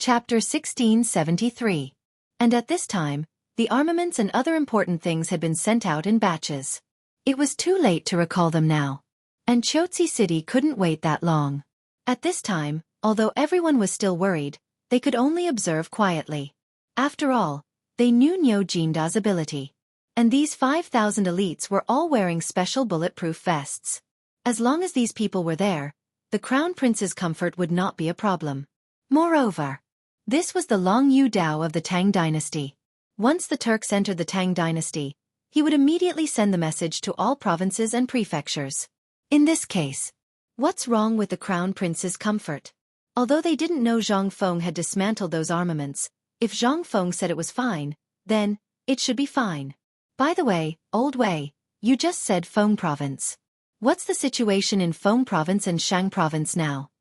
Chapter 1673. And at this time, the armaments and other important things had been sent out in batches. It was too late to recall them now. And Chotzi City couldn't wait that long. At this time, although everyone was still worried, they could only observe quietly. After all, they knew Nyo Jinda's ability. And these 5,000 elites were all wearing special bulletproof vests. As long as these people were there, the Crown Prince's comfort would not be a problem. Moreover, this was the Long Yu Dao of the Tang dynasty. Once the Turks entered the Tang dynasty, he would immediately send the message to all provinces and prefectures. In this case, what's wrong with the Crown Prince's comfort? Although they didn't know Zhang Feng had dismantled those armaments, if Zhang Feng said it was fine, then it should be fine. By the way, Old Wei, you just said Feng Province. What's the situation in Feng Province and Shang Province now?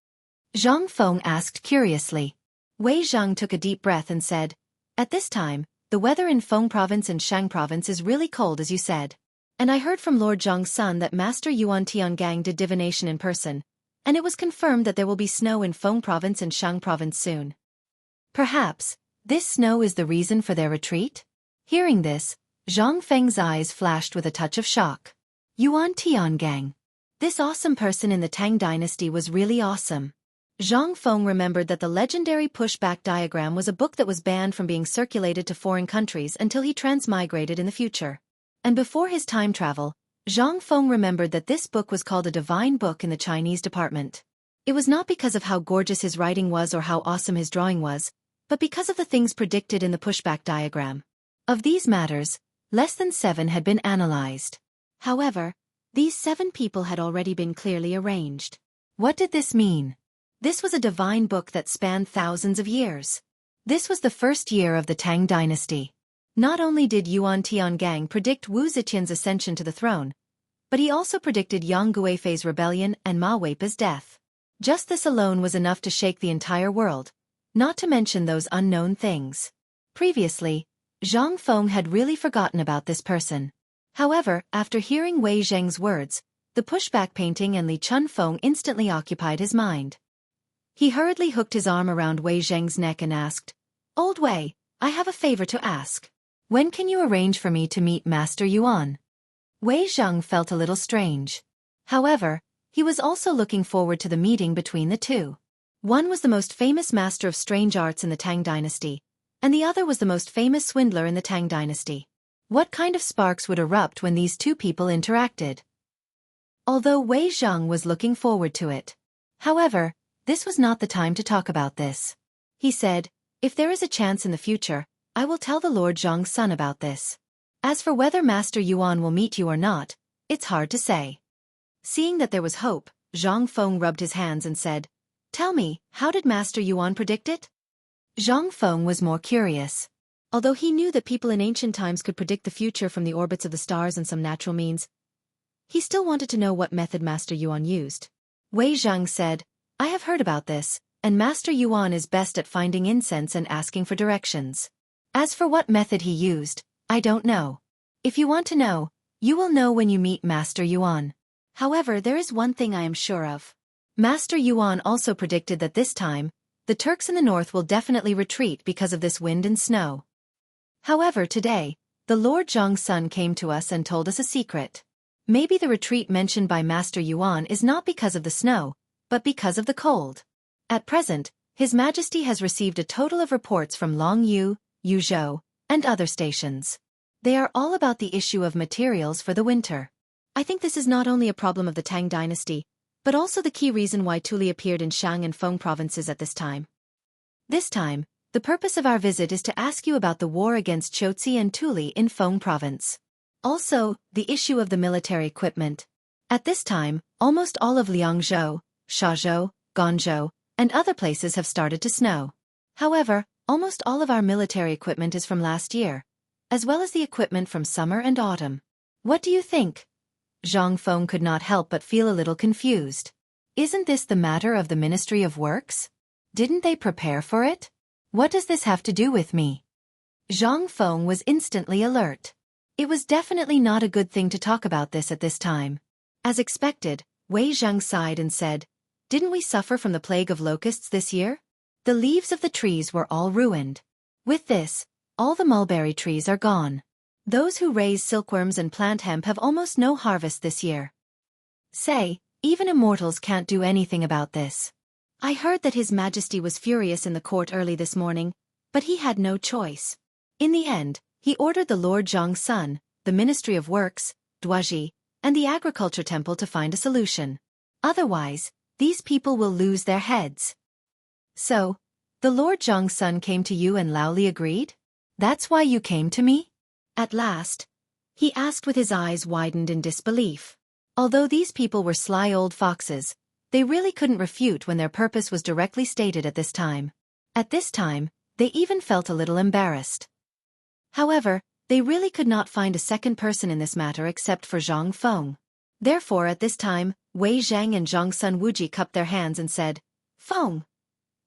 Zhang Feng asked curiously. Wei Zhang took a deep breath and said, at this time, the weather in Feng Province and Shang Province is really cold as you said. And I heard from Lord Zhang's son that Master Yuan Tiangang did divination in person, and it was confirmed that there will be snow in Feng Province and Shang Province soon. Perhaps, this snow is the reason for their retreat? Hearing this, Zhang Feng's eyes flashed with a touch of shock. Yuan Tiangang. This awesome person in the Tang dynasty was really awesome. Zhang Feng remembered that the legendary pushback diagram was a book that was banned from being circulated to foreign countries until he transmigrated in the future. And before his time travel, Zhang Feng remembered that this book was called a divine book in the Chinese department. It was not because of how gorgeous his writing was or how awesome his drawing was, but because of the things predicted in the pushback diagram. Of these matters, less than 7 had been analyzed. However, these 7 people had already been clearly arranged. What did this mean? This was a divine book that spanned thousands of years. This was the first year of the Tang dynasty. Not only did Yuan Tiangang predict Wu Zetian's ascension to the throne, but he also predicted Yang Guifei's rebellion and Ma Weipa's death. Just this alone was enough to shake the entire world, not to mention those unknown things. Previously, Zhang Feng had really forgotten about this person. However, after hearing Wei Zheng's words, the pushback painting and Li Chunfeng instantly occupied his mind. He hurriedly hooked his arm around Wei Zheng's neck and asked, Old Wei, I have a favor to ask. When can you arrange for me to meet Master Yuan? Wei Zheng felt a little strange. However, he was also looking forward to the meeting between the two. One was the most famous master of strange arts in the Tang dynasty, and the other was the most famous swindler in the Tang dynasty. What kind of sparks would erupt when these two people interacted? Although Wei Zheng was looking forward to it. However, this was not the time to talk about this. He said, if there is a chance in the future, I will tell the Lord Zhang's son about this. As for whether Master Yuan will meet you or not, it's hard to say. Seeing that there was hope, Zhang Feng rubbed his hands and said, tell me, how did Master Yuan predict it? Zhang Feng was more curious. Although he knew that people in ancient times could predict the future from the orbits of the stars and some natural means, he still wanted to know what method Master Yuan used. Wei Zhang said, I have heard about this, and Master Yuan is best at finding incense and asking for directions. As for what method he used, I don't know. If you want to know, you will know when you meet Master Yuan. However, there is one thing I am sure of. Master Yuan also predicted that this time, the Turks in the north will definitely retreat because of this wind and snow. However, today, the Lord Zhang's son came to us and told us a secret. Maybe the retreat mentioned by Master Yuan is not because of the snow, but because of the cold. At present, His Majesty has received a total of reports from Long Yu, Yuzhou, and other stations. They are all about the issue of materials for the winter. I think this is not only a problem of the Tang dynasty, but also the key reason why Tuli appeared in Shang and Feng provinces at this time. This time, the purpose of our visit is to ask you about the war against Chotzi and Tuli in Feng province. Also, the issue of the military equipment. At this time, almost all of Liangzhou, Shazhou, Guangzhou, and other places have started to snow. However, almost all of our military equipment is from last year, as well as the equipment from summer and autumn. What do you think? Zhang Feng could not help but feel a little confused. Isn't this the matter of the Ministry of Works? Didn't they prepare for it? What does this have to do with me? Zhang Feng was instantly alert. It was definitely not a good thing to talk about this at this time. As expected, Wei Zhang sighed and said, didn't we suffer from the plague of locusts this year? The leaves of the trees were all ruined. With this, all the mulberry trees are gone. Those who raise silkworms and plant hemp have almost no harvest this year. Say, even immortals can't do anything about this. I heard that His Majesty was furious in the court early this morning, but he had no choice. In the end, he ordered the Lord Zhang's son, the Ministry of Works, Duaji, and the Agriculture Temple to find a solution. Otherwise, these people will lose their heads. So, the Lord Zhang's son came to you and Lao Li agreed? That's why you came to me? At last, he asked with his eyes widened in disbelief. Although these people were sly old foxes, they really couldn't refute when their purpose was directly stated at this time. At this time, they even felt a little embarrassed. However, they really could not find a second person in this matter except for Zhang Feng. Therefore at this time, Wei Zhang and Zhang Sun Wuji cupped their hands and said, Feng!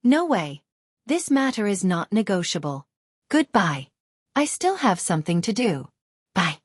No way. This matter is not negotiable. Goodbye. I still have something to do. Bye.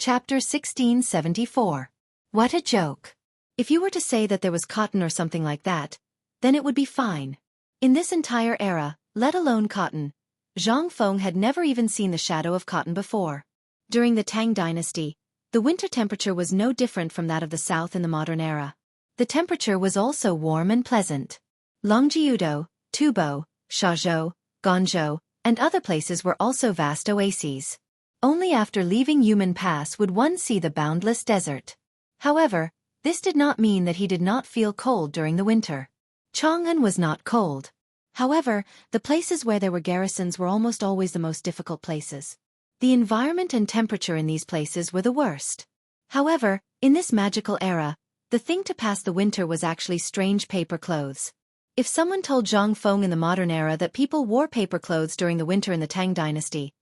Chapter 1674. What a joke. If you were to say that there was cotton or something like that, then it would be fine. In this entire era, let alone cotton, Zhang Feng had never even seen the shadow of cotton before. During the Tang dynasty, the winter temperature was no different from that of the south in the modern era. The temperature was also warm and pleasant. Longjiudo, Tubo, Shazhou, Guangzhou, and other places were also vast oases. Only after leaving Yumen Pass would one see the boundless desert. However, this did not mean that he did not feel cold during the winter. Chang'an was not cold. However, the places where there were garrisons were almost always the most difficult places. The environment and temperature in these places were the worst. However, in this magical era, the thing to pass the winter was actually strange paper clothes. If someone told Zhang Feng in the modern era that people wore paper clothes during the winter in the Tang dynasty,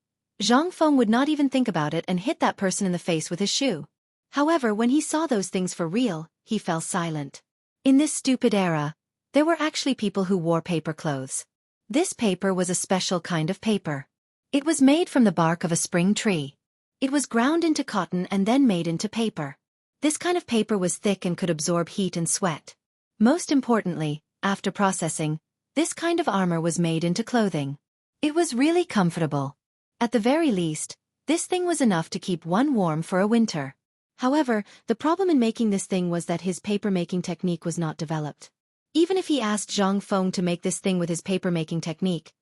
Zhang Feng would not even think about it and hit that person in the face with his shoe. However, when he saw those things for real, he fell silent. In this stupid era, there were actually people who wore paper clothes. This paper was a special kind of paper. It was made from the bark of a spring tree. It was ground into cotton and then made into paper. This kind of paper was thick and could absorb heat and sweat. Most importantly, after processing, this kind of armor was made into clothing. It was really comfortable. At the very least, this thing was enough to keep one warm for a winter. However, the problem in making this thing was that his paper-making technique was not developed. Even if he asked Zhang Feng to make this thing with his paper-making technique,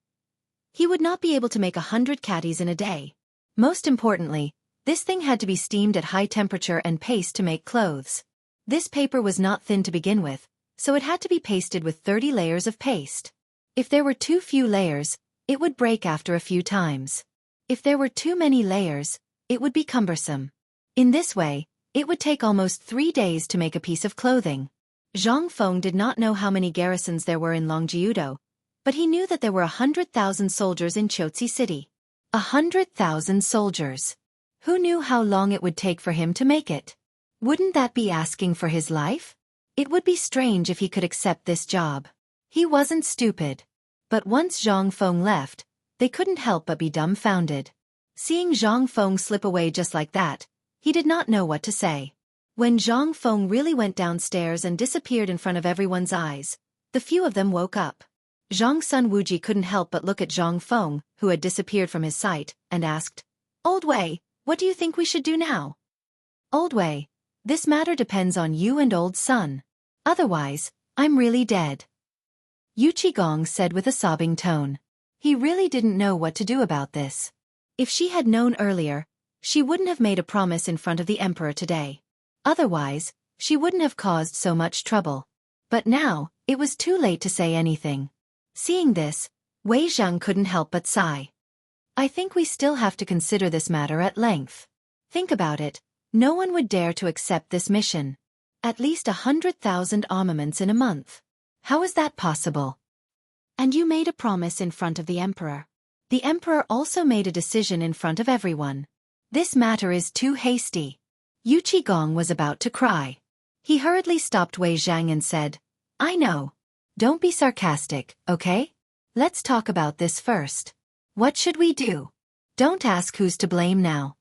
he would not be able to make 100 caddies in a day. Most importantly, this thing had to be steamed at high temperature and paste to make clothes. This paper was not thin to begin with, so it had to be pasted with 30 layers of paste. If there were too few layers, it would break after a few times. If there were too many layers, it would be cumbersome. In this way, it would take almost 3 days to make a piece of clothing. Zhang Feng did not know how many garrisons there were in Longjiudo, but he knew that there were 100,000 soldiers in Chotzi City. 100,000 soldiers. Who knew how long it would take for him to make it? Wouldn't that be asking for his life? It would be strange if he could accept this job. He wasn't stupid. But once Zhang Feng left, they couldn't help but be dumbfounded. Seeing Zhang Feng slip away just like that, he did not know what to say. When Zhang Feng really went downstairs and disappeared in front of everyone's eyes, the few of them woke up. Zhang Sun Wuji couldn't help but look at Zhang Feng, who had disappeared from his sight, and asked, Old Wei, what do you think we should do now? Old Wei, this matter depends on you and Old Sun. Otherwise, I'm really dead. Yu Qigong said with a sobbing tone. He really didn't know what to do about this. If she had known earlier, she wouldn't have made a promise in front of the emperor today. Otherwise, she wouldn't have caused so much trouble. But now, it was too late to say anything. Seeing this, Wei Zhang couldn't help but sigh. I think we still have to consider this matter at length. Think about it, no one would dare to accept this mission. At least 100,000 armaments in a month. How is that possible? And you made a promise in front of the emperor. The emperor also made a decision in front of everyone. This matter is too hasty. Yu Qigong was about to cry. He hurriedly stopped Wei Zhang and said, I know. Don't be sarcastic, okay? Let's talk about this first. What should we do? Don't ask who's to blame now.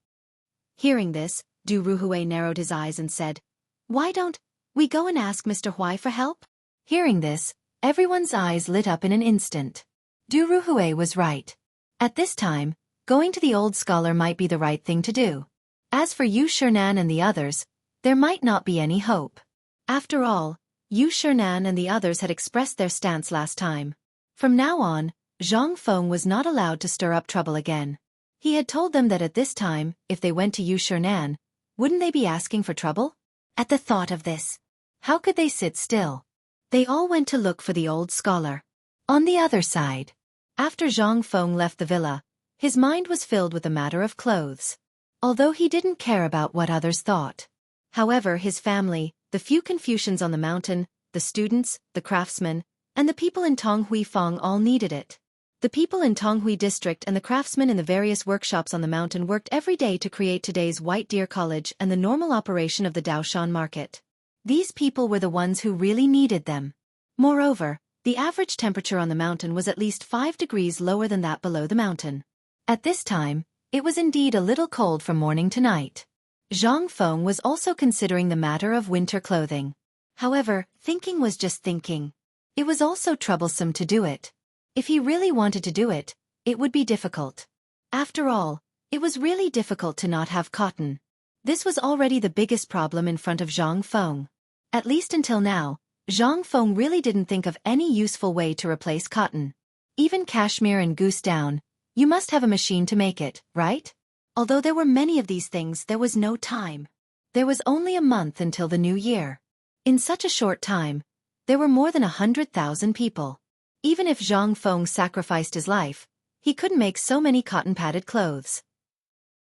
Hearing this, Du Ruhui narrowed his eyes and said, Why don't we go and ask Mr. Huai for help? Hearing this, Everyone's eyes lit up in an instant. Du Ruhue was right. At this time, going to the old scholar might be the right thing to do. As for Yu Shernan and the others, there might not be any hope. After all, Yu Shernan and the others had expressed their stance last time. From now on, Zhang Feng was not allowed to stir up trouble again. He had told them that at this time, if they went to Yu Shernan, wouldn't they be asking for trouble? At the thought of this, how could they sit still? They all went to look for the old scholar. On the other side, after Zhang Feng left the villa, his mind was filled with the matter of clothes. Although he didn't care about what others thought. However, his family, the few Confucians on the mountain, the students, the craftsmen, and the people in Tonghui Fong all needed it. The people in Tonghui district and the craftsmen in the various workshops on the mountain worked every day to create today's White Deer College and the normal operation of the Daoshan market. These people were the ones who really needed them. Moreover, the average temperature on the mountain was at least 5 degrees lower than that below the mountain. At this time, it was indeed a little cold from morning to night. Zhang Feng was also considering the matter of winter clothing. However, thinking was just thinking. It was also troublesome to do it. If he really wanted to do it, it would be difficult. After all, it was really difficult to not have cotton. This was already the biggest problem in front of Zhang Feng. At least until now, Zhang Feng really didn't think of any useful way to replace cotton. Even cashmere and goose down, you must have a machine to make it, right? Although there were many of these things, there was no time. There was only a month until the new year. In such a short time, there were more than 100,000 people. Even if Zhang Feng sacrificed his life, he couldn't make so many cotton-padded clothes.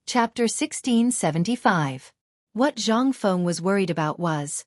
Chapter 1675. What Zhang Feng was worried about was,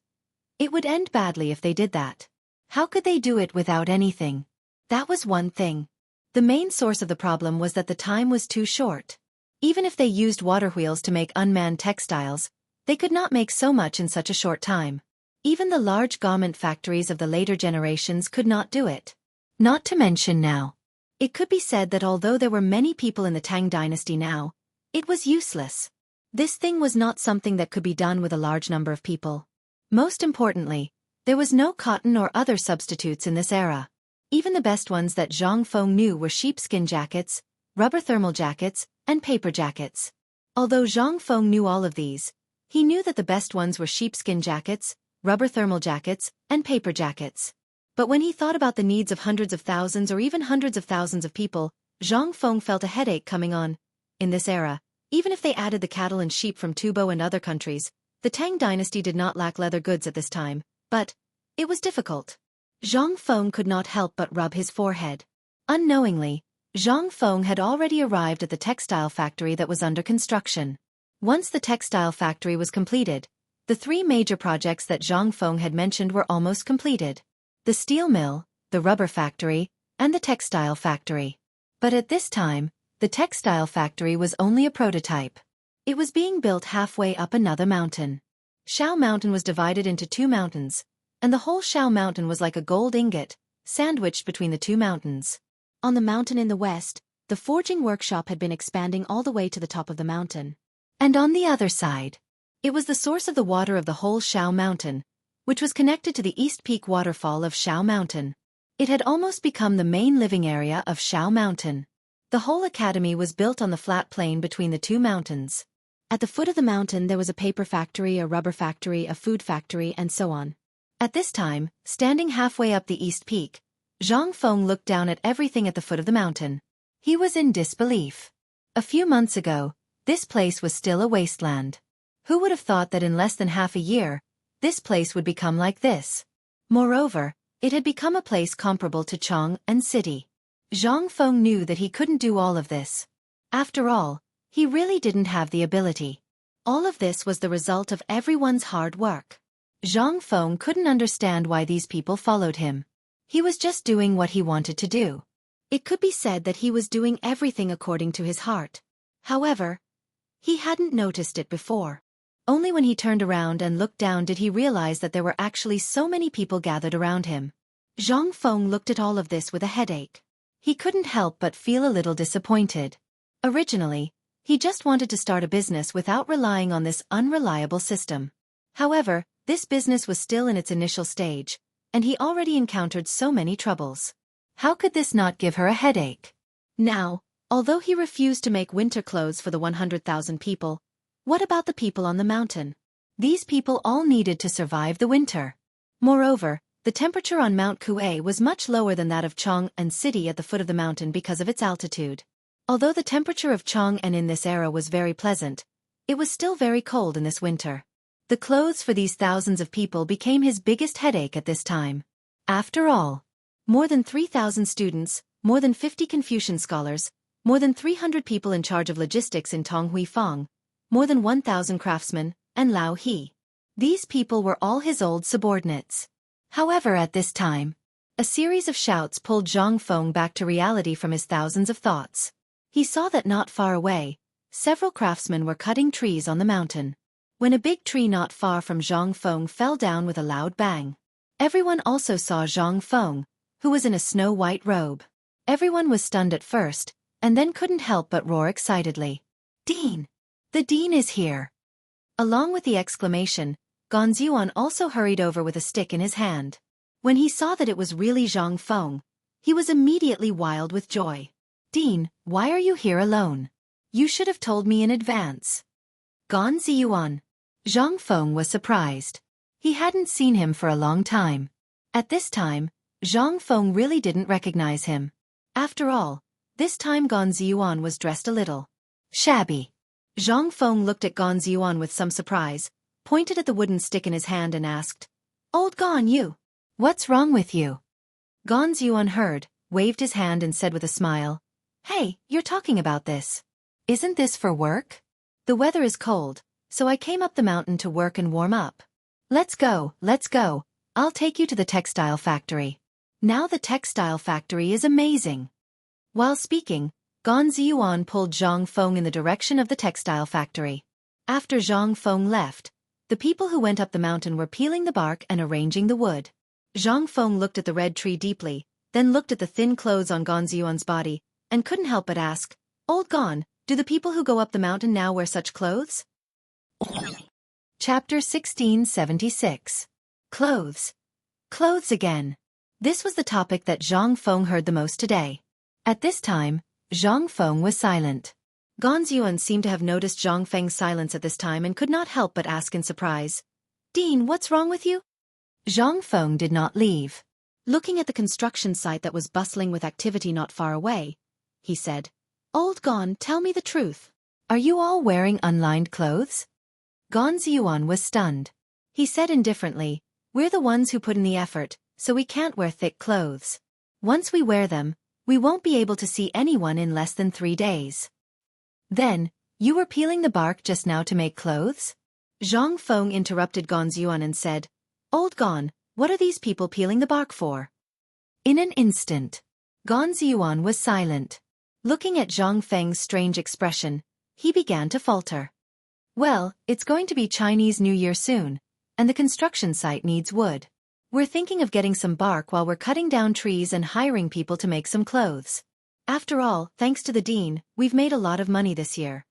it would end badly if they did that. How could they do it without anything? That was one thing. The main source of the problem was that the time was too short. Even if they used water wheels to make unmanned textiles, they could not make so much in such a short time. Even the large garment factories of the later generations could not do it. Not to mention now. It could be said that although there were many people in the Tang dynasty now, it was useless. This thing was not something that could be done with a large number of people. Most importantly, there was no cotton or other substitutes in this era. Even the best ones that Zhang Feng knew were sheepskin jackets, rubber thermal jackets, and paper jackets. Although Zhang Feng knew all of these, he knew that the best ones were sheepskin jackets, rubber thermal jackets, and paper jackets. But when he thought about the needs of hundreds of thousands or even hundreds of thousands of people, Zhang Feng felt a headache coming on. In this era, even if they added the cattle and sheep from Tubo and other countries, the Tang dynasty did not lack leather goods at this time, but it was difficult. Zhang Feng could not help but rub his forehead. Unknowingly, Zhang Feng had already arrived at the textile factory that was under construction. Once the textile factory was completed, the 3 major projects that Zhang Feng had mentioned were almost completed. The steel mill, the rubber factory, and the textile factory. But at this time, the textile factory was only a prototype. It was being built halfway up another mountain. Shao Mountain was divided into 2 mountains, and the whole Shao Mountain was like a gold ingot, sandwiched between the 2 mountains. On the mountain in the west, the forging workshop had been expanding all the way to the top of the mountain. And on the other side, it was the source of the water of the whole Shao Mountain, which was connected to the East Peak waterfall of Shao Mountain. It had almost become the main living area of Shao Mountain. The whole academy was built on the flat plain between the 2 mountains. At the foot of the mountain there was a paper factory, a rubber factory, a food factory, and so on. At this time, standing halfway up the East Peak, Zhang Feng looked down at everything at the foot of the mountain. He was in disbelief. A few months ago, this place was still a wasteland. Who would have thought that in less than half a year, this place would become like this? Moreover, it had become a place comparable to Chong and City. Zhang Feng knew that he couldn't do all of this. After all, he really didn't have the ability. All of this was the result of everyone's hard work. Zhang Feng couldn't understand why these people followed him. He was just doing what he wanted to do. It could be said that he was doing everything according to his heart. However, he hadn't noticed it before. Only when he turned around and looked down did he realize that there were actually so many people gathered around him. Zhang Feng looked at all of this with a headache. He couldn't help but feel a little disappointed. Originally, he just wanted to start a business without relying on this unreliable system. However, this business was still in its initial stage, and he already encountered so many troubles. How could this not give her a headache? Now, although he refused to make winter clothes for the 100,000 people, what about the people on the mountain? These people all needed to survive the winter. Moreover, the temperature on Mount Kuei was much lower than that of Chang'an City at the foot of the mountain because of its altitude. Although the temperature of Chang'an in this era was very pleasant, it was still very cold in this winter. The clothes for these thousands of people became his biggest headache at this time. After all, more than 3,000 students, more than 50 Confucian scholars, more than 300 people in charge of logistics in Tonghui-Fang, more than 1,000 craftsmen, and Lao He. These people were all his old subordinates. However, at this time, a series of shouts pulled Zhang Feng back to reality from his thousands of thoughts. He saw that not far away, several craftsmen were cutting trees on the mountain. When a big tree not far from Zhang Feng fell down with a loud bang. Everyone also saw Zhang Feng, who was in a snow-white robe. Everyone was stunned at first, and then couldn't help but roar excitedly. "Dean! The Dean is here!" Along with the exclamation, Gonzhuan also hurried over with a stick in his hand. When he saw that it was really Zhang Feng, he was immediately wild with joy. "Dean, why are you here alone? You should have told me in advance." Gonzhuan. Zhang Feng was surprised. He hadn't seen him for a long time. At this time, Zhang Feng really didn't recognize him. After all, this time Gonzhuan was dressed a little shabby. Zhang Feng looked at Gonzhuan with some surprise, pointed at the wooden stick in his hand and asked, "Old Gon, you? What's wrong with you?" Gonzhuan heard, waved his hand and said with a smile, "Hey, you're talking about this. Isn't this for work? The weather is cold, so I came up the mountain to work and warm up. Let's go, let's go. I'll take you to the textile factory. Now the textile factory is amazing." While speaking, Gonzhuan pulled Zhang Feng in the direction of the textile factory. After Zhang Feng left, the people who went up the mountain were peeling the bark and arranging the wood. Zhang Feng looked at the red tree deeply, then looked at the thin clothes on Gonzhuan's body, and couldn't help but ask, "Old Gon, do the people who go up the mountain now wear such clothes?" Chapter 1676. Clothes. Clothes again. This was the topic that Zhang Feng heard the most today. At this time, Zhang Feng was silent. Gonzhuan seemed to have noticed Zhang Feng's silence at this time and could not help but ask in surprise, "Dean, what's wrong with you?" Zhang Feng did not leave. Looking at the construction site that was bustling with activity not far away, he said, "Old Gon, tell me the truth. Are you all wearing unlined clothes?" Gonzhuan was stunned. He said indifferently, "We're the ones who put in the effort, so we can't wear thick clothes. Once we wear them, we won't be able to see anyone in less than 3 days." "Then, you were peeling the bark just now to make clothes?" Zhang Feng interrupted Gonzhuan and said, "Old Gon, what are these people peeling the bark for?" In an instant, Gonzhuan was silent. Looking at Zhang Feng's strange expression, he began to falter. "Well, it's going to be Chinese New Year soon, and the construction site needs wood. We're thinking of getting some bark while we're cutting down trees and hiring people to make some clothes. After all, thanks to the Dean, we've made a lot of money this year.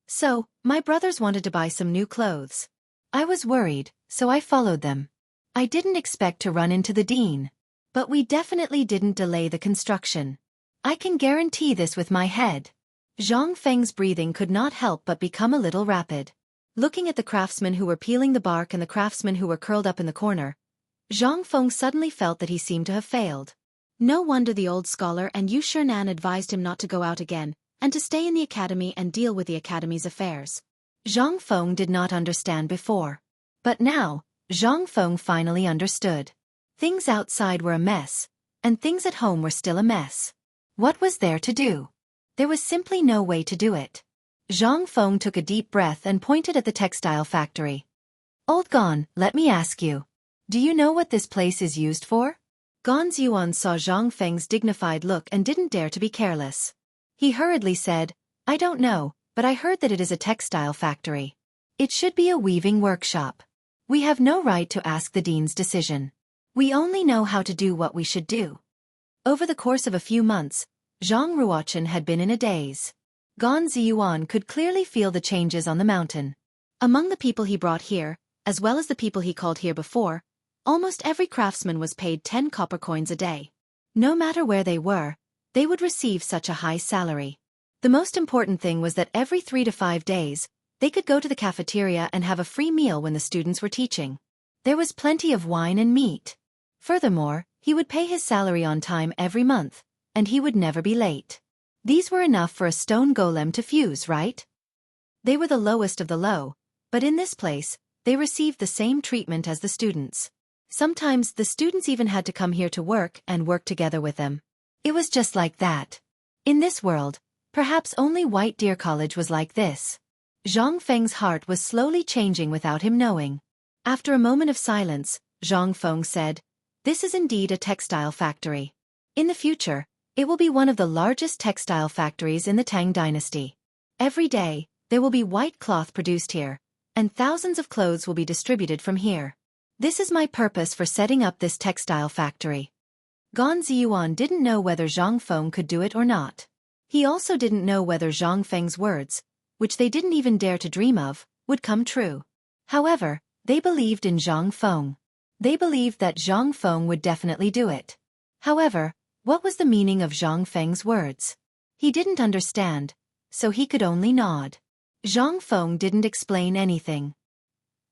So, my brothers wanted to buy some new clothes. I was worried, so I followed them. I didn't expect to run into the Dean. But we definitely didn't delay the construction. I can guarantee this with my head." Zhang Feng's breathing could not help but become a little rapid. Looking at the craftsmen who were peeling the bark and the craftsmen who were curled up in the corner, Zhang Feng suddenly felt that he seemed to have failed. No wonder the old scholar and Yu Shernan advised him not to go out again, and to stay in the academy and deal with the academy's affairs. Zhang Feng did not understand before. But now, Zhang Feng finally understood. Things outside were a mess, and things at home were still a mess. What was there to do? There was simply no way to do it. Zhang Feng took a deep breath and pointed at the textile factory. "Old Gon, let me ask you. Do you know what this place is used for?" Gonzhuan saw Zhang Feng's dignified look and didn't dare to be careless. He hurriedly said, "I don't know, but I heard that it is a textile factory. It should be a weaving workshop. We have no right to ask the Dean's decision. We only know how to do what we should do." Over the course of a few months, Zhang Ruochen had been in a daze. Gonzhuan could clearly feel the changes on the mountain. Among the people he brought here, as well as the people he called here before, Almost every craftsman was paid 10 copper coins a day. No matter where they were, they would receive such a high salary. The most important thing was that every 3 to 5 days, they could go to the cafeteria and have a free meal when the students were teaching. There was plenty of wine and meat. Furthermore, he would pay his salary on time every month, and he would never be late. These were enough for a stone golem to fuse, right? They were the lowest of the low, but in this place, they received the same treatment as the students. Sometimes the students even had to come here to work and work together with them. It was just like that. In this world, perhaps only White Deer College was like this. Zhang Feng's heart was slowly changing without him knowing. After a moment of silence, Zhang Feng said, "This is indeed a textile factory. In the future, it will be one of the largest textile factories in the Tang dynasty. Every day, there will be white cloth produced here, and thousands of clothes will be distributed from here. This is my purpose for setting up this textile factory." Gan Ziyuan didn't know whether Zhang Feng could do it or not. He also didn't know whether Zhang Feng's words, which they didn't even dare to dream of, would come true. However, they believed in Zhang Feng. They believed that Zhang Feng would definitely do it. However, what was the meaning of Zhang Feng's words? He didn't understand, so he could only nod. Zhang Feng didn't explain anything.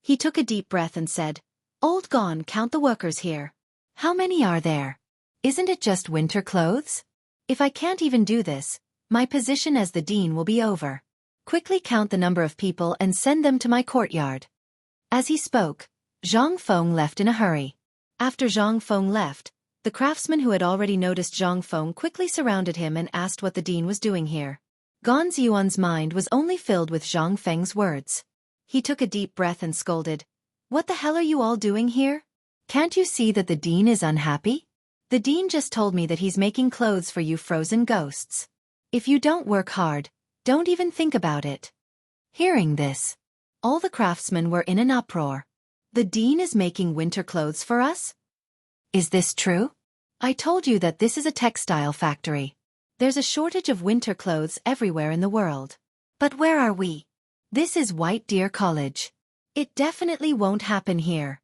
He took a deep breath and said, "Old Gon, count the workers here. How many are there? Isn't it just winter clothes? If I can't even do this, my position as the dean will be over. Quickly count the number of people and send them to my courtyard." As he spoke, Zhang Feng left in a hurry. After Zhang Feng left, the craftsman who had already noticed Zhang Feng quickly surrounded him and asked what the dean was doing here. Gan Ziyuan's mind was only filled with Zhang Feng's words. He took a deep breath and scolded, "What the hell are you all doing here? Can't you see that the dean is unhappy? The dean just told me that he's making clothes for you frozen ghosts. If you don't work hard, don't even think about it." Hearing this, all the craftsmen were in an uproar. The dean is making winter clothes for us? Is this true? I told you that this is a textile factory. There's a shortage of winter clothes everywhere in the world. But where are we? This is White Deer College. It definitely won't happen here.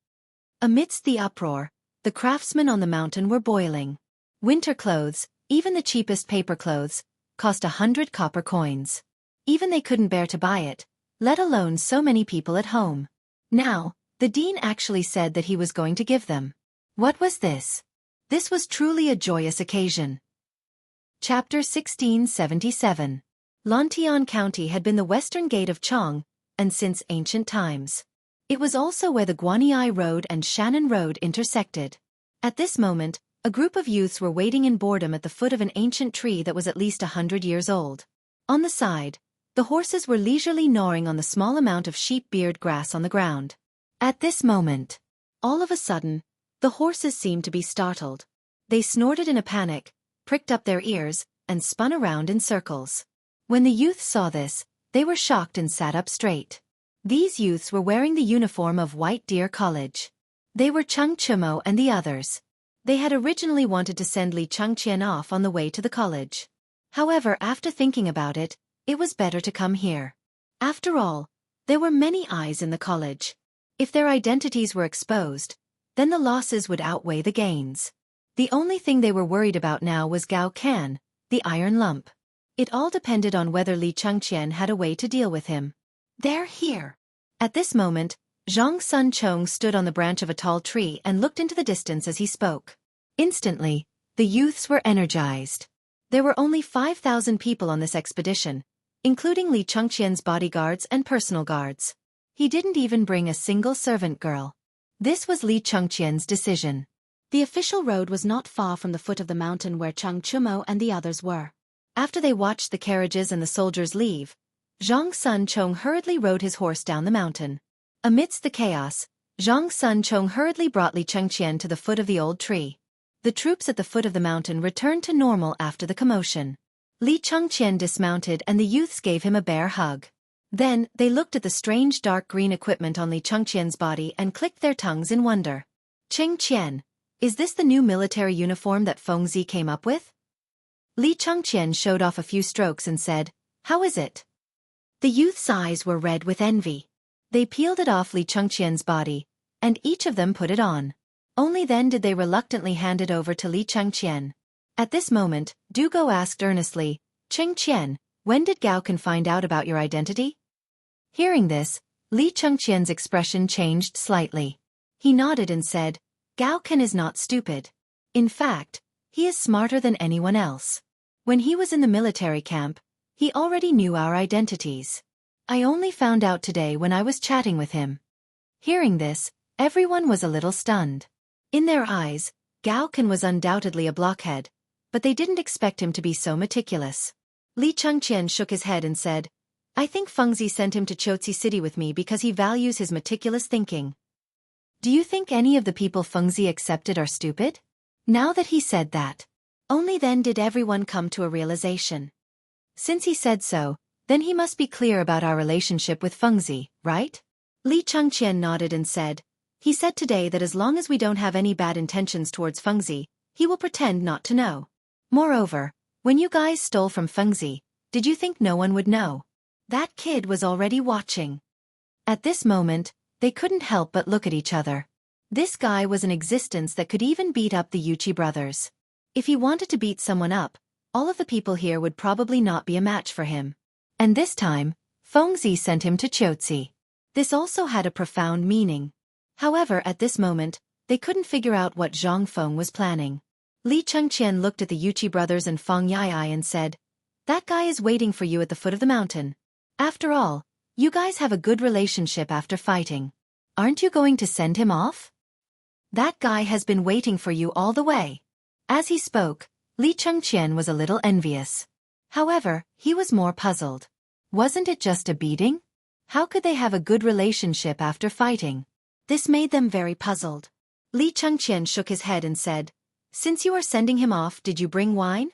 Amidst the uproar, the craftsmen on the mountain were boiling. Winter clothes, even the cheapest paper clothes, cost 100 copper coins. Even they couldn't bear to buy it, let alone so many people at home. Now, the dean actually said that he was going to give them. What was this? This was truly a joyous occasion. Chapter 1677. Lantian County had been the western gate of Chang, and since ancient times. It was also where the Guanyi Road and Shannon Road intersected. At this moment, a group of youths were waiting in boredom at the foot of an ancient tree that was at least 100 years old. On the side, the horses were leisurely gnawing on the small amount of sheep-beard grass on the ground. At this moment, all of a sudden, the horses seemed to be startled. They snorted in a panic, pricked up their ears, and spun around in circles. When the youths saw this, they were shocked and sat up straight. These youths were wearing the uniform of White Deer College. They were Cheng Chumo and the others. They had originally wanted to send Li Chengqian off on the way to the college. However, after thinking about it, it was better to come here. After all, there were many eyes in the college. If their identities were exposed, then the losses would outweigh the gains. The only thing they were worried about now was Gao Can, the iron lump. It all depended on whether Li Chengqian had a way to deal with him. "They're here." At this moment, Zhang Sun Chong stood on the branch of a tall tree and looked into the distance as he spoke. Instantly, the youths were energized. There were only 5,000 people on this expedition, including Li Chengqian's bodyguards and personal guards. He didn't even bring a single servant girl. This was Li Chengqian's decision. The official road was not far from the foot of the mountain where Cheng Chumo and the others were. After they watched the carriages and the soldiers leave, Zhang Sun Chong hurriedly rode his horse down the mountain. Amidst the chaos, Zhang Sun Chong hurriedly brought Li Chengqian to the foot of the old tree. The troops at the foot of the mountain returned to normal after the commotion. Li Chengqian dismounted and the youths gave him a bear hug. Then, they looked at the strange dark green equipment on Li Chengqian's body and clicked their tongues in wonder. "Chengqian, is this the new military uniform that Feng Zi came up with?" Li Chengqian showed off a few strokes and said, "How is it?" The youth's eyes were red with envy. They peeled it off Li Chengqian's body, and each of them put it on. Only then did they reluctantly hand it over to Li Chengqian. At this moment, Dugo asked earnestly, Chengqian, when did Gaoken find out about your identity? Hearing this, Li Chengqian's expression changed slightly. He nodded and said, Gaoken is not stupid. In fact, he is smarter than anyone else. When he was in the military camp, he already knew our identities. I only found out today when I was chatting with him. Hearing this, everyone was a little stunned. In their eyes, Gaoken was undoubtedly a blockhead, but they didn't expect him to be so meticulous. Li Chengqian shook his head and said, I think Fengzi sent him to Chotzi City with me because he values his meticulous thinking. Do you think any of the people Fengzi accepted are stupid? Now that he said that, only then did everyone come to a realization. Since he said so, then he must be clear about our relationship with Fengzi, right? Li Chengqian nodded and said, he said today that as long as we don't have any bad intentions towards Fengzi, he will pretend not to know. Moreover, when you guys stole from Fengzi, did you think no one would know? That kid was already watching. At this moment, they couldn't help but look at each other. This guy was an existence that could even beat up the Yuchi brothers. If he wanted to beat someone up, all of the people here would probably not be a match for him. And this time, Fengzi sent him to Chotzi. This also had a profound meaning. However, at this moment, they couldn't figure out what Zhang Feng was planning. Li Chengqian looked at the Yuchi brothers and Feng Yai and said, that guy is waiting for you at the foot of the mountain. After all, you guys have a good relationship after fighting. Aren't you going to send him off? That guy has been waiting for you all the way. As he spoke, Li Chengqian was a little envious. However, he was more puzzled. Wasn't it just a beating? How could they have a good relationship after fighting? This made them very puzzled. Li Chengqian shook his head and said, since you are sending him off, did you bring wine?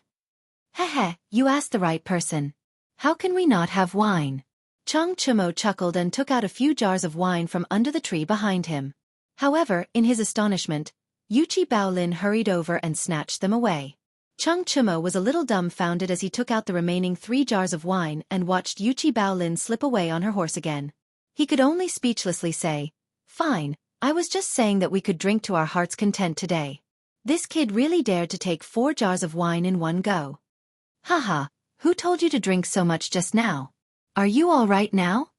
Hehe, you asked the right person. How can we not have wine? Chang Chumo chuckled and took out a few jars of wine from under the tree behind him. However, in his astonishment, Yuchi Baolin hurried over and snatched them away. Chang Chumo was a little dumbfounded as he took out the remaining 3 jars of wine and watched Yuchi Baolin slip away on her horse again. He could only speechlessly say, fine, I was just saying that we could drink to our heart's content today. This kid really dared to take 4 jars of wine in one go. Haha, who told you to drink so much just now? Are you all right now?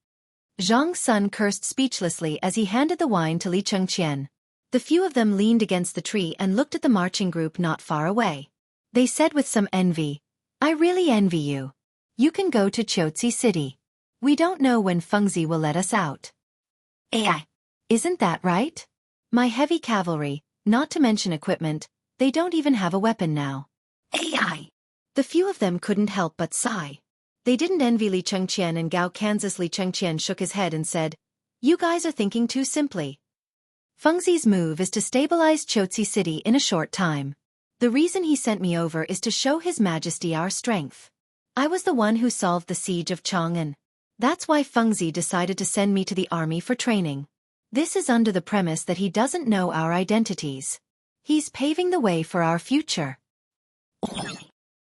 Zhang Sun cursed speechlessly as he handed the wine to Li Chengqian. The few of them leaned against the tree and looked at the marching group not far away. They said with some envy, I really envy you. You can go to Chotzi City. We don't know when Fengzi will let us out. AI. Isn't that right? My heavy cavalry, not to mention equipment, they don't even have a weapon now. AI. The few of them couldn't help but sigh. They didn't envy Li Chengqian and Gao Kansas. Li Chengqian shook his head and said, you guys are thinking too simply. Fengzi's move is to stabilize Chotzi City in a short time. The reason he sent me over is to show His Majesty our strength. I was the one who solved the siege of Chang'an. That's why Fengzi decided to send me to the army for training. This is under the premise that he doesn't know our identities. He's paving the way for our future.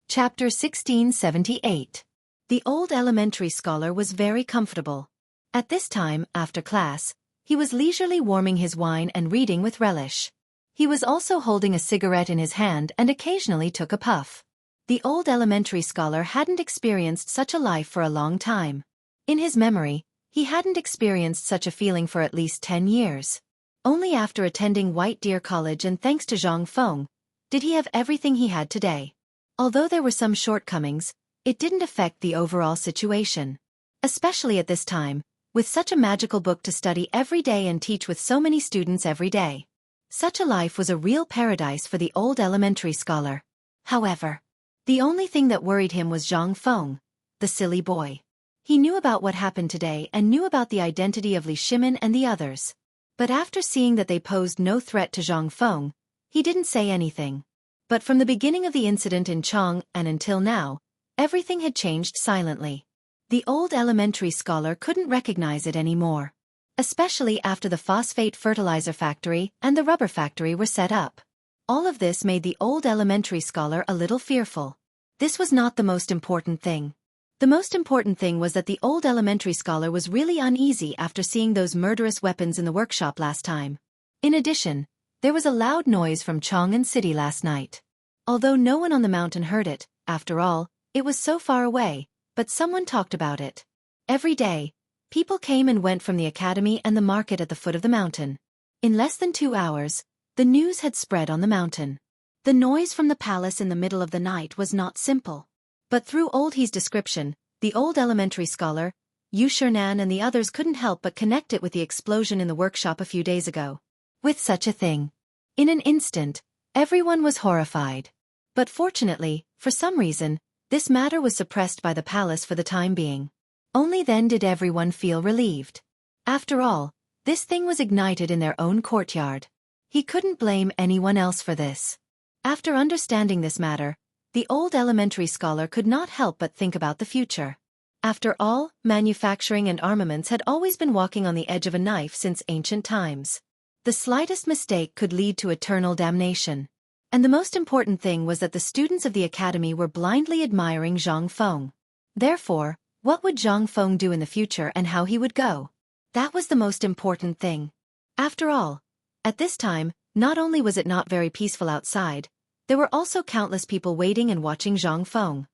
Chapter 1678. The old elementary scholar was very comfortable. At this time, after class, he was leisurely warming his wine and reading with relish. He was also holding a cigarette in his hand and occasionally took a puff. The old elementary scholar hadn't experienced such a life for a long time. In his memory, he hadn't experienced such a feeling for at least 10 years. Only after attending White Deer College and thanks to Zhang Feng, did he have everything he had today. Although there were some shortcomings, it didn't affect the overall situation. Especially at this time, with such a magical book to study every day and teach with so many students every day. Such a life was a real paradise for the old elementary scholar. However, the only thing that worried him was Zhang Feng, the silly boy. He knew about what happened today and knew about the identity of Li Shimin and the others. But after seeing that they posed no threat to Zhang Feng, he didn't say anything. But from the beginning of the incident in Chang and until now, everything had changed silently. The old elementary scholar couldn't recognize it anymore. Especially after the phosphate fertilizer factory and the rubber factory were set up. All of this made the old elementary scholar a little fearful. This was not the most important thing. The most important thing was that the old elementary scholar was really uneasy after seeing those murderous weapons in the workshop last time. In addition, There was a loud noise from Chang'an City last night. Although no one on the mountain heard it, after all, it was so far away, but someone talked about it. Every day, people came and went from the academy and the market at the foot of the mountain. In less than 2 hours, the news had spread on the mountain. The noise from the palace in the middle of the night was not simple. But through Old He's description, the old elementary scholar, Yu Shernan and the others couldn't help but connect it with the explosion in the workshop a few days ago. With such a thing. In an instant, everyone was horrified. But fortunately, for some reason, this matter was suppressed by the palace for the time being. Only then did everyone feel relieved. After all, this thing was ignited in their own courtyard. He couldn't blame anyone else for this. After understanding this matter, the old elementary scholar could not help but think about the future. After all, manufacturing and armaments had always been walking on the edge of a knife since ancient times. The slightest mistake could lead to eternal damnation. And the most important thing was that the students of the academy were blindly admiring Zhang Feng. Therefore, what would Zhang Feng do in the future and how he would go? That was the most important thing. After all, at this time, not only was it not very peaceful outside, there were also countless people waiting and watching Zhang Feng.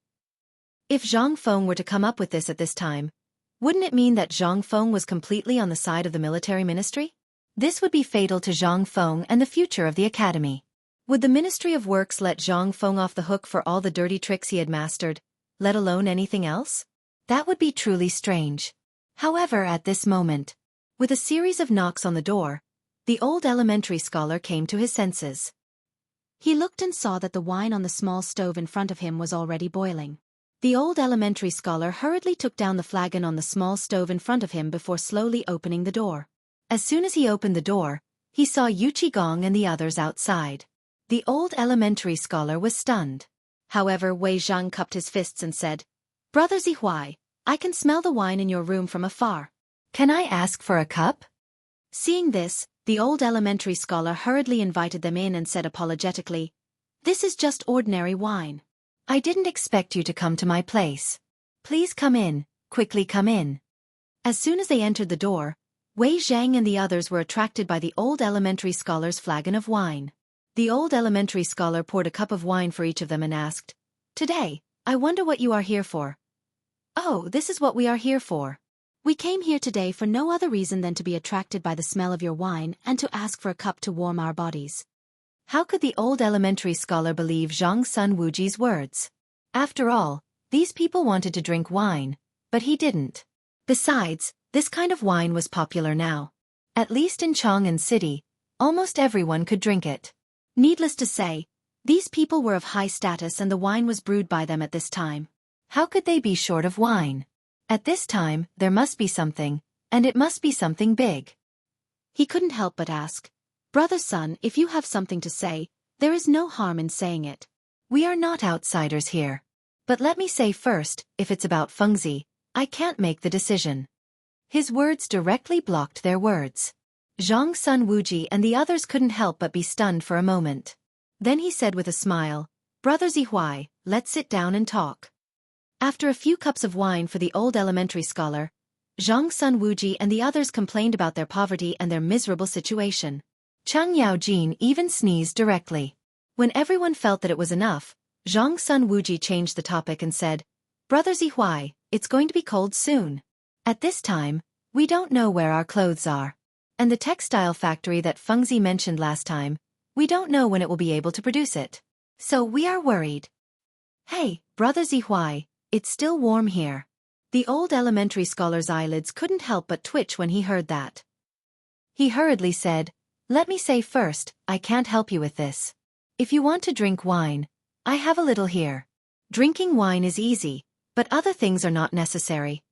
If Zhang Feng were to come up with this at this time, wouldn't it mean that Zhang Feng was completely on the side of the military ministry? This would be fatal to Zhang Feng and the future of the academy. Would the Ministry of Works let Zhang Feng off the hook for all the dirty tricks he had mastered, let alone anything else? That would be truly strange. However, at this moment, with a series of knocks on the door, the old elementary scholar came to his senses. He looked and saw that the wine on the small stove in front of him was already boiling. The old elementary scholar hurriedly took down the flagon on the small stove in front of him before slowly opening the door. As soon as he opened the door, he saw Yu Qigong and the others outside. The old elementary scholar was stunned. However, Wei Zhang cupped his fists and said, "Brother Zihuai, I can smell the wine in your room from afar. Can I ask for a cup?" Seeing this, the old elementary scholar hurriedly invited them in and said apologetically, "This is just ordinary wine. I didn't expect you to come to my place. Please come in, quickly come in." As soon as they entered the door, Wei Zhang and the others were attracted by the old elementary scholar's flagon of wine. The old elementary scholar poured a cup of wine for each of them and asked, "Today, I wonder what you are here for." "Oh, this is what we are here for. We came here today for no other reason than to be attracted by the smell of your wine and to ask for a cup to warm our bodies." How could the old elementary scholar believe Zhang Sun Wuji's words? After all, these people wanted to drink wine, but he didn't. Besides, this kind of wine was popular now. At least in Chang'an City, almost everyone could drink it. Needless to say, these people were of high status and the wine was brewed by them at this time. How could they be short of wine? At this time, there must be something, and it must be something big. He couldn't help but ask, "Brother Sun, if you have something to say, there is no harm in saying it. We are not outsiders here. But let me say first, if it's about Fengzi, I can't make the decision." His words directly blocked their words. Zhang Sun Wuji and the others couldn't help but be stunned for a moment. Then he said with a smile, "Brother Zihuai, let's sit down and talk." After a few cups of wine for the old elementary scholar, Zhang Sun Wuji and the others complained about their poverty and their miserable situation. Chang Yaojin even sneezed directly. When everyone felt that it was enough, Zhang Sun Wuji changed the topic and said, "Brother Zihuai, it's going to be cold soon. At this time, we don't know where our clothes are. And the textile factory that Fengzi mentioned last time, we don't know when it will be able to produce it. So we are worried." "Hey, Brother Zihuai, it's still warm here." The old elementary scholar's eyelids couldn't help but twitch when he heard that. He hurriedly said, "Let me say first, I can't help you with this. If you want to drink wine, I have a little here. Drinking wine is easy, but other things are not necessary."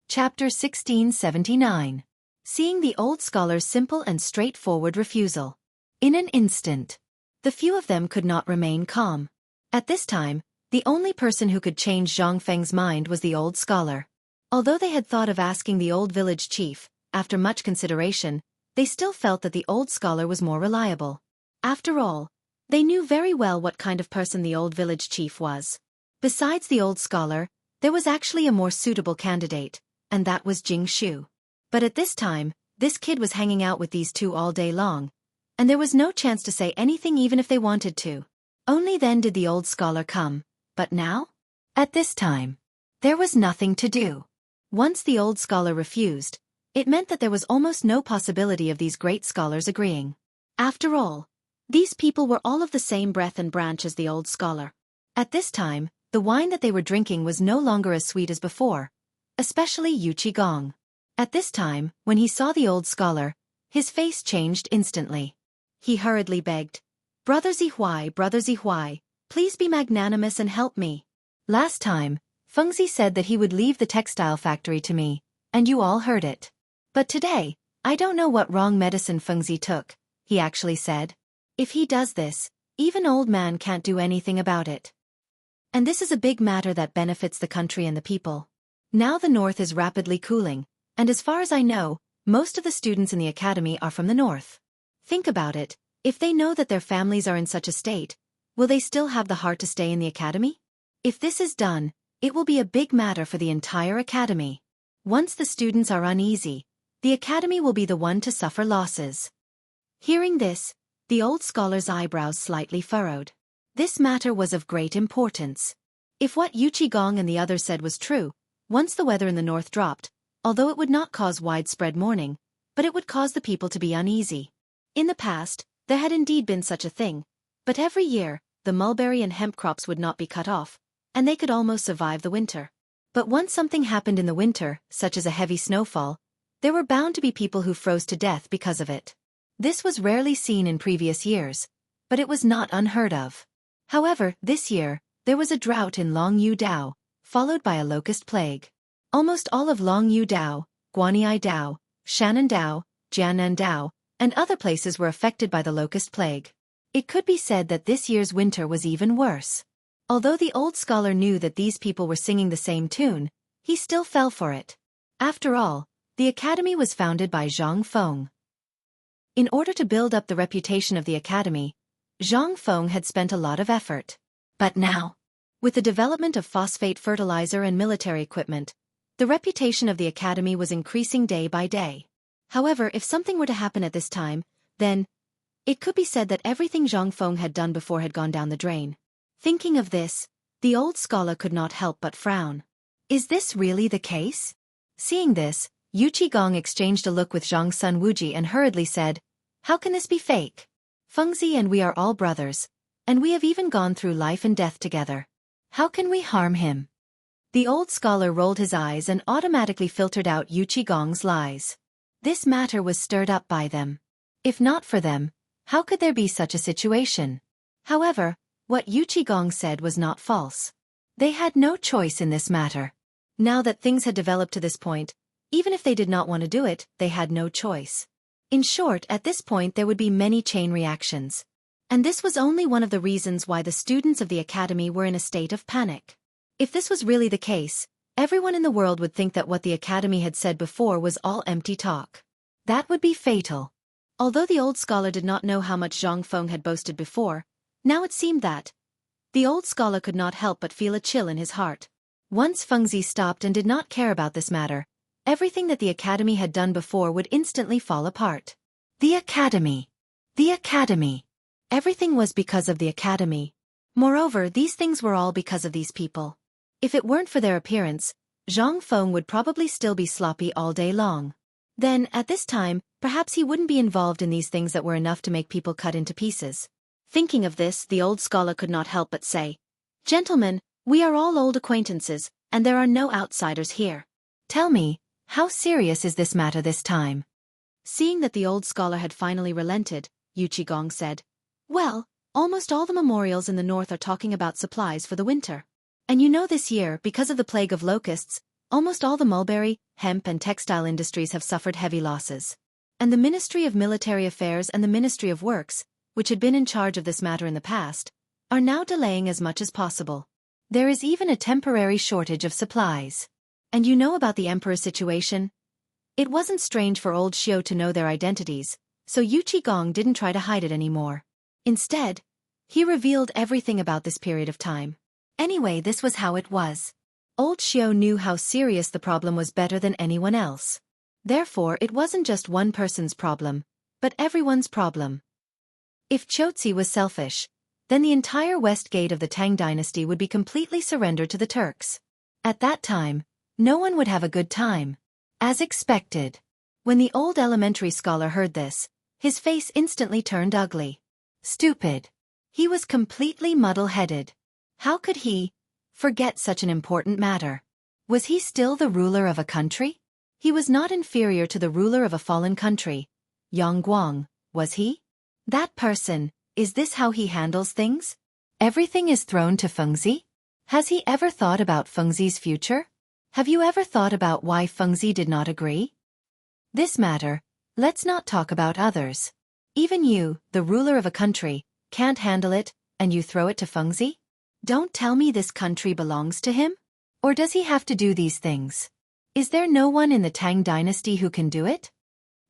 Chapter 1679. Seeing the old scholar's simple and straightforward refusal. In an instant, the few of them could not remain calm. At this time, the only person who could change Zhang Feng's mind was the old scholar. Although they had thought of asking the old village chief, after much consideration, they still felt that the old scholar was more reliable. After all, they knew very well what kind of person the old village chief was. Besides the old scholar, there was actually a more suitable candidate, and that was Jing Shu. But at this time, this kid was hanging out with these two all day long, and there was no chance to say anything even if they wanted to. Only then did the old scholar come. But now? At this time, there was nothing to do. Once the old scholar refused, it meant that there was almost no possibility of these great scholars agreeing. After all, these people were all of the same breath and branch as the old scholar. At this time, the wine that they were drinking was no longer as sweet as before, especially Yuchi Gong. At this time, when he saw the old scholar, his face changed instantly. He hurriedly begged, Brother Zihuai, please be magnanimous and help me. Last time, Fengzi said that he would leave the textile factory to me, and you all heard it. But today, I don't know what wrong medicine Fengzi took, he actually said. If he does this, even old man can't do anything about it. And this is a big matter that benefits the country and the people. Now the north is rapidly cooling, and as far as I know, most of the students in the academy are from the north. Think about it, if they know that their families are in such a state, will they still have the heart to stay in the academy? If this is done, it will be a big matter for the entire academy. Once the students are uneasy, the academy will be the one to suffer losses. Hearing this, the old scholar's eyebrows slightly furrowed. This matter was of great importance. If what Yuchi Gong and the others said was true, once the weather in the north dropped, although it would not cause widespread mourning, but it would cause the people to be uneasy. In the past, there had indeed been such a thing, but every year, the mulberry and hemp crops would not be cut off, and they could almost survive the winter. But once something happened in the winter, such as a heavy snowfall, there were bound to be people who froze to death because of it. This was rarely seen in previous years, but it was not unheard of. However, this year, there was a drought in Longyu Dao, followed by a locust plague. Almost all of Longyu Dao, Guanyi Dao, Shannon Dao, Jianan Dao, and other places were affected by the locust plague. It could be said that this year's winter was even worse. Although the old scholar knew that these people were singing the same tune, he still fell for it. After all, the academy was founded by Zhang Feng. In order to build up the reputation of the academy, Zhang Feng had spent a lot of effort. But now, with the development of phosphate fertilizer and military equipment, the reputation of the academy was increasing day by day. However, if something were to happen at this time, then it could be said that everything Zhang Feng had done before had gone down the drain. Thinking of this, the old scholar could not help but frown. Is this really the case? Seeing this, Yuchi Gong exchanged a look with Zhang Sun Wuji and hurriedly said, How can this be fake? Fengzi and we are all brothers, and we have even gone through life and death together. How can we harm him? The old scholar rolled his eyes and automatically filtered out Yuchi Gong's lies. This matter was stirred up by them. If not for them, how could there be such a situation? However, what Yuchi Gong said was not false. They had no choice in this matter. Now that things had developed to this point, even if they did not want to do it, they had no choice. In short, at this point there would be many chain reactions. And this was only one of the reasons why the students of the academy were in a state of panic. If this was really the case, everyone in the world would think that what the academy had said before was all empty talk. That would be fatal. Although the old scholar did not know how much Zhang Feng had boasted before, now it seemed that the old scholar could not help but feel a chill in his heart. Once Fengzi stopped and did not care about this matter, everything that the academy had done before would instantly fall apart. The academy. The academy. Everything was because of the academy. Moreover, these things were all because of these people. If it weren't for their appearance, Zhang Feng would probably still be sloppy all day long. Then, at this time, perhaps he wouldn't be involved in these things that were enough to make people cut into pieces. Thinking of this, the old scholar could not help but say, Gentlemen, we are all old acquaintances, and there are no outsiders here. Tell me, how serious is this matter this time? Seeing that the old scholar had finally relented, Yuchi Gong said, Well, almost all the memorials in the north are talking about supplies for the winter. And you know this year, because of the plague of locusts, almost all the mulberry, hemp and textile industries have suffered heavy losses. And the Ministry of Military Affairs and the Ministry of Works, which had been in charge of this matter in the past, are now delaying as much as possible. There is even a temporary shortage of supplies. And you know about the emperor's situation? It wasn't strange for old Xiao to know their identities, so Yuchi Gong didn't try to hide it anymore. Instead, he revealed everything about this period of time. Anyway, this was how it was. Old Xiao knew how serious the problem was better than anyone else. Therefore, it wasn't just one person's problem, but everyone's problem. If Chotzi was selfish, then the entire west gate of the Tang dynasty would be completely surrendered to the Turks. At that time, no one would have a good time. As expected. When the old elementary scholar heard this, his face instantly turned ugly. Stupid. He was completely muddle-headed. How could he forget such an important matter? Was he still the ruler of a country? He was not inferior to the ruler of a fallen country. Yang Guang, was he? That person, is this how he handles things? Everything is thrown to Fengzi? Has he ever thought about Fengzi's future? Have you ever thought about why Fengzi did not agree? This matter, let's not talk about others. Even you, the ruler of a country, can't handle it, and you throw it to Fengzi? Don't tell me this country belongs to him? Or does he have to do these things? Is there no one in the Tang dynasty who can do it?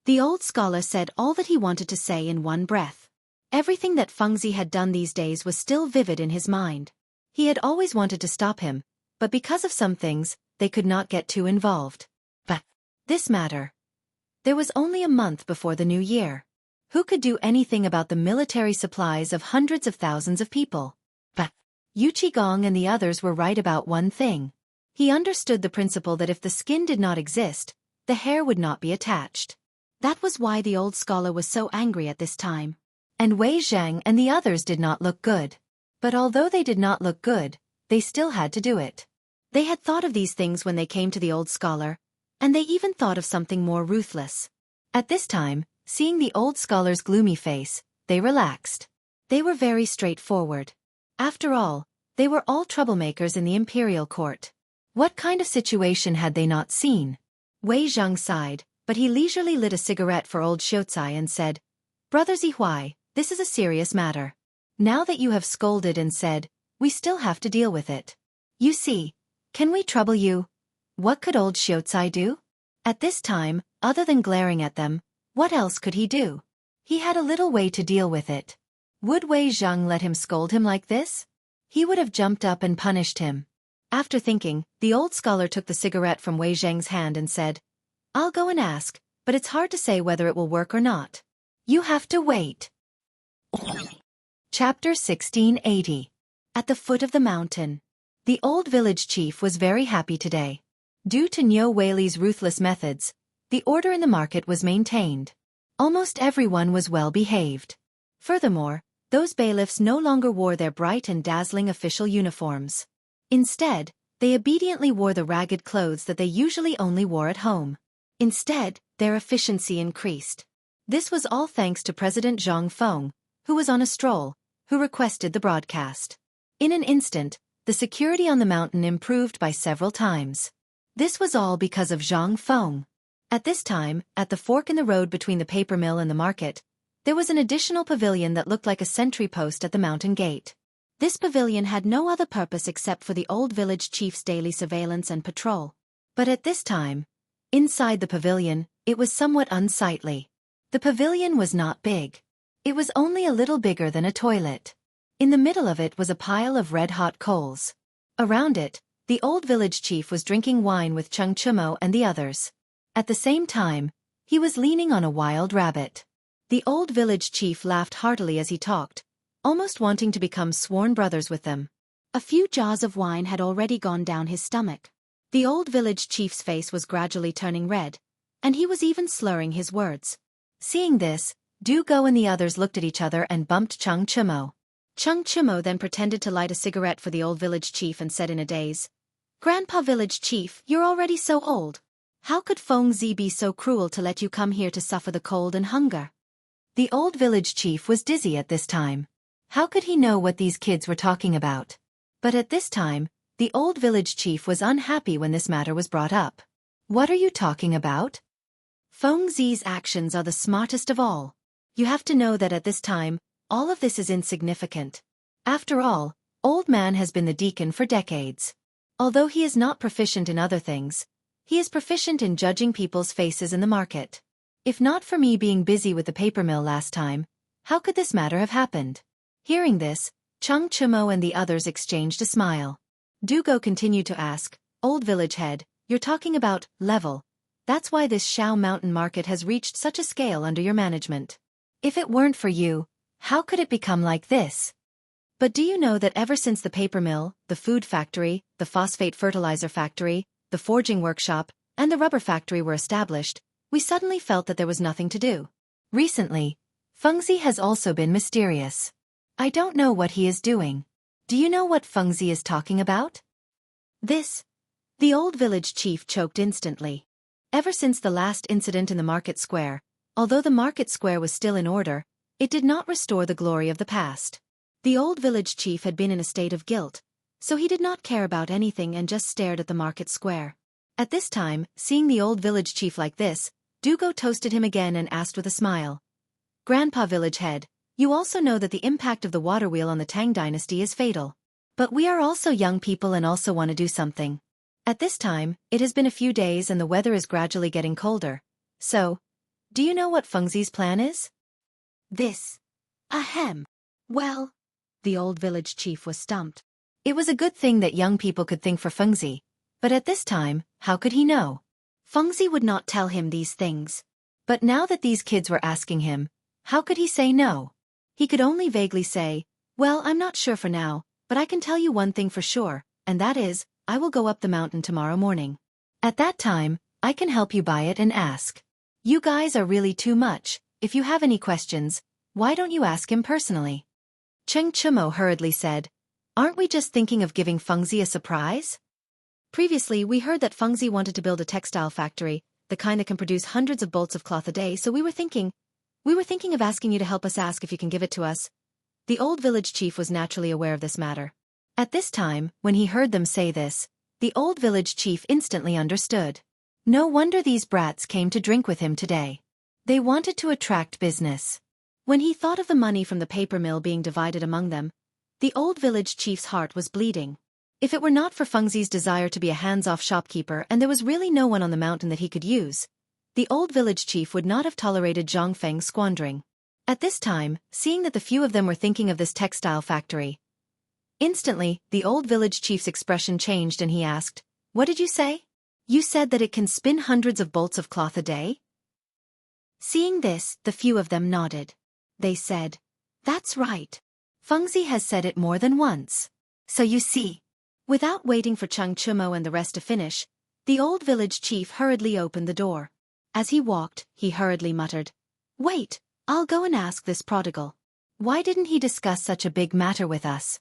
The old scholar said all that he wanted to say in one breath. Everything that Fengzi had done these days was still vivid in his mind. He had always wanted to stop him, but because of some things, they could not get too involved. But this matter. There was only a month before the new year. Who could do anything about the military supplies of hundreds of thousands of people? But Yu Qigong and the others were right about one thing. He understood the principle that if the skin did not exist, the hair would not be attached. That was why the old scholar was so angry at this time. And Wei Zhang and the others did not look good. But although they did not look good, they still had to do it. They had thought of these things when they came to the old scholar, and they even thought of something more ruthless. At this time, seeing the old scholar's gloomy face, they relaxed. They were very straightforward. After all, they were all troublemakers in the imperial court. What kind of situation had they not seen? Wei Zhang sighed, but he leisurely lit a cigarette for old Xiaocai and said, Brother Zihuai, this is a serious matter. Now that you have scolded and said, we still have to deal with it. You see, can we trouble you? What could old Xiaocai do? At this time, other than glaring at them, what else could he do? He had a little way to deal with it. Would Wei Zhang let him scold him like this? He would have jumped up and punished him. After thinking, the old scholar took the cigarette from Wei Zhang's hand and said, I'll go and ask, but it's hard to say whether it will work or not. You have to wait. Chapter 1680. At the foot of the mountain. The old village chief was very happy today. Due to Niu Weili's ruthless methods, the order in the market was maintained. Almost everyone was well behaved. Furthermore, those bailiffs no longer wore their bright and dazzling official uniforms. Instead, they obediently wore the ragged clothes that they usually only wore at home. Instead, their efficiency increased. This was all thanks to President Zhang Feng, who was on a stroll, who requested the broadcast. In an instant, the security on the mountain improved by several times. This was all because of Zhang Feng. At this time, at the fork in the road between the paper mill and the market, there was an additional pavilion that looked like a sentry post at the mountain gate. This pavilion had no other purpose except for the old village chief's daily surveillance and patrol. But at this time, inside the pavilion, it was somewhat unsightly. The pavilion was not big. It was only a little bigger than a toilet. In the middle of it was a pile of red-hot coals. Around it, the old village chief was drinking wine with Cheng Chumo and the others. At the same time, he was leaning on a wild rabbit. The old village chief laughed heartily as he talked, almost wanting to become sworn brothers with them. A few jaws of wine had already gone down his stomach. The old village chief's face was gradually turning red, and he was even slurring his words. Seeing this, Du Go and the others looked at each other and bumped Cheng Chumo. Cheng Chumo then pretended to light a cigarette for the old village chief and said in a daze, Grandpa village chief, you're already so old. How could Feng Zi be so cruel to let you come here to suffer the cold and hunger? The old village chief was dizzy at this time. How could he know what these kids were talking about? But at this time, the old village chief was unhappy when this matter was brought up. What are you talking about? Feng Zi's actions are the smartest of all. You have to know that at this time, all of this is insignificant. After all, old man has been the deacon for decades. Although he is not proficient in other things, he is proficient in judging people's faces in the market. If not for me being busy with the paper mill last time, how could this matter have happened? Hearing this, Cheng Chumo and the others exchanged a smile. Du Go continued to ask, Old village head, you're talking about level. That's why this Shao Mountain market has reached such a scale under your management. If it weren't for you, How could it become like this? But do you know that ever since the paper mill, the food factory, the phosphate fertilizer factory, the forging workshop, and the rubber factory were established, we suddenly felt that there was nothing to do. Recently, Fengzi has also been mysterious. I don't know what he is doing. Do you know what Fengzi is talking about? This. The old village chief choked instantly. Ever since the last incident in the market square, although the market square was still in order, it did not restore the glory of the past. The old village chief had been in a state of guilt, so he did not care about anything and just stared at the market square. At this time, seeing the old village chief like this, Dugo toasted him again and asked with a smile. Grandpa village head, you also know that the impact of the water wheel on the Tang dynasty is fatal. But we are also young people and also want to do something. At this time, it has been a few days and the weather is gradually getting colder. So, do you know what Fengzi's plan is? This. Ahem. Well, the old village chief was stumped. It was a good thing that young people could think for Fengzi, but at this time, how could he know? Fengzi would not tell him these things. But now that these kids were asking him, how could he say no? He could only vaguely say, well, I'm not sure for now, but I can tell you one thing for sure, and that is, I will go up the mountain tomorrow morning. At that time, I can help you buy it and ask. You guys are really too much. If you have any questions, why don't you ask him personally? Cheng Chumo hurriedly said, aren't we just thinking of giving Fengzi a surprise? Previously, we heard that Fengzi wanted to build a textile factory, the kind that can produce hundreds of bolts of cloth a day, so we were thinking of asking you to help us ask if you can give it to us. The old village chief was naturally aware of this matter. At this time, when he heard them say this, the old village chief instantly understood. No wonder these brats came to drink with him today. They wanted to attract business. When he thought of the money from the paper mill being divided among them, the old village chief's heart was bleeding. If it were not for Fengzi's desire to be a hands-off shopkeeper and there was really no one on the mountain that he could use, the old village chief would not have tolerated Zhang Feng squandering. At this time, seeing that the few of them were thinking of this textile factory, instantly, the old village chief's expression changed and he asked, what did you say? You said that it can spin hundreds of bolts of cloth a day? Seeing this, the few of them nodded. They said, that's right. Fengzi has said it more than once. So you see. Without waiting for Cheng Chumo and the rest to finish, the old village chief hurriedly opened the door. As he walked, he hurriedly muttered, wait, I'll go and ask this prodigal. Why didn't he discuss such a big matter with us?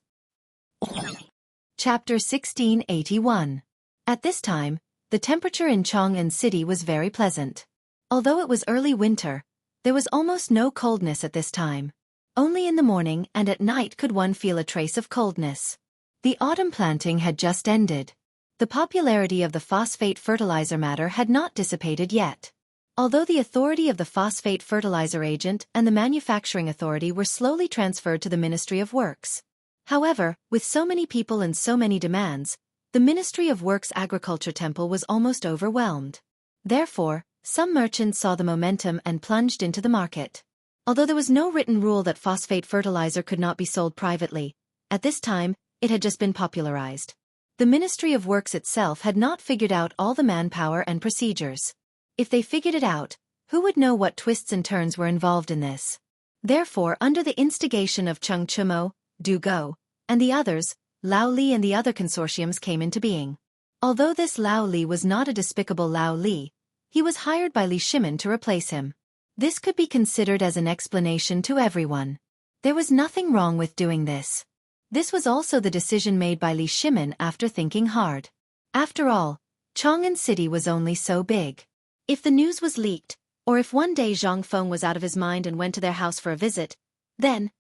Chapter 1681. At this time, the temperature in Chang'an City was very pleasant. Although it was early winter, there was almost no coldness at this time. Only in the morning and at night could one feel a trace of coldness. The autumn planting had just ended. The popularity of the phosphate fertilizer matter had not dissipated yet. Although the authority of the phosphate fertilizer agent and the manufacturing authority were slowly transferred to the Ministry of Works. However, with so many people and so many demands, the Ministry of Works Agriculture Temple was almost overwhelmed. Therefore, some merchants saw the momentum and plunged into the market. Although there was no written rule that phosphate fertilizer could not be sold privately, at this time, it had just been popularized. The Ministry of Works itself had not figured out all the manpower and procedures. If they figured it out, who would know what twists and turns were involved in this? Therefore, under the instigation of Cheng Chumo, Du Go, and the others, Lao Li and the other consortiums came into being. Although this Lao Li was not a despicable Lao Li, he was hired by Li Shimin to replace him. This could be considered as an explanation to everyone. There was nothing wrong with doing this. This was also the decision made by Li Shimin after thinking hard. After all, Chang'an City was only so big. If the news was leaked, or if one day Zhang Feng was out of his mind and went to their house for a visit, then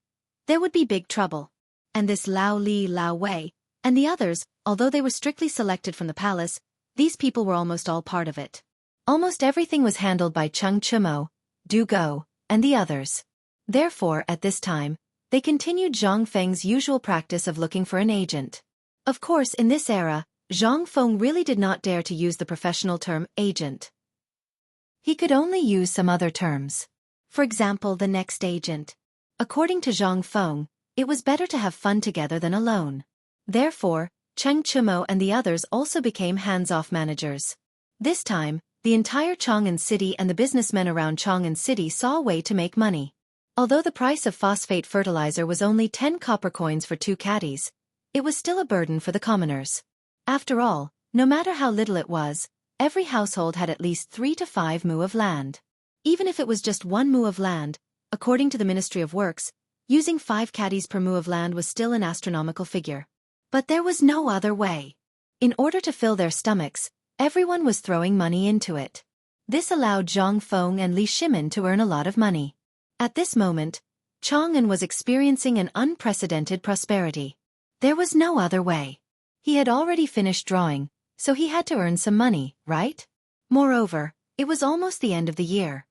there would be big trouble. And this Lao Li, Lao Wei, and the others, although they were strictly selected from the palace, these people were almost all part of it. Almost everything was handled by Cheng Chumo, Du Go, and the others. Therefore, at this time, they continued Zhang Feng's usual practice of looking for an agent. Of course, in this era, Zhang Feng really did not dare to use the professional term agent. He could only use some other terms. For example, the next agent. According to Zhang Feng, it was better to have fun together than alone. Therefore, Cheng Chumo and the others also became hands-off managers. This time, the entire Chang'an City and the businessmen around Chang'an City saw a way to make money. Although the price of phosphate fertilizer was only 10 copper coins for 2 caddies, it was still a burden for the commoners. After all, no matter how little it was, every household had at least 3 to 5 mu of land. Even if it was just 1 mu of land, according to the Ministry of Works, using 5 caddies per mu of land was still an astronomical figure. But there was no other way. In order to fill their stomachs, everyone was throwing money into it. This allowed Zhang Feng and Li Shimin to earn a lot of money. At this moment, Chang'an was experiencing an unprecedented prosperity. There was no other way. He had already finished drawing, so he had to earn some money, right? Moreover, it was almost the end of the year.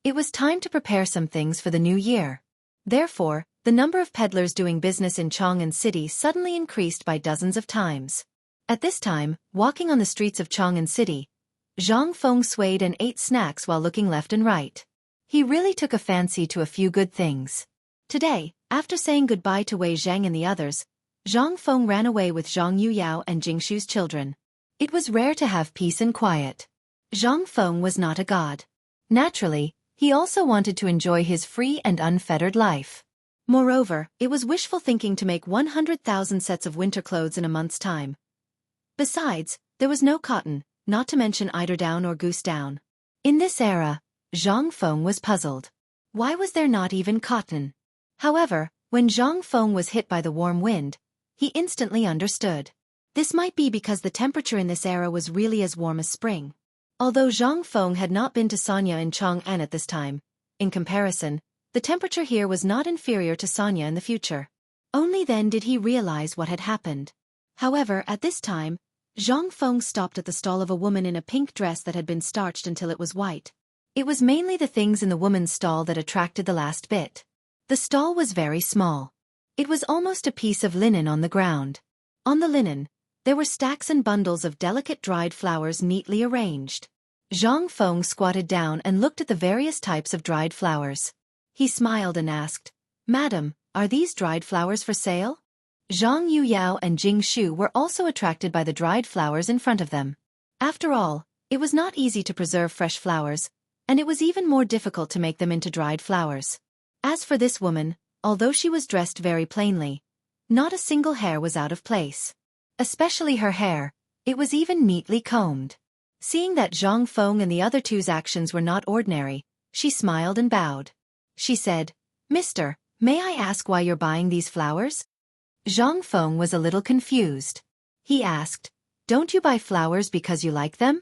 It was time to prepare some things for the new year. Therefore, the number of peddlers doing business in Chang'an City suddenly increased by dozens of times. At this time, walking on the streets of Chang'an City, Zhang Feng swayed and ate snacks while looking left and right. He really took a fancy to a few good things. Today, after saying goodbye to Wei Zhang and the others, Zhang Feng ran away with Zhang Yuyao and Jingshu's children. It was rare to have peace and quiet. Zhang Feng was not a god. Naturally, he also wanted to enjoy his free and unfettered life. Moreover, it was wishful thinking to make 100,000 sets of winter clothes in a month's time. Besides, there was no cotton, not to mention eiderdown or goose down. In this era, Zhang Feng was puzzled. Why was there not even cotton? However, when Zhang Feng was hit by the warm wind, he instantly understood. This might be because the temperature in this era was really as warm as spring. Although Zhang Feng had not been to Sanya in Chang'an at this time, in comparison, the temperature here was not inferior to Sanya in the future. Only then did he realize what had happened. However, at this time, Zhang Feng stopped at the stall of a woman in a pink dress that had been starched until it was white. It was mainly the things in the woman's stall that attracted the last bit. The stall was very small. It was almost a piece of linen on the ground. On the linen, there were stacks and bundles of delicate dried flowers neatly arranged. Zhang Feng squatted down and looked at the various types of dried flowers. He smiled and asked, "Madam, are these dried flowers for sale?" Zhang Yuyao and Jing Shu were also attracted by the dried flowers in front of them. After all, it was not easy to preserve fresh flowers, and it was even more difficult to make them into dried flowers. As for this woman, although she was dressed very plainly, not a single hair was out of place. Especially her hair, it was even neatly combed. Seeing that Zhang Feng and the other two's actions were not ordinary, she smiled and bowed. She said, "Mister, may I ask why you're buying these flowers?" Zhang Feng was a little confused. He asked, "Don't you buy flowers because you like them?"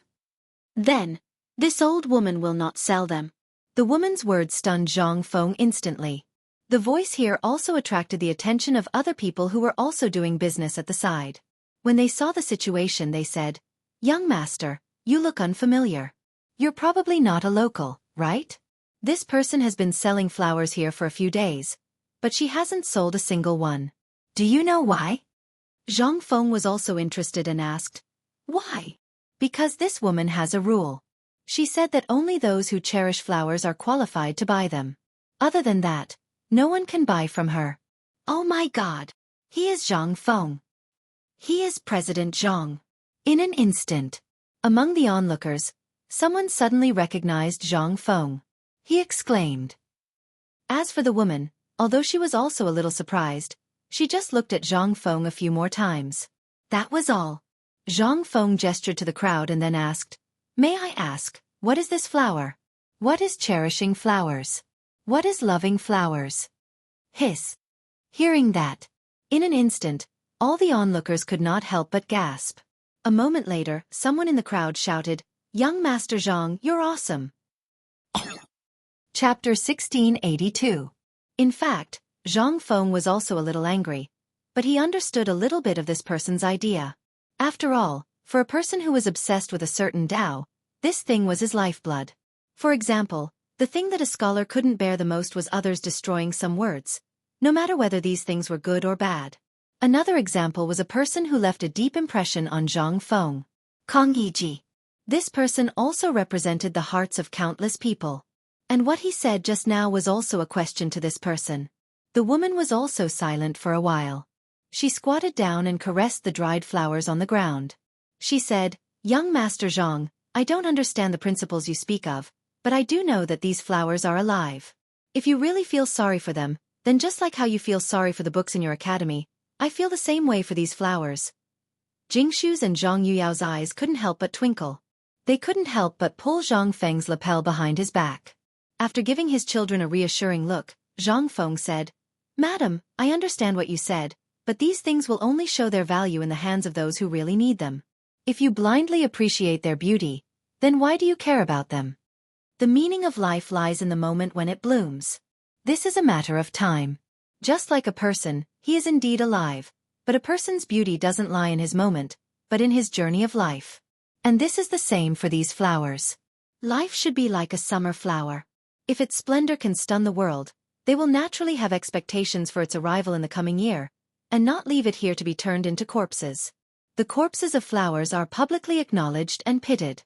"Then, this old woman will not sell them." The woman's words stunned Zhang Feng instantly. The voice here also attracted the attention of other people who were also doing business at the side. When they saw the situation, they said, "Young master, you look unfamiliar. You're probably not a local, right? This person has been selling flowers here for a few days, but she hasn't sold a single one. Do you know why?" Zhang Feng was also interested and asked, "Why?" "Because this woman has a rule. She said that only those who cherish flowers are qualified to buy them. Other than that, no one can buy from her." "Oh my God! He is Zhang Feng. He is President Zhang." In an instant, among the onlookers, someone suddenly recognized Zhang Feng. He exclaimed. As for the woman, although she was also a little surprised, she just looked at Zhang Feng a few more times. That was all. Zhang Feng gestured to the crowd and then asked, "May I ask, what is this flower? What is cherishing flowers? What is loving flowers?" Hiss. Hearing that, in an instant, all the onlookers could not help but gasp. A moment later, someone in the crowd shouted, "Young Master Zhang, you're awesome." Chapter 1682. In fact, Zhang Feng was also a little angry, but he understood a little bit of this person's idea. After all, for a person who was obsessed with a certain Tao, this thing was his lifeblood. For example, the thing that a scholar couldn't bear the most was others destroying some words, no matter whether these things were good or bad. Another example was a person who left a deep impression on Zhang Feng. Kong Yiji. This person also represented the hearts of countless people. And what he said just now was also a question to this person. The woman was also silent for a while. She squatted down and caressed the dried flowers on the ground. She said, "Young Master Zhang, I don't understand the principles you speak of, but I do know that these flowers are alive. If you really feel sorry for them, then just like how you feel sorry for the books in your academy, I feel the same way for these flowers. Jingshu's and Zhang Yuyao's eyes couldn't help but twinkle. They couldn't help but pull Zhang Feng's lapel behind his back. After giving his children a reassuring look, Zhang Feng said, "Madam, I understand what you said, but these things will only show their value in the hands of those who really need them. If you blindly appreciate their beauty, then why do you care about them? The meaning of life lies in the moment when it blooms. This is a matter of time. Just like a person, he is indeed alive, but a person's beauty doesn't lie in his moment, but in his journey of life. And this is the same for these flowers. Life should be like a summer flower. If its splendor can stun the world, they will naturally have expectations for its arrival in the coming year, and not leave it here to be turned into corpses. The corpses of flowers are publicly acknowledged and pitted."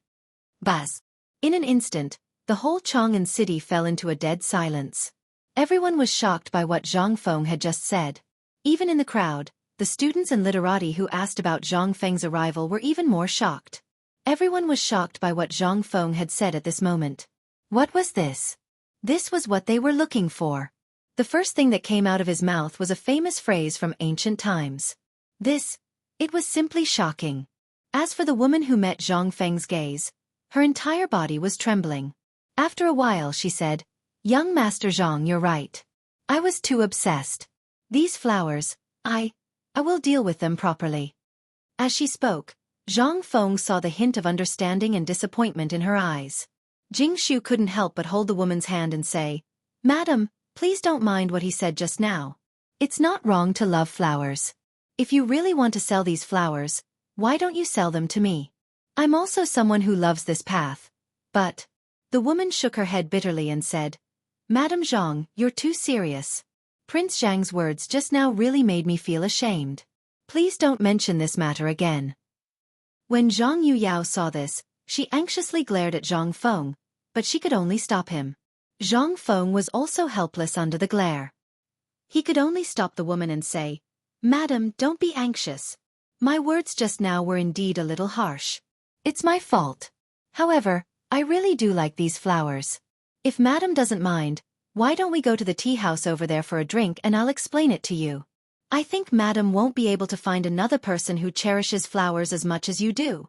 Buzz. In an instant, the whole Chang'an city fell into a dead silence. Everyone was shocked by what Zhang Feng had just said. Even in the crowd, the students and literati who asked about Zhang Feng's arrival were even more shocked. Everyone was shocked by what Zhang Feng had said at this moment. What was this? This was what they were looking for. The first thing that came out of his mouth was a famous phrase from ancient times. It was simply shocking. As for the woman who met Zhang Feng's gaze, her entire body was trembling. After a while she said, "Young Master Zhang, you're right. I was too obsessed. These flowers, I will deal with them properly." As she spoke, Zhang Feng saw the hint of understanding and disappointment in her eyes. Jingshu couldn't help but hold the woman's hand and say, "Madam, please don't mind what he said just now. It's not wrong to love flowers. If you really want to sell these flowers, why don't you sell them to me? I'm also someone who loves this path." But the woman shook her head bitterly and said, "Madam Zhang, you're too serious. Prince Zhang's words just now really made me feel ashamed. Please don't mention this matter again." When Zhang Yuyao saw this, she anxiously glared at Zhang Feng, but she could only stop him. Zhang Feng was also helpless under the glare. He could only stop the woman and say, "Madam, don't be anxious. My words just now were indeed a little harsh. It's my fault. However, I really do like these flowers. If Madam doesn't mind, why don't we go to the tea house over there for a drink and I'll explain it to you. I think Madam won't be able to find another person who cherishes flowers as much as you do."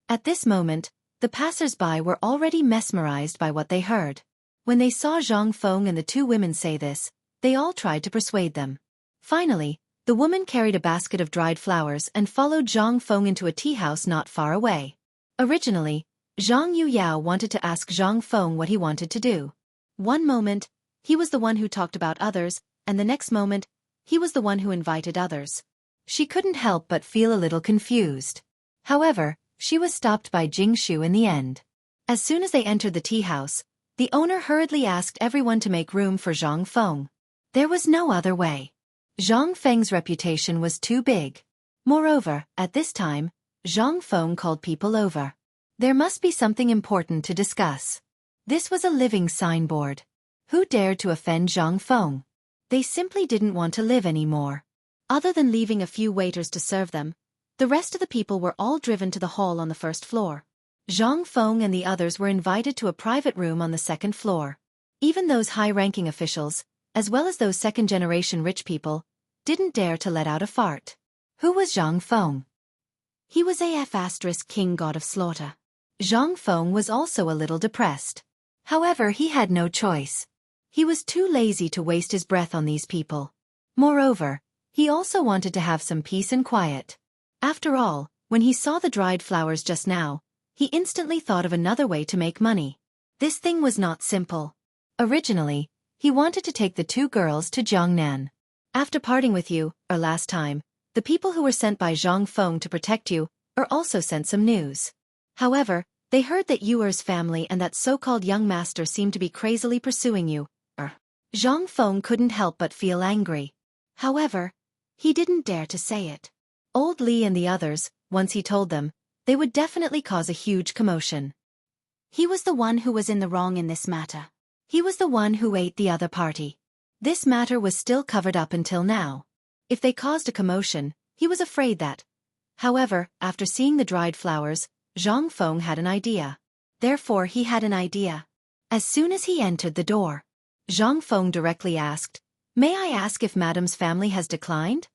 At this moment, the passers-by were already mesmerized by what they heard. When they saw Zhang Feng and the two women say this, they all tried to persuade them. Finally, the woman carried a basket of dried flowers and followed Zhang Feng into a tea house not far away. Originally, Zhang Yuyao wanted to ask Zhang Feng what he wanted to do. One moment, he was the one who talked about others, and the next moment, he was the one who invited others. She couldn't help but feel a little confused. However, she was stopped by Jingshu in the end. As soon as they entered the tea house, the owner hurriedly asked everyone to make room for Zhang Feng. There was no other way. Zhang Feng's reputation was too big. Moreover, at this time, Zhang Feng called people over. There must be something important to discuss. This was a living signboard. Who dared to offend Zhang Feng? They simply didn't want to live anymore. Other than leaving a few waiters to serve them, the rest of the people were all driven to the hall on the first floor. Zhang Feng and the others were invited to a private room on the second floor. Even those high-ranking officials, as well as those second-generation rich people, didn't dare to let out a fart. Who was Zhang Feng? He was King God of Slaughter. Zhang Feng was also a little depressed. However, he had no choice. He was too lazy to waste his breath on these people. Moreover, he also wanted to have some peace and quiet. After all, when he saw the dried flowers just now, he instantly thought of another way to make money. This thing was not simple. Originally, he wanted to take the two girls to Jiangnan. After parting with you, last time, the people who were sent by Zhang Feng to protect you, also sent some news. However, they heard that Yuer's family and that so-called young master seemed to be crazily pursuing you. Zhang Feng couldn't help but feel angry. However, he didn't dare to say it. Old Li and the others, once he told them, they would definitely cause a huge commotion. He was the one who was in the wrong in this matter. He was the one who ate the other party. This matter was still covered up until now. If they caused a commotion, he was afraid that. However, after seeing the dried flowers, Zhang Feng had an idea. Therefore he had an idea. As soon as he entered the door, Zhang Feng directly asked, "May I ask if Madam's family has declined?"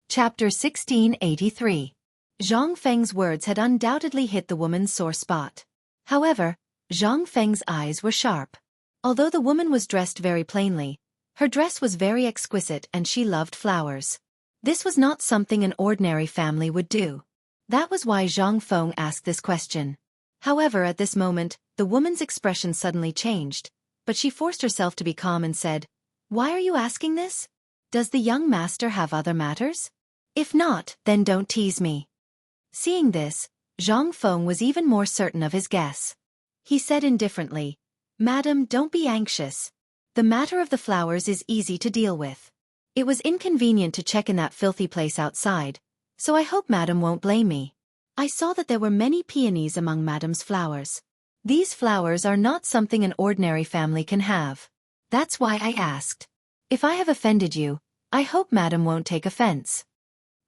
Chapter 1683. Zhang Feng's words had undoubtedly hit the woman's sore spot. However, Zhang Feng's eyes were sharp. Although the woman was dressed very plainly, her dress was very exquisite and she loved flowers. This was not something an ordinary family would do. That was why Zhang Feng asked this question. However, at this moment, the woman's expression suddenly changed, but she forced herself to be calm and said, "Why are you asking this? Does the young master have other matters? If not, then don't tease me." Seeing this, Zhang Feng was even more certain of his guess. He said indifferently, "Madam, don't be anxious. The matter of the flowers is easy to deal with. It was inconvenient to check in that filthy place outside, so I hope Madam won't blame me. I saw that there were many peonies among Madam's flowers. These flowers are not something an ordinary family can have. That's why I asked. If I have offended you, I hope Madam won't take offense."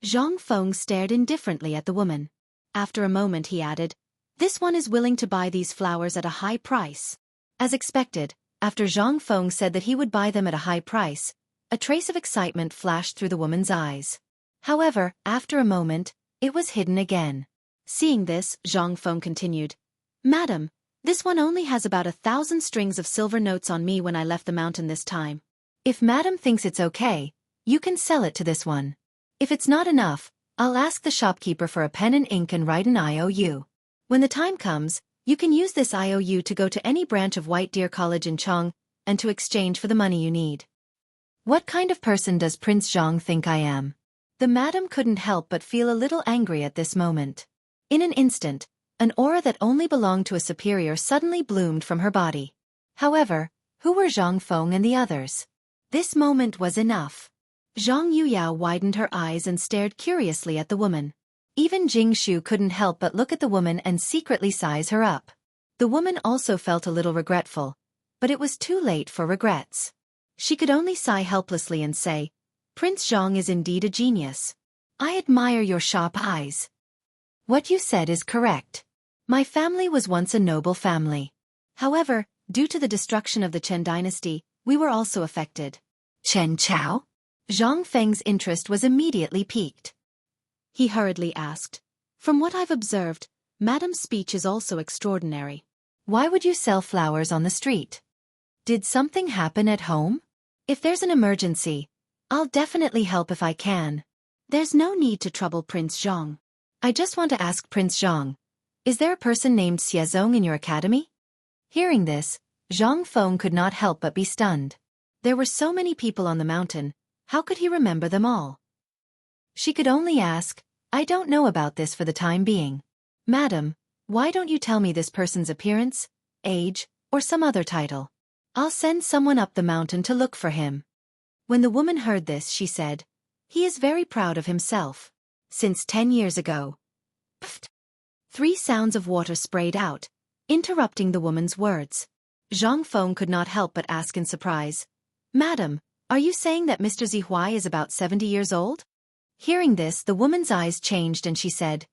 Zhang Feng stared indifferently at the woman. After a moment he added, "This one is willing to buy these flowers at a high price." As expected, after Zhang Feng said that he would buy them at a high price, a trace of excitement flashed through the woman's eyes. However, after a moment, it was hidden again. Seeing this, Zhang Feng continued, "Madam, this one only has about 1,000 strings of silver notes on me when I left the mountain this time. If Madam thinks it's okay, you can sell it to this one. If it's not enough, I'll ask the shopkeeper for a pen and ink and write an IOU. When the time comes, you can use this IOU to go to any branch of White Deer College in Chong and to exchange for the money you need." What kind of person does Prince Zhang think I am? The madam couldn't help but feel a little angry at this moment. In an instant, an aura that only belonged to a superior suddenly bloomed from her body. However, who were Zhang Feng and the others? This moment was enough. Zhang Yuyao widened her eyes and stared curiously at the woman. Even Jing Shu couldn't help but look at the woman and secretly size her up. The woman also felt a little regretful, but it was too late for regrets. She could only sigh helplessly and say, "Prince Zhang is indeed a genius. I admire your sharp eyes. What you said is correct. My family was once a noble family. However, due to the destruction of the Chen dynasty, we were also affected." "Chen Chao?" Zhang Feng's interest was immediately piqued. He hurriedly asked, "From what I've observed, Madam's speech is also extraordinary. Why would you sell flowers on the street? Did something happen at home? If there's an emergency, I'll definitely help if I can. There's no need to trouble Prince Zhang. I just want to ask Prince Zhang, is there a person named Xiezong in your academy?" Hearing this, Zhang Feng could not help but be stunned. There were so many people on the mountain, how could he remember them all? She could only ask, "I don't know about this for the time being. Madam, why don't you tell me this person's appearance, age, or some other title? I'll send someone up the mountain to look for him." When the woman heard this, she said, "He is very proud of himself. Since 10 years ago." Pfft! 3 sounds of water sprayed out, interrupting the woman's words. Zhang Feng could not help but ask in surprise, "Madam, are you saying that Mr. Zihuai is about 70 years old?" Hearing this, the woman's eyes changed and she said,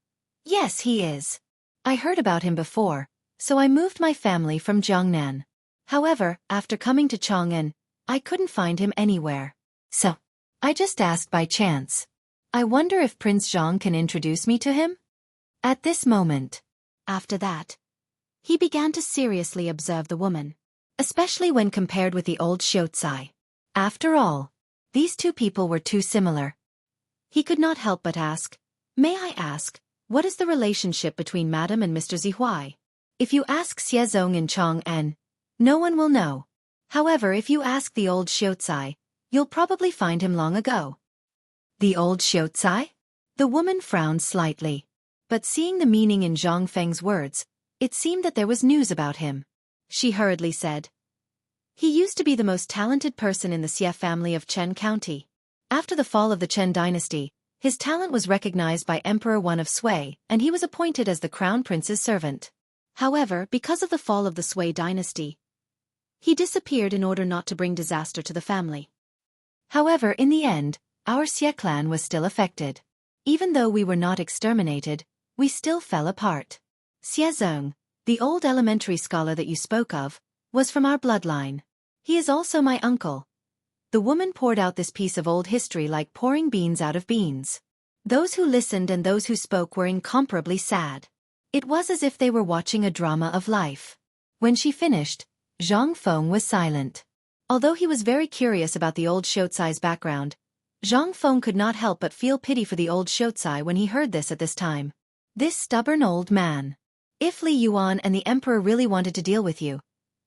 "Yes, he is. I heard about him before, so I moved my family from Jiangnan. However, after coming to Chang'an, I couldn't find him anywhere. So, I just asked by chance. I wonder if Prince Zhang can introduce me to him?" At this moment. After that, he began to seriously observe the woman, especially when compared with the old Xiaocai. After all, these two people were too similar. He could not help but ask, "May I ask, what is the relationship between Madam and Mr. Zihuai? If you ask Xiezong in Chang'an, no one will know. However, if you ask the old Xiaocai, you'll probably find him long ago." The old Xiaocai? The woman frowned slightly. But seeing the meaning in Zhang Feng's words, it seemed that there was news about him. She hurriedly said, "He used to be the most talented person in the Xie family of Chen County. After the fall of the Chen dynasty, his talent was recognized by Emperor Wan of Sui, and he was appointed as the crown prince's servant. However, because of the fall of the Sui dynasty, he disappeared in order not to bring disaster to the family. However, in the end, our Xie clan was still affected. Even though we were not exterminated, we still fell apart. Xiezong, the old elementary scholar that you spoke of, was from our bloodline. He is also my uncle. The woman poured out this piece of old history like pouring beans out of beans. Those who listened and those who spoke were incomparably sad. It was as if they were watching a drama of life. When she finished, Zhang Feng was silent. Although he was very curious about the old Shotsai's background, Zhang Feng could not help but feel pity for the old Shotsai when he heard this at this time. This stubborn old man. If Li Yuan and the emperor really wanted to deal with you,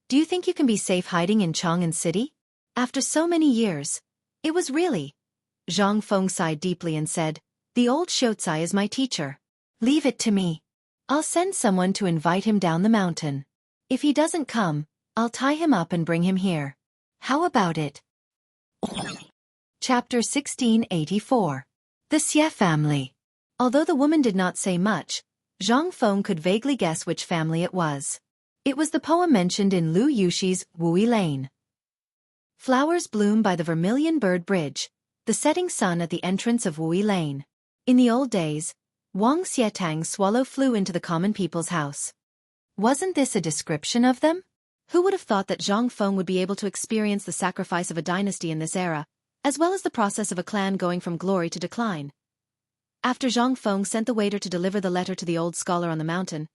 do you think you can be safe hiding in Chang'an City? After so many years, it was really. Zhang Feng sighed deeply and said, the old Shotsai is my teacher. Leave it to me. I'll send someone to invite him down the mountain. If he doesn't come, I'll tie him up and bring him here. How about it? Chapter 1684. The Xie family. Although the woman did not say much, Zhang Feng could vaguely guess which family it was. It was the poem mentioned in Lu Yushi's Wui Lane. Flowers bloom by the Vermilion Bird Bridge, the setting sun at the entrance of Wui Lane. In the old days, Wang Xietang's swallow flew into the common people's house. Wasn't this a description of them? Who would have thought that Zhang Feng would be able to experience the sacrifice of a dynasty in this era, as well as the process of a clan going from glory to decline? After Zhang Feng sent the waiter to deliver the letter to the old scholar on the mountain,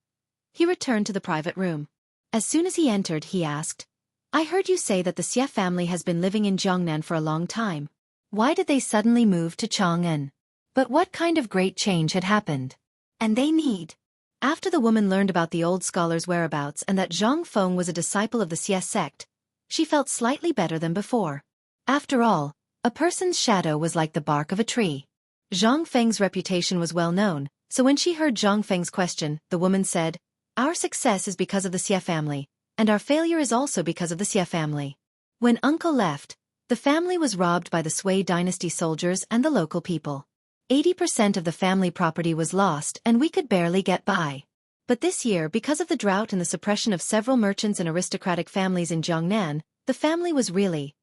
he returned to the private room. As soon as he entered, he asked, I heard you say that the Xie family has been living in Jiangnan for a long time. Why did they suddenly move to Chang'an? But what kind of great change had happened? And they need. After the woman learned about the old scholar's whereabouts and that Zhang Feng was a disciple of the Xie sect, she felt slightly better than before. After all, a person's shadow was like the bark of a tree. Zhang Feng's reputation was well known, so when she heard Zhang Feng's question, the woman said, our success is because of the Xie family, and our failure is also because of the Xie family. When uncle left, the family was robbed by the Sui dynasty soldiers and the local people. 80% of the family property was lost and we could barely get by. But this year, because of the drought and the suppression of several merchants and aristocratic families in Jiangnan, the family was really.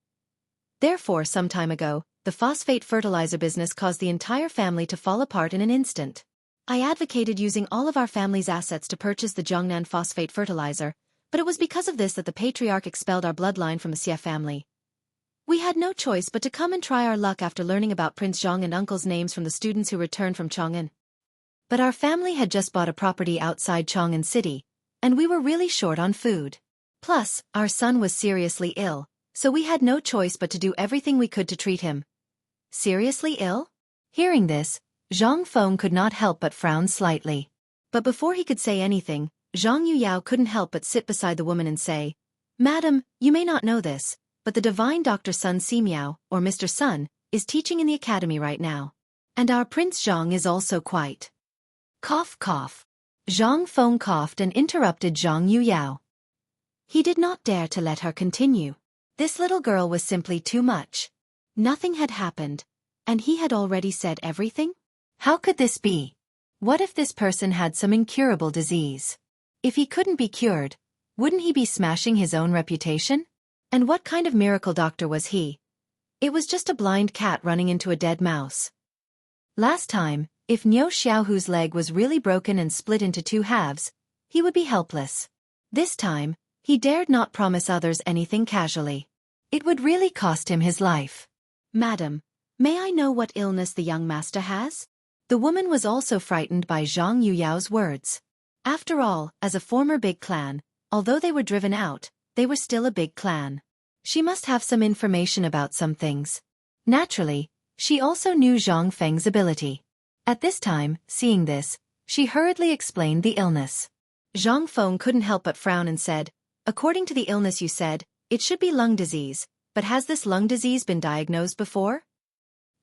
Therefore, some time ago, the phosphate fertilizer business caused the entire family to fall apart in an instant. I advocated using all of our family's assets to purchase the Jiangnan phosphate fertilizer, but it was because of this that the patriarch expelled our bloodline from the Xie family. We had no choice but to come and try our luck after learning about Prince Zhang and uncle's names from the students who returned from Chang'an. But our family had just bought a property outside Chang'an City, and we were really short on food. Plus, our son was seriously ill, so we had no choice but to do everything we could to treat him. Seriously ill? Hearing this, Zhang Feng could not help but frown slightly. But before he could say anything, Zhang Yuyao couldn't help but sit beside the woman and say, Madam, you may not know this, but the divine Dr. Sun Simiao, or Mr. Sun, is teaching in the academy right now. And our Prince Zhang is also quite. Cough cough. Zhang Feng coughed and interrupted Zhang Yuyao. He did not dare to let her continue. This little girl was simply too much. Nothing had happened, and he had already said everything? How could this be? What if this person had some incurable disease? If he couldn't be cured, wouldn't he be smashing his own reputation? And what kind of miracle doctor was he? It was just a blind cat running into a dead mouse. Last time, if Niu Xiaohu's leg was really broken and split into two halves, he would be helpless. This time, he dared not promise others anything casually. It would really cost him his life. Madam, may I know what illness the young master has? The woman was also frightened by Zhang Yuyao's words. After all, as a former big clan, although they were driven out, they were still a big clan. She must have some information about some things. Naturally, she also knew Zhang Feng's ability. At this time, seeing this, she hurriedly explained the illness. Zhang Feng couldn't help but frown and said, according to the illness you said, it should be lung disease, but has this lung disease been diagnosed before?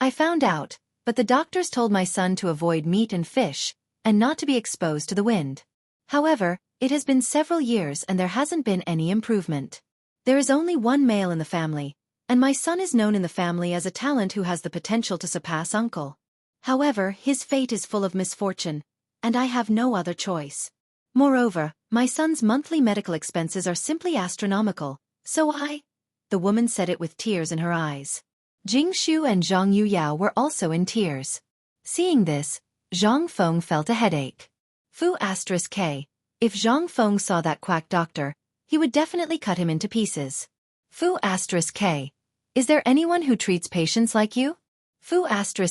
I found out, but the doctors told my son to avoid meat and fish, and not to be exposed to the wind. However, it has been several years and there hasn't been any improvement. There is only one male in the family, and my son is known in the family as a talent who has the potential to surpass uncle. However, his fate is full of misfortune, and I have no other choice. Moreover, my son's monthly medical expenses are simply astronomical, so The woman said it with tears in her eyes. Jingshu and Zhang Yuyao were also in tears. Seeing this, Zhang Feng felt a headache. Fu*K. If Zhang Feng saw that quack doctor, he would definitely cut him into pieces. Fu *k. Is there anyone who treats patients like you? Fu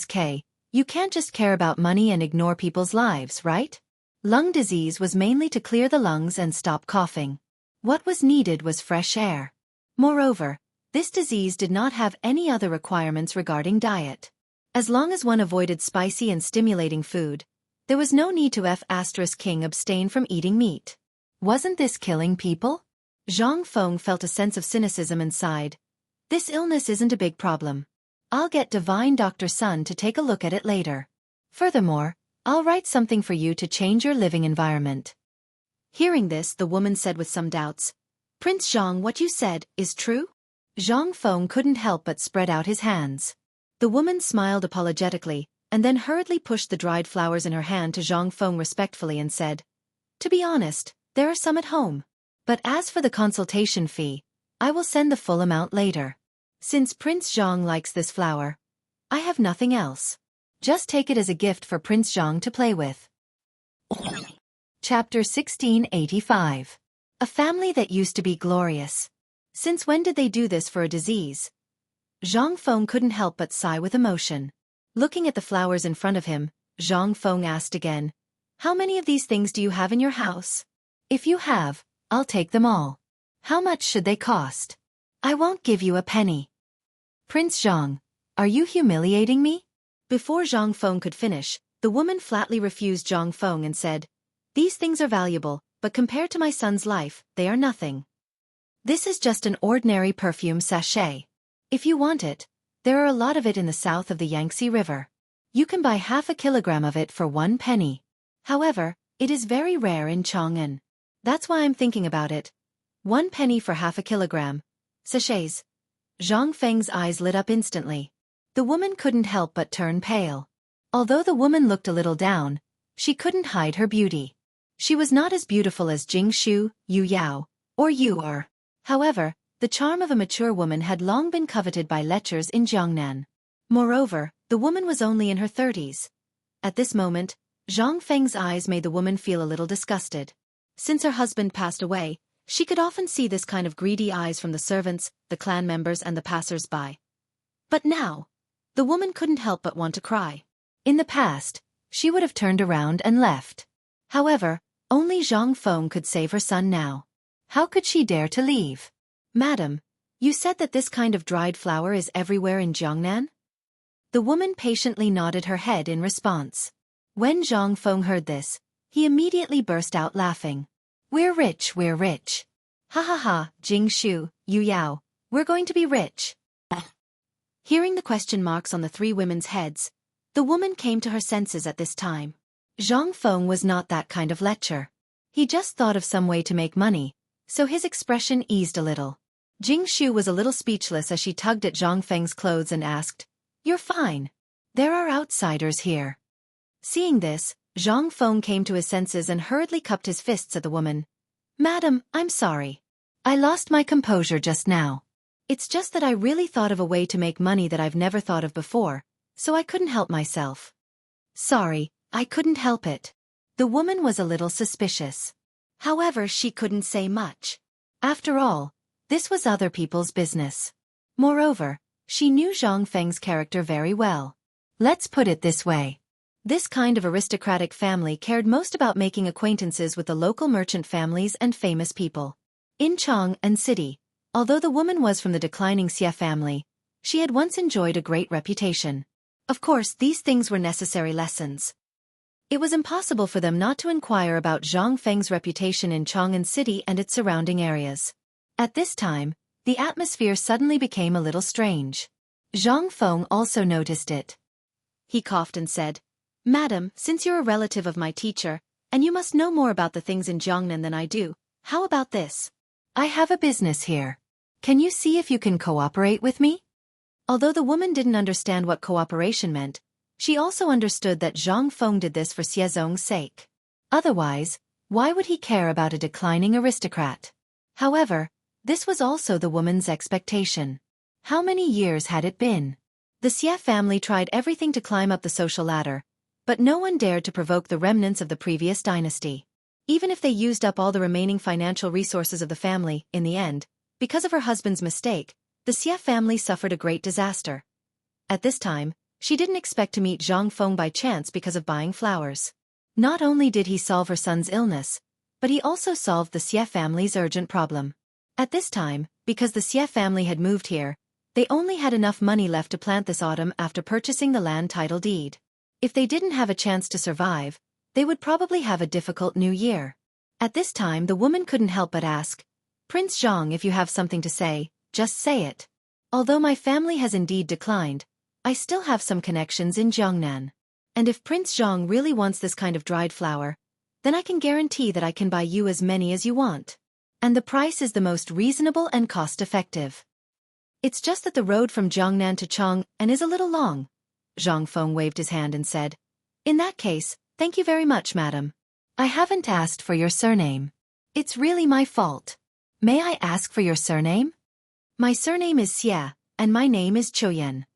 *k. You can't just care about money and ignore people's lives, right? Lung disease was mainly to clear the lungs and stop coughing. What was needed was fresh air. Moreover, this disease did not have any other requirements regarding diet. As long as one avoided spicy and stimulating food, there was no need to F*king abstain from eating meat. Wasn't this killing people? Zhang Feng felt a sense of cynicism and sighed. This illness isn't a big problem. I'll get Divine Dr. Sun to take a look at it later. Furthermore, I'll write something for you to change your living environment. Hearing this, the woman said with some doubts, Prince Zhang, what you said is true? Zhang Feng couldn't help but spread out his hands. The woman smiled apologetically, and then hurriedly pushed the dried flowers in her hand to Zhang Feng respectfully and said, To be honest, there are some at home. But as for the consultation fee, I will send the full amount later. Since Prince Zhang likes this flower, I have nothing else. Just take it as a gift for Prince Zhang to play with. Chapter 1685. A family that used to be glorious. Since when did they do this for a disease? Zhang Feng couldn't help but sigh with emotion. Looking at the flowers in front of him, Zhang Feng asked again, How many of these things do you have in your house? If you have, I'll take them all. How much should they cost? I won't give you a penny. Prince Zhang, are you humiliating me? Before Zhang Feng could finish, the woman flatly refused Zhang Feng and said, These things are valuable, but compared to my son's life, they are nothing. This is just an ordinary perfume sachet. If you want it, there are a lot of it in the south of the Yangtze River. You can buy half a kilogram of it for 1 penny. However, it is very rare in Chang'an. That's why I'm thinking about it. 1 penny for half a kilogram. Sachets. Zhang Feng's eyes lit up instantly. The woman couldn't help but turn pale. Although the woman looked a little down, she couldn't hide her beauty. She was not as beautiful as Jing Shu, Yu Yao, or Yu Er. However, the charm of a mature woman had long been coveted by lechers in Jiangnan. Moreover, the woman was only in her 30s. At this moment, Zhang Feng's eyes made the woman feel a little disgusted. Since her husband passed away, she could often see this kind of greedy eyes from the servants, the clan members and the passers-by. But now, the woman couldn't help but want to cry. In the past, she would have turned around and left. However, only Zhang Feng could save her son now. How could she dare to leave? Madam, you said that this kind of dried flower is everywhere in Jiangnan? The woman patiently nodded her head in response. When Zhang Feng heard this, he immediately burst out laughing. We're rich, we're rich. Ha ha ha, Jing Shu, Yu Yao, we're going to be rich. Hearing the question marks on the 3 women's heads, the woman came to her senses at this time. Zhang Feng was not that kind of lecher. He just thought of some way to make money, so his expression eased a little. Jing Shu was a little speechless as she tugged at Zhang Feng's clothes and asked, You're fine. There are outsiders here. Seeing this, Zhang Feng came to his senses and hurriedly cupped his fists at the woman. Madam, I'm sorry. I lost my composure just now. It's just that I really thought of a way to make money that I've never thought of before, so I couldn't help myself. Sorry, I couldn't help it. The woman was a little suspicious. However, she couldn't say much. After all, this was other people's business. Moreover, she knew Zhang Feng's character very well. Let's put it this way. This kind of aristocratic family cared most about making acquaintances with the local merchant families and famous people. In Chang'an City, although the woman was from the declining Xie family, she had once enjoyed a great reputation. Of course, these things were necessary lessons. It was impossible for them not to inquire about Zhang Feng's reputation in Chang'an City and its surrounding areas. At this time, the atmosphere suddenly became a little strange. Zhang Feng also noticed it. He coughed and said, Madam, since you're a relative of my teacher, and you must know more about the things in Jiangnan than I do, how about this? I have a business here. Can you see if you can cooperate with me? Although the woman didn't understand what cooperation meant, she also understood that Zhang Feng did this for Xiezong's sake. Otherwise, why would he care about a declining aristocrat? However, this was also the woman's expectation. How many years had it been? The Xie family tried everything to climb up the social ladder, but no one dared to provoke the remnants of the previous dynasty. Even if they used up all the remaining financial resources of the family, in the end, because of her husband's mistake, the Xie family suffered a great disaster. At this time, she didn't expect to meet Zhang Feng by chance because of buying flowers. Not only did he solve her son's illness, but he also solved the Xie family's urgent problem. At this time, because the Xie family had moved here, they only had enough money left to plant this autumn after purchasing the land title deed. If they didn't have a chance to survive, they would probably have a difficult new year. At this time the woman couldn't help but ask, "Prince Zhang, if you have something to say, just say it. Although my family has indeed declined, I still have some connections in Jiangnan. And if Prince Zhang really wants this kind of dried flower, then I can guarantee that I can buy you as many as you want. And the price is the most reasonable and cost-effective. It's just that the road from Jiangnan to Chang'an is a little long." Zhang Feng waved his hand and said, "In that case, thank you very much, madam. I haven't asked for your surname. It's really my fault. May I ask for your surname?" "My surname is Xie, and my name is Chuyen."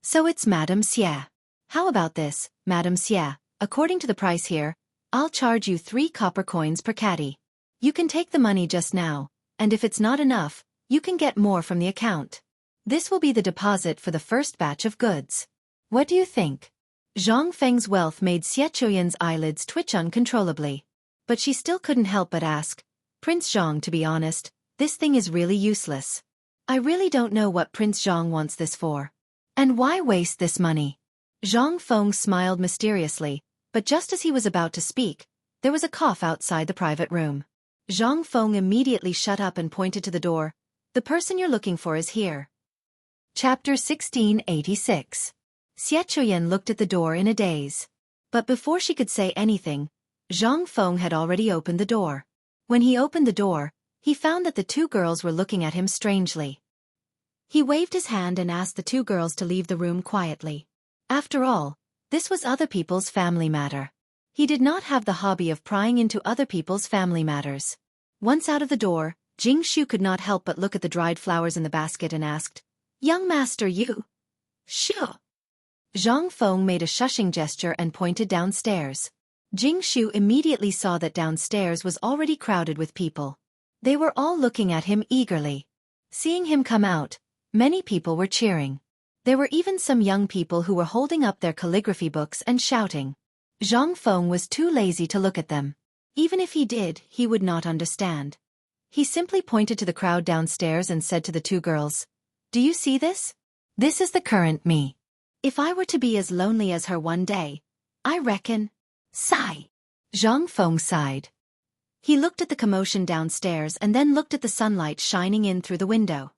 "So it's Madam Xie. How about this, Madam Xie? According to the price here, I'll charge you 3 copper coins per caddy. You can take the money just now, and if it's not enough, you can get more from the account. This will be the deposit for the first batch of goods. What do you think?" Zhang Feng's wealth made Xie Chuyen's eyelids twitch uncontrollably. But she still couldn't help but ask, "Prince Zhang, to be honest, this thing is really useless. I really don't know what Prince Zhang wants this for. And why waste this money?" Zhang Feng smiled mysteriously, but just as he was about to speak, there was a cough outside the private room. Zhang Feng immediately shut up and pointed to the door. "The person you're looking for is here." Chapter 1686. Xie Chuyen looked at the door in a daze. But before she could say anything, Zhang Feng had already opened the door. When he opened the door, he found that the 2 girls were looking at him strangely. He waved his hand and asked the 2 girls to leave the room quietly. After all, this was other people's family matter. He did not have the hobby of prying into other people's family matters. Once out of the door, Jing Shu could not help but look at the dried flowers in the basket and asked, "Young master, you?" "Sure." Zhang Feng made a shushing gesture and pointed downstairs. Jing Shu immediately saw that downstairs was already crowded with people. They were all looking at him eagerly. Seeing him come out, many people were cheering. There were even some young people who were holding up their calligraphy books and shouting. Zhang Feng was too lazy to look at them. Even if he did, he would not understand. He simply pointed to the crowd downstairs and said to the 2 girls, "Do you see this? This is the current me. If I were to be as lonely as her one day, I reckon." Sigh. Zhang Feng sighed. He looked at the commotion downstairs and then looked at the sunlight shining in through the window.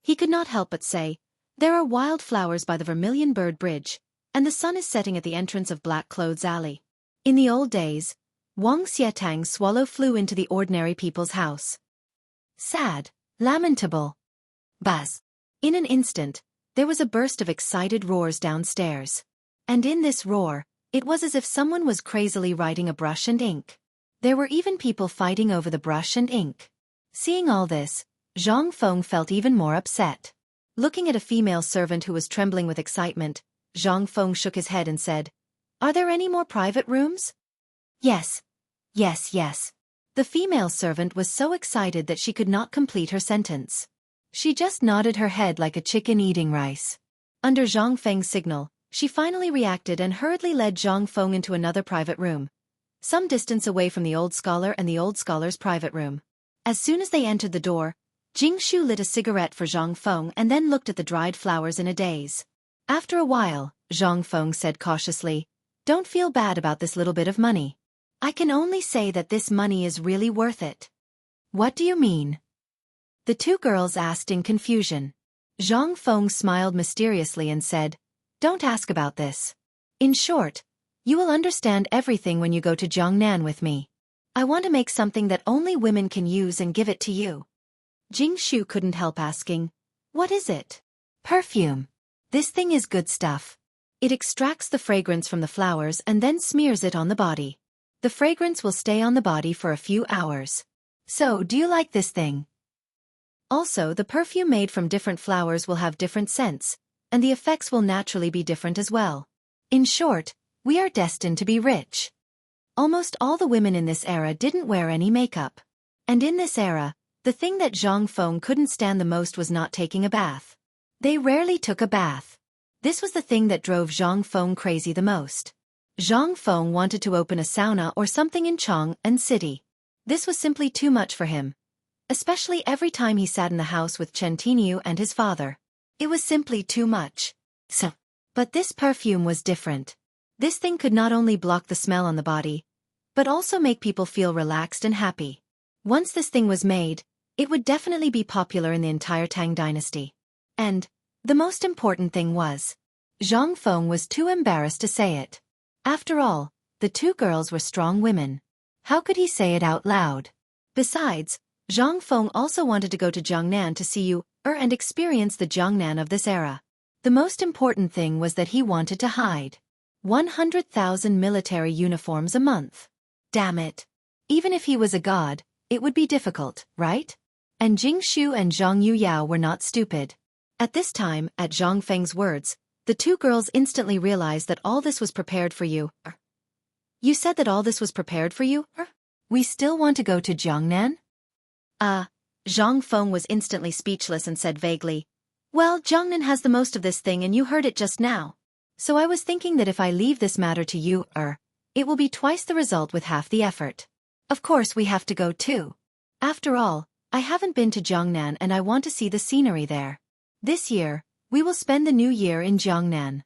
He could not help but say, "There are wild flowers by the Vermilion Bird Bridge, and the sun is setting at the entrance of Black Clothes Alley." In the old days, Wang Xietang's swallow flew into the ordinary people's house. Sad, lamentable. Buzz. In an instant, there was a burst of excited roars downstairs. And in this roar, it was as if someone was crazily writing a brush and ink. There were even people fighting over the brush and ink. Seeing all this, Zhang Feng felt even more upset. Looking at a female servant who was trembling with excitement, Zhang Feng shook his head and said, "Are there any more private rooms?" "Yes. Yes, yes." The female servant was so excited that she could not complete her sentence. She just nodded her head like a chicken eating rice. Under Zhang Feng's signal, she finally reacted and hurriedly led Zhang Feng into another private room, some distance away from the old scholar and the old scholar's private room. As soon as they entered the door, Jing Shu lit a cigarette for Zhang Feng and then looked at the dried flowers in a daze. After a while, Zhang Feng said cautiously, "Don't feel bad about this little bit of money. I can only say that this money is really worth it." "What do you mean?" the 2 girls asked in confusion. Zhang Feng smiled mysteriously and said, "Don't ask about this. In short, you will understand everything when you go to Jiangnan with me. I want to make something that only women can use and give it to you." Jing Shu couldn't help asking, "What is it?" "Perfume. This thing is good stuff. It extracts the fragrance from the flowers and then smears it on the body. The fragrance will stay on the body for a few hours. So, do you like this thing? Also, the perfume made from different flowers will have different scents, and the effects will naturally be different as well. In short, we are destined to be rich." Almost all the women in this era didn't wear any makeup. And in this era, the thing that Zhang Feng couldn't stand the most was not taking a bath. They rarely took a bath. This was the thing that drove Zhang Feng crazy the most. Zhang Feng wanted to open a sauna or something in Chang'an City. This was simply too much for him. Especially every time he sat in the house with Chen Tinyu and his father. It was simply too much. But this perfume was different. This thing could not only block the smell on the body, but also make people feel relaxed and happy. Once this thing was made, it would definitely be popular in the entire Tang dynasty. And the most important thing was, Zhang Feng was too embarrassed to say it. After all, the two girls were strong women. How could he say it out loud? Besides, Zhang Feng also wanted to go to Jiangnan to see you and experience the Jiangnan of this era. The most important thing was that he wanted to hide 100,000 military uniforms a month. Damn it. Even if he was a god, it would be difficult, right? And Jing Shu and Zhang Yuyao were not stupid. At this time, at Zhang Feng's words, the two girls instantly realized that all this was prepared for you. You said that all this was prepared for you? We still want to go to Jiangnan? Zhang Feng was instantly speechless and said vaguely, well, Jiangnan has the most of this thing and you heard it just now. So I was thinking that if I leave this matter to you, it will be twice the result with half the effort. Of course we have to go too. After all, I haven't been to Jiangnan and I want to see the scenery there. This year, we will spend the new year in Jiangnan.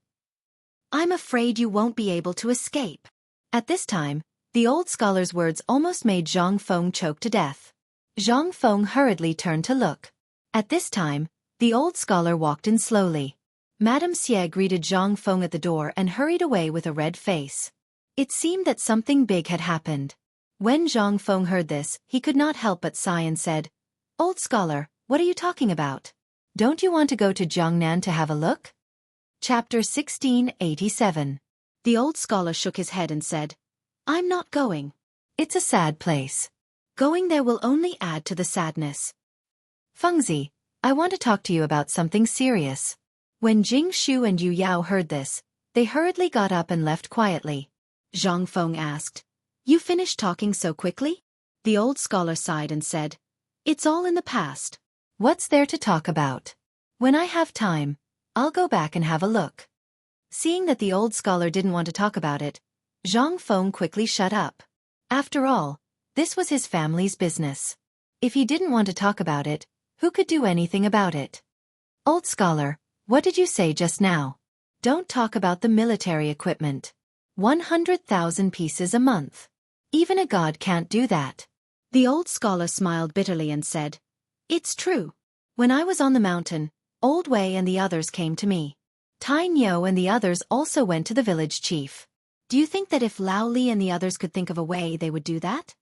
I'm afraid you won't be able to escape. At this time, the old scholar's words almost made Zhang Feng choke to death. Zhang Feng hurriedly turned to look. At this time, the old scholar walked in slowly. Madame Xie greeted Zhang Feng at the door and hurried away with a red face. It seemed that something big had happened. When Zhang Feng heard this, he could not help but sigh and said, Old scholar, what are you talking about? Don't you want to go to Jiangnan to have a look? Chapter 1687. The old scholar shook his head and said, I'm not going. It's a sad place. Going there will only add to the sadness. Fengzi, I want to talk to you about something serious. When Jing Shu and Yu Yao heard this, they hurriedly got up and left quietly. Zhang Feng asked, You finished talking so quickly? The old scholar sighed and said, It's all in the past. What's there to talk about? When I have time, I'll go back and have a look. Seeing that the old scholar didn't want to talk about it, Zhang Feng quickly shut up. After all, this was his family's business. If he didn't want to talk about it, who could do anything about it? Old scholar, what did you say just now? Don't talk about the military equipment. 100,000 pieces a month. Even a god can't do that. The old scholar smiled bitterly and said, It's true. When I was on the mountain, Old Wei and the others came to me. Tai Niu and the others also went to the village chief. Do you think that if Lao Li and the others could think of a way they would do that?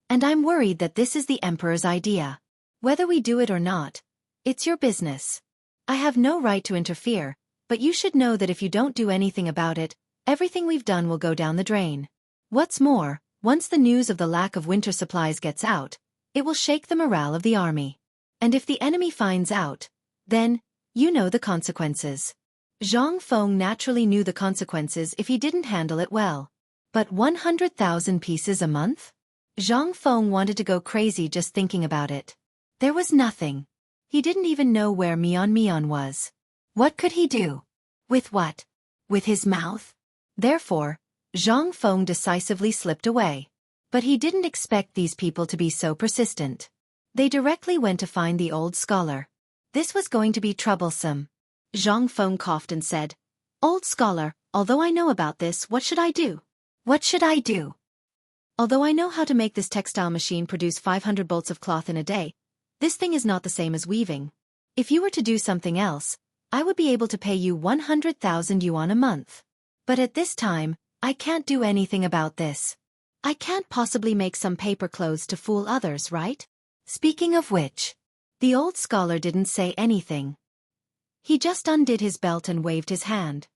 And I'm worried that this is the emperor's idea. Whether we do it or not, it's your business. I have no right to interfere, but you should know that if you don't do anything about it, everything we've done will go down the drain. What's more, once the news of the lack of winter supplies gets out, it will shake the morale of the army. And if the enemy finds out, then, you know the consequences. Zhang Feng naturally knew the consequences if he didn't handle it well. But 100,000 pieces a month? Zhang Feng wanted to go crazy just thinking about it. There was nothing. He didn't even know where Mian was. What could he do? With what? With his mouth? Therefore, Zhang Feng decisively slipped away. But he didn't expect these people to be so persistent. They directly went to find the old scholar. This was going to be troublesome. Zhang Feng coughed and said, Old scholar, although I know about this, what should I do? What should I do? Although I know how to make this textile machine produce 500 bolts of cloth in a day, this thing is not the same as weaving. If you were to do something else, I would be able to pay you 100,000 yuan a month. But at this time, I can't do anything about this. I can't possibly make some paper clothes to fool others, right? Speaking of which, the old scholar didn't say anything. He just undid his belt and waved his hand.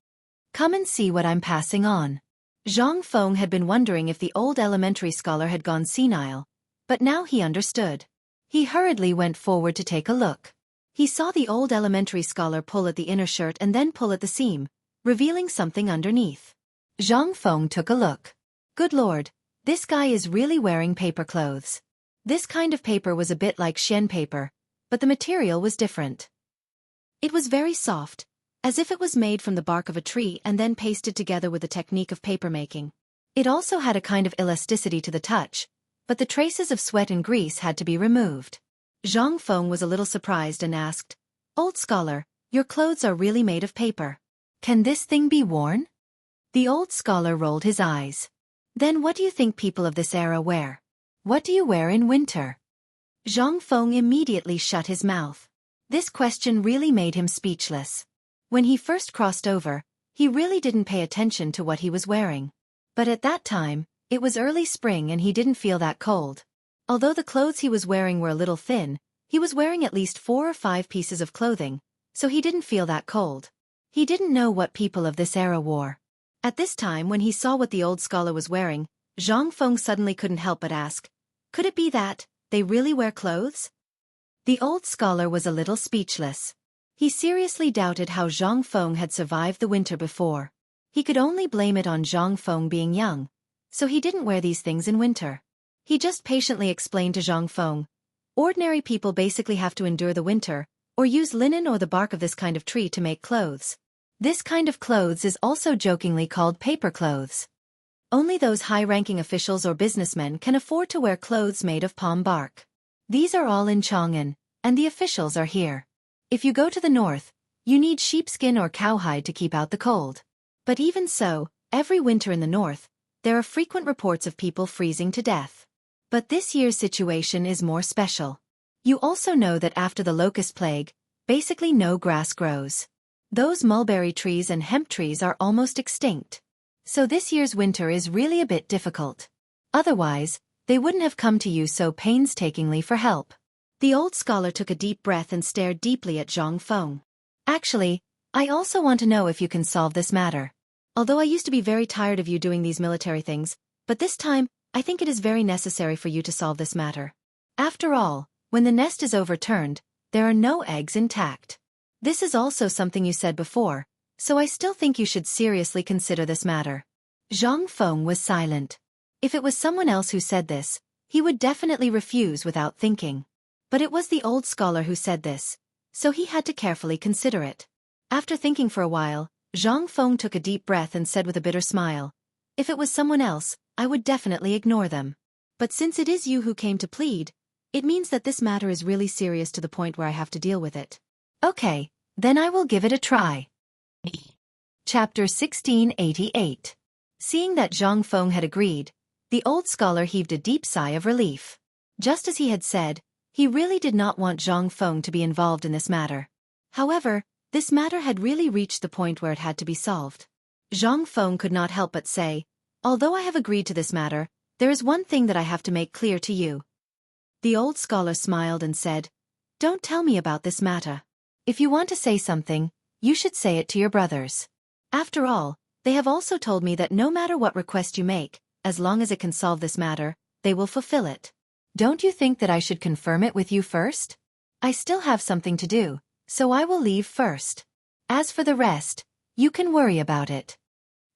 Come and see what I'm passing on. Zhang Feng had been wondering if the old elementary scholar had gone senile, but now he understood. He hurriedly went forward to take a look. He saw the old elementary scholar pull at the inner shirt and then pull at the seam, revealing something underneath. Zhang Feng took a look. Good lord, This guy is really wearing paper clothes. This kind of paper was a bit like Xian paper, but the material was different. It was very soft, as if it was made from the bark of a tree and then pasted together with the technique of papermaking. It also had a kind of elasticity to the touch, but the traces of sweat and grease had to be removed. Zhang Feng was a little surprised and asked, "Old scholar, your clothes are really made of paper. Can this thing be worn?" The old scholar rolled his eyes. "Then what do you think people of this era wear? What do you wear in winter?" Zhang Feng immediately shut his mouth. This question really made him speechless. When he first crossed over, he really didn't pay attention to what he was wearing. But at that time, it was early spring and he didn't feel that cold. Although the clothes he was wearing were a little thin, he was wearing at least 4 or 5 pieces of clothing, so he didn't feel that cold. He didn't know what people of this era wore. At this time when he saw what the old scholar was wearing, Zhang Feng suddenly couldn't help but ask, "Could it be that they really wear clothes?" The old scholar was a little speechless. He seriously doubted how Zhang Feng had survived the winter before. He could only blame it on Zhang Feng being young, so he didn't wear these things in winter. He just patiently explained to Zhang Feng, "Ordinary people basically have to endure the winter, or use linen or the bark of this kind of tree to make clothes. This kind of clothes is also jokingly called paper clothes. Only those high-ranking officials or businessmen can afford to wear clothes made of palm bark. These are all in Chang'an, and the officials are here. If you go to the north, you need sheepskin or cowhide to keep out the cold. But even so, every winter in the north, there are frequent reports of people freezing to death. But this year's situation is more special. You also know that after the locust plague, basically no grass grows. Those mulberry trees and hemp trees are almost extinct. So this year's winter is really a bit difficult. Otherwise, they wouldn't have come to you so painstakingly for help." The old scholar took a deep breath and stared deeply at Zhang Feng. "Actually, I also want to know if you can solve this matter. Although I used to be very tired of you doing these military things, but this time, I think it is very necessary for you to solve this matter. After all, when the nest is overturned, there are no eggs intact. This is also something you said before, so I still think you should seriously consider this matter." Zhang Feng was silent. If it was someone else who said this, he would definitely refuse without thinking. But it was the old scholar who said this, so he had to carefully consider it. After thinking for a while, Zhang Feng took a deep breath and said with a bitter smile, "If it was someone else, I would definitely ignore them. But since it is you who came to plead, it means that this matter is really serious to the point where I have to deal with it. Okay, then I will give it a try." Chapter 1688. Seeing that Zhang Feng had agreed, the old scholar heaved a deep sigh of relief. Just as he had said, he really did not want Zhang Feng to be involved in this matter. However, this matter had really reached the point where it had to be solved. Zhang Feng could not help but say, "Although I have agreed to this matter, there is one thing that I have to make clear to you." The old scholar smiled and said, "Don't tell me about this matter. If you want to say something, you should say it to your brothers. After all, they have also told me that no matter what request you make, as long as it can solve this matter, they will fulfill it. Don't you think that I should confirm it with you first? I still have something to do, so I will leave first. As for the rest, you can worry about it."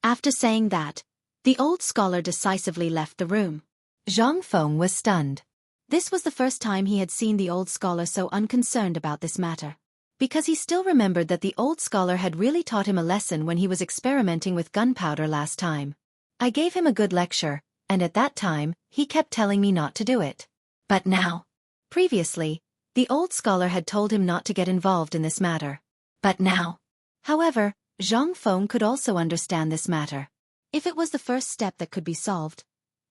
After saying that, the old scholar decisively left the room. Zhang Feng was stunned. This was the first time he had seen the old scholar so unconcerned about this matter. Because he still remembered that the old scholar had really taught him a lesson when he was experimenting with gunpowder last time. "I gave him a good lecture, and at that time, he kept telling me not to do it. But now..." Previously, the old scholar had told him not to get involved in this matter. But now... However, Zhang Feng could also understand this matter. If it was the first step that could be solved,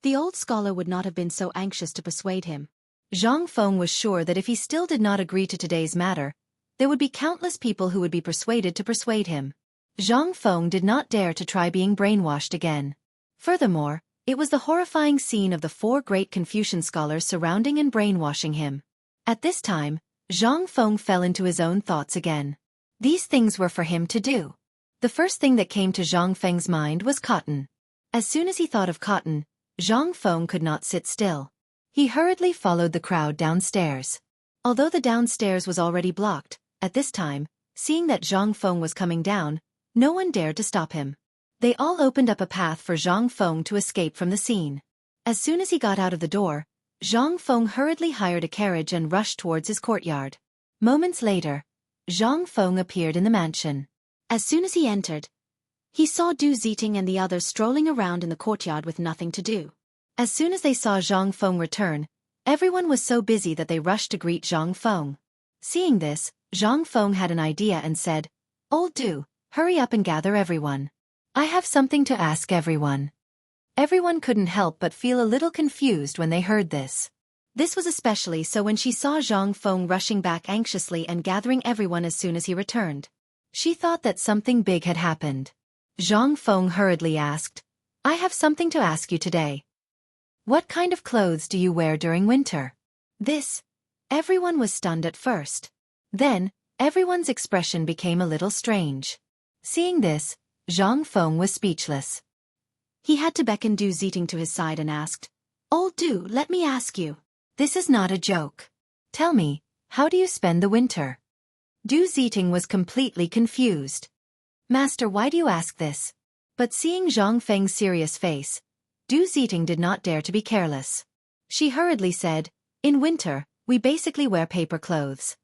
the old scholar would not have been so anxious to persuade him. Zhang Feng was sure that if he still did not agree to today's matter, there would be countless people who would be persuaded to persuade him. Zhang Feng did not dare to try being brainwashed again. Furthermore, it was the horrifying scene of the 4 great Confucian scholars surrounding and brainwashing him. At this time, Zhang Feng fell into his own thoughts again. These things were for him to do. The first thing that came to Zhang Feng's mind was cotton. As soon as he thought of cotton, Zhang Feng could not sit still. He hurriedly followed the crowd downstairs. Although the downstairs was already blocked, at this time, seeing that Zhang Feng was coming down, no one dared to stop him. They all opened up a path for Zhang Feng to escape from the scene. As soon as he got out of the door, Zhang Feng hurriedly hired a carriage and rushed towards his courtyard. Moments later, Zhang Feng appeared in the mansion. As soon as he entered, he saw Du Ziting and the others strolling around in the courtyard with nothing to do. As soon as they saw Zhang Feng return, everyone was so busy that they rushed to greet Zhang Feng. Seeing this, Zhang Feng had an idea and said, "Old Du, hurry up and gather everyone. I have something to ask everyone." Everyone couldn't help but feel a little confused when they heard this. This was especially so when she saw Zhang Feng rushing back anxiously and gathering everyone as soon as he returned. She thought that something big had happened. Zhang Feng hurriedly asked, "I have something to ask you today. What kind of clothes do you wear during winter?" Everyone was stunned at first. Then, everyone's expression became a little strange. Seeing this, Zhang Feng was speechless. He had to beckon Du Ziting to his side and asked, "Old Du, let me ask you. This is not a joke. Tell me, how do you spend the winter?" Du Ziting was completely confused. "Master, why do you ask this?" But seeing Zhang Feng's serious face, Du Ziting did not dare to be careless. She hurriedly said, "In winter, we basically wear paper clothes."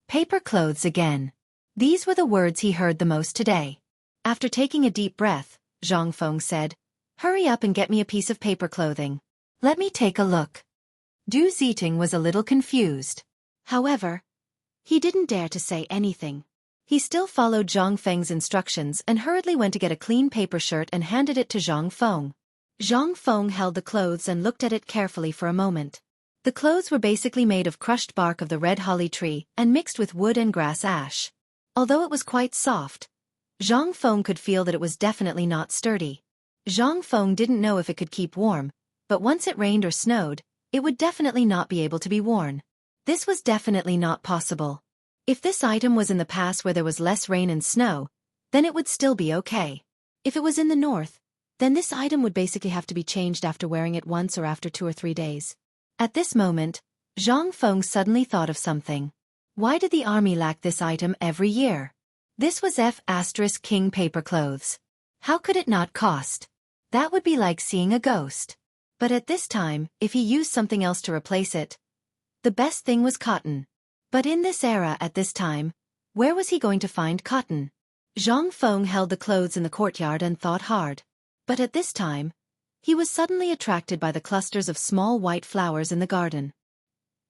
Paper clothes again. These were the words he heard the most today. After taking a deep breath, Zhang Feng said, "Hurry up and get me a piece of paper clothing. Let me take a look." Du Ziting was a little confused. However, he didn't dare to say anything. He still followed Zhang Feng's instructions and hurriedly went to get a clean paper shirt and handed it to Zhang Feng. Zhang Feng held the clothes and looked at it carefully for a moment. The clothes were basically made of crushed bark of the red holly tree and mixed with wood and grass ash. Although it was quite soft, Zhang Feng could feel that it was definitely not sturdy. Zhang Feng didn't know if it could keep warm, but once it rained or snowed, it would definitely not be able to be worn. This was definitely not possible. If this item was in the past where there was less rain and snow, then it would still be okay. If it was in the north, then this item would basically have to be changed after wearing it once or after 2 or 3 days. At this moment, Zhang Feng suddenly thought of something. Why did the army lack this item every year? This was King paper clothes. How could it not cost? That would be like seeing a ghost. But at this time, if he used something else to replace it, the best thing was cotton. But in this era at this time, where was he going to find cotton? Zhang Feng held the clothes in the courtyard and thought hard. But at this time, he was suddenly attracted by the clusters of small white flowers in the garden.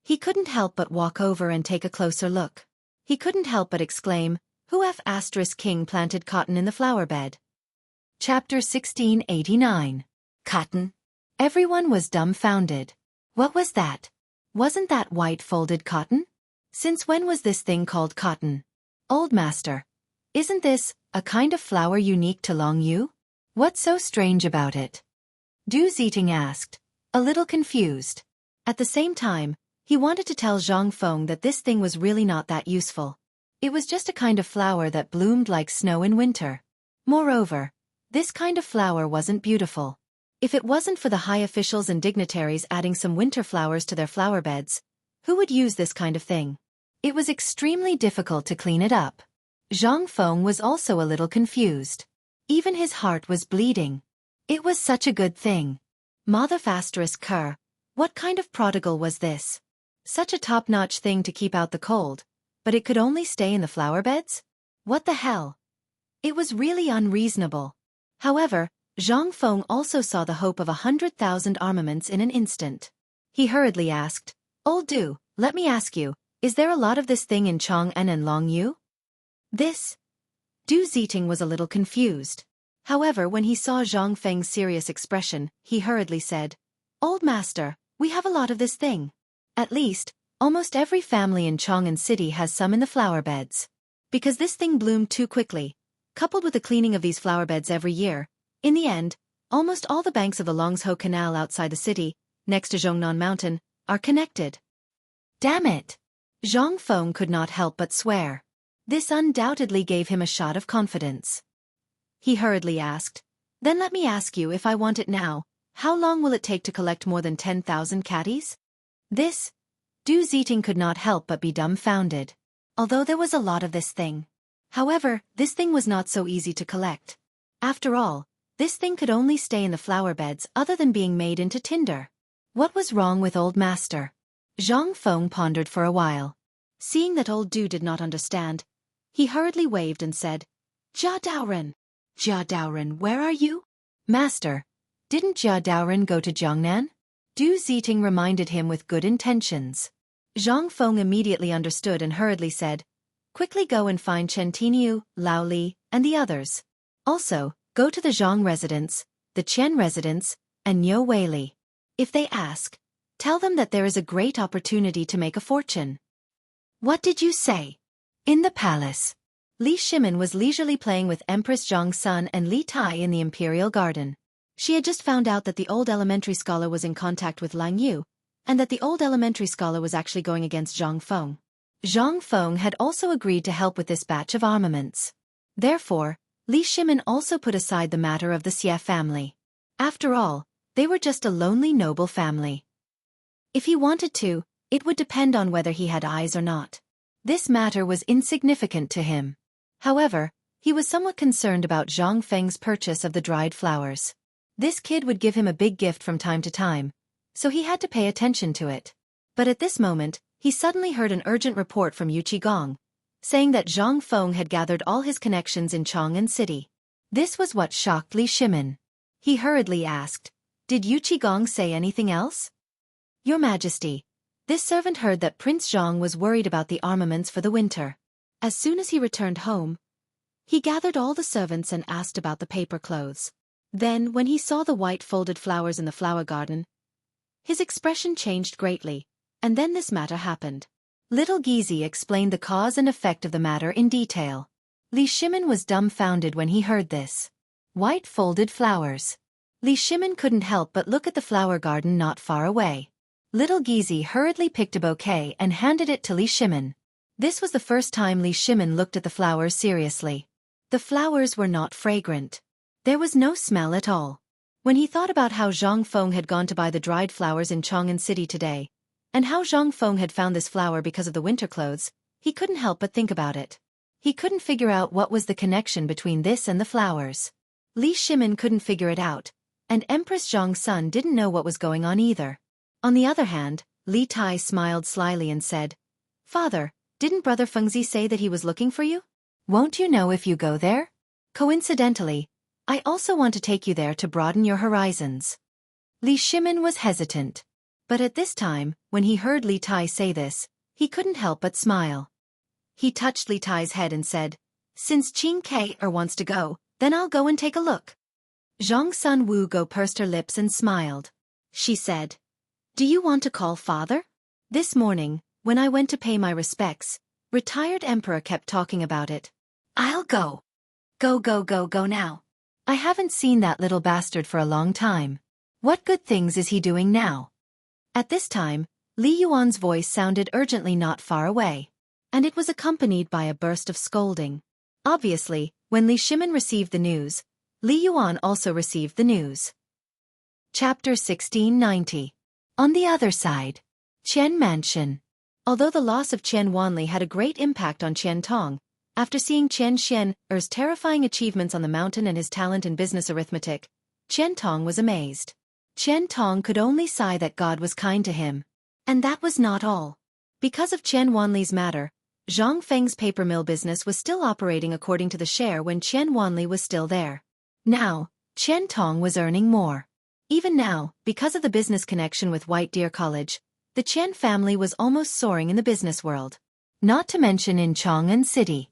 He couldn't help but walk over and take a closer look. He couldn't help but exclaim, "Who King planted cotton in the flower bed?" Chapter 1689. Cotton. Everyone was dumbfounded. What was that? Wasn't that white folded cotton? Since when was this thing called cotton? Old master, isn't this a kind of flower unique to Longyu? What's so strange about it? Du Ziting asked, a little confused. At the same time, he wanted to tell Zhang Feng that this thing was really not that useful. It was just a kind of flower that bloomed like snow in winter. Moreover, this kind of flower wasn't beautiful. If it wasn't for the high officials and dignitaries adding some winter flowers to their flower beds, who would use this kind of thing? It was extremely difficult to clean it up. Zhang Feng was also a little confused. Even his heart was bleeding. It was such a good thing. Mother****, what kind of prodigal was this? Such a top-notch thing to keep out the cold, but it could only stay in the flower beds? What the hell? It was really unreasonable. However, Zhang Feng also saw the hope of 100,000 armaments in an instant. He hurriedly asked, "Old Du, let me ask you, is there a lot of this thing in Chang'an and Longyu?" Du Ziting was a little confused. However, when he saw Zhang Feng's serious expression, he hurriedly said, "Old master, we have a lot of this thing. At least, almost every family in Chang'an City has some in the flower beds. Because this thing bloomed too quickly, coupled with the cleaning of these flower beds every year, in the end, almost all the banks of the Longzhou Canal outside the city, next to Zhongnan Mountain, are connected." Damn it! Zhang Feng could not help but swear. This undoubtedly gave him a shot of confidence. He hurriedly asked, "Then let me ask you, if I want it now, how long will it take to collect more than 10,000 catties?" Du Ziting could not help but be dumbfounded. Although there was a lot of this thing. However, this thing was not so easy to collect. After all, This thing could only stay in the flower beds other than being made into tinder. What was wrong with old master? Zhang Feng pondered for a while. Seeing that old Du did not understand, he hurriedly waved and said, Jia Daoren. Jia Daoren, where are you? Master, didn't Jia Daoren go to Jiangnan? Du Ziting reminded him with good intentions. Zhang Feng immediately understood and hurriedly said, quickly go and find Chen Tiniu, Lao Li, and the others. Also, go to the Zhang residence, the Chen residence, and Niu Weili. If they ask, tell them that there is a great opportunity to make a fortune. What did you say? In the palace. Li Shimin was leisurely playing with Empress Zhang's son and Li Tai in the imperial garden. She had just found out that the old elementary scholar was in contact with Lang Yu, and that the old elementary scholar was actually going against Zhang Feng. Zhang Feng had also agreed to help with this batch of armaments. Therefore, Li Shimin also put aside the matter of the Xie family. After all, they were just a lonely noble family. If he wanted to, it would depend on whether he had eyes or not. This matter was insignificant to him. However, he was somewhat concerned about Zhang Feng's purchase of the dried flowers. This kid would give him a big gift from time to time, so he had to pay attention to it. But at this moment, he suddenly heard an urgent report from Yu Qigong, saying that Zhang Feng had gathered all his connections in Chang'an City. This was what shocked Li Shimin. He hurriedly asked, did Yu Qigong say anything else? Your Majesty, this servant heard that Prince Zhang was worried about the armaments for the winter. As soon as he returned home, he gathered all the servants and asked about the paper clothes. Then, when he saw the white folded flowers in the flower garden, his expression changed greatly, and then this matter happened. Little Gizi explained the cause and effect of the matter in detail. Li Shimin was dumbfounded when he heard this. White folded flowers. Li Shimin couldn't help but look at the flower garden not far away. Little Gizi hurriedly picked a bouquet and handed it to Li Shimin. This was the first time Li Shimin looked at the flowers seriously. The flowers were not fragrant. There was no smell at all. When he thought about how Zhang Feng had gone to buy the dried flowers in Chang'an City today, and how Zhang Feng had found this flower because of the winter clothes, he couldn't help but think about it. He couldn't figure out what was the connection between this and the flowers. Li Shimin couldn't figure it out, and Empress Zhang's son didn't know what was going on either. On the other hand, Li Tai smiled slyly and said, Father, didn't Brother Fengzi say that he was looking for you? Won't you know if you go there? Coincidentally, I also want to take you there to broaden your horizons. Li Shimin was hesitant. But at this time, when he heard Li Tai say this, he couldn't help but smile. He touched Li Tai's head and said, Since Qing Ke wants to go, then I'll go and take a look. Zhang Sun Wu Go pursed her lips and smiled. She said, Do you want to call father? This morning, when I went to pay my respects, retired emperor kept talking about it. I'll go. Go now. I haven't seen that little bastard for a long time. What good things is he doing now? At this time, Li Yuan's voice sounded urgently not far away, and it was accompanied by a burst of scolding. Obviously, when Li Shimin received the news, Li Yuan also received the news. Chapter 1690. On the other side. Qian Mansion. Although the loss of Qian Wanli had a great impact on Qian Tong, after seeing Qian Xian's terrifying achievements on the mountain and his talent in business arithmetic, Qian Tong was amazed. Qian Tong could only sigh that God was kind to him. And that was not all. Because of Qian Wanli's matter, Zhang Feng's paper mill business was still operating according to the share when Qian Wanli was still there. Now, Qian Tong was earning more. Even now, because of the business connection with White Deer College, the Qian family was almost soaring in the business world. Not to mention in Chang'an City.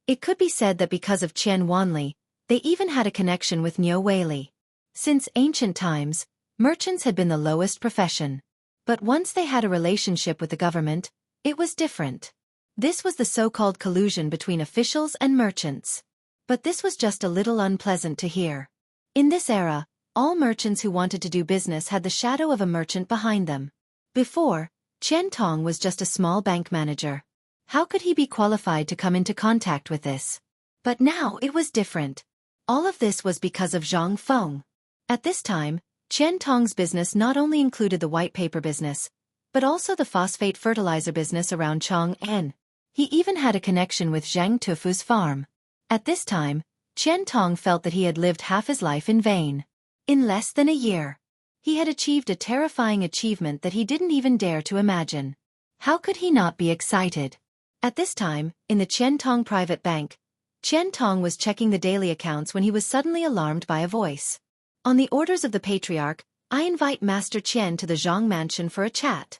It could be said that because of Qian Wanli, they even had a connection with Niu Weili. Since ancient times, merchants had been the lowest profession. But once they had a relationship with the government, it was different. This was the so-called collusion between officials and merchants. But this was just a little unpleasant to hear. In this era, all merchants who wanted to do business had the shadow of a merchant behind them. Before, Qian Tong was just a small bank manager. How could he be qualified to come into contact with this? But now it was different. All of this was because of Zhang Feng. At this time, Qian Tong's business not only included the white paper business, but also the phosphate fertilizer business around Chang'an. He even had a connection with Zhang Tufu's farm. At this time, Qian Tong felt that he had lived half his life in vain. In less than a year, he had achieved a terrifying achievement that he didn't even dare to imagine. How could he not be excited? At this time, in the Qian Tong private bank, Qian Tong was checking the daily accounts when he was suddenly alarmed by a voice. On the orders of the patriarch, I invite Master Qian to the Zhang mansion for a chat.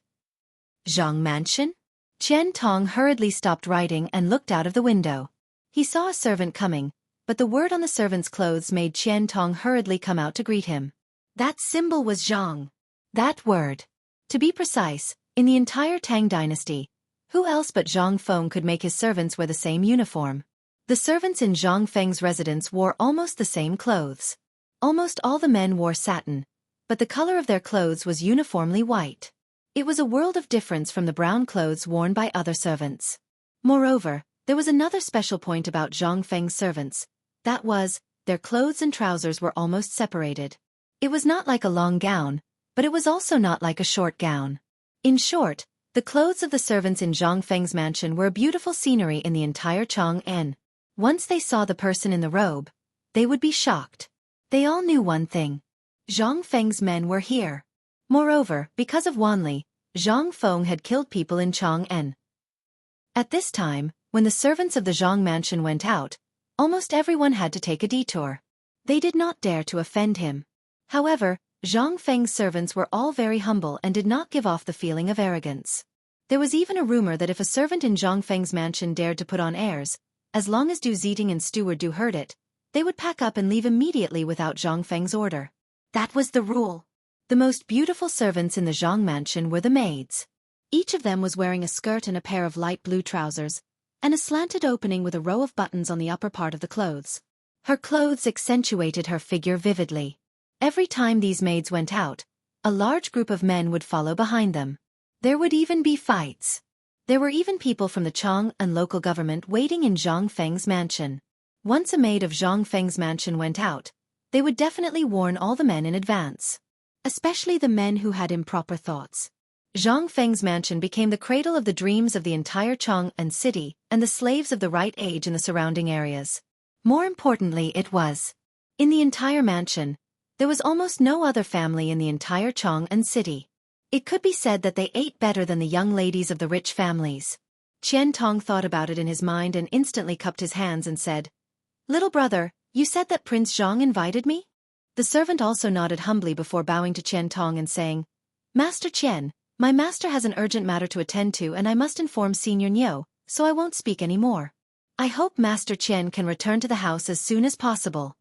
Zhang mansion? Qian Tong hurriedly stopped writing and looked out of the window. He saw a servant coming, but the word on the servant's clothes made Qian Tong hurriedly come out to greet him. That symbol was Zhang. That word. To be precise, in the entire Tang dynasty, who else but Zhang Feng could make his servants wear the same uniform? The servants in Zhang Feng's residence wore almost the same clothes. Almost all the men wore satin, but the color of their clothes was uniformly white. It was a world of difference from the brown clothes worn by other servants. Moreover, there was another special point about Zhang Feng's servants. That was, their clothes and trousers were almost separated. It was not like a long gown, but it was also not like a short gown. In short, the clothes of the servants in Zhang Feng's mansion were a beautiful scenery in the entire Chang'an. Once they saw the person in the robe, they would be shocked. They all knew one thing. Zhang Feng's men were here. Moreover, because of Wanli, Zhang Feng had killed people in Chang'an. At this time, when the servants of the Zhang mansion went out, almost everyone had to take a detour. They did not dare to offend him. However, Zhang Feng's servants were all very humble and did not give off the feeling of arrogance. There was even a rumor that if a servant in Zhang Feng's mansion dared to put on airs, as long as Du Ziting and Steward Du heard it, they would pack up and leave immediately without Zhang Feng's order. That was the rule. The most beautiful servants in the Zhang mansion were the maids. Each of them was wearing a skirt and a pair of light blue trousers, and a slanted opening with a row of buttons on the upper part of the clothes. Her clothes accentuated her figure vividly. Every time these maids went out, a large group of men would follow behind them. There would even be fights. There were even people from the Chang and local government waiting in Zhang Feng's mansion. Once a maid of Zhang Feng's mansion went out, they would definitely warn all the men in advance. Especially the men who had improper thoughts. Zhang Feng's mansion became the cradle of the dreams of the entire Chang'an city and the slaves of the right age in the surrounding areas. More importantly, it was. In the entire mansion, there was almost no other family in the entire Chang'an city. It could be said that they ate better than the young ladies of the rich families. Qian Tong thought about it in his mind and instantly cupped his hands and said, "Little brother, you said that Prince Zhang invited me?" The servant also nodded humbly before bowing to Qian Tong and saying, "Master Qian, my master has an urgent matter to attend to and I must inform Senior Niu, so I won't speak any more. I hope Master Qian can return to the house as soon as possible."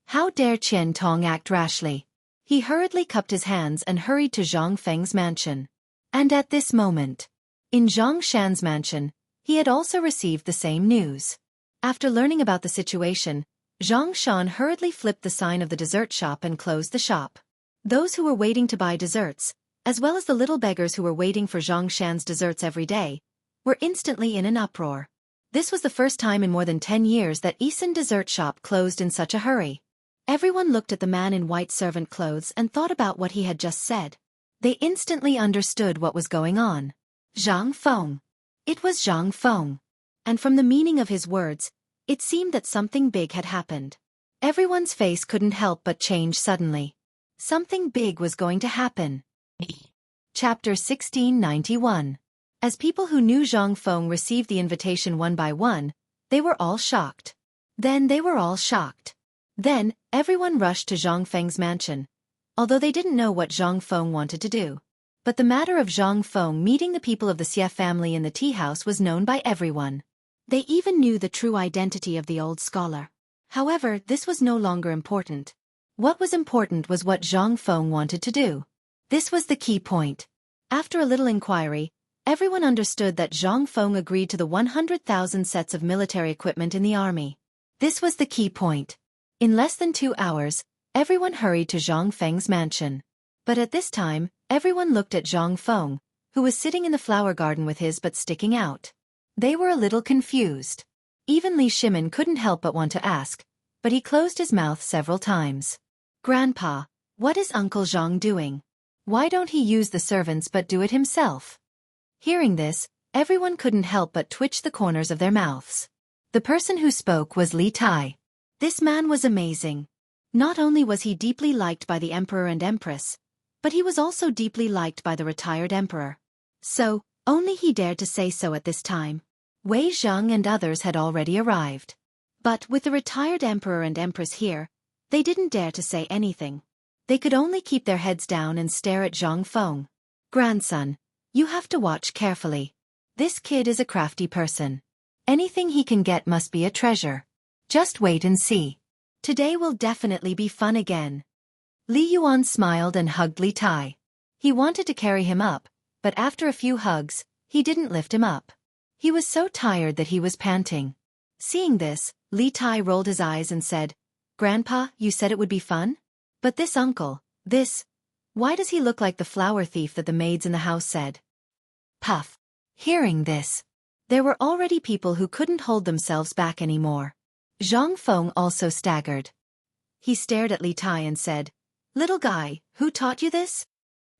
How dare Qian Tong act rashly? He hurriedly cupped his hands and hurried to Zhang Feng's mansion. And at this moment, in Zhang Shan's mansion, he had also received the same news. After learning about the situation, Zhang Shan hurriedly flipped the sign of the dessert shop and closed the shop. Those who were waiting to buy desserts, as well as the little beggars who were waiting for Zhang Shan's desserts every day, were instantly in an uproar. This was the first time in more than 10 years that Isan dessert shop closed in such a hurry. Everyone looked at the man in white servant clothes and thought about what he had just said. They instantly understood what was going on. Zhang Feng. It was Zhang Feng. And from the meaning of his words, it seemed that something big had happened. Everyone's face couldn't help but change suddenly. Something big was going to happen. Chapter 1691. As people who knew Zhang Feng received the invitation one by one, they were all shocked. Then they were all shocked. Then, everyone rushed to Zhang Feng's mansion, although they didn't know what Zhang Feng wanted to do. But the matter of Zhang Feng meeting the people of the Xie family in the tea house was known by everyone. They even knew the true identity of the old scholar. However, this was no longer important. What was important was what Zhang Feng wanted to do. This was the key point. After a little inquiry, everyone understood that Zhang Feng agreed to the 100,000 sets of military equipment in the army. This was the key point. In less than 2 hours, everyone hurried to Zhang Feng's mansion. But at this time, everyone looked at Zhang Feng, who was sitting in the flower garden with his butt sticking out. They were a little confused. Even Li Shimin couldn't help but want to ask, but he closed his mouth several times. "Grandpa, what is Uncle Zhang doing? Why don't he use the servants but do it himself?" Hearing this, everyone couldn't help but twitch the corners of their mouths. The person who spoke was Li Tai. This man was amazing. Not only was he deeply liked by the emperor and empress, but he was also deeply liked by the retired emperor. So, only he dared to say so at this time. Wei Zheng and others had already arrived. But with the retired emperor and empress here, they didn't dare to say anything. They could only keep their heads down and stare at Zhang Feng. Grandson, you have to watch carefully. This kid is a crafty person. Anything he can get must be a treasure. Just wait and see. Today will definitely be fun again. Li Yuan smiled and hugged Li Tai. He wanted to carry him up, but after a few hugs, he didn't lift him up. He was so tired that he was panting. Seeing this, Li Tai rolled his eyes and said, "Grandpa, you said it would be fun? But this uncle, why does he look like the flower thief that the maids in the house said?" Puff. Hearing this, there were already people who couldn't hold themselves back anymore. Zhang Feng also staggered. He stared at Li Tai and said, "Little guy, who taught you this?"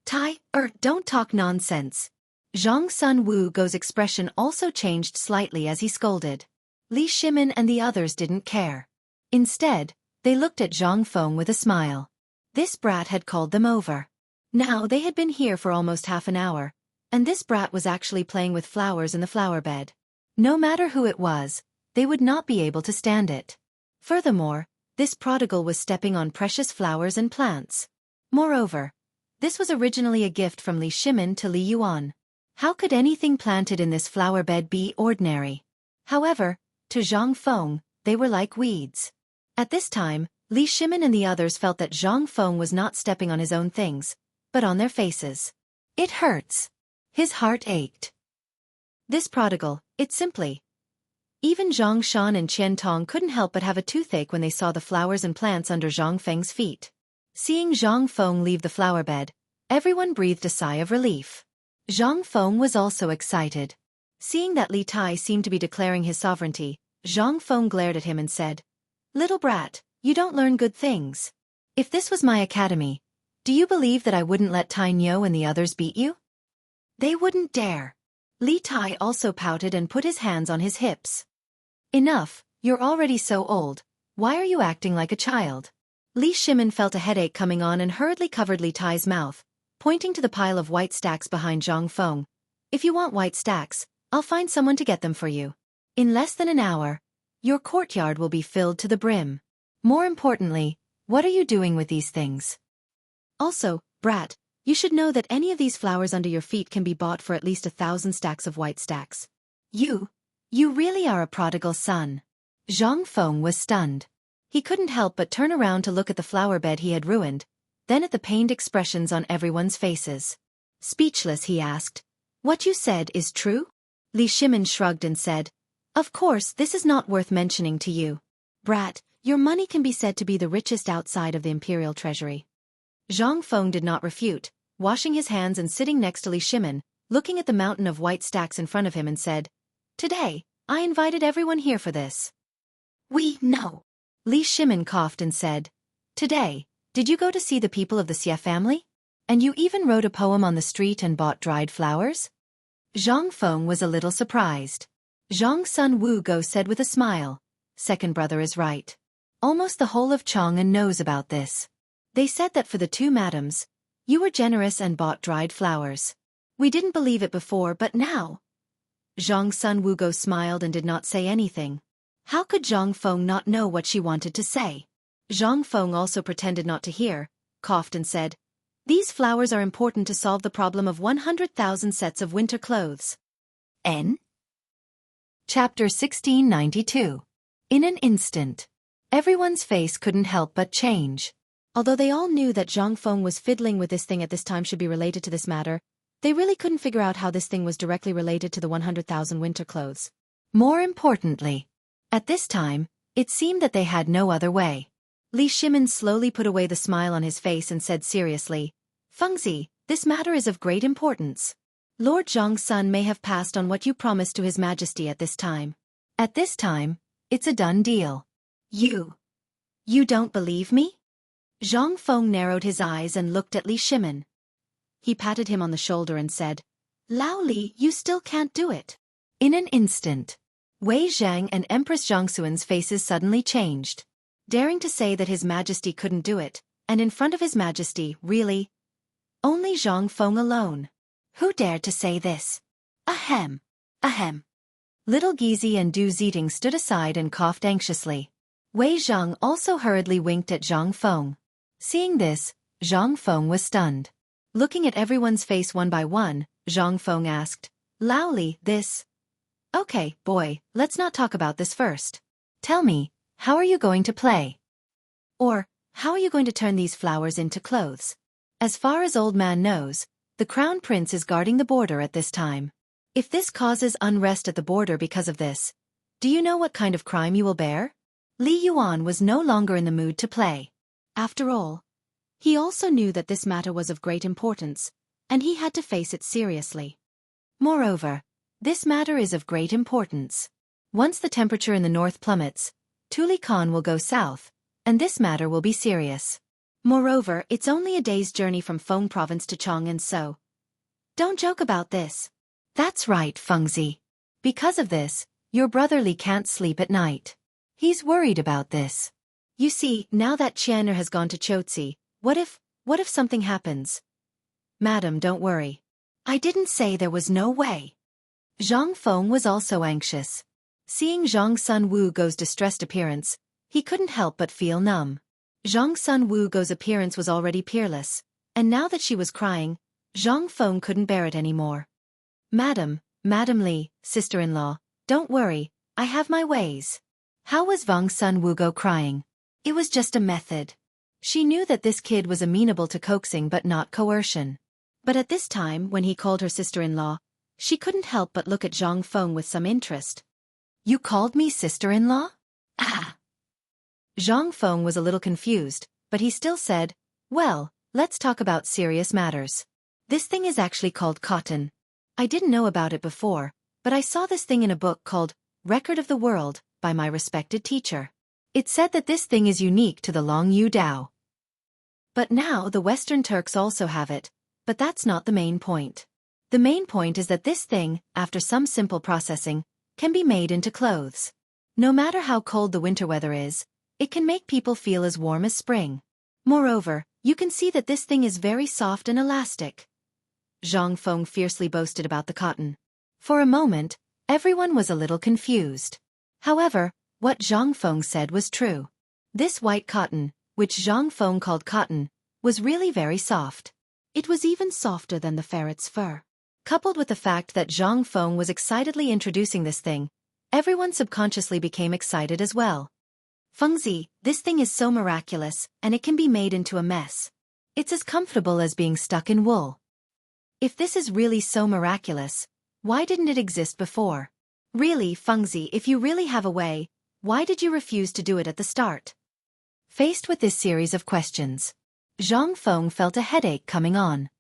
"Tai, don't talk nonsense." Zhang Sun Wugo's expression also changed slightly as he scolded. Li Shimin and the others didn't care. Instead, they looked at Zhang Feng with a smile. This brat had called them over. Now they had been here for almost half an hour, and this brat was actually playing with flowers in the flower bed. No matter who it was, they would not be able to stand it. Furthermore, this prodigal was stepping on precious flowers and plants. Moreover, this was originally a gift from Li Shimin to Li Yuan. How could anything planted in this flower bed be ordinary? However, to Zhang Feng, they were like weeds. At this time, Li Shimin and the others felt that Zhang Feng was not stepping on his own things, but on their faces. It hurts. His heart ached. This prodigal, it simply. Even Zhang Shan and Qian Tong couldn't help but have a toothache when they saw the flowers and plants under Zhang Feng's feet. Seeing Zhang Feng leave the flower bed, everyone breathed a sigh of relief. Zhang Feng was also excited. Seeing that Li Tai seemed to be declaring his sovereignty, Zhang Feng glared at him and said, "Little brat, you don't learn good things. If this was my academy, do you believe that I wouldn't let Tai Niu and the others beat you?" They wouldn't dare. Li Tai also pouted and put his hands on his hips. "Enough, you're already so old, why are you acting like a child?" Li Shimin felt a headache coming on and hurriedly covered Li Tai's mouth, pointing to the pile of white stacks behind Zhang Feng. "If you want white stacks, I'll find someone to get them for you. In less than an hour, your courtyard will be filled to the brim. More importantly, what are you doing with these things? Also, brat, you should know that any of these flowers under your feet can be bought for at least 1,000 stacks of white stacks. You really are a prodigal son." Zhang Feng was stunned. He couldn't help but turn around to look at the flower bed he had ruined, then at the pained expressions on everyone's faces. Speechless, he asked, "What you said is true?" Li Shimin shrugged and said, "Of course this is not worth mentioning to you. Brat, your money can be said to be the richest outside of the imperial treasury." Zhang Feng did not refute, washing his hands and sitting next to Li Shimin, looking at the mountain of white stacks in front of him and said, "Today, I invited everyone here for this." "We know." Li Shimin coughed and said, "Today, did you go to see the people of the Xie family? And you even wrote a poem on the street and bought dried flowers?" Zhang Feng was a little surprised. Zhang Sun Wugo said with a smile, "Second brother is right. Almost the whole of Chang'an knows about this. They said that for the two madams, you were generous and bought dried flowers. We didn't believe it before, but now." Zhang Sun Wugo smiled and did not say anything. How could Zhang Feng not know what she wanted to say? Zhang Feng also pretended not to hear, coughed and said, "These flowers are important to solve the problem of 100,000 sets of winter clothes." N. Chapter 1692. In an instant. Everyone's face couldn't help but change. Although they all knew that Zhang Feng was fiddling with this thing at this time should be related to this matter, they really couldn't figure out how this thing was directly related to the 100,000 winter clothes. More importantly, at this time, it seemed that they had no other way. Li Shimin slowly put away the smile on his face and said seriously, "Fengzi, this matter is of great importance. Lord Zhang's son may have passed on what you promised to His Majesty at this time. At this time, it's a done deal." You don't believe me?" Zhang Feng narrowed his eyes and looked at Li Shimin. He patted him on the shoulder and said, "Lao Li, you still can't do it." In an instant, Wei Zhang and Empress Zhangxuan's faces suddenly changed. daring to say that His Majesty couldn't do it, and in front of His Majesty, really? Only Zhang Feng alone. Who dared to say this? Ahem. Ahem. Little Gizi and Du Ziting stood aside and coughed anxiously. Wei Zhang also hurriedly winked at Zhang Feng. Seeing this, Zhang Feng was stunned. Looking at everyone's face one by one, Zhang Feng asked, Lao Li, this? Okay, boy, let's not talk about this first. Tell me, how are you going to play? Or, how are you going to turn these flowers into clothes? As far as Old Man knows, the Crown Prince is guarding the border at this time. If this causes unrest at the border because of this, do you know what kind of crime you will bear? Li Yuan was no longer in the mood to play. After all, he also knew that this matter was of great importance, and he had to face it seriously. Moreover, this matter is of great importance. Once the temperature in the north plummets, Tuli Khan will go south, and this matter will be serious. Moreover, it's only a day's journey from Feng Province to Chang'an, so don't joke about this. That's right, Fengzi. Because of this, your brother Li can't sleep at night. He's worried about this. You see, now that Qian'er has gone to Chotzi, what if something happens? Madam, don't worry. I didn't say there was no way. Zhang Feng was also anxious. Seeing Zhang Sun Wugo's distressed appearance, he couldn't help but feel numb. Zhang Sun Wugo's appearance was already peerless, and now that she was crying, Zhang Feng couldn't bear it anymore. Madam Li, sister-in-law, don't worry, I have my ways. How was Zhang Sun Wugo crying? It was just a method. She knew that this kid was amenable to coaxing but not coercion. But at this time, when he called her sister-in-law, she couldn't help but look at Zhang Feng with some interest. You called me sister-in-law? Ah! Zhang Feng was a little confused, but he still said, well, let's talk about serious matters. This thing is actually called cotton. I didn't know about it before, but I saw this thing in a book called Record of the World by my respected teacher. It said that this thing is unique to the Long Yu Dao. But now the Western Turks also have it, but that's not the main point. The main point is that this thing, after some simple processing, can be made into clothes. No matter how cold the winter weather is, it can make people feel as warm as spring. Moreover, you can see that this thing is very soft and elastic. Zhang Feng fiercely boasted about the cotton. For a moment, everyone was a little confused. However, what Zhang Feng said was true. This white cotton, which Zhang Feng called cotton, was really very soft. It was even softer than the ferret's fur. Coupled with the fact that Zhang Feng was excitedly introducing this thing, everyone subconsciously became excited as well. Fengzi, this thing is so miraculous, and it can be made into a mess. It's as comfortable as being stuck in wool. If this is really so miraculous, why didn't it exist before? Really, Fengzi, if you really have a way, why did you refuse to do it at the start? Faced with this series of questions, Zhang Feng felt a headache coming on.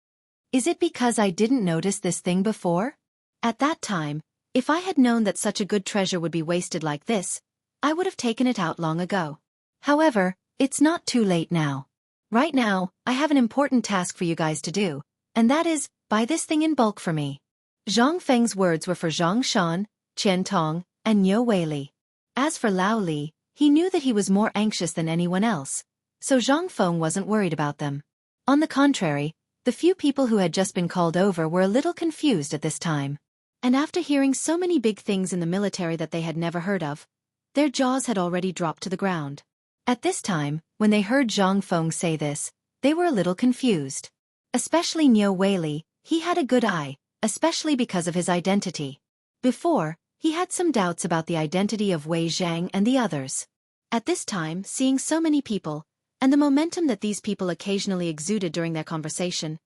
Is it because I didn't notice this thing before? At that time, if I had known that such a good treasure would be wasted like this, I would have taken it out long ago. However, it's not too late now. Right now, I have an important task for you guys to do, and that is, buy this thing in bulk for me. Zhang Feng's words were for Zhang Shan, Qian Tong, and Niu Weili. As for Lao Li, he knew that he was more anxious than anyone else, so Zhang Feng wasn't worried about them. On the contrary, the few people who had just been called over were a little confused at this time. And after hearing so many big things in the military that they had never heard of, their jaws had already dropped to the ground. At this time, when they heard Zhang Feng say this, they were a little confused. Especially Niu Weili, he had a good eye, especially because of his identity. Before, he had some doubts about the identity of Wei Zhang and the others. At this time, seeing so many people, and the momentum that these people occasionally exuded during their conversation,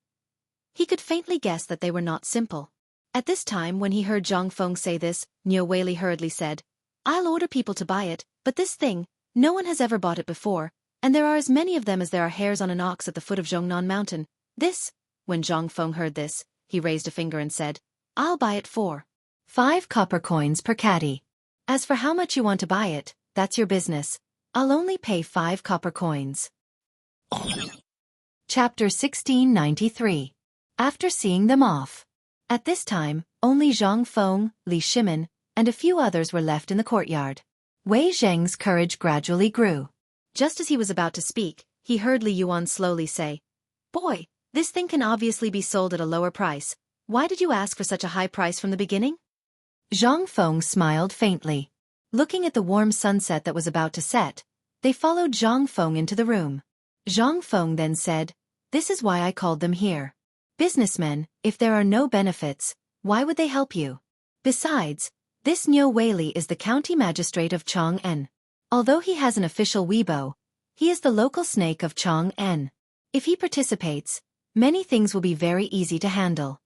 he could faintly guess that they were not simple. At this time, when he heard Zhang Feng say this, Niu Weili hurriedly said, I'll order people to buy it, but this thing, no one has ever bought it before, and there are as many of them as there are hairs on an ox at the foot of Zhongnan Mountain. When Zhang Feng heard this, he raised a finger and said, I'll buy it for 5 copper coins per caddy. As for how much you want to buy it, that's your business. I'll only pay 5 copper coins. Chapter 1693. After seeing them off. At this time, only Zhang Feng, Li Shimin, and a few others were left in the courtyard. Wei Zheng's courage gradually grew. Just as he was about to speak, he heard Li Yuan slowly say, "Boy, this thing can obviously be sold at a lower price. Why did you ask for such a high price from the beginning?" Zhang Feng smiled faintly. Looking at the warm sunset that was about to set, they followed Zhang Feng into the room. Zhang Feng then said, "This is why I called them here. Businessmen, if there are no benefits, why would they help you? Besides, this Niu Weili is the county magistrate of Chang'an. Although he has an official Weibo, he is the local snake of Chang'an. If he participates, many things will be very easy to handle.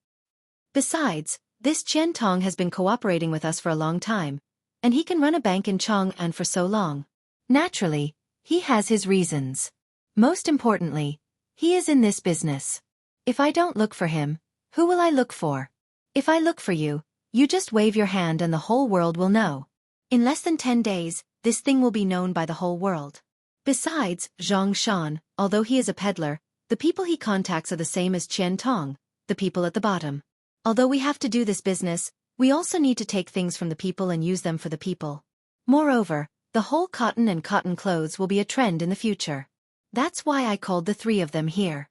Besides, this Qian Tong has been cooperating with us for a long time, and he can run a bank in Chang'an for so long. Naturally, he has his reasons. Most importantly, he is in this business. If I don't look for him, who will I look for? If I look for you, you just wave your hand and the whole world will know. In less than 10 days, this thing will be known by the whole world. Besides, Zhang Shan, although he is a peddler, the people he contacts are the same as Qian Tong, the people at the bottom. Although we have to do this business, we also need to take things from the people and use them for the people. Moreover, the whole cotton and cotton clothes will be a trend in the future. That's why I called the three of them here."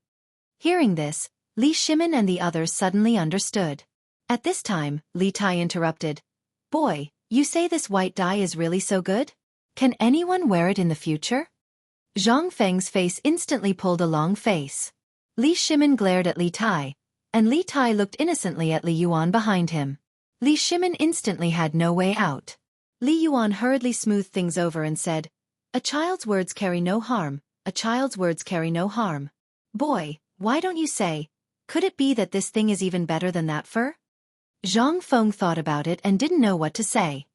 Hearing this, Li Shimin and the others suddenly understood. At this time, Li Tai interrupted, "Boy, you say this white dye is really so good? Can anyone wear it in the future?" Zhang Feng's face instantly pulled a long face. Li Shimin glared at Li Tai, and Li Tai looked innocently at Li Yuan behind him. Li Shimin instantly had no way out. Li Yuan hurriedly smoothed things over and said, "A child's words carry no harm, a child's words carry no harm. Boy, why don't you say, could it be that this thing is even better than that fur?" Zhang Feng thought about it and didn't know what to say.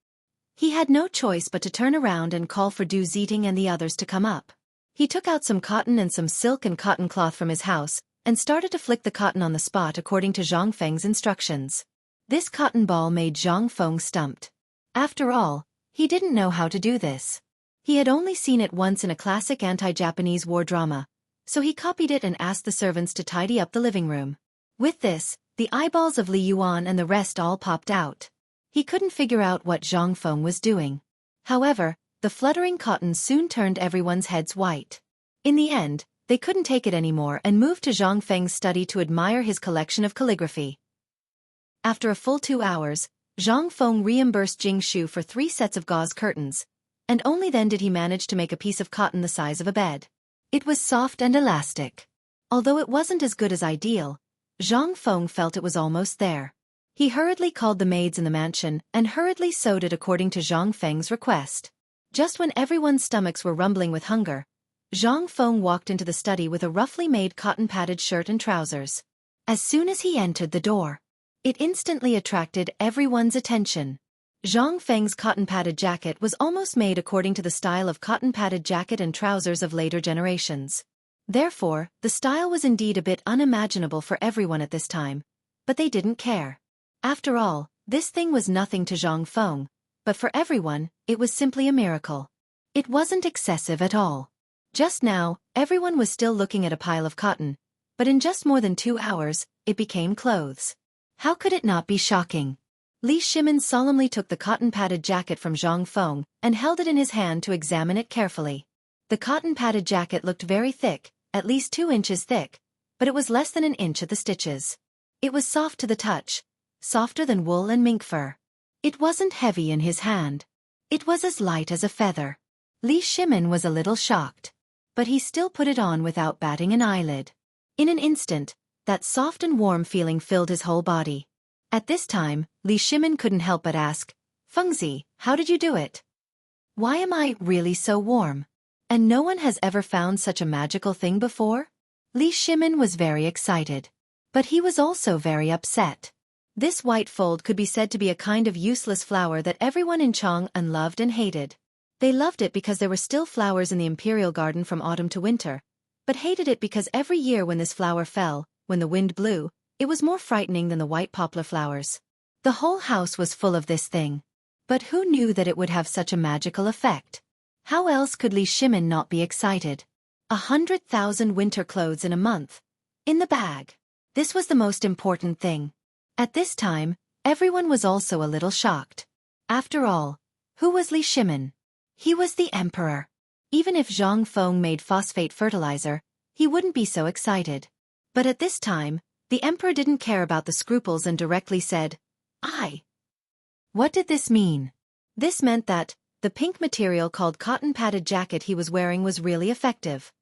He had no choice but to turn around and call for Du Ziting and the others to come up. He took out some cotton and some silk and cotton cloth from his house, and started to flick the cotton on the spot according to Zhang Feng's instructions. This cotton ball made Zhang Feng stumped. After all, he didn't know how to do this. He had only seen it once in a classic anti-Japanese war drama, so he copied it and asked the servants to tidy up the living room. With this, the eyeballs of Li Yuan and the rest all popped out. He couldn't figure out what Zhang Feng was doing. However, the fluttering cotton soon turned everyone's heads white. In the end, they couldn't take it anymore and moved to Zhang Feng's study to admire his collection of calligraphy. After a full 2 hours, Zhang Feng reimbursed Jing Shu for 3 sets of gauze curtains, and only then did he manage to make a piece of cotton the size of a bed. It was soft and elastic. Although it wasn't as good as ideal, Zhang Feng felt it was almost there. He hurriedly called the maids in the mansion and hurriedly sewed it according to Zhang Feng's request. Just when everyone's stomachs were rumbling with hunger, Zhang Feng walked into the study with a roughly made cotton-padded shirt and trousers. As soon as he entered the door, it instantly attracted everyone's attention. Zhang Feng's cotton-padded jacket was almost made according to the style of cotton-padded jacket and trousers of later generations. Therefore, the style was indeed a bit unimaginable for everyone at this time, but they didn't care. After all, this thing was nothing to Zhang Feng, but for everyone, it was simply a miracle. It wasn't excessive at all. Just now, everyone was still looking at a pile of cotton, but in just more than 2 hours, it became clothes. How could it not be shocking? Li Shimin solemnly took the cotton-padded jacket from Zhang Feng and held it in his hand to examine it carefully. The cotton-padded jacket looked very thick, at least 2 inches thick, but it was less than an inch at the stitches. It was soft to the touch, softer than wool and mink fur. It wasn't heavy in his hand. It was as light as a feather. Li Shimin was a little shocked, but he still put it on without batting an eyelid. In an instant, that soft and warm feeling filled his whole body. At this time, Li Shimin couldn't help but ask, "Fengzi, how did you do it? Why am I really so warm? And no one has ever found such a magical thing before?" Li Shimin was very excited. But he was also very upset. This white fold could be said to be a kind of useless flower that everyone in Chang'an loved and hated. They loved it because there were still flowers in the imperial garden from autumn to winter, but hated it because every year when this flower fell, when the wind blew, it was more frightening than the white poplar flowers. The whole house was full of this thing. But who knew that it would have such a magical effect? How else could Li Shimin not be excited? 100,000 winter clothes in a month. In the bag. This was the most important thing. At this time, everyone was also a little shocked. After all, who was Li Shimin? He was the emperor. Even if Zhang Feng made phosphate fertilizer, he wouldn't be so excited. But at this time, the emperor didn't care about the scruples and directly said, "I." What did this mean? This meant that the pink material called cotton-padded jacket he was wearing was really effective.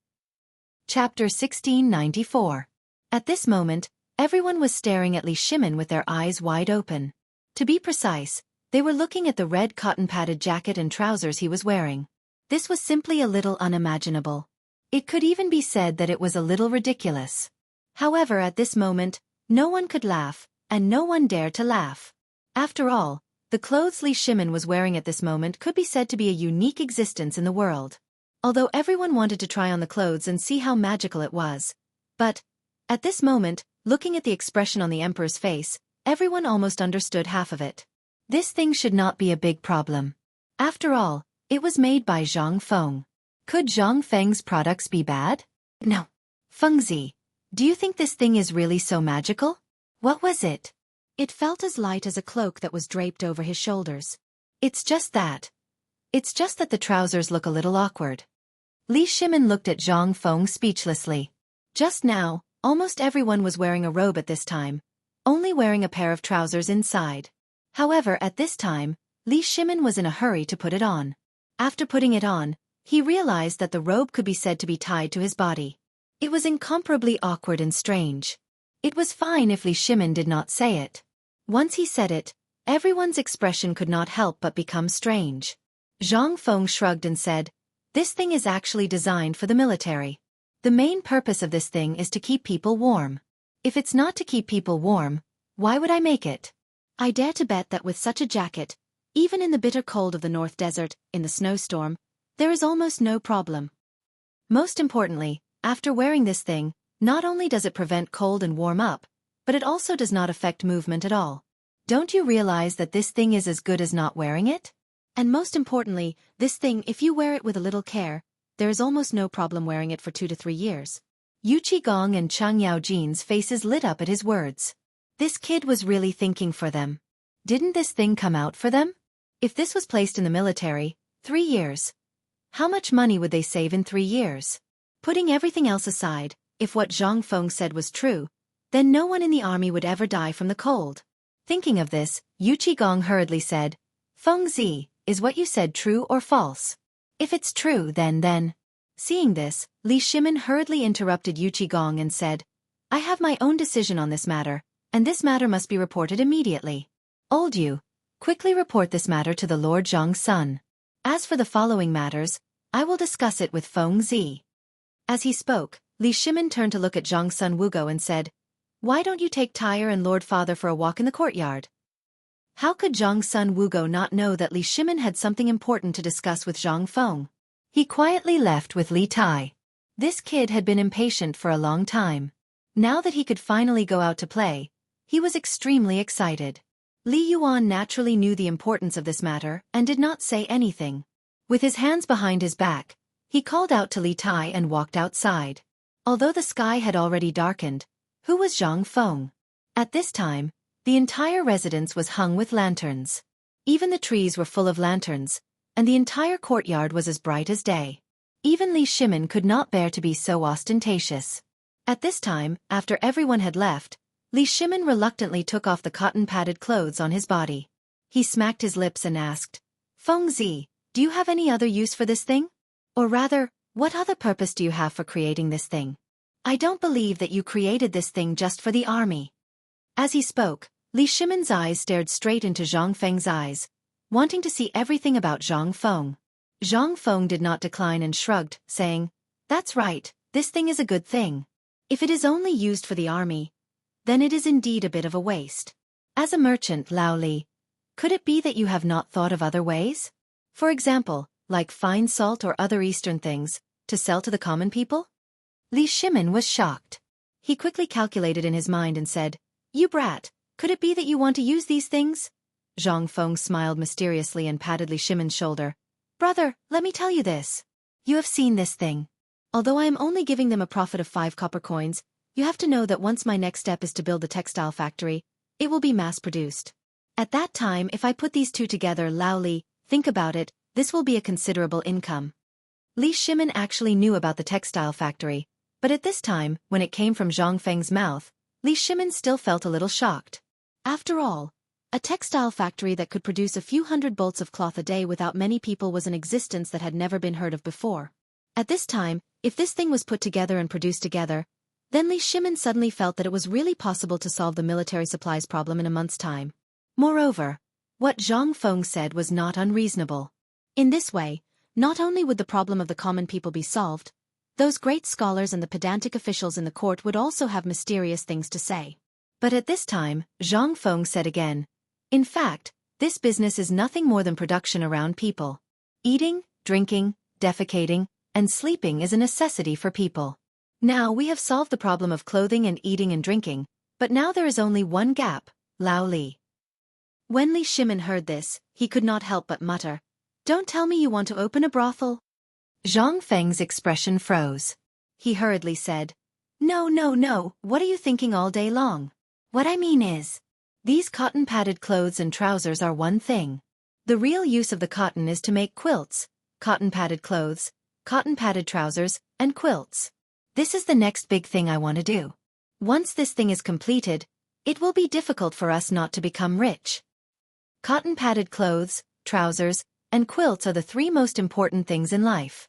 Chapter 1694. At this moment, everyone was staring at Li Shimin with their eyes wide open. To be precise, they were looking at the red cotton-padded jacket and trousers he was wearing. This was simply a little unimaginable. It could even be said that it was a little ridiculous. However, at this moment, no one could laugh, and no one dared to laugh. After all, the clothes Li Shimin was wearing at this moment could be said to be a unique existence in the world. Although everyone wanted to try on the clothes and see how magical it was. But, at this moment, looking at the expression on the emperor's face, everyone almost understood half of it. This thing should not be a big problem. After all, it was made by Zhang Feng. Could Zhang Feng's products be bad? No. Fengzi, do you think this thing is really so magical? What was it? It felt as light as a cloak that was draped over his shoulders. It's just that the trousers look a little awkward. Li Shimin looked at Zhang Feng speechlessly. Just now, almost everyone was wearing a robe at this time, only wearing a pair of trousers inside. However, at this time, Li Shimin was in a hurry to put it on. After putting it on, he realized that the robe could be said to be tied to his body. It was incomparably awkward and strange. It was fine if Li Shimin did not say it. Once he said it, everyone's expression could not help but become strange. Zhang Feng shrugged and said, "This thing is actually designed for the military. The main purpose of this thing is to keep people warm. If it's not to keep people warm, why would I make it? I dare to bet that with such a jacket, even in the bitter cold of the North Desert, in the snowstorm, there is almost no problem. Most importantly, after wearing this thing, not only does it prevent cold and warm up, but it also does not affect movement at all. Don't you realize that this thing is as good as not wearing it? And most importantly, this thing, if you wear it with a little care, there is almost no problem wearing it for 2 to 3 years." Yu Qigong and Cheng Yaojin's faces lit up at his words. This kid was really thinking for them. Didn't this thing come out for them? If this was placed in the military, 3 years. How much money would they save in 3 years? Putting everything else aside, if what Zhang Feng said was true, then no one in the army would ever die from the cold. Thinking of this, Yu Qigong hurriedly said, "Fengzi, is what you said true or false? If it's true, then." Seeing this, Li Shimin hurriedly interrupted Yu Qigong and said, "I have my own decision on this matter, and this matter must be reported immediately. Old Yu, quickly report this matter to the Lord Zhang's son. As for the following matters, I will discuss it with Fengzi." As he spoke, Li Shimin turned to look at Zhang's son Wugo and said, "Why don't you take Tyre and Lord Father for a walk in the courtyard?" How could Zhang's son Wugo not know that Li Shimin had something important to discuss with Zhang Feng? He quietly left with Li Tai. This kid had been impatient for a long time. Now that he could finally go out to play, he was extremely excited. Li Yuan naturally knew the importance of this matter and did not say anything. With his hands behind his back, he called out to Li Tai and walked outside. Although the sky had already darkened, who was Zhang Feng? At this time, the entire residence was hung with lanterns. Even the trees were full of lanterns, and the entire courtyard was as bright as day. Even Li Shimin could not bear to be so ostentatious. At this time, after everyone had left, Li Shimin reluctantly took off the cotton-padded clothes on his body. He smacked his lips and asked, "Fengzi, do you have any other use for this thing? Or rather, what other purpose do you have for creating this thing? I don't believe that you created this thing just for the army." As he spoke, Li Shimin's eyes stared straight into Zhang Feng's eyes, wanting to see everything about Zhang Feng. Zhang Feng did not decline and shrugged, saying, "That's right, this thing is a good thing. If it is only used for the army, then it is indeed a bit of a waste. As a merchant, Lao Li, could it be that you have not thought of other ways? For example, like fine salt or other Eastern things, to sell to the common people?" Li Shimin was shocked. He quickly calculated in his mind and said, "You brat, could it be that you want to use these things?" Zhang Feng smiled mysteriously and patted Li Shimin's shoulder. "Brother, let me tell you this. You have seen this thing. Although I am only giving them a profit of 5 copper coins, you have to know that once my next step is to build the textile factory, it will be mass-produced. At that time, if I put these two together, Lao Li, think about it, this will be a considerable income. Li Shimin actually knew about the textile factory, but at this time, when it came from Zhang Feng's mouth, Li Shimin still felt a little shocked. After all, a textile factory that could produce a few hundred bolts of cloth a day without many people was an existence that had never been heard of before. At this time, if this thing was put together and produced together, then Li Shimin suddenly felt that it was really possible to solve the military supplies problem in a month's time. Moreover, what Zhang Feng said was not unreasonable. In this way, not only would the problem of the common people be solved, those great scholars and the pedantic officials in the court would also have mysterious things to say. But at this time, Zhang Feng said again, in fact, this business is nothing more than production around people. Eating, drinking, defecating, and sleeping is a necessity for people. Now we have solved the problem of clothing and eating and drinking, but now there is only one gap, Lao Li. When Li Shimin heard this, he could not help but mutter, "Don't tell me you want to open a brothel?" Zhang Feng's expression froze. He hurriedly said, No, what are you thinking all day long? What I mean is, these cotton-padded clothes and trousers are one thing. The real use of the cotton is to make quilts, cotton-padded clothes, cotton-padded trousers, and quilts. This is the next big thing I want to do. Once this thing is completed, it will be difficult for us not to become rich. Cotton-padded clothes, trousers, and quilts are the three most important things in life.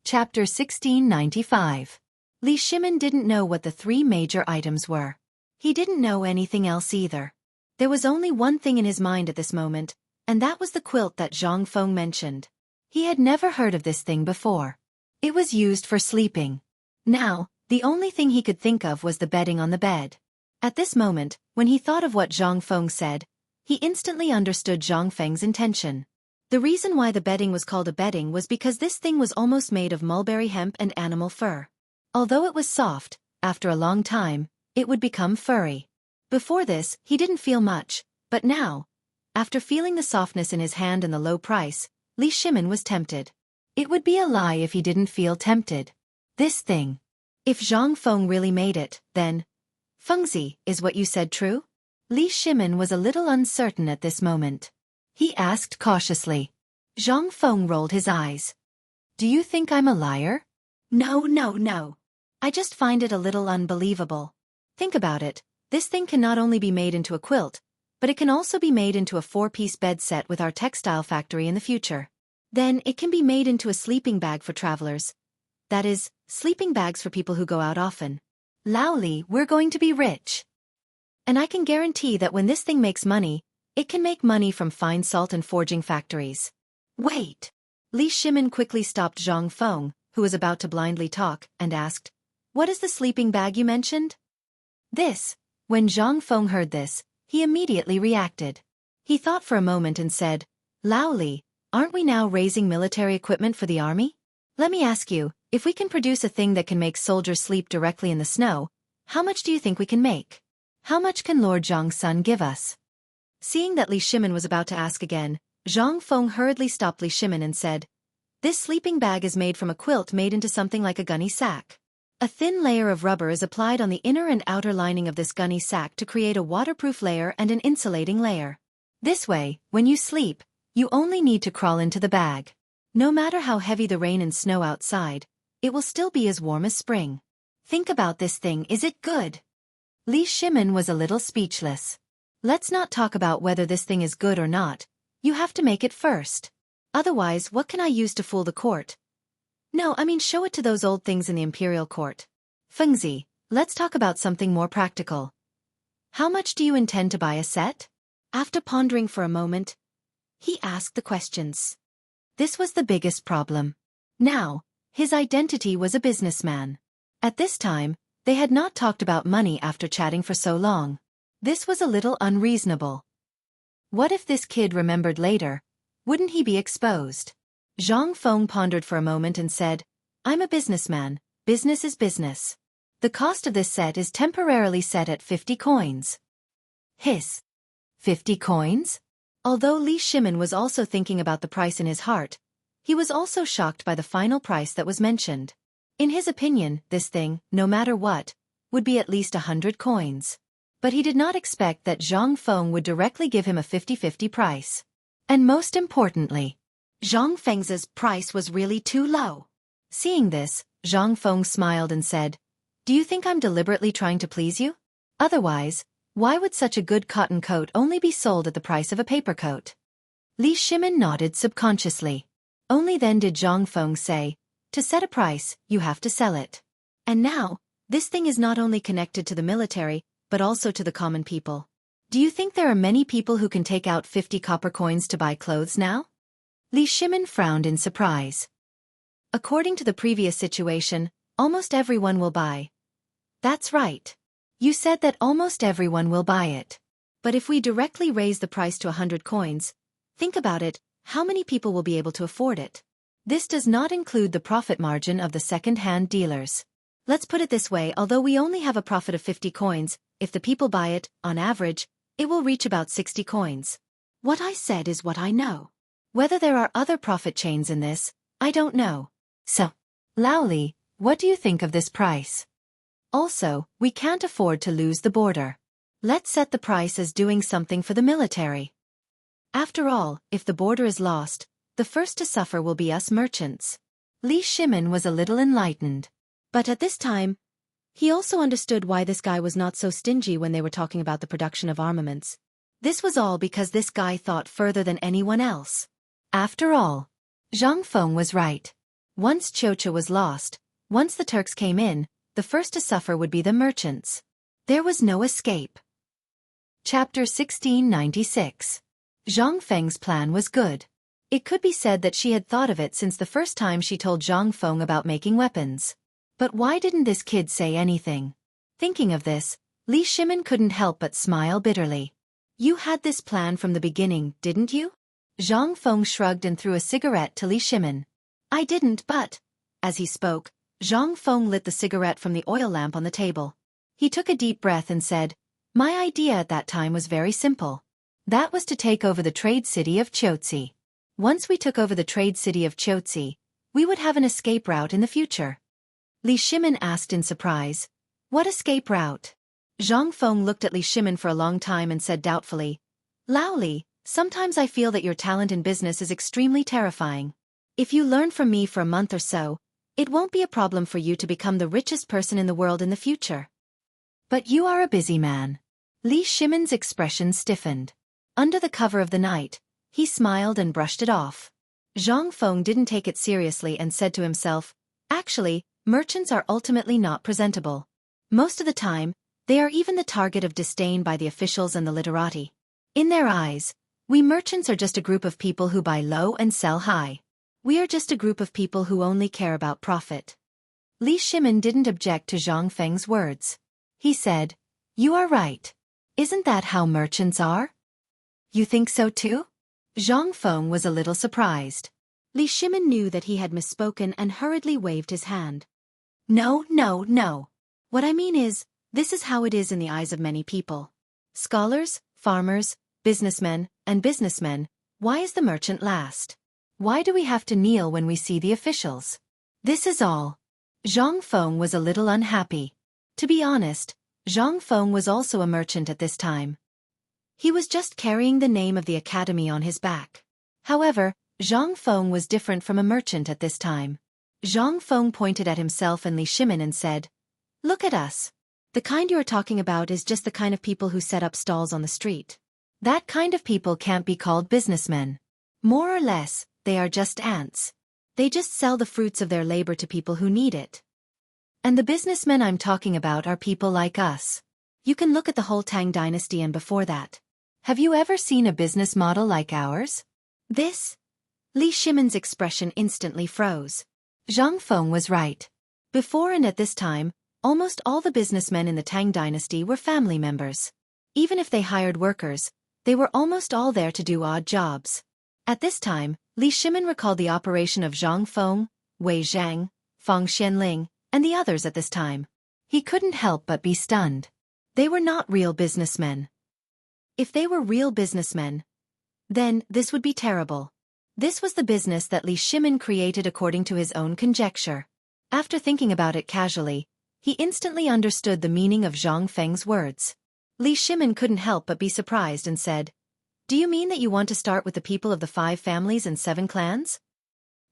Chapter 1695. Li Shimin didn't know what the three major items were. He didn't know anything else either. There was only one thing in his mind at this moment, and that was the quilt that Zhang Feng mentioned. He had never heard of this thing before. It was used for sleeping. Now, the only thing he could think of was the bedding on the bed. At this moment, when he thought of what Zhang Feng said, he instantly understood Zhang Feng's intention. The reason why the bedding was called a bedding was because this thing was almost made of mulberry hemp and animal fur. Although it was soft, after a long time, it would become furry. Before this, he didn't feel much, but now, after feeling the softness in his hand and the low price, Li Shimin was tempted. It would be a lie if he didn't feel tempted. This thing. If Zhang Feng really made it, then, Fengzi, is what you said true? Li Shimin was a little uncertain at this moment. He asked cautiously. Zhang Feng rolled his eyes. Do you think I'm a liar? No. I just find it a little unbelievable. Think about it, this thing can not only be made into a quilt, but it can also be made into a 4-piece bed set with our textile factory in the future. Then it can be made into a sleeping bag for travelers. That is, sleeping bags for people who go out often. Lao Li, we're going to be rich. And I can guarantee that when this thing makes money, it can make money from fine salt and forging factories. Wait! Li Shimin quickly stopped Zhang Feng, who was about to blindly talk, and asked, What is the sleeping bag you mentioned? This. When Zhang Feng heard this, he immediately reacted. He thought for a moment and said, Lao Li, aren't we now raising military equipment for the army? Let me ask you, if we can produce a thing that can make soldiers sleep directly in the snow, how much do you think we can make? How much can Lord Zhang's son give us? Seeing that Li Shimin was about to ask again, Zhang Feng hurriedly stopped Li Shimin and said, This sleeping bag is made from a quilt made into something like a gunny sack. A thin layer of rubber is applied on the inner and outer lining of this gunny sack to create a waterproof layer and an insulating layer. This way, when you sleep, you only need to crawl into the bag. No matter how heavy the rain and snow outside, it will still be as warm as spring. Think about this thing, is it good? Li Shimin was a little speechless. Let's not talk about whether this thing is good or not. You have to make it first. Otherwise, what can I use to fool the court? No, I mean show it to those old things in the imperial court. Fengzi, let's talk about something more practical. How much do you intend to buy a set? After pondering for a moment, he asked the questions. This was the biggest problem. Now, his identity was a businessman. At this time, they had not talked about money after chatting for so long. This was a little unreasonable. What if this kid remembered later? Wouldn't he be exposed? Zhang Feng pondered for a moment and said, I'm a businessman, business is business. The cost of this set is temporarily set at 50 coins. Hiss. 50 coins? Although Li Shimin was also thinking about the price in his heart, he was also shocked by the final price that was mentioned. In his opinion, this thing, no matter what, would be at least 100 coins. But he did not expect that Zhang Feng would directly give him a 50-50 price. And most importantly, Zhang Feng's price was really too low. Seeing this, Zhang Feng smiled and said, "Do you think I'm deliberately trying to please you? Otherwise, why would such a good cotton coat only be sold at the price of a paper coat?" Li Shimin nodded subconsciously. Only then did Zhang Feng say, "To set a price, you have to sell it. And now, this thing is not only connected to the military, but also to the common people. Do you think there are many people who can take out 50 copper coins to buy clothes now?" Li Shimin frowned in surprise. "According to the previous situation, almost everyone will buy." "That's right. You said that almost everyone will buy it. But if we directly raise the price to 100 coins, think about it, how many people will be able to afford it? This does not include the profit margin of the second-hand dealers. Let's put it this way, although we only have a profit of 50 coins, if the people buy it, on average, it will reach about 60 coins. What I said is what I know. Whether there are other profit chains in this, I don't know. So, Laoli, what do you think of this price? Also, we can't afford to lose the border. Let's set the price as doing something for the military. After all, if the border is lost, the first to suffer will be us merchants." Li Shimin was a little enlightened. But at this time, he also understood why this guy was not so stingy when they were talking about the production of armaments. This was all because this guy thought further than anyone else. After all, Zhang Feng was right. Once Chocha was lost, once the Turks came in, the first to suffer would be the merchants. There was no escape. Chapter 1696. Zhang Feng's plan was good. It could be said that she had thought of it since the first time she told Zhang Feng about making weapons. But why didn't this kid say anything? Thinking of this, Li Shimin couldn't help but smile bitterly. "You had this plan from the beginning, didn't you?" Zhang Feng shrugged and threw a cigarette to Li Shimin. "I didn't, but..." As he spoke, Zhang Feng lit the cigarette from the oil lamp on the table. He took a deep breath and said, "My idea at that time was very simple. That was to take over the trade city of Chotzi. Once we took over the trade city of Chotzi, we would have an escape route in the future." Li Shimin asked in surprise, "What escape route?" Zhang Feng looked at Li Shimin for a long time and said doubtfully, "Laoli, sometimes I feel that your talent in business is extremely terrifying. If you learn from me for a month or so, it won't be a problem for you to become the richest person in the world in the future. But you are a busy man." Li Shimin's expression stiffened. Under the cover of the night, he smiled and brushed it off. Zhang Feng didn't take it seriously and said to himself, "Actually, merchants are ultimately not presentable. Most of the time, they are even the target of disdain by the officials and the literati. In their eyes, we merchants are just a group of people who buy low and sell high. We are just a group of people who only care about profit." Li Shimin didn't object to Zhang Feng's words. He said, "You are right. Isn't that how merchants are?" "You think so too?" Zhang Feng was a little surprised. Li Shimin knew that he had misspoken and hurriedly waved his hand. "No, no, no. What I mean is, this is how it is in the eyes of many people. Scholars, farmers, businessmen, and businessmen, why is the merchant last? Why do we have to kneel when we see the officials? This is all." Zhang Feng was a little unhappy. To be honest, Zhang Feng was also a merchant at this time. He was just carrying the name of the academy on his back. However, Zhang Feng was different from a merchant at this time. Zhang Feng pointed at himself and Li Shimin and said, "Look at us. The kind you are talking about is just the kind of people who set up stalls on the street. That kind of people can't be called businessmen. More or less, they are just ants. They just sell the fruits of their labor to people who need it. And the businessmen I'm talking about are people like us. You can look at the whole Tang dynasty and before that. Have you ever seen a business model like ours?" This? Li Shimin's expression instantly froze. Zhang Feng was right. Before and at this time, almost all the businessmen in the Tang dynasty were family members. Even if they hired workers, they were almost all there to do odd jobs. At this time, Li Shimin recalled the operation of Zhang Feng, Wei Zhang, Fang Xianling, and the others at this time. He couldn't help but be stunned. They were not real businessmen. If they were real businessmen, then this would be terrible. This was the business that Li Shimin created according to his own conjecture. After thinking about it casually, he instantly understood the meaning of Zhang Feng's words. Li Shimin couldn't help but be surprised and said, Do you mean that you want to start with the people of the 5 families and 7 clans?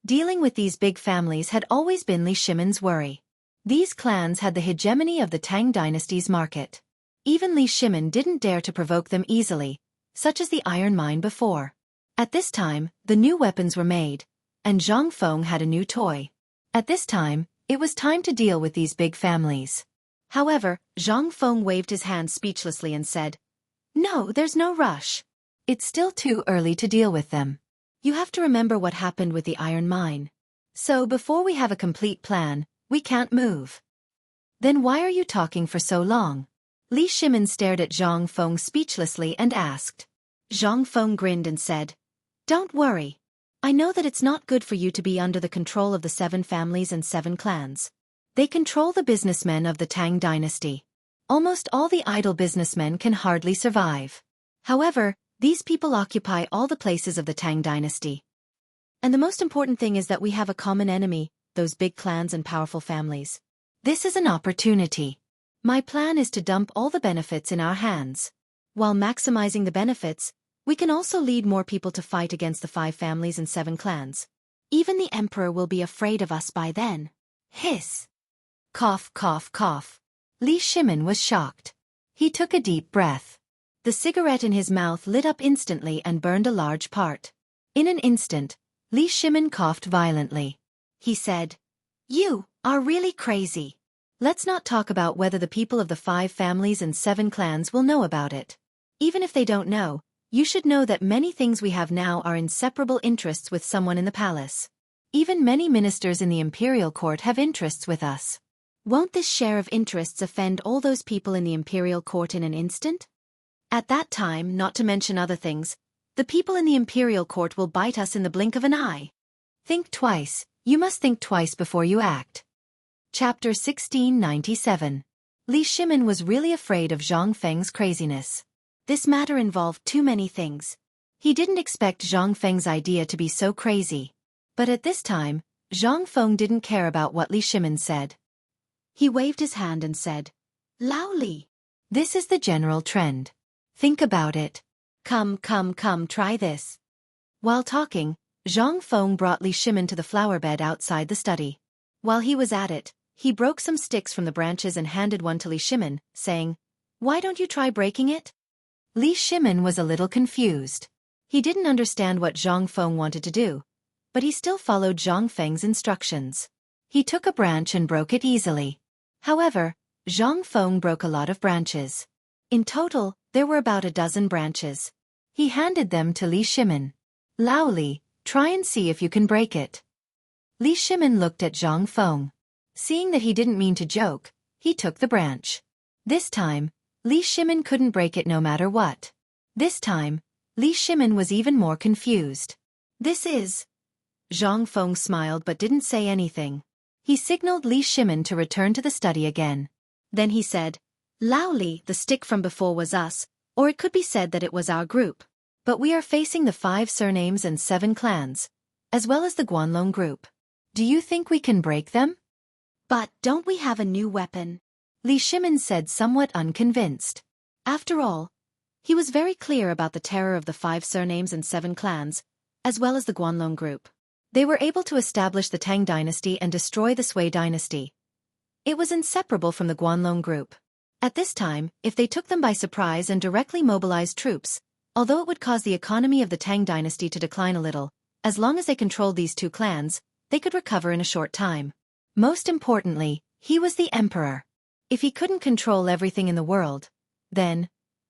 Dealing with these big families had always been Li Shimin's worry. These clans had the hegemony of the Tang dynasty's market. Even Li Shimin didn't dare to provoke them easily, such as the iron mine before. At this time, the new weapons were made, and Zhang Feng had a new toy. At this time, it was time to deal with these big families. However, Zhang Feng waved his hand speechlessly and said, "No, there's no rush. It's still too early to deal with them. You have to remember what happened with the iron mine. So before we have a complete plan, we can't move." "Then why are you talking for so long?" Li Shimin stared at Zhang Feng speechlessly and asked. Zhang Feng grinned and said, "Don't worry. I know that it's not good for you to be under the control of the 7 families and 7 clans. They control the businessmen of the Tang dynasty. Almost all the idle businessmen can hardly survive. However, these people occupy all the places of the Tang dynasty. And the most important thing is that we have a common enemy, those big clans and powerful families. This is an opportunity. My plan is to dump all the benefits in our hands. While maximizing the benefits, we can also lead more people to fight against the 5 families and 7 clans. Even the emperor will be afraid of us by then." Hiss. Cough, cough, cough. Li Shimin was shocked. He took a deep breath. The cigarette in his mouth lit up instantly and burned a large part. In an instant, Li Shimin coughed violently. He said, "You are really crazy. Let's not talk about whether the people of the 5 families and 7 clans will know about it. Even if they don't know, you should know that many things we have now are inseparable interests with someone in the palace. Even many ministers in the imperial court have interests with us. Won't this share of interests offend all those people in the imperial court in an instant? At that time, not to mention other things, the people in the imperial court will bite us in the blink of an eye. Think twice. You must think twice before you act." Chapter 1697. Li Shimin was really afraid of Zhang Feng's craziness. This matter involved too many things. He didn't expect Zhang Feng's idea to be so crazy. But at this time, Zhang Feng didn't care about what Li Shimin said. He waved his hand and said, "Lao Li, this is the general trend. Think about it. Come, try this." While talking, Zhang Feng brought Li Shimin to the flower bed outside the study. While he was at it, he broke some sticks from the branches and handed one to Li Shimin, saying, "Why don't you try breaking it?" Li Shimin was a little confused. He didn't understand what Zhang Feng wanted to do, but he still followed Zhang Feng's instructions. He took a branch and broke it easily. However, Zhang Feng broke a lot of branches. In total, there were about a dozen branches. He handed them to Li Shimin. "Lao Li, try and see if you can break it." Li Shimin looked at Zhang Feng. Seeing that he didn't mean to joke, he took the branch. This time, Li Shimin couldn't break it no matter what. This time, Li Shimin was even more confused. "This is..." Zhang Feng smiled but didn't say anything. He signaled Li Shimin to return to the study again. Then he said, "Lao Li, the stick from before was us, or it could be said that it was our group. But we are facing the 5 surnames and 7 clans, as well as the Guanlong group. Do you think we can break them?" "But don't we have a new weapon?" Li Shimin said, somewhat unconvinced. After all, he was very clear about the terror of the 5 surnames and 7 clans, as well as the Guanlong group. They were able to establish the Tang dynasty and destroy the Sui dynasty. It was inseparable from the Guanlong group. At this time, if they took them by surprise and directly mobilized troops, although it would cause the economy of the Tang dynasty to decline a little, as long as they controlled these 2 clans, they could recover in a short time. Most importantly, he was the emperor. If he couldn't control everything in the world, then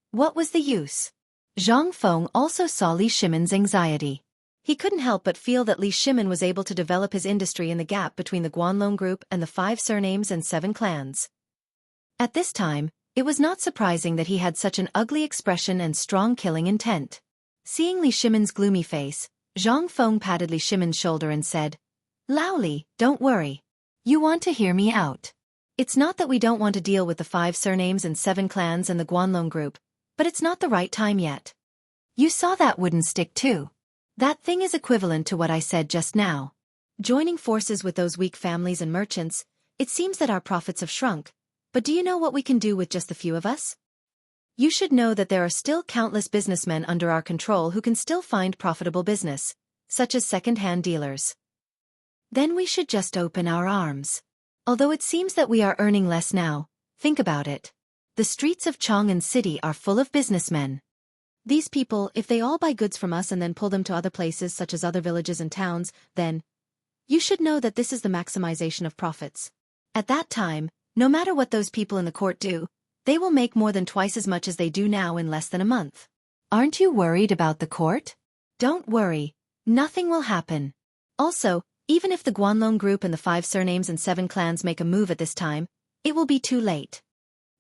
what was the use? Zhang Feng also saw Li Shimin's anxiety. He couldn't help but feel that Li Shimin was able to develop his industry in the gap between the Guanlong group and the 5 surnames and 7 clans. At this time, it was not surprising that he had such an ugly expression and strong killing intent. Seeing Li Shimin's gloomy face, Zhang Feng patted Li Shimin's shoulder and said, "Lao Li, don't worry. You want to hear me out. It's not that we don't want to deal with the 5 surnames and 7 clans and the Guanlong group, but it's not the right time yet. You saw that wooden stick too. That thing is equivalent to what I said just now. Joining forces with those weak families and merchants, it seems that our profits have shrunk, but do you know what we can do with just the few of us? You should know that there are still countless businessmen under our control who can still find profitable business, such as second-hand dealers. Then we should just open our arms. Although it seems that we are earning less now, think about it. The streets of Chang'an City are full of businessmen. These people, if they all buy goods from us and then pull them to other places such as other villages and towns, then you should know that this is the maximization of profits. At that time, no matter what those people in the court do, they will make more than twice as much as they do now in less than a month. Aren't you worried about the court? Don't worry. Nothing will happen. Also, even if the Guanlong group and the 5 surnames and 7 clans make a move at this time, it will be too late.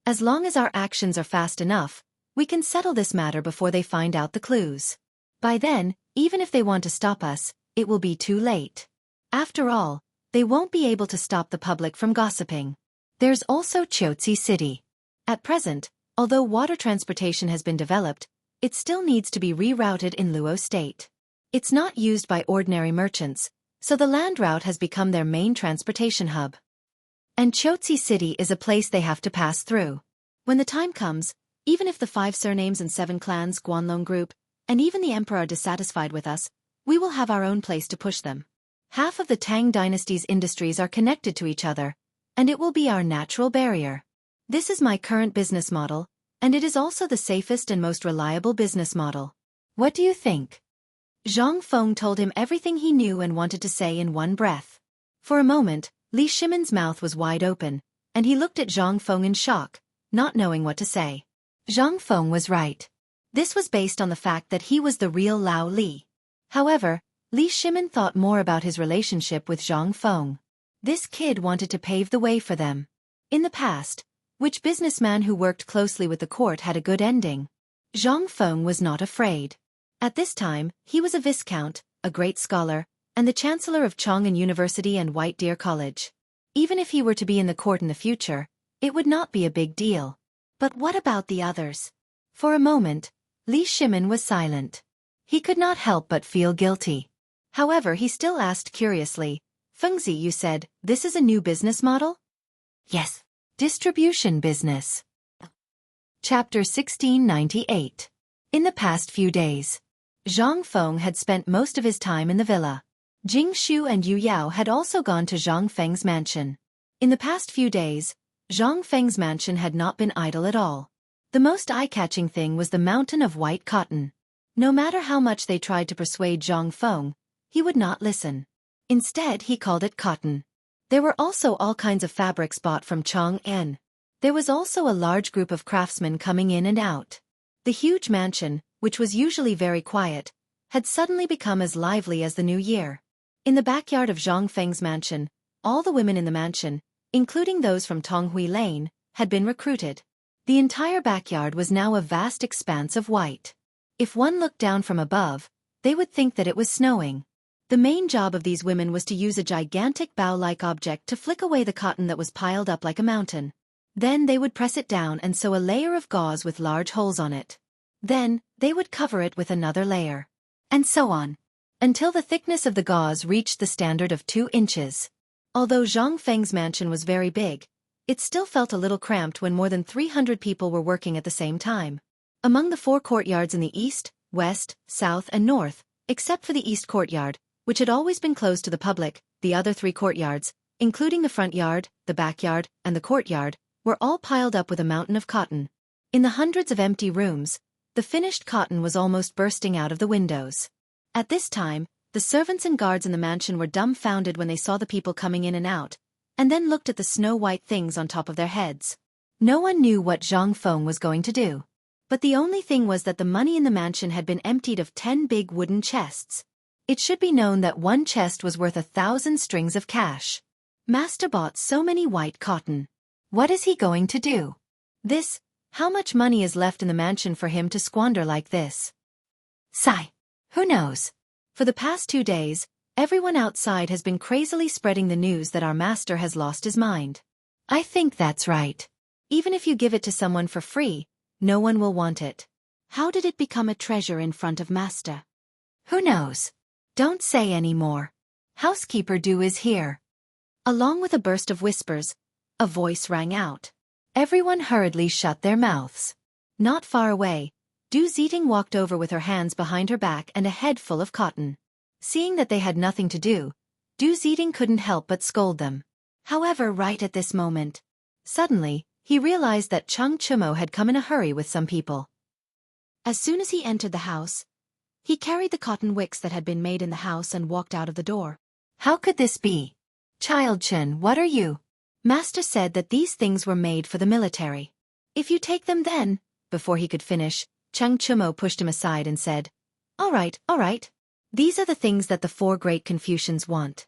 As long as our actions are fast enough, we can settle this matter before they find out the clues. By then, even if they want to stop us, it will be too late. After all, they won't be able to stop the public from gossiping. There's also Chotzi City. At present, although water transportation has been developed, it still needs to be rerouted in Luo State. It's not used by ordinary merchants, so the land route has become their main transportation hub. And Chotzi City is a place they have to pass through. When the time comes, even if the 5 surnames and 7 clans Guanlong group, and even the emperor are dissatisfied with us, we will have our own place to push them. Half of the Tang dynasty's industries are connected to each other, and it will be our natural barrier. This is my current business model, and it is also the safest and most reliable business model. What do you think? Zhang Feng told him everything he knew and wanted to say in one breath. For a moment, Li Shimon's mouth was wide open, and he looked at Zhang Feng in shock, not knowing what to say. Zhang Feng was right. This was based on the fact that he was the real Lao Li. However, Li Shimon thought more about his relationship with Zhang Feng. This kid wanted to pave the way for them. In the past, which businessman who worked closely with the court had a good ending? Zhang Feng was not afraid. At this time, he was a viscount, a great scholar, and the chancellor of Chang'an University and White Deer College. Even if he were to be in the court in the future, it would not be a big deal. But what about the others? For a moment, Li Shimon was silent. He could not help but feel guilty. However, he still asked curiously, Fengzi, you said, this is a new business model? Yes. Distribution business. Chapter 1698. In the past few days, Zhang Feng had spent most of his time in the villa. Jing Shu and Yu Yao had also gone to Zhang Feng's mansion. In the past few days, Zhang Feng's mansion had not been idle at all. The most eye-catching thing was the mountain of white cotton. No matter how much they tried to persuade Zhang Feng, he would not listen. Instead, he called it cotton. There were also all kinds of fabrics bought from Chang'an. There was also a large group of craftsmen coming in and out. The huge mansion, which was usually very quiet, had suddenly become as lively as the new year. In the backyard of Zhang Feng's mansion, all the women in the mansion, including those from Tonghui Lane, had been recruited. The entire backyard was now a vast expanse of white. If one looked down from above, they would think that it was snowing. The main job of these women was to use a gigantic bow-like object to flick away the cotton that was piled up like a mountain. Then they would press it down and sew a layer of gauze with large holes on it. Then, they would cover it with another layer. And so on. Until the thickness of the gauze reached the standard of 2 inches. Although Zhang Feng's mansion was very big, it still felt a little cramped when more than 300 people were working at the same time. Among the 4 courtyards in the east, west, south and north, except for the east courtyard, which had always been closed to the public, the other 3 courtyards, including the front yard, the backyard, and the courtyard, were all piled up with a mountain of cotton. In the hundreds of empty rooms, the finished cotton was almost bursting out of the windows. At this time, the servants and guards in the mansion were dumbfounded when they saw the people coming in and out, and then looked at the snow-white things on top of their heads. No one knew what Zhang Feng was going to do. But the only thing was that the money in the mansion had been emptied of 10 big wooden chests. It should be known that one chest was worth 1,000 strings of cash. Master bought so many white cotton. What is he going to do? How much money is left in the mansion for him to squander like this? Sigh. Who knows? For the past 2 days, everyone outside has been crazily spreading the news that our master has lost his mind. I think that's right. Even if you give it to someone for free, no one will want it. How did it become a treasure in front of master? Who knows? Don't say any more. Housekeeper Du is here. Along with a burst of whispers, a voice rang out. Everyone hurriedly shut their mouths. Not far away, Du Ziting walked over with her hands behind her back and a head full of cotton. Seeing that they had nothing to do, Du Ziting couldn't help but scold them. However, right at this moment, suddenly, he realized that Chung Chumo had come in a hurry with some people. As soon as he entered the house, he carried the cotton wicks that had been made in the house and walked out of the door. How could this be? Child Chen, what are you? Master said that these things were made for the military. If you take them then, before he could finish, Chung Chumo pushed him aside and said, all right. These are the things that the 4 great Confucians want.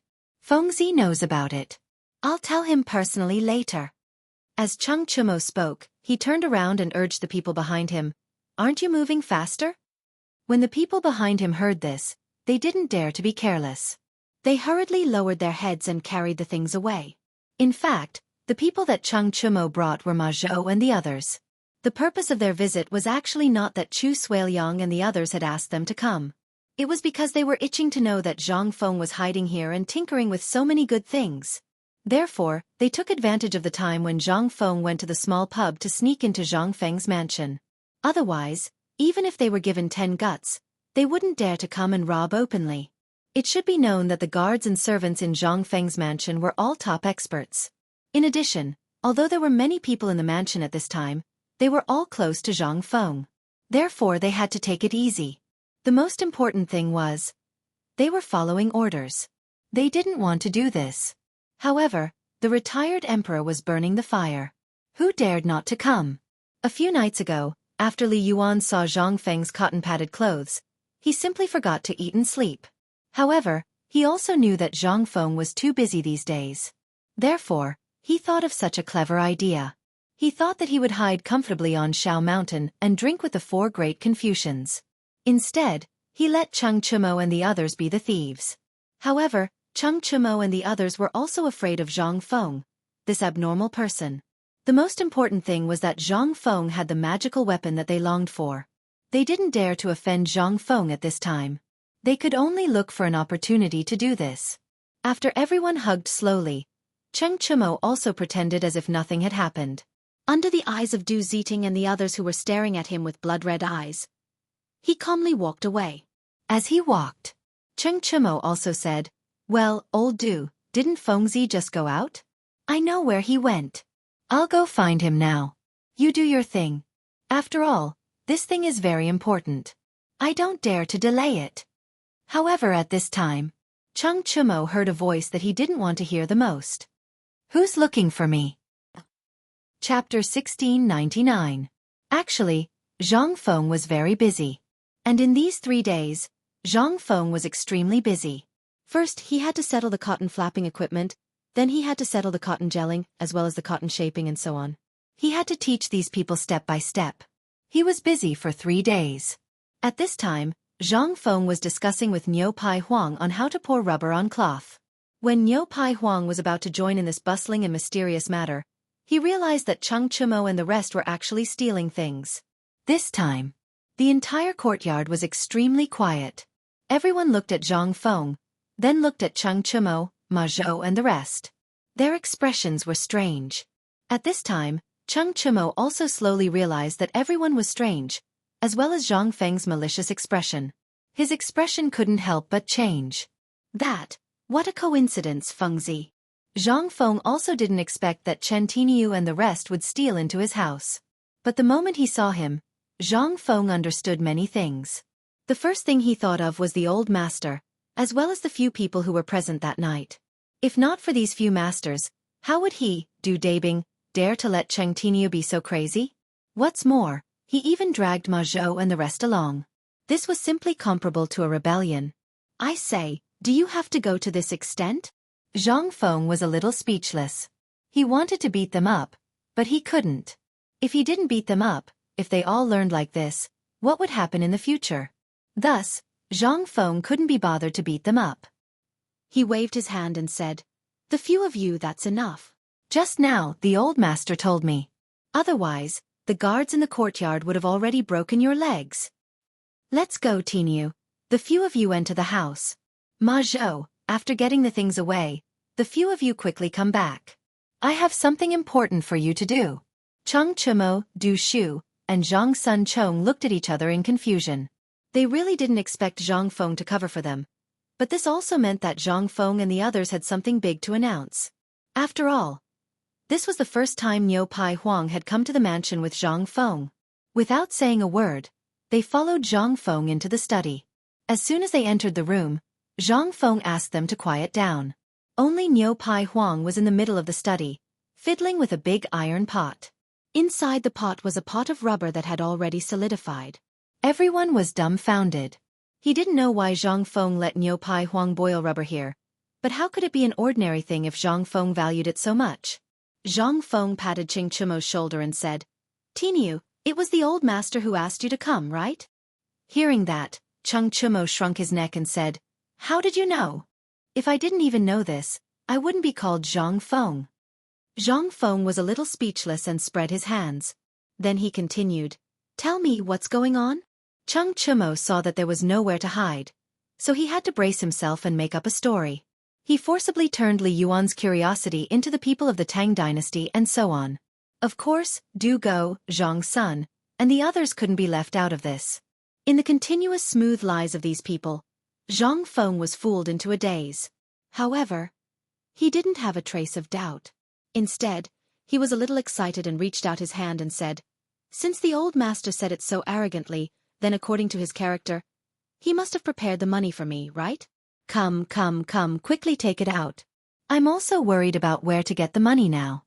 Fengzi knows about it. I'll tell him personally later. As Chung Chumo spoke, he turned around and urged the people behind him, aren't you moving faster? When the people behind him heard this, they didn't dare to be careless. They hurriedly lowered their heads and carried the things away. In fact, the people that Chung Chumo brought were Ma Zhou and the others. The purpose of their visit was actually not that Chu Suiliang and the others had asked them to come. It was because they were itching to know that Zhang Feng was hiding here and tinkering with so many good things. Therefore, they took advantage of the time when Zhang Feng went to the small pub to sneak into Zhang Feng's mansion. Otherwise, even if they were given 10 guts, they wouldn't dare to come and rob openly. It should be known that the guards and servants in Zhang Feng's mansion were all top experts. In addition, although there were many people in the mansion at this time, they were all close to Zhang Feng. Therefore they had to take it easy. The most important thing was, they were following orders. They didn't want to do this. However, the retired emperor was burning the fire. Who dared not to come? A few nights ago, after Li Yuan saw Zhang Feng's cotton-padded clothes, he simply forgot to eat and sleep. However, he also knew that Zhang Feng was too busy these days. Therefore, he thought of such a clever idea. He thought that he would hide comfortably on Shao Mountain and drink with the 4 great Confucians. Instead, he let Chung Chumo and the others be the thieves. However, Chung Chumo and the others were also afraid of Zhang Feng, this abnormal person. The most important thing was that Zhang Feng had the magical weapon that they longed for. They didn't dare to offend Zhang Feng at this time. They could only look for an opportunity to do this. After everyone hugged slowly, Chung Chumo also pretended as if nothing had happened. Under the eyes of Du Ziting and the others who were staring at him with blood-red eyes, he calmly walked away. As he walked, Chung Chumo also said, well, old Du, didn't Fengzi just go out? I know where he went. I'll go find him now. You do your thing. After all, this thing is very important. I don't dare to delay it. However, at this time, Chung Chumo heard a voice that he didn't want to hear the most. Who's looking for me? Chapter 1699. Actually, Zhang Feng was very busy. And in these 3 days, Zhang Feng was extremely busy. First, he had to settle the cotton flapping equipment, then he had to settle the cotton gelling, as well as the cotton shaping and so on. He had to teach these people step by step. He was busy for 3 days. At this time, Zhang Feng was discussing with Niu Pai Huang on how to pour rubber on cloth. When Niu Pai Huang was about to join in this bustling and mysterious matter, he realized that Chung Chumo and the rest were actually stealing things. This time, the entire courtyard was extremely quiet. Everyone looked at Zhang Feng, then looked at Chung Chumo, Ma Zhou and the rest. Their expressions were strange. At this time, Chung Chumo also slowly realized that everyone was strange, as well as Zhang Feng's malicious expression. His expression couldn't help but change. What a coincidence, Fengzi. Zhang Feng also didn't expect that Chen Tiniu and the rest would steal into his house. But the moment he saw him, Zhang Feng understood many things. The first thing he thought of was the old master, as well as the few people who were present that night. If not for these few masters, how would he, Du Dabing, dare to let Chen Tiniu be so crazy? What's more, he even dragged Ma Zhou and the rest along. This was simply comparable to a rebellion. I say, do you have to go to this extent? Zhang Feng was a little speechless. He wanted to beat them up, but he couldn't. If he didn't beat them up, if they all learned like this, what would happen in the future? Thus, Zhang Feng couldn't be bothered to beat them up. He waved his hand and said, the few of you, that's enough. Just now, the old master told me. Otherwise, the guards in the courtyard would have already broken your legs. Let's go, Tiniu. The few of you enter the house. Ma Zhou, after getting the things away, the few of you quickly come back. I have something important for you to do. Chung Chumo, Du Shu, and Zhang Sun Chong looked at each other in confusion. They really didn't expect Zhang Feng to cover for them. But this also meant that Zhang Feng and the others had something big to announce. After all, this was the first time Niu Pai Huang had come to the mansion with Zhang Feng. Without saying a word, they followed Zhang Feng into the study. As soon as they entered the room, Zhang Feng asked them to quiet down. Only Niu Pai Huang was in the middle of the study, fiddling with a big iron pot. Inside the pot was a pot of rubber that had already solidified. Everyone was dumbfounded. He didn't know why Zhang Feng let Niu Pai Huang boil rubber here, but how could it be an ordinary thing if Zhang Feng valued it so much? Zhang Feng patted Ching Chimo's shoulder and said, "Tiniu, it was the old master who asked you to come, right?" Hearing that, Ching Chimo shrunk his neck and said, "How did you know? If I didn't even know this, I wouldn't be called Zhang Feng." Zhang Feng was a little speechless and spread his hands. Then he continued, "Tell me what's going on?" Ching Chimo saw that there was nowhere to hide, so he had to brace himself and make up a story. He forcibly turned Li Yuan's curiosity into the people of the Tang dynasty and so on. Of course, Du Go, Zhang Sun, and the others couldn't be left out of this. In the continuous smooth lies of these people, Zhang Feng was fooled into a daze. However, he didn't have a trace of doubt. Instead, he was a little excited and reached out his hand and said, "Since the old master said it so arrogantly, then according to his character, he must have prepared the money for me, right? Come, quickly take it out. I'm also worried about where to get the money now."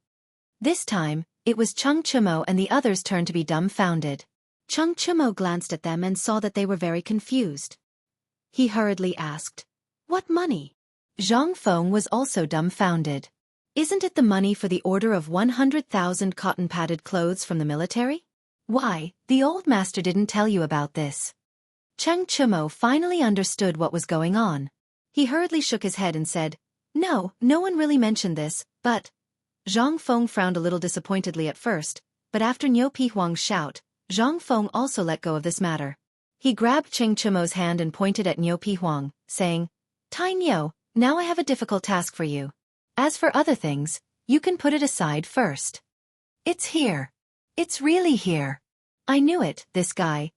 This time, it was Ching Chimo and the others' turn to be dumbfounded. Ching Chimo glanced at them and saw that they were very confused. He hurriedly asked, "What money?" Zhang Feng was also dumbfounded. "Isn't it the money for the order of 100,000 cotton-padded clothes from the military? Why, the old master didn't tell you about this." Ching Chimo finally understood what was going on. He hurriedly shook his head and said, No one really mentioned this, but..." Zhang Feng frowned a little disappointedly at first, but after Niu Pai Huang's shout, Zhang Feng also let go of this matter. He grabbed Ching Chimo's hand and pointed at Niu Pai Huang, saying, "Tai Niu, now I have a difficult task for you. As for other things, you can put it aside first. It's here. It's really here. I knew it, this guy,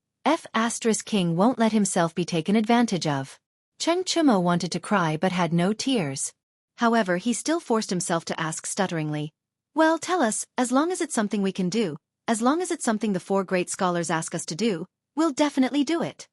King won't let himself be taken advantage of." Ching Chimo wanted to cry but had no tears. However, he still forced himself to ask stutteringly, "Well, tell us, as long as it's something we can do, as long as it's something the four great scholars ask us to do, we'll definitely do it."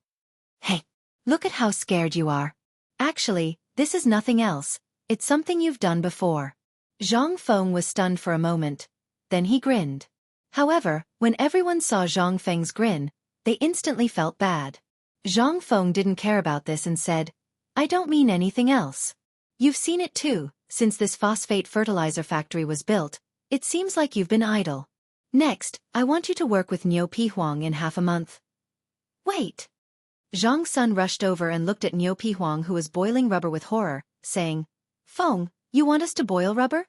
"Hey, look at how scared you are. Actually, this is nothing else, it's something you've done before." Zhang Feng was stunned for a moment. Then he grinned. However, when everyone saw Zhang Feng's grin, they instantly felt bad. Zhang Feng didn't care about this and said, "I don't mean anything else. You've seen it too, since this phosphate fertilizer factory was built, it seems like you've been idle. Next, I want you to work with Niu Pai Huang in half a month." "Wait." Zhang Sun rushed over and looked at Niu Pai Huang, who was boiling rubber with horror, saying, "Feng, you want us to boil rubber?"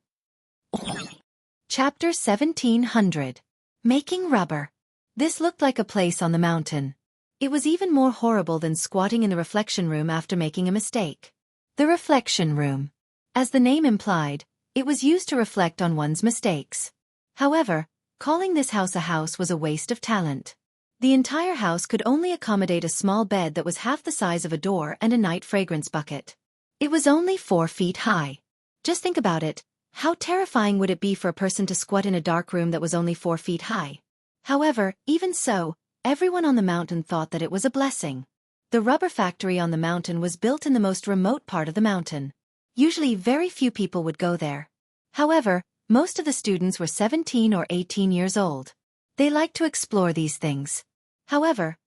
Chapter 1700. Making Rubber. This looked like a place on the mountain. It was even more horrible than squatting in the reflection room after making a mistake. The reflection room. As the name implied, it was used to reflect on one's mistakes. However, calling this house a house was a waste of talent. The entire house could only accommodate a small bed that was half the size of a door and a night fragrance bucket. It was only 4 feet high. Just think about it, how terrifying would it be for a person to squat in a dark room that was only 4 feet high? However, even so, everyone on the mountain thought that it was a blessing. The rubber factory on the mountain was built in the most remote part of the mountain. Usually very few people would go there. However, most of the students were 17 or 18 years old. They liked to explore these things. However,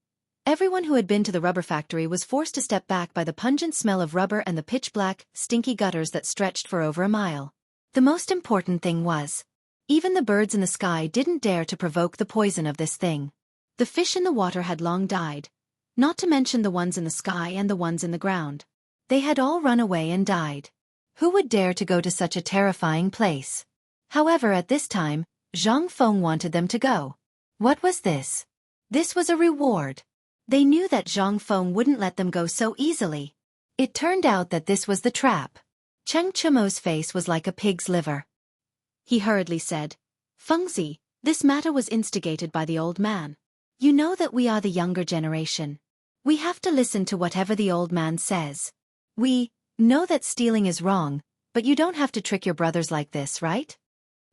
everyone who had been to the rubber factory was forced to step back by the pungent smell of rubber and the pitch-black, stinky gutters that stretched for over a mile. The most important thing was, even the birds in the sky didn't dare to provoke the poison of this thing. The fish in the water had long died, not to mention the ones in the sky and the ones in the ground. They had all run away and died. Who would dare to go to such a terrifying place? However, at this time, Zhang Feng wanted them to go. What was this? This was a reward. They knew that Zhang Feng wouldn't let them go so easily. It turned out that this was the trap. Cheng Chimo's face was like a pig's liver. He hurriedly said, "Fengzi, this matter was instigated by the old man. You know that we are the younger generation. We have to listen to whatever the old man says. We know that stealing is wrong, but you don't have to trick your brothers like this, right?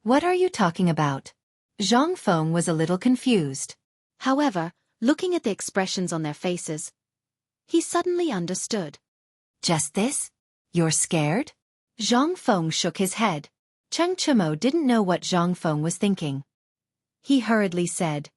What are you talking about? Zhang Feng was a little confused. However, looking at the expressions on their faces, he suddenly understood. Just this? You're scared? Zhang Feng shook his head. Cheng Chumo didn't know what Zhang Feng was thinking. He hurriedly said,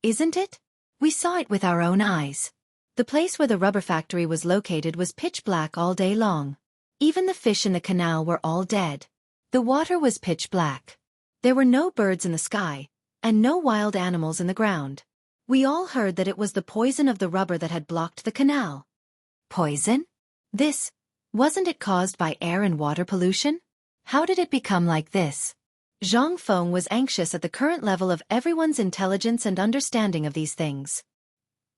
Isn't it? We saw it with our own eyes. The place where the rubber factory was located was pitch black all day long. Even the fish in the canal were all dead. The water was pitch black. There were no birds in the sky, and no wild animals in the ground. We all heard that it was the poison of the rubber that had blocked the canal. Poison? Wasn't it caused by air and water pollution? How did it become like this? Zhang Feng was anxious at the current level of everyone's intelligence and understanding of these things.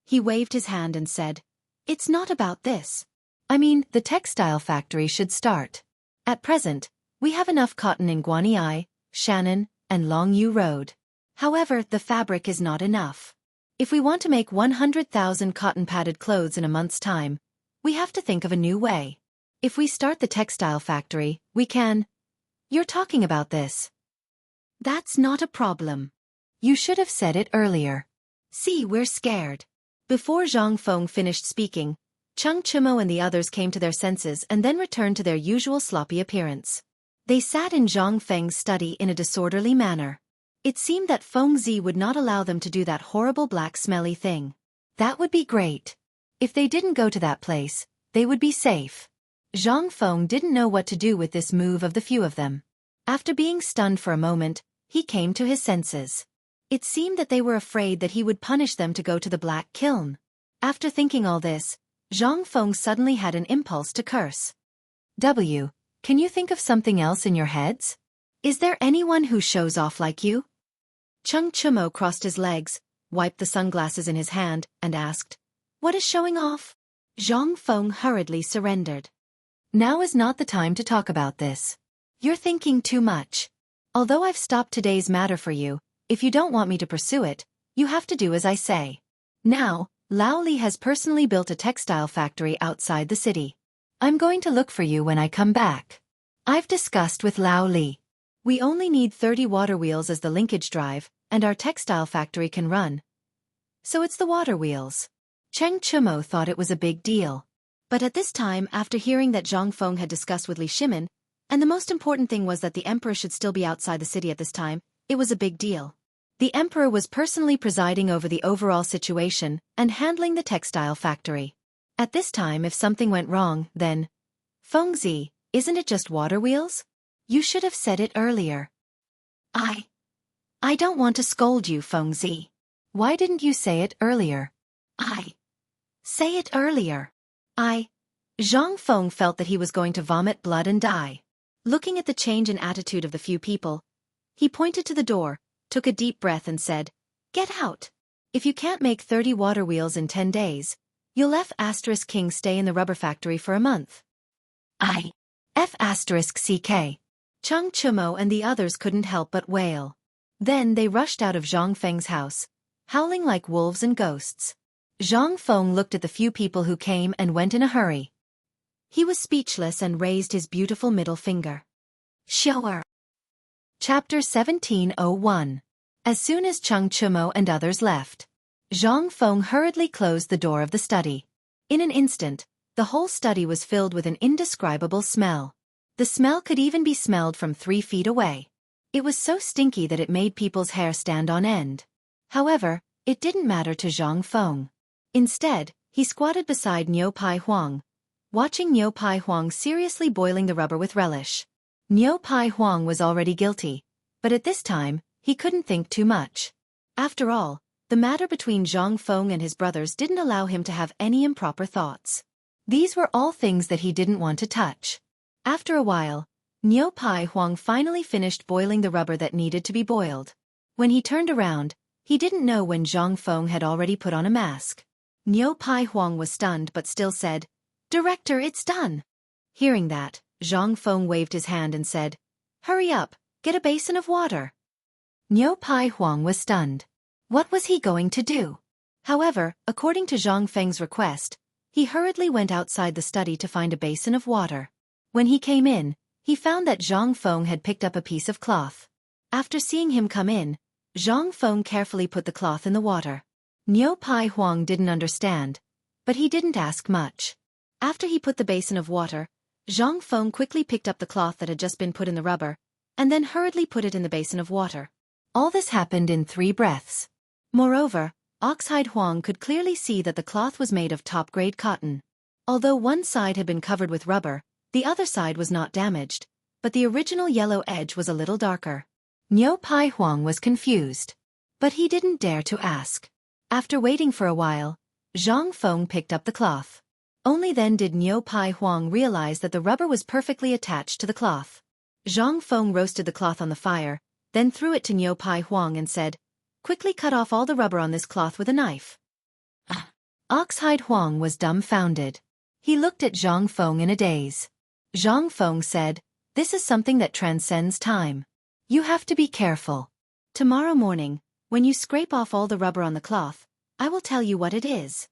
He waved his hand and said, It's not about this. I mean, the textile factory should start. At present, we have enough cotton in Guanyi, Shannon, and Longyu Road. However, the fabric is not enough. If we want to make 100,000 cotton-padded clothes in a month's time, we have to think of a new way. If we start the textile factory, we can. You're talking about this. That's not a problem. You should have said it earlier. See, we're scared. Before Zhang Feng finished speaking, Cheng Chumo and the others came to their senses and then returned to their usual sloppy appearance. They sat in Zhang Feng's study in a disorderly manner. It seemed that Feng Zi would not allow them to do that horrible black smelly thing. That would be great. If they didn't go to that place, they would be safe. Zhang Feng didn't know what to do with this move of the few of them. After being stunned for a moment, he came to his senses. It seemed that they were afraid that he would punish them to go to the black kiln. After thinking all this, Zhang Feng suddenly had an impulse to curse. Can you think of something else in your heads? Is there anyone who shows off like you? Cheng Chumo crossed his legs, wiped the sunglasses in his hand, and asked, What is showing off? Zhang Feng hurriedly surrendered. Now is not the time to talk about this. You're thinking too much. Although I've stopped today's matter for you, if you don't want me to pursue it, you have to do as I say. Now, Lao Li has personally built a textile factory outside the city. I'm going to look for you when I come back. I've discussed with Lao Li. We only need 30 water wheels as the linkage drive, and our textile factory can run. So it's the water wheels. Cheng Chumo thought it was a big deal. But at this time, after hearing that Zhang Feng had discussed with Li Shimin, and the most important thing was that the emperor should still be outside the city at this time, it was a big deal. The emperor was personally presiding over the overall situation and handling the textile factory. At this time, if something went wrong, then... Feng Zi, isn't it just water wheels? You should have said it earlier. I don't want to scold you, Feng Zi. Why didn't you say it earlier? Say it earlier. Zhang Feng felt that he was going to vomit blood and die. Looking at the change in attitude of the few people, he pointed to the door, took a deep breath and said, Get out. If you can't make 30 water wheels in 10 days, you'll let King stay in the rubber factory for a month. F***CK. Cheng Chumo and the others couldn't help but wail. Then they rushed out of Zhang Feng's house, howling like wolves and ghosts. Zhang Feng looked at the few people who came and went in a hurry. He was speechless and raised his beautiful middle finger. Shower. Chapter 1701. As soon as Cheng Chumo and others left, Zhang Feng hurriedly closed the door of the study. In an instant, the whole study was filled with an indescribable smell. The smell could even be smelled from 3 feet away. It was so stinky that it made people's hair stand on end. However, it didn't matter to Zhang Feng. Instead, he squatted beside Niu Pai Huang, watching Niu Pai Huang seriously boiling the rubber with relish. Niu Pai Huang was already guilty, but at this time, he couldn't think too much. After all, the matter between Zhang Feng and his brothers didn't allow him to have any improper thoughts. These were all things that he didn't want to touch. After a while, Niu Pai Huang finally finished boiling the rubber that needed to be boiled. When he turned around, he didn't know when Zhang Feng had already put on a mask. Niu Pai Huang was stunned but still said, Director, it's done. Hearing that, Zhang Feng waved his hand and said, Hurry up, get a basin of water. Niu Pai Huang was stunned. What was he going to do? However, according to Zhang Feng's request, he hurriedly went outside the study to find a basin of water. When he came in, he found that Zhang Feng had picked up a piece of cloth. After seeing him come in, Zhang Feng carefully put the cloth in the water. Niu Pai Huang didn't understand, but he didn't ask much. After he put the basin of water, Zhang Feng quickly picked up the cloth that had just been put in the rubber, and then hurriedly put it in the basin of water. All this happened in 3 breaths. Moreover, Oxhide Huang could clearly see that the cloth was made of top-grade cotton. Although one side had been covered with rubber, the other side was not damaged, but the original yellow edge was a little darker. Niu Pai Huang was confused, but he didn't dare to ask. After waiting for a while, Zhang Feng picked up the cloth. Only then did Niu Pai Huang realize that the rubber was perfectly attached to the cloth. Zhang Feng roasted the cloth on the fire, then threw it to Niu Pai Huang and said, "Quickly cut off all the rubber on this cloth with a knife." Oxhide Huang was dumbfounded. He looked at Zhang Feng in a daze. Zhang Feng said, "This is something that transcends time. You have to be careful. Tomorrow morning, when you scrape off all the rubber on the cloth, I will tell you what it is."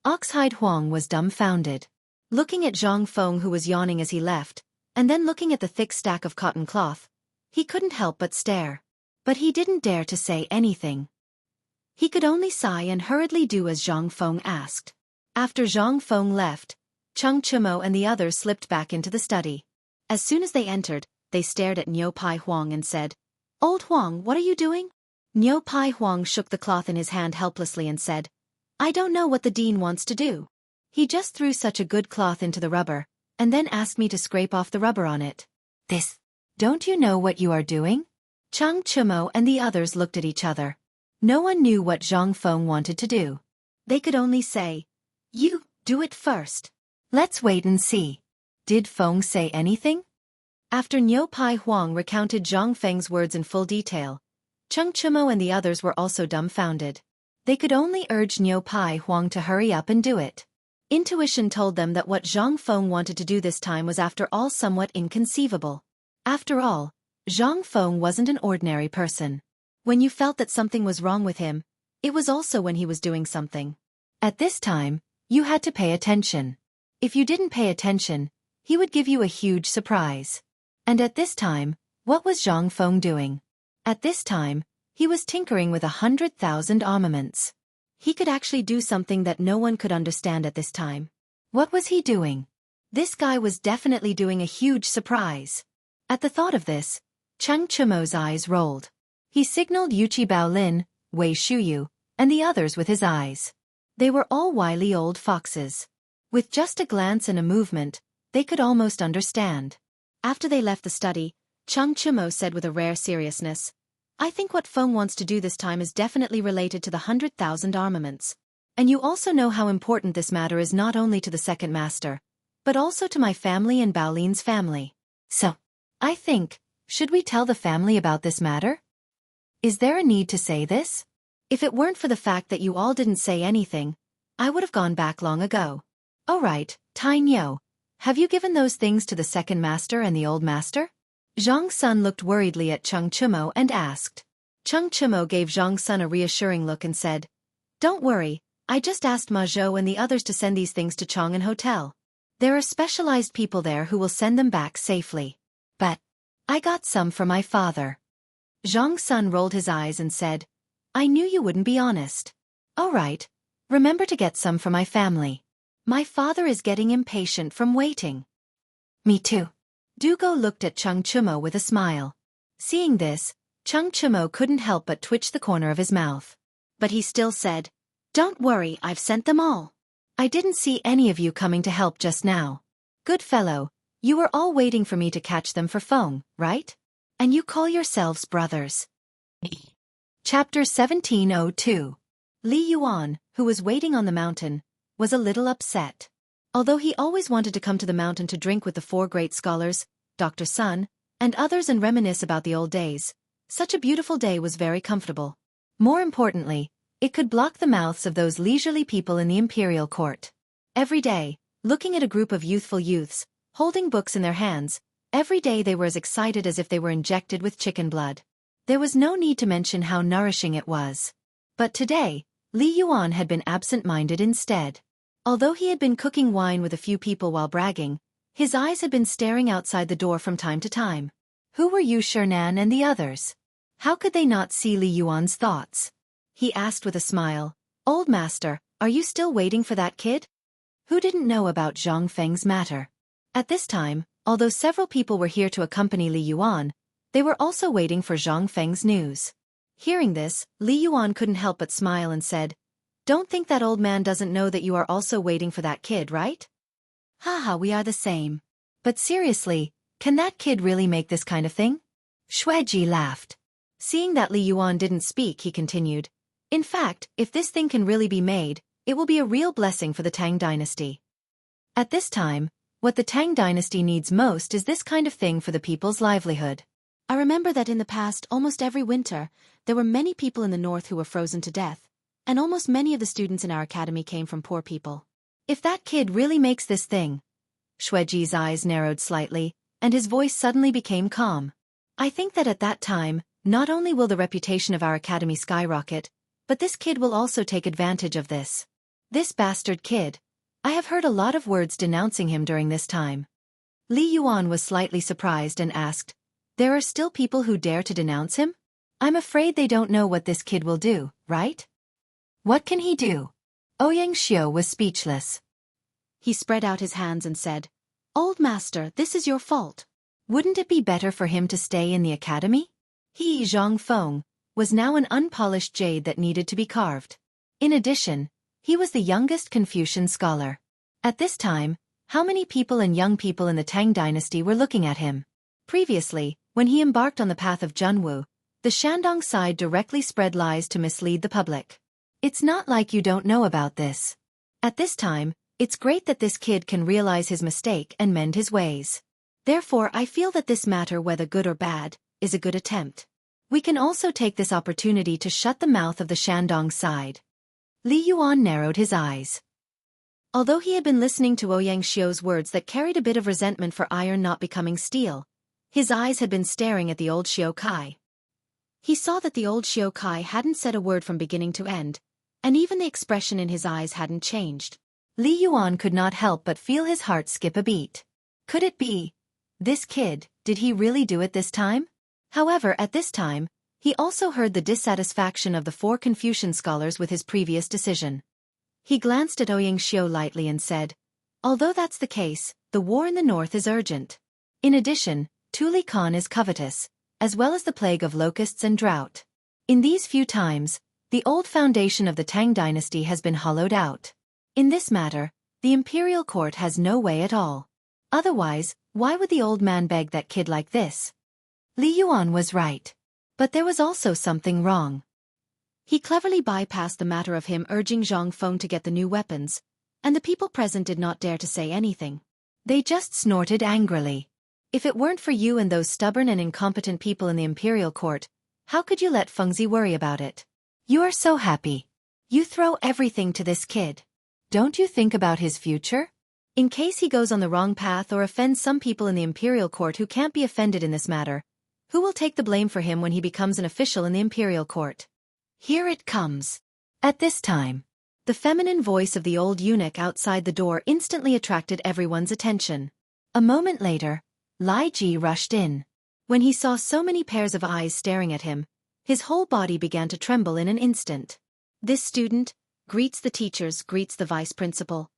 Oxhide Huang was dumbfounded. Looking at Zhang Feng, who was yawning as he left, and then looking at the thick stack of cotton cloth, he couldn't help but stare. But he didn't dare to say anything. He could only sigh and hurriedly do as Zhang Feng asked. After Zhang Feng left, Cheng Chimo and the others slipped back into the study. As soon as they entered, they stared at Niu Pai Huang and said, "Old Huang, what are you doing?" Niu Pai Huang shook the cloth in his hand helplessly and said, "I don't know what the dean wants to do. He just threw such a good cloth into the rubber, and then asked me to scrape off the rubber on it. Don't you know what you are doing?" Cheng Chimo and the others looked at each other. No one knew what Zhang Feng wanted to do. They could only say, "You, do it first. Let's wait and see." Did Feng say anything? After Niu Pai Huang recounted Zhang Feng's words in full detail, Cheng Chimo and the others were also dumbfounded. They could only urge Niu Pai Huang to hurry up and do it. Intuition told them that what Zhang Feng wanted to do this time was after all somewhat inconceivable. After all, Zhang Feng wasn't an ordinary person. When you felt that something was wrong with him, it was also when he was doing something. At this time, you had to pay attention. If you didn't pay attention, he would give you a huge surprise. And at this time, what was Zhang Feng doing? At this time, he was tinkering with 100,000 armaments. He could actually do something that no one could understand at this time. What was he doing? This guy was definitely doing a huge surprise. At the thought of this, Cheng Chimo's eyes rolled. He signaled Yuchi Baolin, Wei Shuyu, and the others with his eyes. They were all wily old foxes. With just a glance and a movement, they could almost understand. After they left the study, Cheng Chimo said with a rare seriousness, "I think what Feng wants to do this time is definitely related to the 100,000 armaments. And you also know how important this matter is not only to the second master, but also to my family and Baolin's family. So, I think, should we tell the family about this matter? Is there a need to say this? If it weren't for the fact that you all didn't say anything, I would have gone back long ago. Oh right, Tai Nyo, have you given those things to the second master and the old master?" Zhang Sun looked worriedly at Cheng Chimo and asked. Cheng Chimo gave Zhang Sun a reassuring look and said, "Don't worry, I just asked Ma Zhou and the others to send these things to Chang'an Hotel. There are specialized people there who will send them back safely. But I got some for my father." Zhang Sun rolled his eyes and said, "I knew you wouldn't be honest. All right, remember to get some for my family. My father is getting impatient from waiting." "Me too." Dugo looked at Cheng Chimo with a smile. Seeing this, Cheng Chimo couldn't help but twitch the corner of his mouth. But he still said, "Don't worry, I've sent them all. I didn't see any of you coming to help just now. Good fellow, you were all waiting for me to catch them for Feng, right? And you call yourselves brothers." Chapter 1702. Li Yuan, who was waiting on the mountain, was a little upset. Although he always wanted to come to the mountain to drink with the 4 great scholars, Dr. Sun, and others and reminisce about the old days, such a beautiful day was very comfortable. More importantly, it could block the mouths of those leisurely people in the imperial court. Every day, looking at a group of youthful youths, holding books in their hands, every day they were as excited as if they were injected with chicken blood. There was no need to mention how nourishing it was. But today, Li Yuan had been absent-minded instead. Although he had been cooking wine with a few people while bragging, his eyes had been staring outside the door from time to time. Who were Yu Shernan and the others? How could they not see Li Yuan's thoughts? He asked with a smile, "Old master, are you still waiting for that kid?" Who didn't know about Zhang Feng's matter? At this time, although several people were here to accompany Li Yuan, they were also waiting for Zhang Feng's news. Hearing this, Li Yuan couldn't help but smile and said, "Don't think that old man doesn't know that you are also waiting for that kid, right? Haha, we are the same. But seriously, can that kid really make this kind of thing?" Xueji laughed. Seeing that Li Yuan didn't speak, he continued, "In fact, if this thing can really be made, it will be a real blessing for the Tang dynasty. At this time, what the Tang dynasty needs most is this kind of thing for the people's livelihood. I remember that in the past, almost every winter, there were many people in the north who were frozen to death, and almost many of the students in our academy came from poor people. If that kid really makes this thing..." Xueji's eyes narrowed slightly, and his voice suddenly became calm. "I think that at that time, not only will the reputation of our academy skyrocket, but this kid will also take advantage of this. This bastard kid. I have heard a lot of words denouncing him during this time." Li Yuan was slightly surprised and asked, "There are still people who dare to denounce him? I'm afraid they don't know what this kid will do, right? What can he do?" Ouyang Xiu was speechless. He spread out his hands and said, "Old master, this is your fault. Wouldn't it be better for him to stay in the academy?" He, Zhang Feng, was now an unpolished jade that needed to be carved. In addition, he was the youngest Confucian scholar. At this time, how many people and young people in the Tang dynasty were looking at him? Previously, when he embarked on the path of Junwu, the Shandong side directly spread lies to mislead the public. It's not like you don't know about this. At this time, it's great that this kid can realize his mistake and mend his ways. Therefore, I feel that this matter, whether good or bad, is a good attempt. We can also take this opportunity to shut the mouth of the Shandong side." Li Yuan narrowed his eyes. Although he had been listening to Ouyang Xiu's words that carried a bit of resentment for iron not becoming steel, his eyes had been staring at the old Xiu Kai. He saw that the old Xiu Kai hadn't said a word from beginning to end, and even the expression in his eyes hadn't changed. Li Yuan could not help but feel his heart skip a beat. Could it be? This kid, did he really do it this time? However, at this time, he also heard the dissatisfaction of the 4 Confucian scholars with his previous decision. He glanced at Ouyang Xiu lightly and said, "Although that's the case, the war in the north is urgent. In addition, Tuli Khan is covetous, as well as the plague of locusts and drought. In these few times, the old foundation of the Tang dynasty has been hollowed out. In this matter, the imperial court has no way at all. Otherwise, why would the old man beg that kid like this?" Li Yuan was right. But there was also something wrong. He cleverly bypassed the matter of him urging Zhang Feng to get the new weapons, and the people present did not dare to say anything. They just snorted angrily. "If it weren't for you and those stubborn and incompetent people in the imperial court, how could you let Fengzi worry about it? You are so happy. You throw everything to this kid. Don't you think about his future? In case he goes on the wrong path or offends some people in the imperial court who can't be offended in this matter, who will take the blame for him when he becomes an official in the imperial court? Here it comes." At this time, the feminine voice of the old eunuch outside the door instantly attracted everyone's attention. A moment later, Lai Ji rushed in. When he saw so many pairs of eyes staring at him, his whole body began to tremble in an instant. "This student greets the teachers, greets the vice principal.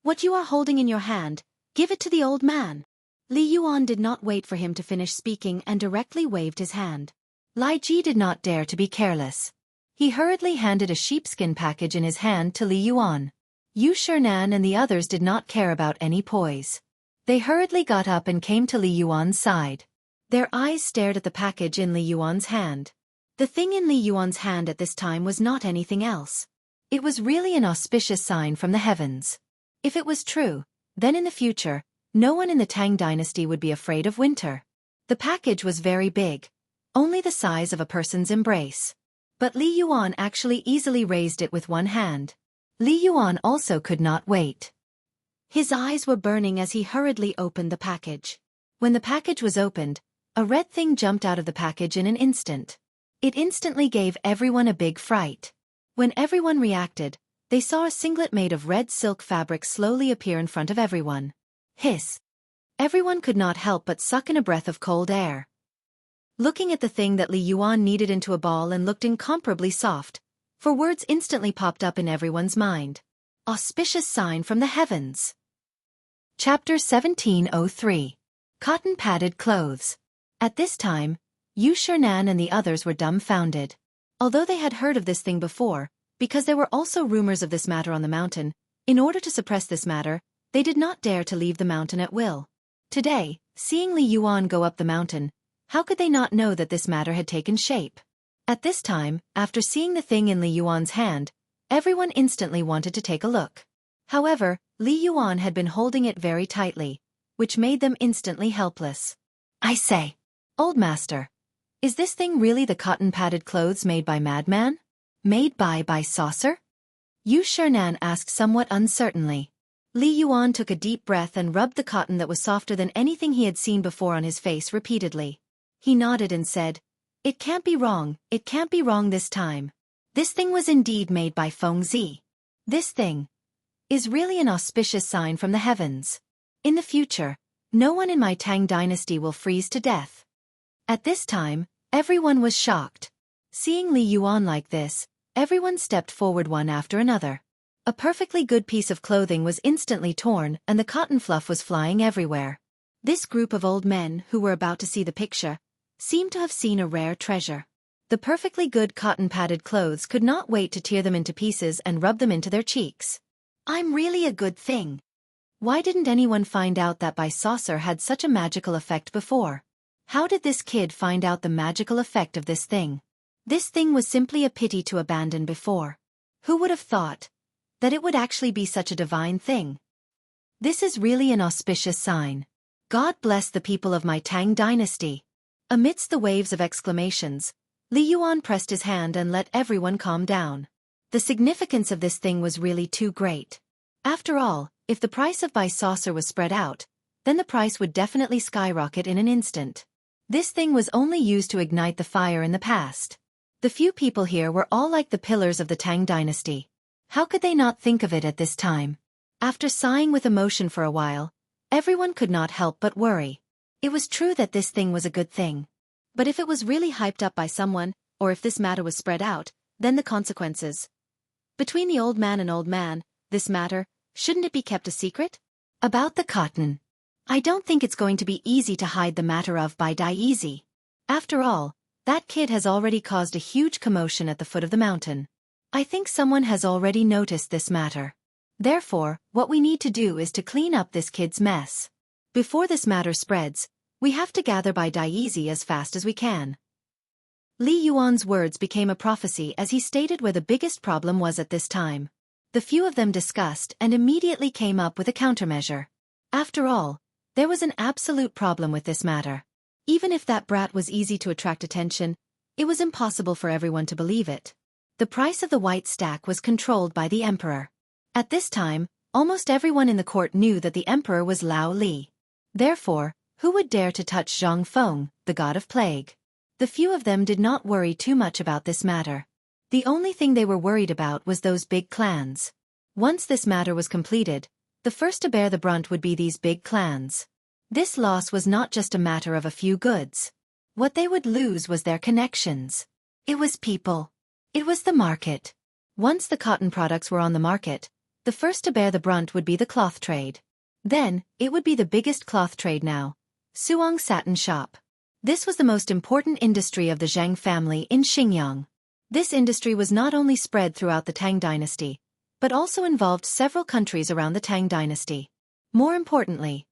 What you are holding in your hand, give it to the old man." Li Yuan did not wait for him to finish speaking and directly waved his hand. Lai Ji did not dare to be careless. He hurriedly handed a sheepskin package in his hand to Li Yuan. Yu Shernan and the others did not care about any poise. They hurriedly got up and came to Li Yuan's side. Their eyes stared at the package in Li Yuan's hand. The thing in Li Yuan's hand at this time was not anything else. It was really an auspicious sign from the heavens. If it was true, then in the future, no one in the Tang dynasty would be afraid of winter. The package was very big, only the size of a person's embrace. But Li Yuan actually easily raised it with one hand. Li Yuan also could not wait. His eyes were burning as he hurriedly opened the package. When the package was opened, a red thing jumped out of the package in an instant. It instantly gave everyone a big fright. When everyone reacted, they saw a singlet made of red silk fabric slowly appear in front of everyone. Hiss! Everyone could not help but suck in a breath of cold air. Looking at the thing that Li Yuan kneaded into a ball and looked incomparably soft, for words instantly popped up in everyone's mind. Auspicious sign from the heavens. Chapter 1703. Cotton-padded clothes. At this time, Yu Shernan and the others were dumbfounded. Although they had heard of this thing before, because there were also rumors of this matter on the mountain, in order to suppress this matter, they did not dare to leave the mountain at will. Today, seeing Li Yuan go up the mountain, how could they not know that this matter had taken shape? At this time, after seeing the thing in Li Yuan's hand, everyone instantly wanted to take a look. However, Li Yuan had been holding it very tightly, which made them instantly helpless. I say, old master, is this thing really the cotton-padded clothes made by Madman? Made by Saucer? Yu Shernan asked somewhat uncertainly. Li Yuan took a deep breath and rubbed the cotton that was softer than anything he had seen before on his face repeatedly. He nodded and said, it can't be wrong this time. This thing was indeed made by Fengzi. This thing is really an auspicious sign from the heavens. In the future, no one in my Tang dynasty will freeze to death. At this time, everyone was shocked. Seeing Li Yuan like this, everyone stepped forward one after another. A perfectly good piece of clothing was instantly torn and the cotton fluff was flying everywhere. This group of old men who were about to see the picture seemed to have seen a rare treasure. The perfectly good cotton-padded clothes could not wait to tear them into pieces and rub them into their cheeks. I'm really a good thing. Why didn't anyone find out that by Saucer had such a magical effect before? How did this kid find out the magical effect of this thing? This thing was simply a pity to abandon before. Who would have thought that it would actually be such a divine thing? This is really an auspicious sign. God bless the people of my Tang dynasty. Amidst the waves of exclamations, Li Yuan pressed his hand and let everyone calm down. The significance of this thing was really too great. After all, if the price of by Saucer was spread out, then the price would definitely skyrocket in an instant. This thing was only used to ignite the fire in the past. The few people here were all like the pillars of the Tang dynasty. How could they not think of it at this time? After sighing with emotion for a while, everyone could not help but worry. It was true that this thing was a good thing. But if it was really hyped up by someone, or if this matter was spread out, then the consequences. Between the old man and old man, this matter, shouldn't it be kept a secret? About the cotton. I don't think it's going to be easy to hide the matter of by Easy. After all, that kid has already caused a huge commotion at the foot of the mountain. I think someone has already noticed this matter. Therefore, what we need to do is to clean up this kid's mess. Before this matter spreads, we have to gather by Easy as fast as we can. Li Yuan's words became a prophecy as he stated where the biggest problem was at this time. The few of them discussed and immediately came up with a countermeasure. After all, there was an absolute problem with this matter. Even if that brat was easy to attract attention, it was impossible for everyone to believe it. The price of the white stack was controlled by the emperor. At this time, almost everyone in the court knew that the emperor was Lao Li. Therefore, who would dare to touch Zhang Feng, the god of plague? The few of them did not worry too much about this matter. The only thing they were worried about was those big clans. Once this matter was completed, the first to bear the brunt would be these big clans. This loss was not just a matter of a few goods. What they would lose was their connections. It was people. It was the market. Once the cotton products were on the market, the first to bear the brunt would be the cloth trade. Then, it would be the biggest cloth trade now, Suong Satin Shop. This was the most important industry of the Zhang family in Xinjiang. This industry was not only spread throughout the Tang dynasty, but also involved several countries around the Tang dynasty. More importantly,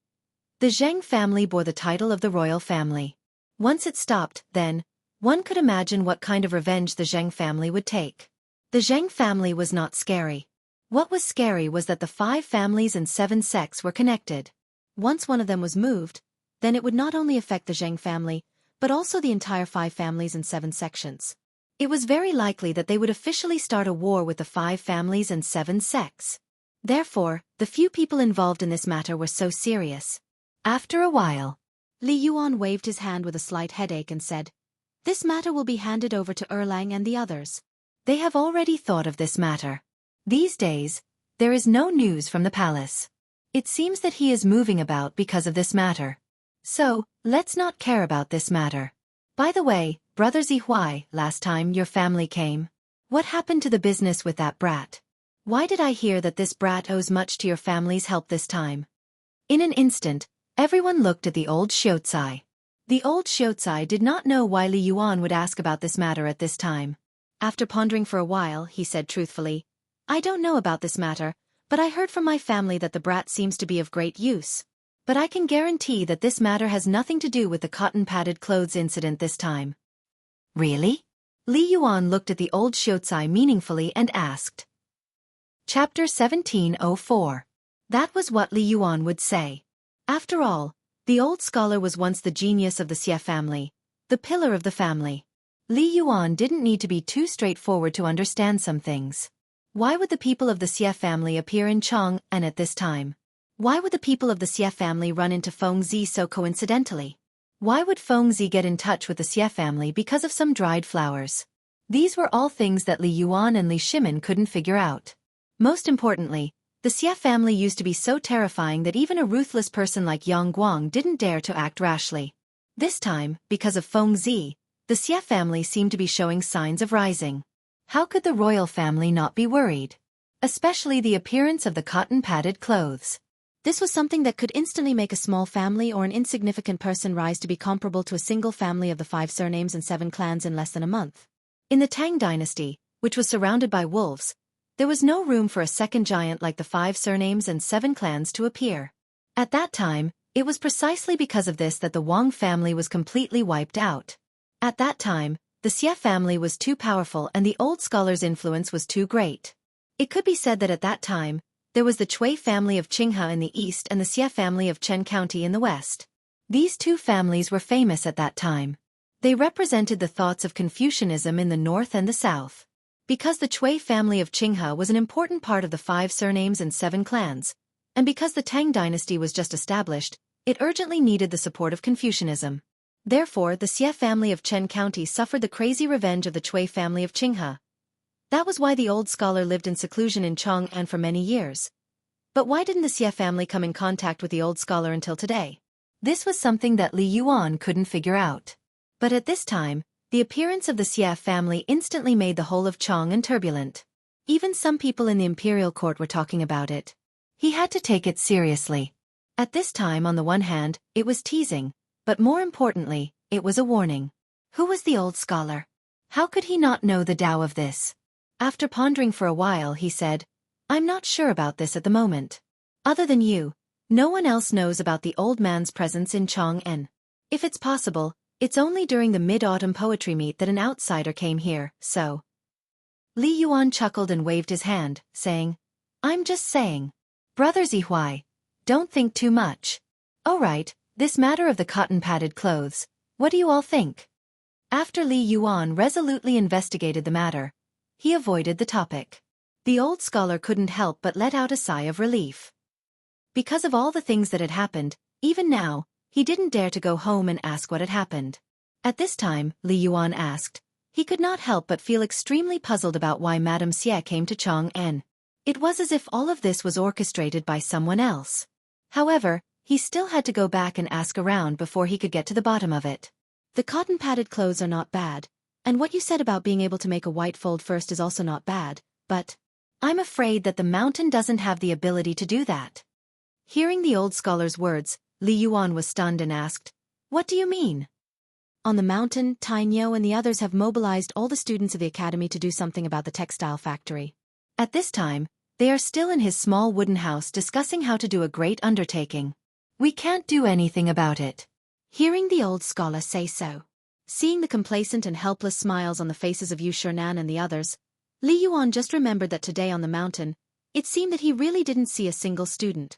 the Zhang family bore the title of the royal family. Once it stopped, then, one could imagine what kind of revenge the Zhang family would take. The Zhang family was not scary. What was scary was that the 5 families and 7 sects were connected. Once one of them was moved, then it would not only affect the Zhang family, but also the entire 5 families and 7 sections. It was very likely that they would officially start a war with the 5 families and 7 sects. Therefore, the few people involved in this matter were so serious. After a while, Li Yuan waved his hand with a slight headache and said, "This matter will be handed over to Erlang and the others. They have already thought of this matter. These days, there is no news from the palace. It seems that he is moving about because of this matter. So, let's not care about this matter. By the way, Brother Zihui, last time your family came, what happened to the business with that brat? Why did I hear that this brat owes much to your family's help this time? In an instant, everyone looked at the old Shiozai. The old Shiozai did not know why Li Yuan would ask about this matter at this time. After pondering for a while, he said truthfully, I don't know about this matter, but I heard from my family that the brat seems to be of great use. But I can guarantee that this matter has nothing to do with the cotton-padded clothes incident this time. Really? Li Yuan looked at the old Shiozai meaningfully and asked. Chapter 1704. That was what Li Yuan would say. After all, the old scholar was once the genius of the Xie family, the pillar of the family. Li Yuan didn't need to be too straightforward to understand some things. Why would the people of the Xie family appear in Chang'an at this time? Why would the people of the Xie family run into Fengzi so coincidentally? Why would Fengzi get in touch with the Xie family because of some dried flowers? These were all things that Li Yuan and Li Shimin couldn't figure out. Most importantly, the Xie family used to be so terrifying that even a ruthless person like Yang Guang didn't dare to act rashly. This time, because of Fengzi, the Xie family seemed to be showing signs of rising. How could the royal family not be worried? Especially the appearance of the cotton-padded clothes. This was something that could instantly make a small family or an insignificant person rise to be comparable to a single family of the 5 surnames and 7 clans in less than a month. In the Tang dynasty, which was surrounded by wolves, there was no room for a second giant like the 5 surnames and 7 clans to appear. At that time, it was precisely because of this that the Wang family was completely wiped out. At that time, the Xie family was too powerful and the old scholar's influence was too great. It could be said that at that time, there was the Cui family of Qinghe in the east and the Xie family of Chen County in the west. These two families were famous at that time. They represented the thoughts of Confucianism in the north and the south. Because the Cui family of Qinghe was an important part of the 5 surnames and 7 clans, and because the Tang dynasty was just established, it urgently needed the support of Confucianism. Therefore, the Xie family of Chen County suffered the crazy revenge of the Cui family of Qinghe. That was why the old scholar lived in seclusion in Chang'an for many years. But why didn't the Xie family come in contact with the old scholar until today? This was something that Li Yuan couldn't figure out. But at this time, the appearance of the Xie family instantly made the whole of Chang'an turbulent. Even some people in the imperial court were talking about it. He had to take it seriously. At this time, on the one hand, it was teasing, but more importantly, it was a warning. Who was the old scholar? How could he not know the Tao of this? After pondering for a while, he said, I'm not sure about this at the moment. Other than you, no one else knows about the old man's presence in Chang'an. If it's possible, it's only during the mid-autumn poetry meet that an outsider came here, so. Li Yuan chuckled and waved his hand, saying, I'm just saying. Brother Zihui, don't think too much. Oh right, this matter of the cotton-padded clothes, what do you all think? After Li Yuan resolutely investigated the matter, he avoided the topic. The old scholar couldn't help but let out a sigh of relief. Because of all the things that had happened, even now, he didn't dare to go home and ask what had happened. At this time, Li Yuan asked, he could not help but feel extremely puzzled about why Madame Xie came to Chang'an. It was as if all of this was orchestrated by someone else. However, he still had to go back and ask around before he could get to the bottom of it. The cotton-padded clothes are not bad, and what you said about being able to make a white fold first is also not bad, but I'm afraid that the mountain doesn't have the ability to do that. Hearing the old scholar's words, Li Yuan was stunned and asked, what do you mean? On the mountain, Tainyo and the others have mobilized all the students of the academy to do something about the textile factory. At this time, they are still in his small wooden house discussing how to do a great undertaking. We can't do anything about it. Hearing the old scholar say so, seeing the complacent and helpless smiles on the faces of Yu Shernan and the others, Li Yuan just remembered that today on the mountain, it seemed that he really didn't see a single student.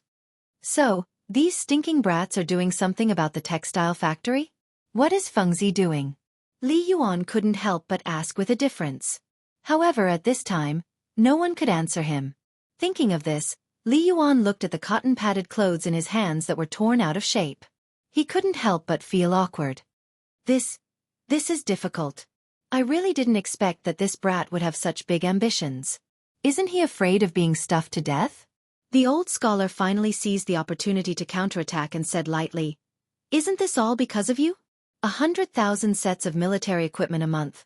So, these stinking brats are doing something about the textile factory? What is Fengzi doing? Li Yuan couldn't help but ask with a difference. However, at this time, no one could answer him. Thinking of this, Li Yuan looked at the cotton-padded clothes in his hands that were torn out of shape. He couldn't help but feel awkward. This is difficult. I really didn't expect that this brat would have such big ambitions. Isn't he afraid of being stuffed to death? The old scholar finally seized the opportunity to counterattack and said lightly, "Isn't this all because of you? 100,000 sets of military equipment a month.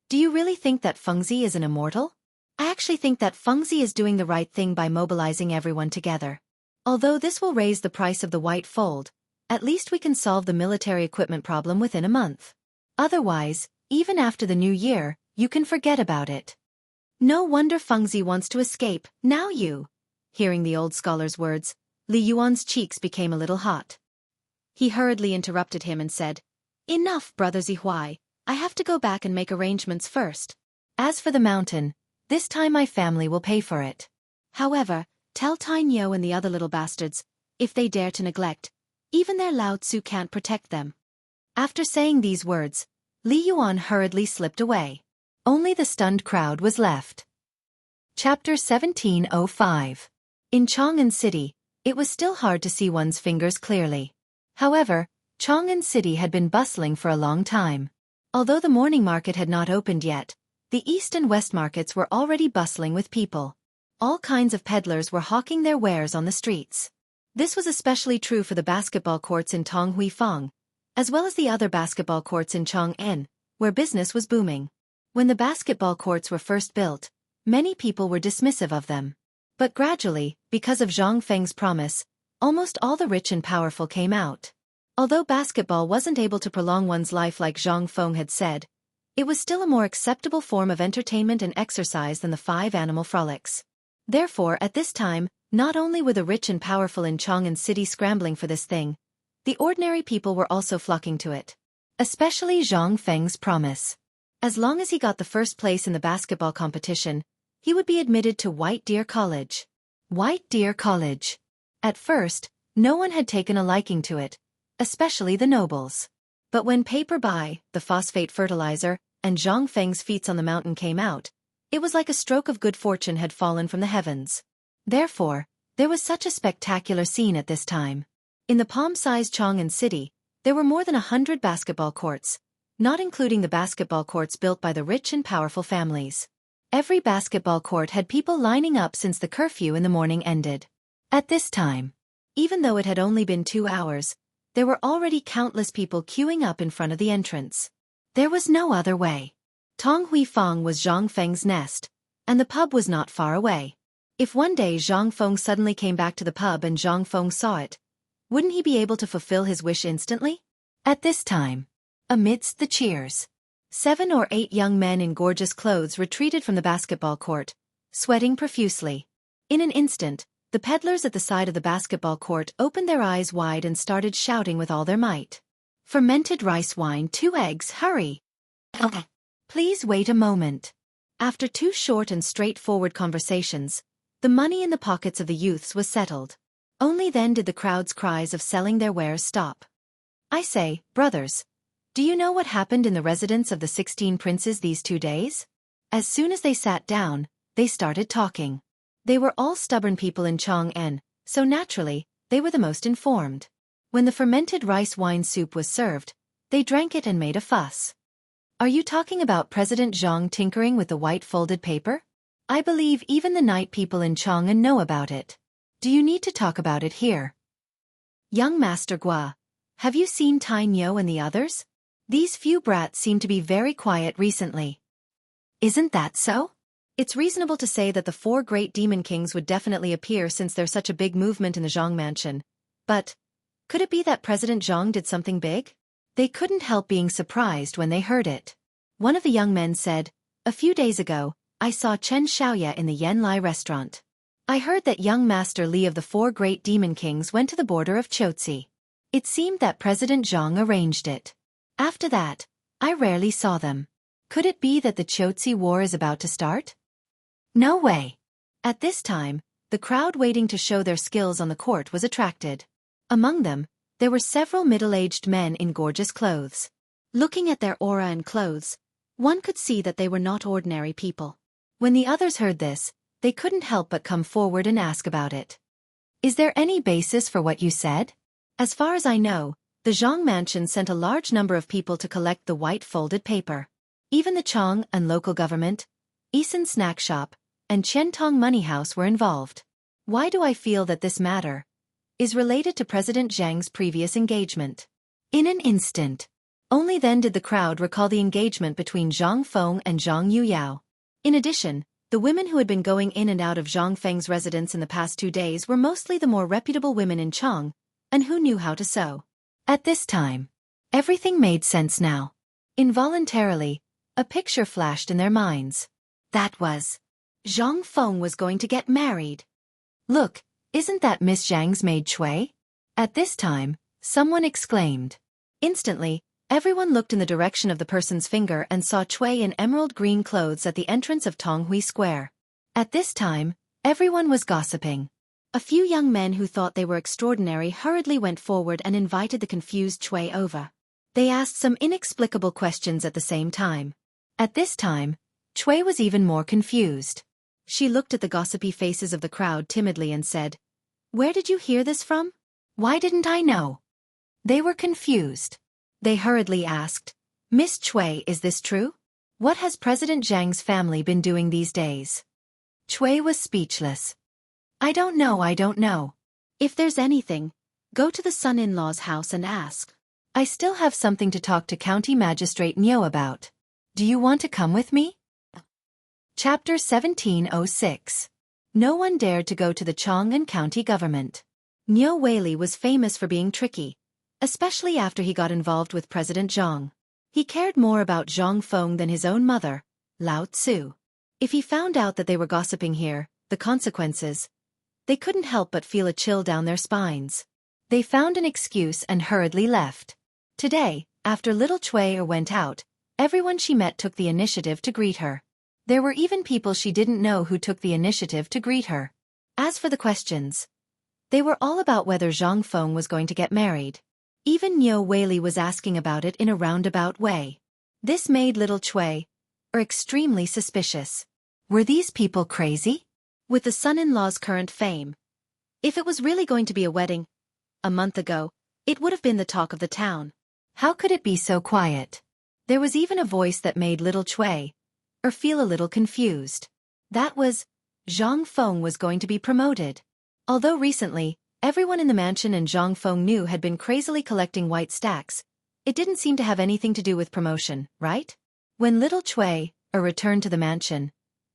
Do you really think that Fengzi is an immortal? I actually think that Fengzi is doing the right thing by mobilizing everyone together. Although this will raise the price of the white fold, at least we can solve the military equipment problem within a month. Otherwise, even after the new year, you can forget about it. No wonder Fengzi wants to escape, now you." Hearing the old scholar's words, Li Yuan's cheeks became a little hot. He hurriedly interrupted him and said, "Enough, Brother Zihuai, I have to go back and make arrangements first. As for the mountain, this time my family will pay for it. However, tell Tai Niu and the other little bastards, if they dare to neglect, even their Lao Tzu can't protect them." After saying these words, Li Yuan hurriedly slipped away. Only the stunned crowd was left. Chapter 1705. In Chang'an City, it was still hard to see one's fingers clearly. However, Chang'an City had been bustling for a long time. Although the morning market had not opened yet, the east and west markets were already bustling with people. All kinds of peddlers were hawking their wares on the streets. This was especially true for the basketball courts in Tonghuifang, as well as the other basketball courts in Chang'an, where business was booming. When the basketball courts were first built, many people were dismissive of them. But gradually, because of Zhang Feng's promise, almost all the rich and powerful came out. Although basketball wasn't able to prolong one's life like Zhang Feng had said, it was still a more acceptable form of entertainment and exercise than the 5 animal frolics. Therefore, at this time, not only were the rich and powerful in Chang'an City scrambling for this thing, the ordinary people were also flocking to it. Especially Zhang Feng's promise. As long as he got the first place in the basketball competition, he would be admitted to White Deer College. White Deer College. At first, no one had taken a liking to it, especially the nobles. But when Paper By, the phosphate fertilizer, and Zhang Feng's feats on the mountain came out, it was like a stroke of good fortune had fallen from the heavens. Therefore, there was such a spectacular scene at this time. In the palm-sized Chang'an City, there were more than 100 basketball courts, not including the basketball courts built by the rich and powerful families. Every basketball court had people lining up since the curfew in the morning ended. At this time, even though it had only been 2 hours, there were already countless people queuing up in front of the entrance. There was no other way. Tonghuifang was Zhang Feng's nest, and the pub was not far away. If one day Zhang Feng suddenly came back to the pub and Zhang Feng saw it, wouldn't he be able to fulfill his wish instantly? At this time, amidst the cheers, 7 or 8 young men in gorgeous clothes retreated from the basketball court, sweating profusely. In an instant, the peddlers at the side of the basketball court opened their eyes wide and started shouting with all their might. "Fermented rice wine, 2 eggs, hurry! Please wait a moment." After 2 short and straightforward conversations, the money in the pockets of the youths was settled. Only then did the crowd's cries of selling their wares stop. "I say, brothers, do you know what happened in the residence of the 16 princes these 2 days?" As soon as they sat down, they started talking. They were all stubborn people in Chang'an, so naturally, they were the most informed. When the fermented rice wine soup was served, they drank it and made a fuss. "Are you talking about President Zhang tinkering with the white folded paper? I believe even the night people in Chang'an know about it. Do you need to talk about it here?" "Young Master Gua, have you seen Tai Niu and the others? These few brats seem to be very quiet recently." "Isn't that so? It's reasonable to say that the 4 great demon kings would definitely appear since there's such a big movement in the Zhang mansion. But, could it be that President Zhang did something big?" They couldn't help being surprised when they heard it. One of the young men said, "A few days ago, I saw Chen Xiaoya in the Yanlai restaurant. I heard that young Master Li of the 4 great demon kings went to the border of Chotzi. It seemed that President Zhang arranged it. After that, I rarely saw them. Could it be that the Chotzi War is about to start?" "No way." At this time, the crowd waiting to show their skills on the court was attracted. Among them, there were several middle-aged men in gorgeous clothes. Looking at their aura and clothes, one could see that they were not ordinary people. When the others heard this, they couldn't help but come forward and ask about it. "Is there any basis for what you said?" "As far as I know, the Zhang mansion sent a large number of people to collect the white folded paper. Even the Chong and local government, Isan snack shop, and Qiantong money house were involved. Why do I feel that this matter is related to President Zhang's previous engagement? In an instant. Only then did the crowd recall the engagement between Zhang Feng and Zhang Yuyao. In addition, the women who had been going in and out of Zhang Feng's residence in the past 2 days were mostly the more reputable women in Chong, and who knew how to sew. At this time, everything made sense now. Involuntarily, a picture flashed in their minds. That was, Zhang Feng was going to get married. Look, isn't that Miss Zhang's maid Cui? At this time, someone exclaimed. Instantly, everyone looked in the direction of the person's finger and saw Cui in emerald green clothes at the entrance of Tonghui Square. At this time, everyone was gossiping. A few young men who thought they were extraordinary hurriedly went forward and invited the confused Cui over. They asked some inexplicable questions at the same time. At this time, Cui was even more confused. She looked at the gossipy faces of the crowd timidly and said, "Where did you hear this from? Why didn't I know?" They were confused. They hurriedly asked, "Miss Cui, is this true? What has President Zhang's family been doing these days?" Cui was speechless. I don't know. If there's anything, go to the son-in-law's house and ask. I still have something to talk to County Magistrate Niu about. Do you want to come with me? Chapter 1706. No one dared to go to the Chong and county government. Niu Weili was famous for being tricky, especially after he got involved with President Zhang. He cared more about Zhang Feng than his own mother, Lao Tzu. If he found out that they were gossiping here, the consequences, they couldn't help but feel a chill down their spines. They found an excuse and hurriedly left. Today, after little Cui went out, everyone she met took the initiative to greet her. There were even people she didn't know who took the initiative to greet her. As for the questions, they were all about whether Zhang Feng was going to get married. Even Niu Weili was asking about it in a roundabout way. This made little Cui extremely suspicious. Were these people crazy? With the son-in-law's current fame, if it was really going to be a wedding, a month ago, it would have been the talk of the town. How could it be so quiet? There was even a voice that made little Cui feel a little confused. That was, Zhang Feng was going to be promoted. Although recently, everyone in the mansion and Zhang Feng knew had been crazily collecting white stacks, it didn't seem to have anything to do with promotion, right? When little Cui returned to the mansion,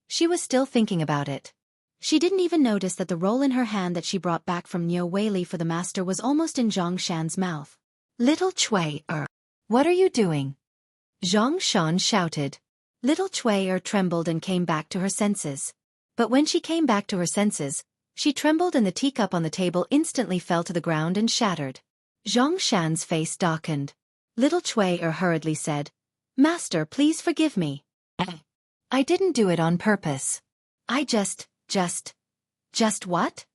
she was still thinking about it. She didn't even notice that the roll in her hand that she brought back from Niu Weili for the master was almost in Zhang Shan's mouth. Little Cui, what are you doing? Zhang Shan shouted. Little Cui trembled and came back to her senses. But when she came back to her senses, she trembled and the teacup on the table instantly fell to the ground and shattered. Zhang Shan's face darkened. Little Cui hurriedly said, "Master, please forgive me. I didn't do it on purpose. I just what?"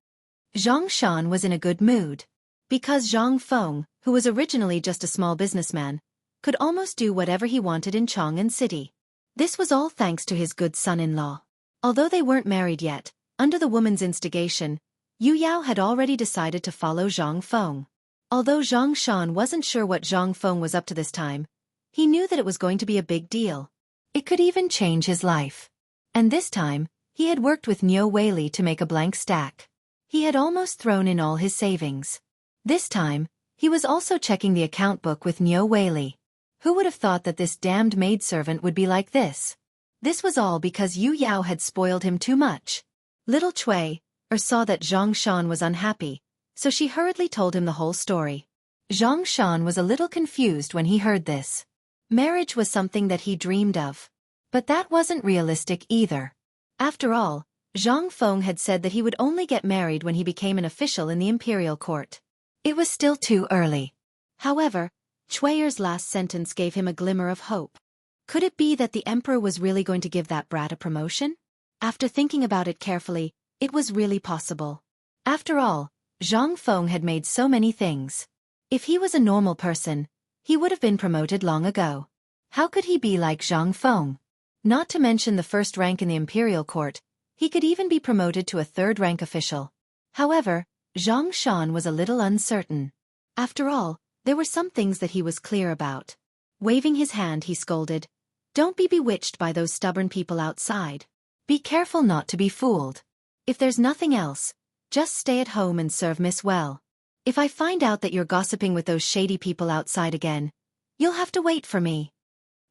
Zhang Shan was in a good mood. Because Zhang Feng, who was originally just a small businessman, could almost do whatever he wanted in Chang'an City. This was all thanks to his good son-in-law. Although they weren't married yet, under the woman's instigation, Yu Yao had already decided to follow Zhang Feng. Although Zhang Shan wasn't sure what Zhang Feng was up to this time, he knew that it was going to be a big deal. It could even change his life. And this time, he had worked with Niu Weili to make a blank stack. He had almost thrown in all his savings. This time, he was also checking the account book with Niu Weili. Who would have thought that this damned maidservant would be like this? This was all because Yu Yao had spoiled him too much. Little Cui saw that Zhang Shan was unhappy, so she hurriedly told him the whole story. Zhang Shan was a little confused when he heard this. Marriage was something that he dreamed of. But that wasn't realistic either. After all, Zhang Feng had said that he would only get married when he became an official in the imperial court. It was still too early. However, Cui's last sentence gave him a glimmer of hope. Could it be that the emperor was really going to give that brat a promotion? After thinking about it carefully, it was really possible. After all, Zhang Feng had made so many things. If he was a normal person, he would have been promoted long ago. How could he be like Zhang Feng? Not to mention the first rank in the imperial court, he could even be promoted to a third-rank official. However, Zhang Shan was a little uncertain. After all, there were some things that he was clear about. Waving his hand, he scolded, Don't be bewitched by those stubborn people outside. Be careful not to be fooled. If there's nothing else, just stay at home and serve Miss well. If I find out that you're gossiping with those shady people outside again, you'll have to wait for me.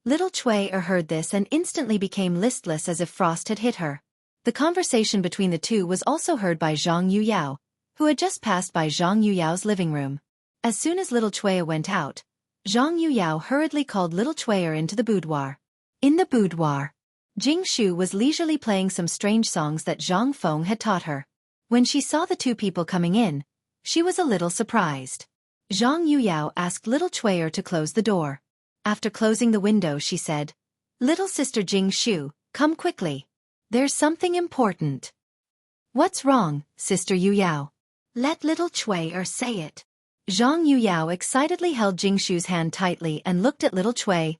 Little Chui heard this and instantly became listless as if frost had hit her. The conversation between the two was also heard by Zhang Yuyao, who had just passed by Zhang Yuyao's living room. As soon as Little Chui went out, Zhang Yuyao hurriedly called Little Chui into the boudoir. In the boudoir, Jing Shu was leisurely playing some strange songs that Zhang Feng had taught her. When she saw the two people coming in, she was a little surprised. Zhang Yuyao asked Little Chui to close the door. After closing the window, she said, "Little sister Jing Shu, come quickly. There's something important." "What's wrong, Sister Yuyao?" "Let Little Chui say it." Zhang Yuyao excitedly held Jing Shu's hand tightly and looked at Little Chui.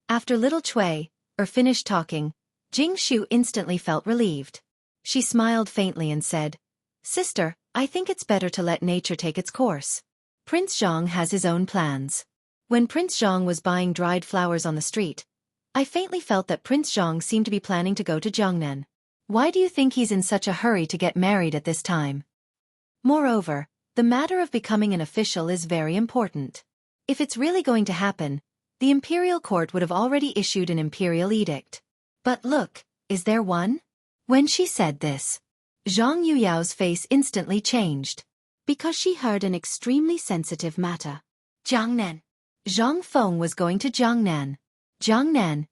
After Little Chui finished talking, Jing Shu instantly felt relieved. She smiled faintly and said, "Sister, I think it's better to let nature take its course. Prince Zhang has his own plans. When Prince Zhang was buying dried flowers on the street, I faintly felt that Prince Zhang seemed to be planning to go to Jiangnan. Why do you think he's in such a hurry to get married at this time? Moreover, the matter of becoming an official is very important. If it's really going to happen, the imperial court would have already issued an imperial edict. But look, is there one?" When she said this, Zhang Yuyao's face instantly changed, because she heard an extremely sensitive matter. Jiangnan. Zhang Feng was going to Jiangnan. Jiangnan,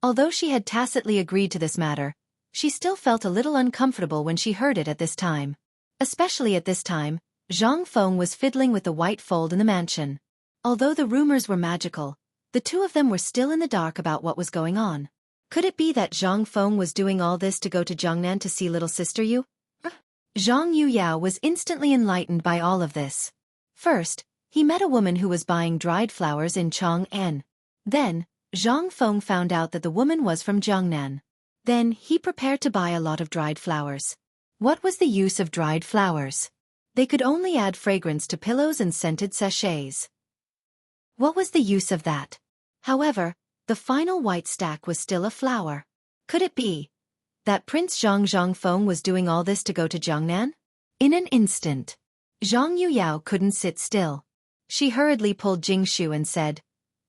Although she had tacitly agreed to this matter, she still felt a little uncomfortable when she heard it at this time. Especially at this time, Zhang Feng was fiddling with the white fold in the mansion. Although the rumors were magical, the two of them were still in the dark about what was going on. Could it be that Zhang Feng was doing all this to go to Jiangnan to see little sister Yu? Zhang Yuyao was instantly enlightened by all of this. First, he met a woman who was buying dried flowers in Chang'an. Then, Zhang Feng found out that the woman was from Jiangnan. Then, he prepared to buy a lot of dried flowers. What was the use of dried flowers? They could only add fragrance to pillows and scented sachets. What was the use of that? However, the final white stack was still a flower. Could it be that Prince Zhang Feng was doing all this to go to Jiangnan? In an instant, Zhang Yuyao couldn't sit still. She hurriedly pulled Jing Shu and said,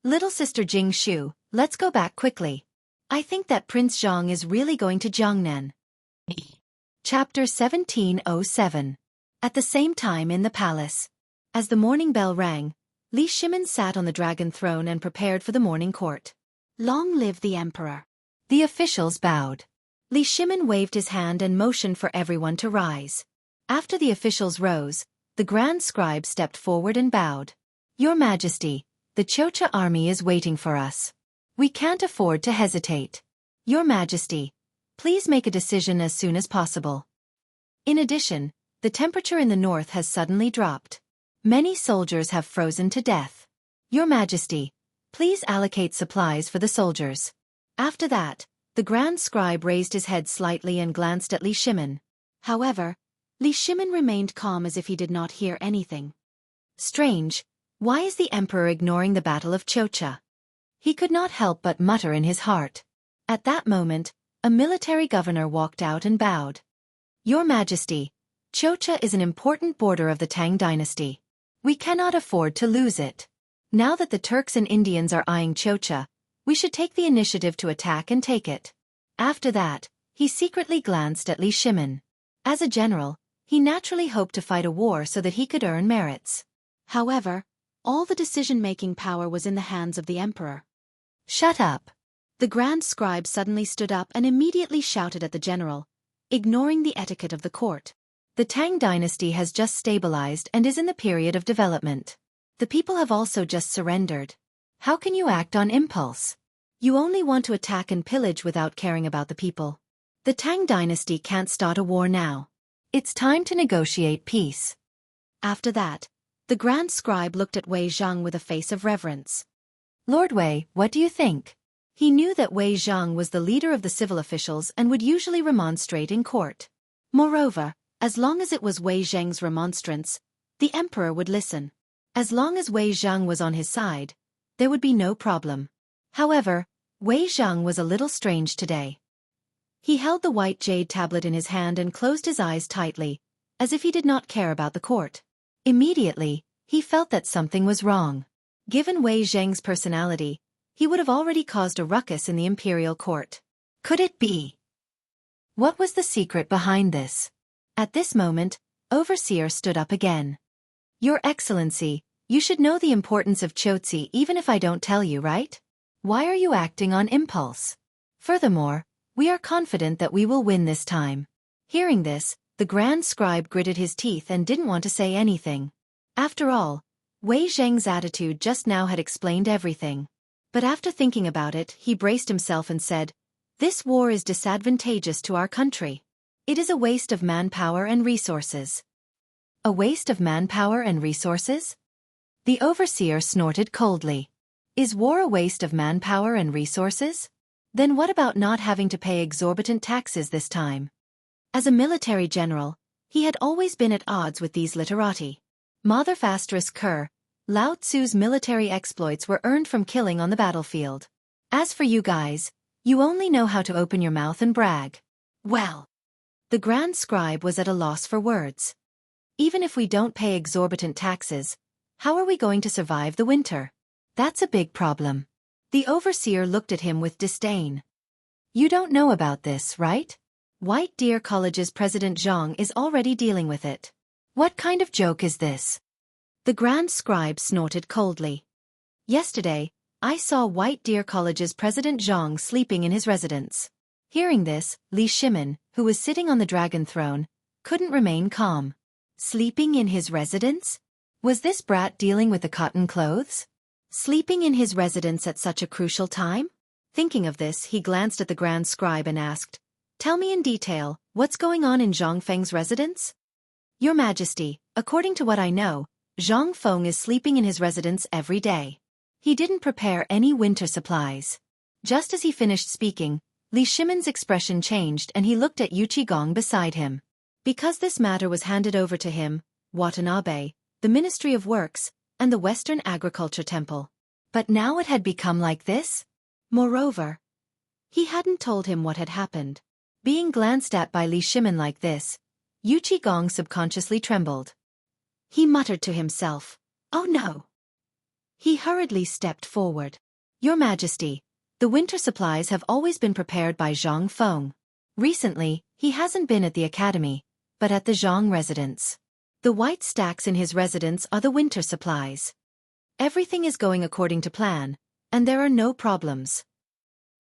"Little sister Jing Shu, let's go back quickly. I think that Prince Zhang is really going to Jiangnan." Chapter 1707. At the same time in the palace. As the morning bell rang, Li Shimin sat on the dragon throne and prepared for the morning court. "Long live the emperor." The officials bowed. Li Shimin waved his hand and motioned for everyone to rise. After the officials rose, the grand scribe stepped forward and bowed. "Your Majesty, the Chocha army is waiting for us. We can't afford to hesitate. Your Majesty, please make a decision as soon as possible." In addition, the temperature in the north has suddenly dropped. Many soldiers have frozen to death. Your Majesty, please allocate supplies for the soldiers. After that, the grand scribe raised his head slightly and glanced at Li Shimin. However, Li Shimin remained calm as if he did not hear anything. Strange, why is the emperor ignoring the Battle of Chocha? He could not help but mutter in his heart. At that moment, a military governor walked out and bowed. "Your Majesty, Chocha is an important border of the Tang dynasty. We cannot afford to lose it. Now that the Turks and Indians are eyeing Chocha, we should take the initiative to attack and take it." After that, he secretly glanced at Li Shimin. As a general, he naturally hoped to fight a war so that he could earn merits. However, all the decision-making power was in the hands of the emperor. "Shut up." The grand scribe suddenly stood up and immediately shouted at the general, ignoring the etiquette of the court. "The Tang dynasty has just stabilized and is in the period of development. The people have also just surrendered. How can you act on impulse? You only want to attack and pillage without caring about the people. The Tang dynasty can't start a war now. It's time to negotiate peace." After that, the grand scribe looked at Wei Zhang with a face of reverence. "Lord Wei, what do you think?" He knew that Wei Zhang was the leader of the civil officials and would usually remonstrate in court. Moreover, as long as it was Wei Zhang's remonstrance, the emperor would listen. As long as Wei Zhang was on his side, there would be no problem. However, Wei Zhang was a little strange today. He held the white jade tablet in his hand and closed his eyes tightly, as if he did not care about the court. Immediately, he felt that something was wrong. Given Wei Zhang's personality, he would have already caused a ruckus in the imperial court. Could it be? What was the secret behind this? At this moment, Overseer stood up again. Your Excellency, you should know the importance of Chotzi even if I don't tell you, right? Why are you acting on impulse? Furthermore, we are confident that we will win this time. Hearing this, the Grand Scribe gritted his teeth and didn't want to say anything. After all, Wei Zhang's attitude just now had explained everything. But after thinking about it, he braced himself and said, "This war is disadvantageous to our country. It is a waste of manpower and resources." A waste of manpower and resources? The Overseer snorted coldly. Is war a waste of manpower and resources? Then what about not having to pay exorbitant taxes this time? As a military general, he had always been at odds with these literati. Mother Fastris Kerr, Lao Tzu's military exploits were earned from killing on the battlefield. As for you guys, you only know how to open your mouth and brag. Well, the Grand Scribe was at a loss for words. Even if we don't pay exorbitant taxes, how are we going to survive the winter? That's a big problem. The Overseer looked at him with disdain. You don't know about this, right? White Deer College's President Zhang is already dealing with it. What kind of joke is this? The Grand Scribe snorted coldly. Yesterday, I saw White Deer College's President Zhang sleeping in his residence. Hearing this, Li Shimin, who was sitting on the dragon throne, couldn't remain calm. Sleeping in his residence? Was this brat dealing with the cotton clothes? Sleeping in his residence at such a crucial time? Thinking of this, he glanced at the Grand Scribe and asked, "Tell me in detail, what's going on in Zhang Feng's residence?" Your Majesty, according to what I know, Zhang Feng is sleeping in his residence every day. He didn't prepare any winter supplies. Just as he finished speaking, Li Shimin's expression changed and he looked at Yu Qigong beside him. Because this matter was handed over to him, Watanabe, the Ministry of Works, and the Western Agriculture Temple. But now it had become like this? Moreover, he hadn't told him what had happened. Being glanced at by Li Shimin like this, Yu Qigong subconsciously trembled. He muttered to himself, "Oh no!" He hurriedly stepped forward. Your Majesty, the winter supplies have always been prepared by Zhang Feng. Recently, he hasn't been at the academy, but at the Zhang residence. The white stacks in his residence are the winter supplies. Everything is going according to plan, and there are no problems.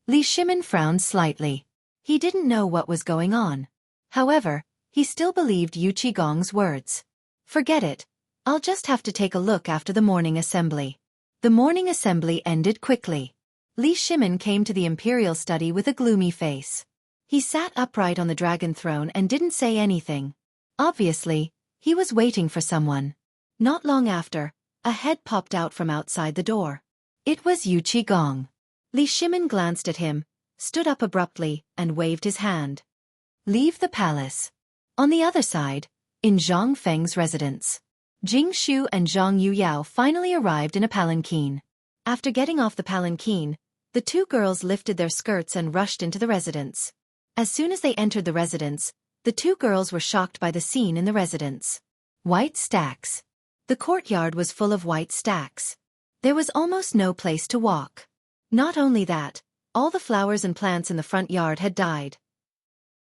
Li Shimin frowned slightly. He didn't know what was going on. However, he still believed Yu Qigong's words. Forget it. I'll just have to take a look after the morning assembly. The morning assembly ended quickly. Li Shimin came to the imperial study with a gloomy face. He sat upright on the dragon throne and didn't say anything. Obviously, he was waiting for someone. Not long after, a head popped out from outside the door. It was Yu Qigong. Li Shimin glanced at him, stood up abruptly, and waved his hand. Leave the palace. On the other side, in Zhang Feng's residence, Jing Shu and Zhang Yuyao finally arrived in a palanquin. After getting off the palanquin, the two girls lifted their skirts and rushed into the residence. As soon as they entered the residence, the two girls were shocked by the scene in the residence. White stacks. The courtyard was full of white stacks. There was almost no place to walk. Not only that, all the flowers and plants in the front yard had died.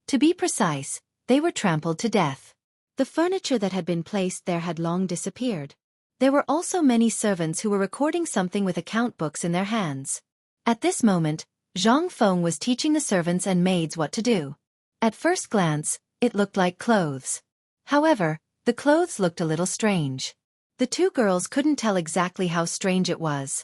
To be precise, they were trampled to death. The furniture that had been placed there had long disappeared. There were also many servants who were recording something with account books in their hands. At this moment, Zhang Feng was teaching the servants and maids what to do. At first glance, it looked like clothes. However, the clothes looked a little strange. The two girls couldn't tell exactly how strange it was.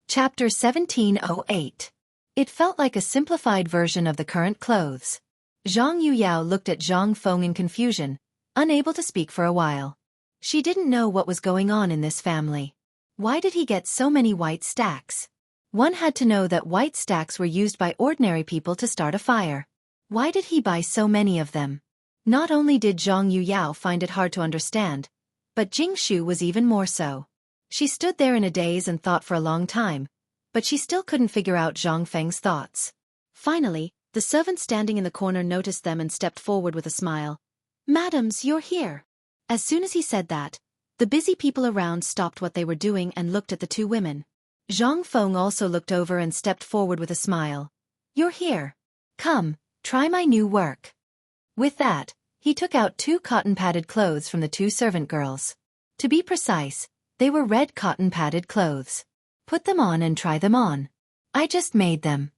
Chapter 1708. It felt like a simplified version of the current clothes. Zhang Yuyao looked at Zhang Feng in confusion, unable to speak for a while. She didn't know what was going on in this family. Why did he get so many white stacks? One had to know that white stacks were used by ordinary people to start a fire. Why did he buy so many of them? Not only did Zhang Yuyao find it hard to understand, but Jing Shu was even more so. She stood there in a daze and thought for a long time, but she still couldn't figure out Zhang Feng's thoughts. Finally, the servant standing in the corner noticed them and stepped forward with a smile. "Madams, you're here." As soon as he said that, the busy people around stopped what they were doing and looked at the two women. Zhang Feng also looked over and stepped forward with a smile. "You're here. Come, try my new work." With that, he took out 2 cotton-padded clothes from the 2 servant girls. To be precise, they were red cotton-padded clothes. "Put them on and try them on. I just made them."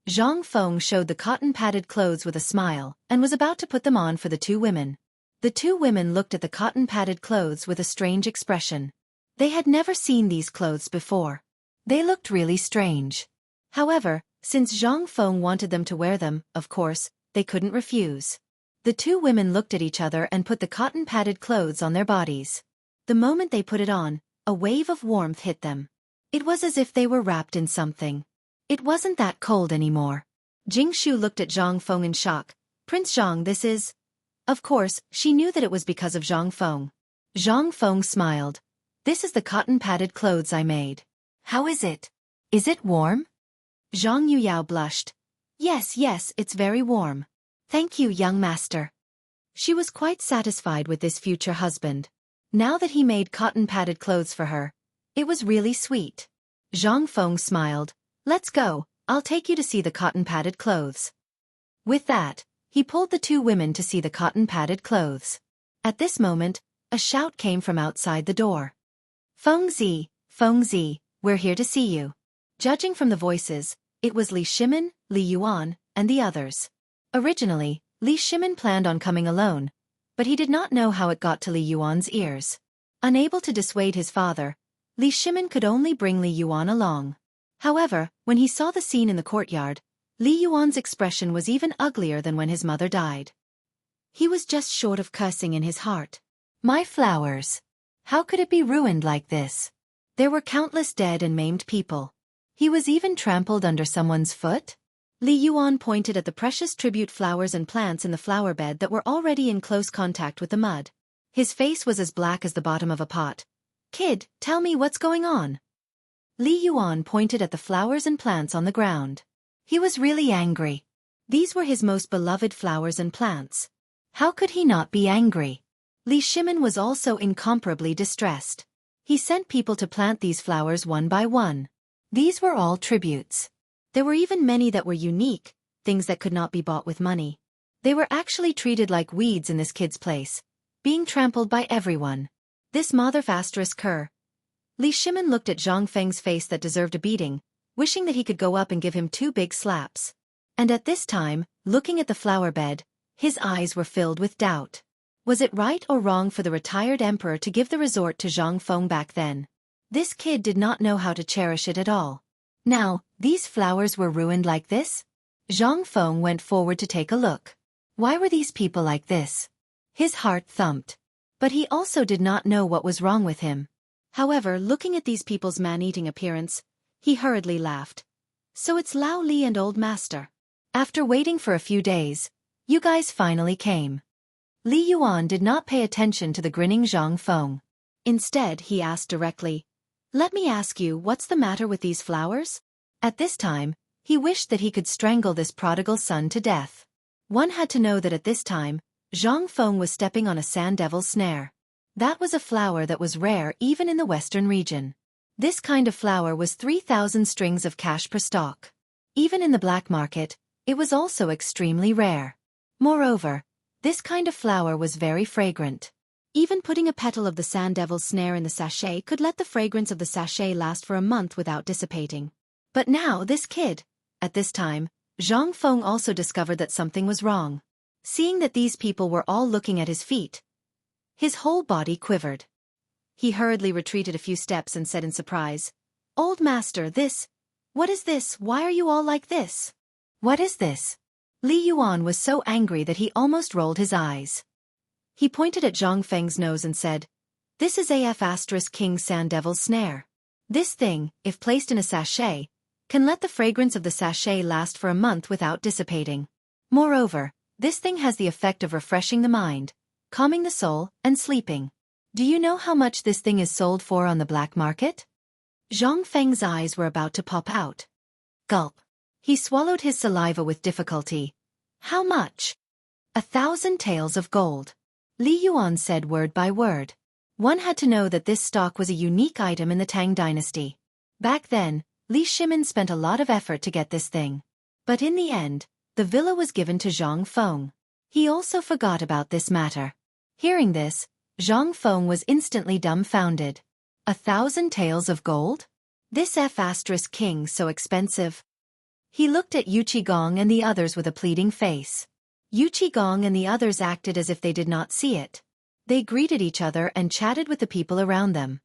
Zhang Feng showed the cotton-padded clothes with a smile and was about to put them on for the 2 women. The 2 women looked at the cotton-padded clothes with a strange expression. They had never seen these clothes before. They looked really strange. However, since Zhang Feng wanted them to wear them, of course, they couldn't refuse. The 2 women looked at each other and put the cotton-padded clothes on their bodies. The moment they put it on, a wave of warmth hit them. It was as if they were wrapped in something. It wasn't that cold anymore. Jingshu looked at Zhang Feng in shock. "Prince Zhang, this is—" Of course, she knew that it was because of Zhang Feng. Zhang Feng smiled. "This is the cotton-padded clothes I made. How is it? Is it warm?" Zhang Yuyao blushed. Yes, it's very warm. Thank you, young master." She was quite satisfied with this future husband. Now that he made cotton-padded clothes for her, it was really sweet. Zhang Feng smiled. "Let's go, I'll take you to see the cotton-padded clothes." With that, he pulled the 2 women to see the cotton-padded clothes. At this moment, a shout came from outside the door. Feng Zi, we're here to see you." Judging from the voices, it was Li Shimin, Li Yuan, and the others. Originally, Li Shimin planned on coming alone, but he did not know how it got to Li Yuan's ears. Unable to dissuade his father, Li Shimin could only bring Li Yuan along. However, when he saw the scene in the courtyard, Li Yuan's expression was even uglier than when his mother died. He was just short of cursing in his heart. My flowers! How could it be ruined like this? There were countless dead and maimed people. He was even trampled under someone's foot? Li Yuan pointed at the precious tribute flowers and plants in the flower bed that were already in close contact with the mud. His face was as black as the bottom of a pot. Kid, tell me what's going on. Li Yuan pointed at the flowers and plants on the ground. He was really angry. These were his most beloved flowers and plants. How could he not be angry? Li Shimin was also incomparably distressed. He sent people to plant these flowers one by one. These were all tributes. There were even many that were unique, things that could not be bought with money. They were actually treated like weeds in this kid's place, being trampled by everyone. This mother-cur. Li Shimin looked at Zhang Feng's face that deserved a beating, wishing that he could go up and give him 2 big slaps. And at this time, looking at the flower bed, his eyes were filled with doubt. Was it right or wrong for the retired emperor to give the resort to Zhang Feng back then? This kid did not know how to cherish it at all. Now, these flowers were ruined like this? Zhang Feng went forward to take a look. Why were these people like this? His heart thumped. But he also did not know what was wrong with him. However, looking at these people's man-eating appearance, he hurriedly laughed. So it's Lao Li and Old Master. After waiting for a few days, you guys finally came. Li Yuan did not pay attention to the grinning Zhang Feng. Instead, he asked directly, "Let me ask you, what's the matter with these flowers?" At this time, he wished that he could strangle this prodigal son to death. One had to know that at this time, Zhang Feng was stepping on a sand devil's snare. That was a flower that was rare even in the western region. This kind of flower was 3,000 strings of cash per stalk. Even in the black market, it was also extremely rare. Moreover, this kind of flower was very fragrant. Even putting a petal of the sand devil's snare in the sachet could let the fragrance of the sachet last for a month without dissipating. But now this kid. At this time, Zhang Feng also discovered that something was wrong. Seeing that these people were all looking at his feet, his whole body quivered. He hurriedly retreated a few steps and said in surprise, "Old Master, what is this? Why are you all like this? What is this?" Li Yuan was so angry that he almost rolled his eyes. He pointed at Zhang Feng's nose and said, "This is AF** King Sand Devil's Snare. This thing, if placed in a sachet, can let the fragrance of the sachet last for a month without dissipating. Moreover, this thing has the effect of refreshing the mind, calming the soul, and sleeping. Do you know how much this thing is sold for on the black market?" Zhang Feng's eyes were about to pop out. Gulp. He swallowed his saliva with difficulty. How much? 1,000 taels of gold. Li Yuan said word by word. One had to know that this stock was a unique item in the Tang dynasty. Back then, Li Shimin spent a lot of effort to get this thing. But in the end, the villa was given to Zhang Feng. He also forgot about this matter. Hearing this, Zhang Feng was instantly dumbfounded. 1,000 taels of gold? This F*king so expensive. He looked at Yu Qigong and the others with a pleading face. Yu Qigong and the others acted as if they did not see it. They greeted each other and chatted with the people around them.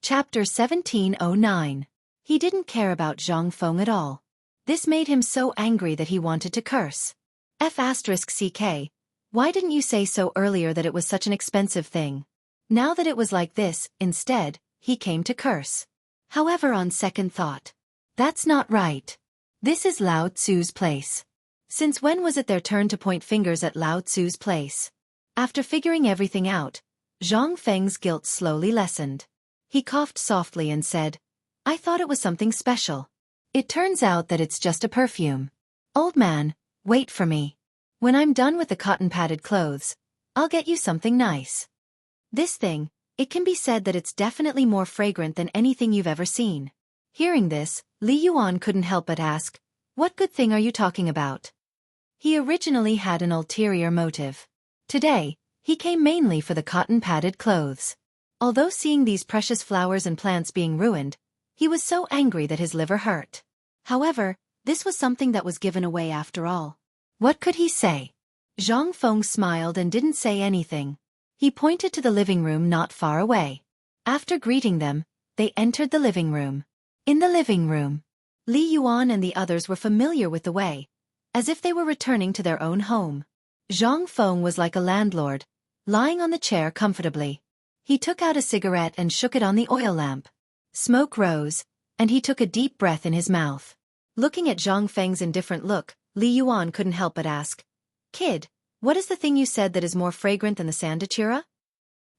Chapter 1709. He didn't care about Zhang Feng at all. This made him so angry that he wanted to curse. F*ck, why didn't you say so earlier that it was such an expensive thing? Now that it was like this, instead, he came to curse. However, on second thought, that's not right. This is Lao Tzu's place. Since when was it their turn to point fingers at Lao Tzu's place? After figuring everything out, Zhang Feng's guilt slowly lessened. He coughed softly and said, I thought it was something special. It turns out that it's just a perfume. Old man, wait for me. When I'm done with the cotton-padded clothes, I'll get you something nice. This thing, it can be said that it's definitely more fragrant than anything you've ever seen. Hearing this, Li Yuan couldn't help but ask, what good thing are you talking about? He originally had an ulterior motive. Today, he came mainly for the cotton-padded clothes. Although seeing these precious flowers and plants being ruined, he was so angry that his liver hurt. However, this was something that was given away after all. What could he say? Zhang Feng smiled and didn't say anything. He pointed to the living room not far away. After greeting them, they entered the living room. In the living room, Li Yuan and the others were familiar with the way, as if they were returning to their own home. Zhang Feng was like a landlord, lying on the chair comfortably. He took out a cigarette and shook it on the oil lamp. Smoke rose, and he took a deep breath in his mouth. Looking at Zhang Feng's indifferent look, Li Yuan couldn't help but ask, Kid, what is the thing you said that is more fragrant than the Sandachira?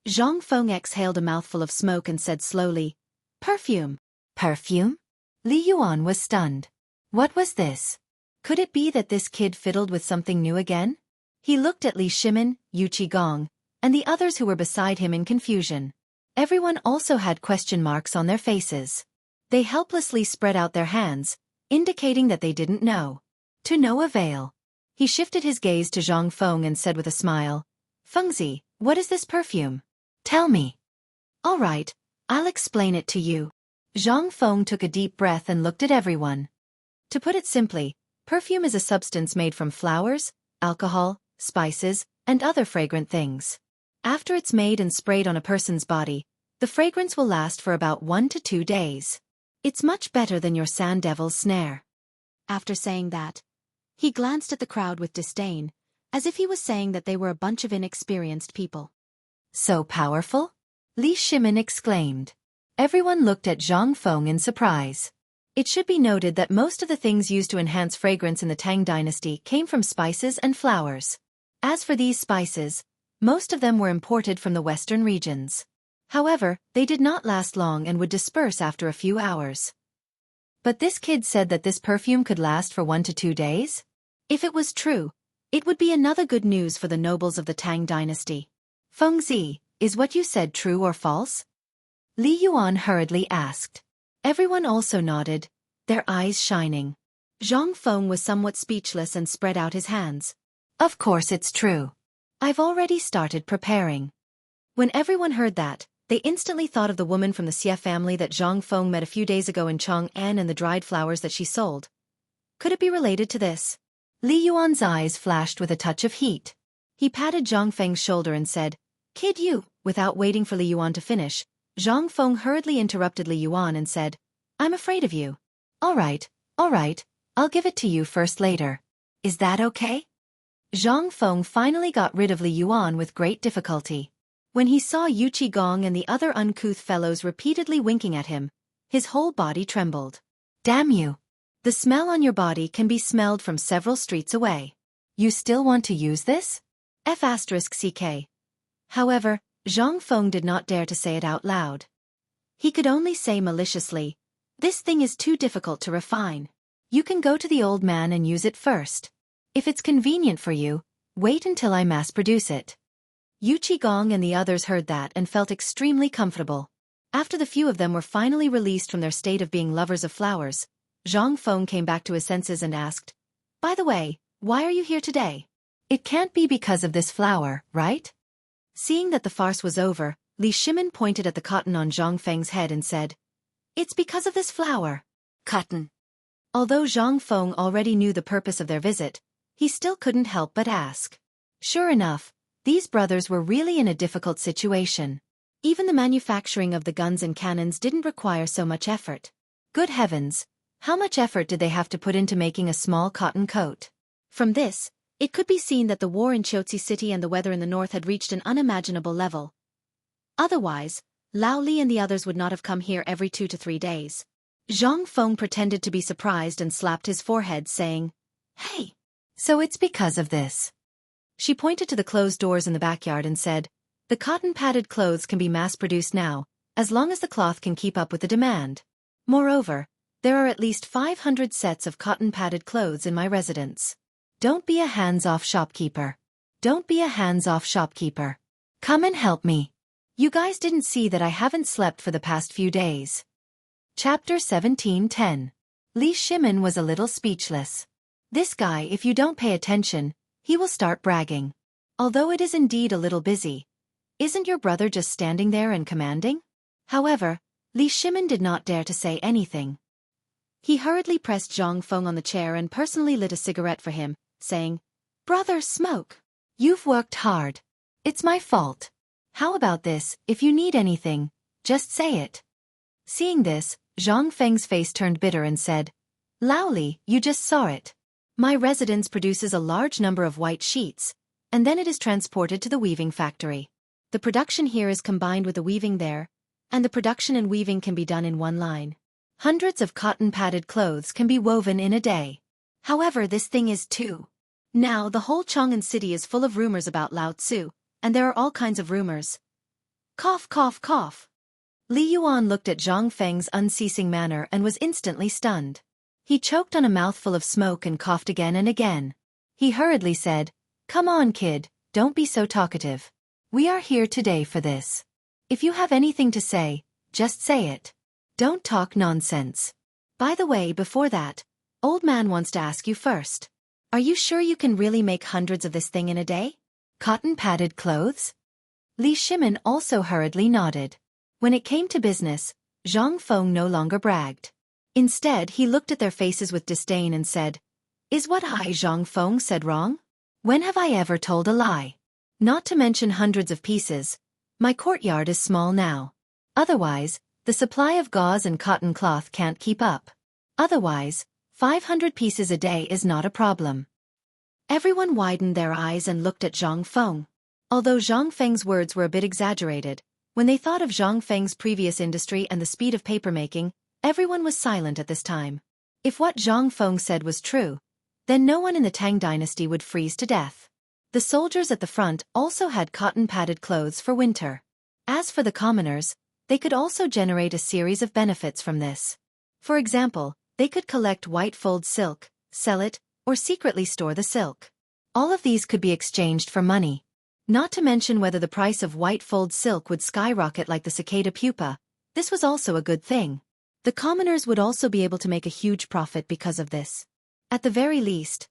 Zhang Feng exhaled a mouthful of smoke and said slowly, Perfume. Perfume? Li Yuan was stunned. What was this? Could it be that this kid fiddled with something new again? He looked at Li Shimin, Yu Qigong, and the others who were beside him in confusion. Everyone also had question marks on their faces. They helplessly spread out their hands, indicating that they didn't know. To no avail. He shifted his gaze to Zhang Feng and said with a smile, Fengzi, what is this perfume? Tell me. All right, I'll explain it to you. Zhang Feng took a deep breath and looked at everyone. To put it simply, perfume is a substance made from flowers, alcohol, spices, and other fragrant things. After it's made and sprayed on a person's body, the fragrance will last for about 1 to 2 days. It's much better than your Sand Devil's snare. After saying that, he glanced at the crowd with disdain, as if he was saying that they were a bunch of inexperienced people. So powerful? Li Shimin exclaimed. Everyone looked at Zhang Feng in surprise. It should be noted that most of the things used to enhance fragrance in the Tang dynasty came from spices and flowers. As for these spices, most of them were imported from the western regions. However, they did not last long and would disperse after a few hours. But this kid said that this perfume could last for 1 to 2 days? If it was true, it would be another good news for the nobles of the Tang dynasty. Fengzi, is what you said true or false? Li Yuan hurriedly asked. Everyone also nodded, their eyes shining. Zhang Feng was somewhat speechless and spread out his hands. Of course it's true. I've already started preparing. When everyone heard that, they instantly thought of the woman from the Xie family that Zhang Feng met a few days ago in Chang'an and the dried flowers that she sold. Could it be related to this? Li Yuan's eyes flashed with a touch of heat. He patted Zhang Feng's shoulder and said, Kid you, without waiting for Li Yuan to finish, Zhang Feng hurriedly interrupted Li Yuan and said, I'm afraid of you. All right, I'll give it to you first later. Is that okay? Zhang Feng finally got rid of Li Yuan with great difficulty. When he saw Yu Qigong and the other uncouth fellows repeatedly winking at him, his whole body trembled. Damn you! The smell on your body can be smelled from several streets away. You still want to use this? F*ck. However, Zhang Feng did not dare to say it out loud. He could only say maliciously, "This thing is too difficult to refine. You can go to the old man and use it first. If it's convenient for you, wait until I mass-produce it." Yuchi Gong and the others heard that and felt extremely comfortable. After the few of them were finally released from their state of being lovers of flowers, Zhang Feng came back to his senses and asked, "By the way, why are you here today? It can't be because of this flower, right?" Seeing that the farce was over, Li Shimin pointed at the cotton on Zhang Feng's head and said, "It's because of this flower." Cotton. Although Zhang Feng already knew the purpose of their visit, he still couldn't help but ask. Sure enough, these brothers were really in a difficult situation. Even the manufacturing of the guns and cannons didn't require so much effort. Good heavens, how much effort did they have to put into making a small cotton coat? From this, it could be seen that the war in Chotzi City and the weather in the north had reached an unimaginable level. Otherwise, Lao Li and the others would not have come here every 2 to 3 days. Zhang Feng pretended to be surprised and slapped his forehead, saying, "Hey, so it's because of this." She pointed to the closed doors in the backyard and said, "The cotton-padded clothes can be mass-produced now, as long as the cloth can keep up with the demand. Moreover, there are at least 500 sets of cotton-padded clothes in my residence. Don't be a hands-off shopkeeper. Don't be a hands-off shopkeeper. Come and help me. You guys didn't see that I haven't slept for the past few days." Chapter 17:10. Li Shimin was a little speechless. This guy, if you don't pay attention, he will start bragging. Although it is indeed a little busy. Isn't your brother just standing there and commanding? However, Li Shimin did not dare to say anything. He hurriedly pressed Zhang Feng on the chair and personally lit a cigarette for him, saying, "Brother, smoke. You've worked hard. It's my fault. How about this, if you need anything, just say it." Seeing this, Zhang Feng's face turned bitter and said, "Lao Li, you just saw it. My residence produces a large number of white sheets, and then it is transported to the weaving factory. The production here is combined with the weaving there, and the production and weaving can be done in one line. Hundreds of cotton-padded clothes can be woven in a day. However, this thing is too. Now the whole Chang'an city is full of rumors about Lao Tzu, and there are all kinds of rumors." Cough, cough, cough. Li Yuan looked at Zhang Feng's unceasing manner and was instantly stunned. He choked on a mouthful of smoke and coughed again and again. He hurriedly said, "Come on, kid, don't be so talkative. We are here today for this. If you have anything to say, just say it. Don't talk nonsense. By the way, before that, old man wants to ask you first. Are you sure you can really make hundreds of this thing in a day? Cotton-padded clothes?" Li Shimin also hurriedly nodded. When it came to business, Zhang Feng no longer bragged. Instead, he looked at their faces with disdain and said, "Is what I, Zhang Feng, said wrong? When have I ever told a lie? Not to mention hundreds of pieces. My courtyard is small now. Otherwise, the supply of gauze and cotton cloth can't keep up. Otherwise, 500 pieces a day is not a problem." Everyone widened their eyes and looked at Zhang Feng. Although Zhang Feng's words were a bit exaggerated, when they thought of Zhang Feng's previous industry and the speed of papermaking, everyone was silent at this time. If what Zhang Feng said was true, then no one in the Tang dynasty would freeze to death. The soldiers at the front also had cotton-padded clothes for winter. As for the commoners, they could also generate a series of benefits from this. For example, they could collect white-fold silk, sell it, or secretly store the silk. All of these could be exchanged for money. Not to mention whether the price of white-fold silk would skyrocket like the cicada pupa. This was also a good thing. The commoners would also be able to make a huge profit because of this. At the very least,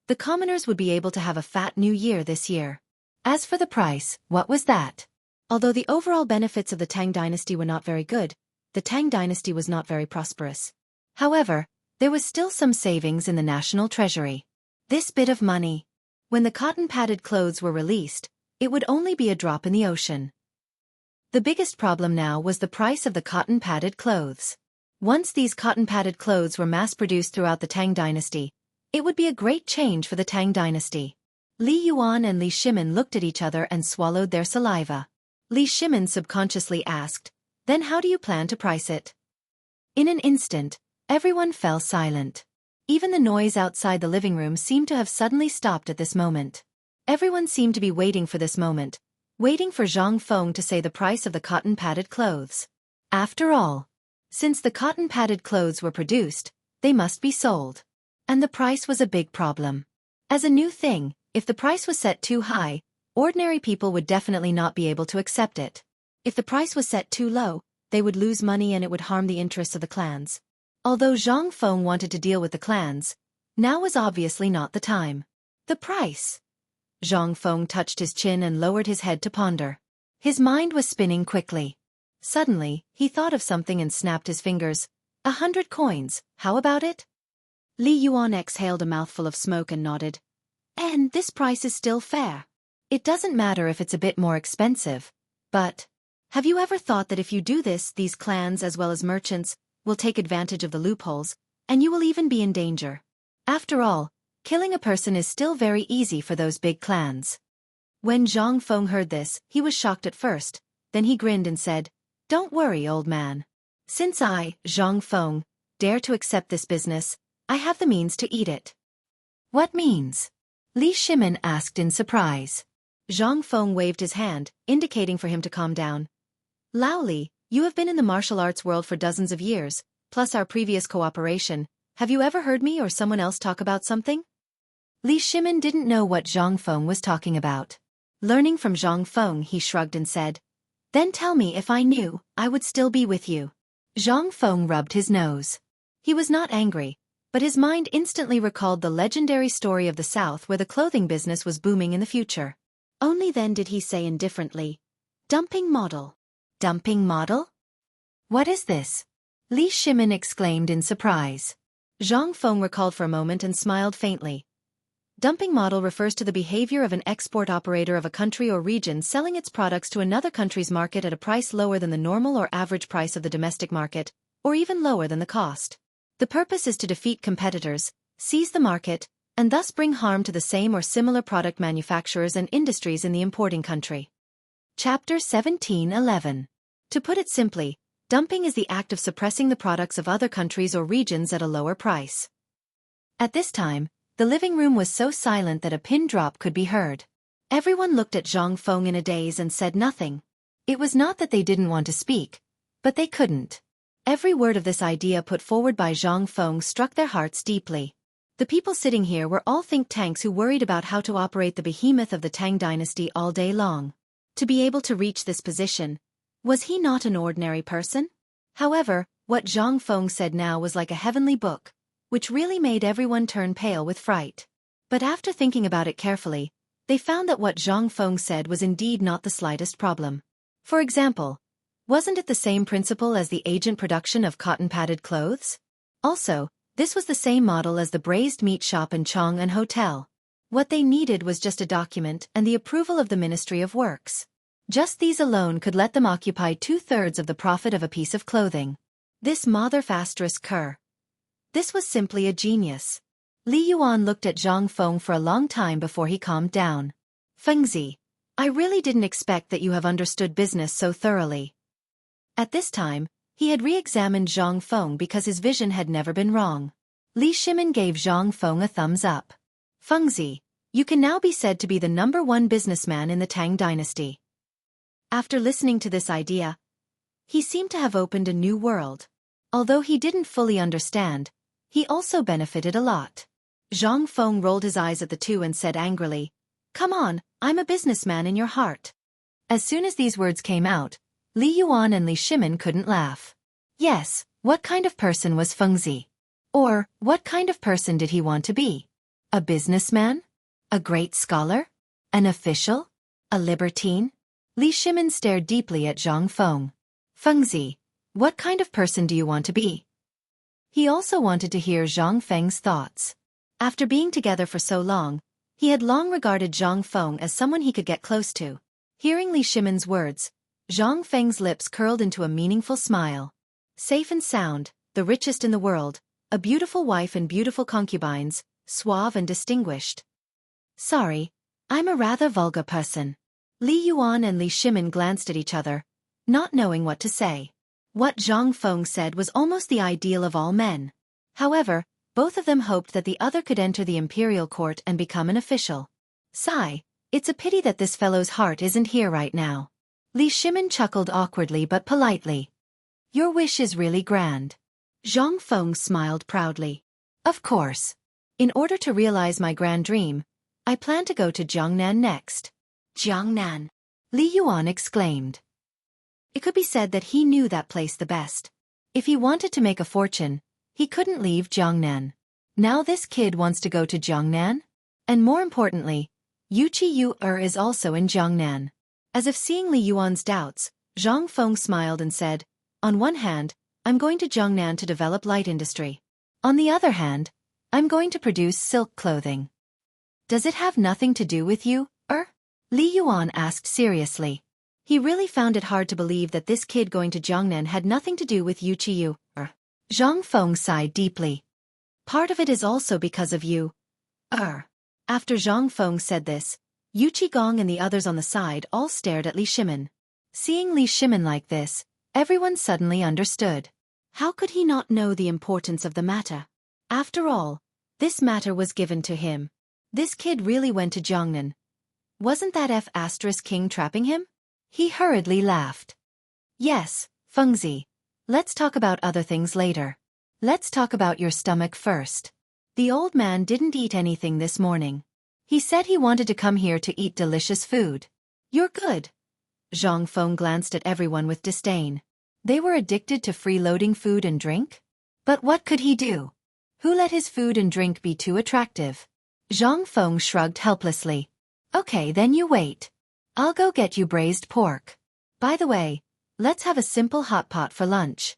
the commoners would be able to have a fat new year this year. As for the price, what was that? Although the overall benefits of the Tang dynasty were not very good, the Tang dynasty was not very prosperous. However, there was still some savings in the national treasury. This bit of money. When the cotton-padded clothes were released, it would only be a drop in the ocean. The biggest problem now was the price of the cotton-padded clothes. Once these cotton-padded clothes were mass-produced throughout the Tang dynasty, it would be a great change for the Tang dynasty. Li Yuan and Li Shimin looked at each other and swallowed their saliva. Li Shimin subconsciously asked, "Then how do you plan to price it?" In an instant, everyone fell silent. Even the noise outside the living room seemed to have suddenly stopped at this moment. Everyone seemed to be waiting for this moment, waiting for Zhang Feng to say the price of the cotton-padded clothes. After all, since the cotton-padded clothes were produced, they must be sold. And the price was a big problem. As a new thing, if the price was set too high, ordinary people would definitely not be able to accept it. If the price was set too low, they would lose money and it would harm the interests of the clans. Although Zhang Feng wanted to deal with the clans, now was obviously not the time. The price. Zhang Feng touched his chin and lowered his head to ponder. His mind was spinning quickly. Suddenly, he thought of something and snapped his fingers. 100 coins, how about it? Li Yuan exhaled a mouthful of smoke and nodded. And this price is still fair. It doesn't matter if it's a bit more expensive, but have you ever thought that if you do this, these clans as well as merchants will take advantage of the loopholes, and you will even be in danger? After all, killing a person is still very easy for those big clans. When Zhang Feng heard this, he was shocked at first, then he grinned and said, "Don't worry, old man. Since I, Zhang Feng, dare to accept this business, I have the means to eat it." What means? Li Shimin asked in surprise. Zhang Feng waved his hand, indicating for him to calm down. Lao Li, you have been in the martial arts world for dozens of years, plus our previous cooperation. Have you ever heard me or someone else talk about something? Li Shimin didn't know what Zhang Feng was talking about. Learning from Zhang Feng, he shrugged and said, "Then tell me if I knew, I would still be with you." Zhang Feng rubbed his nose. He was not angry, but his mind instantly recalled the legendary story of the South where the clothing business was booming in the future. Only then did he say indifferently, "Dumping model." Dumping model? What is this? Li Shimin exclaimed in surprise. Zhang Feng recalled for a moment and smiled faintly. Dumping model refers to the behavior of an export operator of a country or region selling its products to another country's market at a price lower than the normal or average price of the domestic market, or even lower than the cost. The purpose is to defeat competitors, seize the market, and thus bring harm to the same or similar product manufacturers and industries in the importing country. Chapter 17:11. To put it simply, dumping is the act of suppressing the products of other countries or regions at a lower price. At this time, the living room was so silent that a pin drop could be heard. Everyone looked at Zhang Feng in a daze and said nothing. It was not that they didn't want to speak, but they couldn't. Every word of this idea put forward by Zhang Feng struck their hearts deeply. The people sitting here were all think tanks who worried about how to operate the behemoth of the Tang dynasty all day long. To be able to reach this position, was he not an ordinary person? However, what Zhang Feng said now was like a heavenly book, which really made everyone turn pale with fright. But after thinking about it carefully, they found that what Zhang Feng said was indeed not the slightest problem. For example, wasn't it the same principle as the agent production of cotton-padded clothes? Also, this was the same model as the braised meat shop in Chang'an Hotel. What they needed was just a document and the approval of the Ministry of Works. Just these alone could let them occupy 2/3 of the profit of a piece of clothing. This mother-***. This was simply a genius. Li Yuan looked at Zhang Feng for a long time before he calmed down. "Fengzi, I really didn't expect that you have understood business so thoroughly." At this time, he had re-examined Zhang Feng because his vision had never been wrong. Li Shimin gave Zhang Feng a thumbs up. "Fengzi, you can now be said to be the #1 businessman in the Tang dynasty." After listening to this idea, he seemed to have opened a new world. Although he didn't fully understand, he also benefited a lot. Zhang Feng rolled his eyes at the two and said angrily, "Come on, I'm a businessman in your heart." As soon as these words came out, Li Yuan and Li Shimin couldn't laugh. Yes, what kind of person was Fengzi? Or, what kind of person did he want to be? A businessman? A great scholar? An official? A libertine? Li Shimin stared deeply at Zhang Feng. "Fengzi, what kind of person do you want to be?" He also wanted to hear Zhang Feng's thoughts. After being together for so long, he had long regarded Zhang Feng as someone he could get close to. Hearing Li Shimin's words, Zhang Feng's lips curled into a meaningful smile. Safe and sound, the richest in the world, a beautiful wife and beautiful concubines, suave and distinguished. "Sorry, I'm a rather vulgar person." Li Yuan and Li Shimin glanced at each other, not knowing what to say. What Zhang Feng said was almost the ideal of all men. However, both of them hoped that the other could enter the imperial court and become an official. Sigh, it's a pity that this fellow's heart isn't here right now. Li Shimin chuckled awkwardly but politely. Your wish is really grand. Zhang Feng smiled proudly. Of course. In order to realize my grand dream, I plan to go to Jiangnan next. Jiangnan! Li Yuan exclaimed. It could be said that he knew that place the best. If he wanted to make a fortune, he couldn't leave Jiangnan. Now this kid wants to go to Jiangnan? And more importantly, Yuchi is also in Jiangnan. As if seeing Li Yuan's doubts, Zhang Feng smiled and said, on one hand, I'm going to Jiangnan to develop light industry. On the other hand, I'm going to produce silk clothing. Does it have nothing to do with you, Li Yuan asked seriously. He really found it hard to believe that this kid going to Jiangnan had nothing to do with Yuchi. Zhang Feng sighed deeply. Part of it is also because of you. After Zhang Feng said this, Yu Qigong and the others on the side all stared at Li Shimin. Seeing Li Shimin like this, everyone suddenly understood. How could he not know the importance of the matter? After all, this matter was given to him. This kid really went to Jiangnan. Wasn't that King trapping him? He hurriedly laughed. Yes, Fengzi. Let's talk about other things later. Let's talk about your stomach first. The old man didn't eat anything this morning. He said he wanted to come here to eat delicious food. You're good. Zhang Feng glanced at everyone with disdain. They were addicted to freeloading food and drink? But what could he do? Who let his food and drink be too attractive? Zhang Feng shrugged helplessly. Okay, then you wait. I'll go get you braised pork. By the way, let's have a simple hot pot for lunch.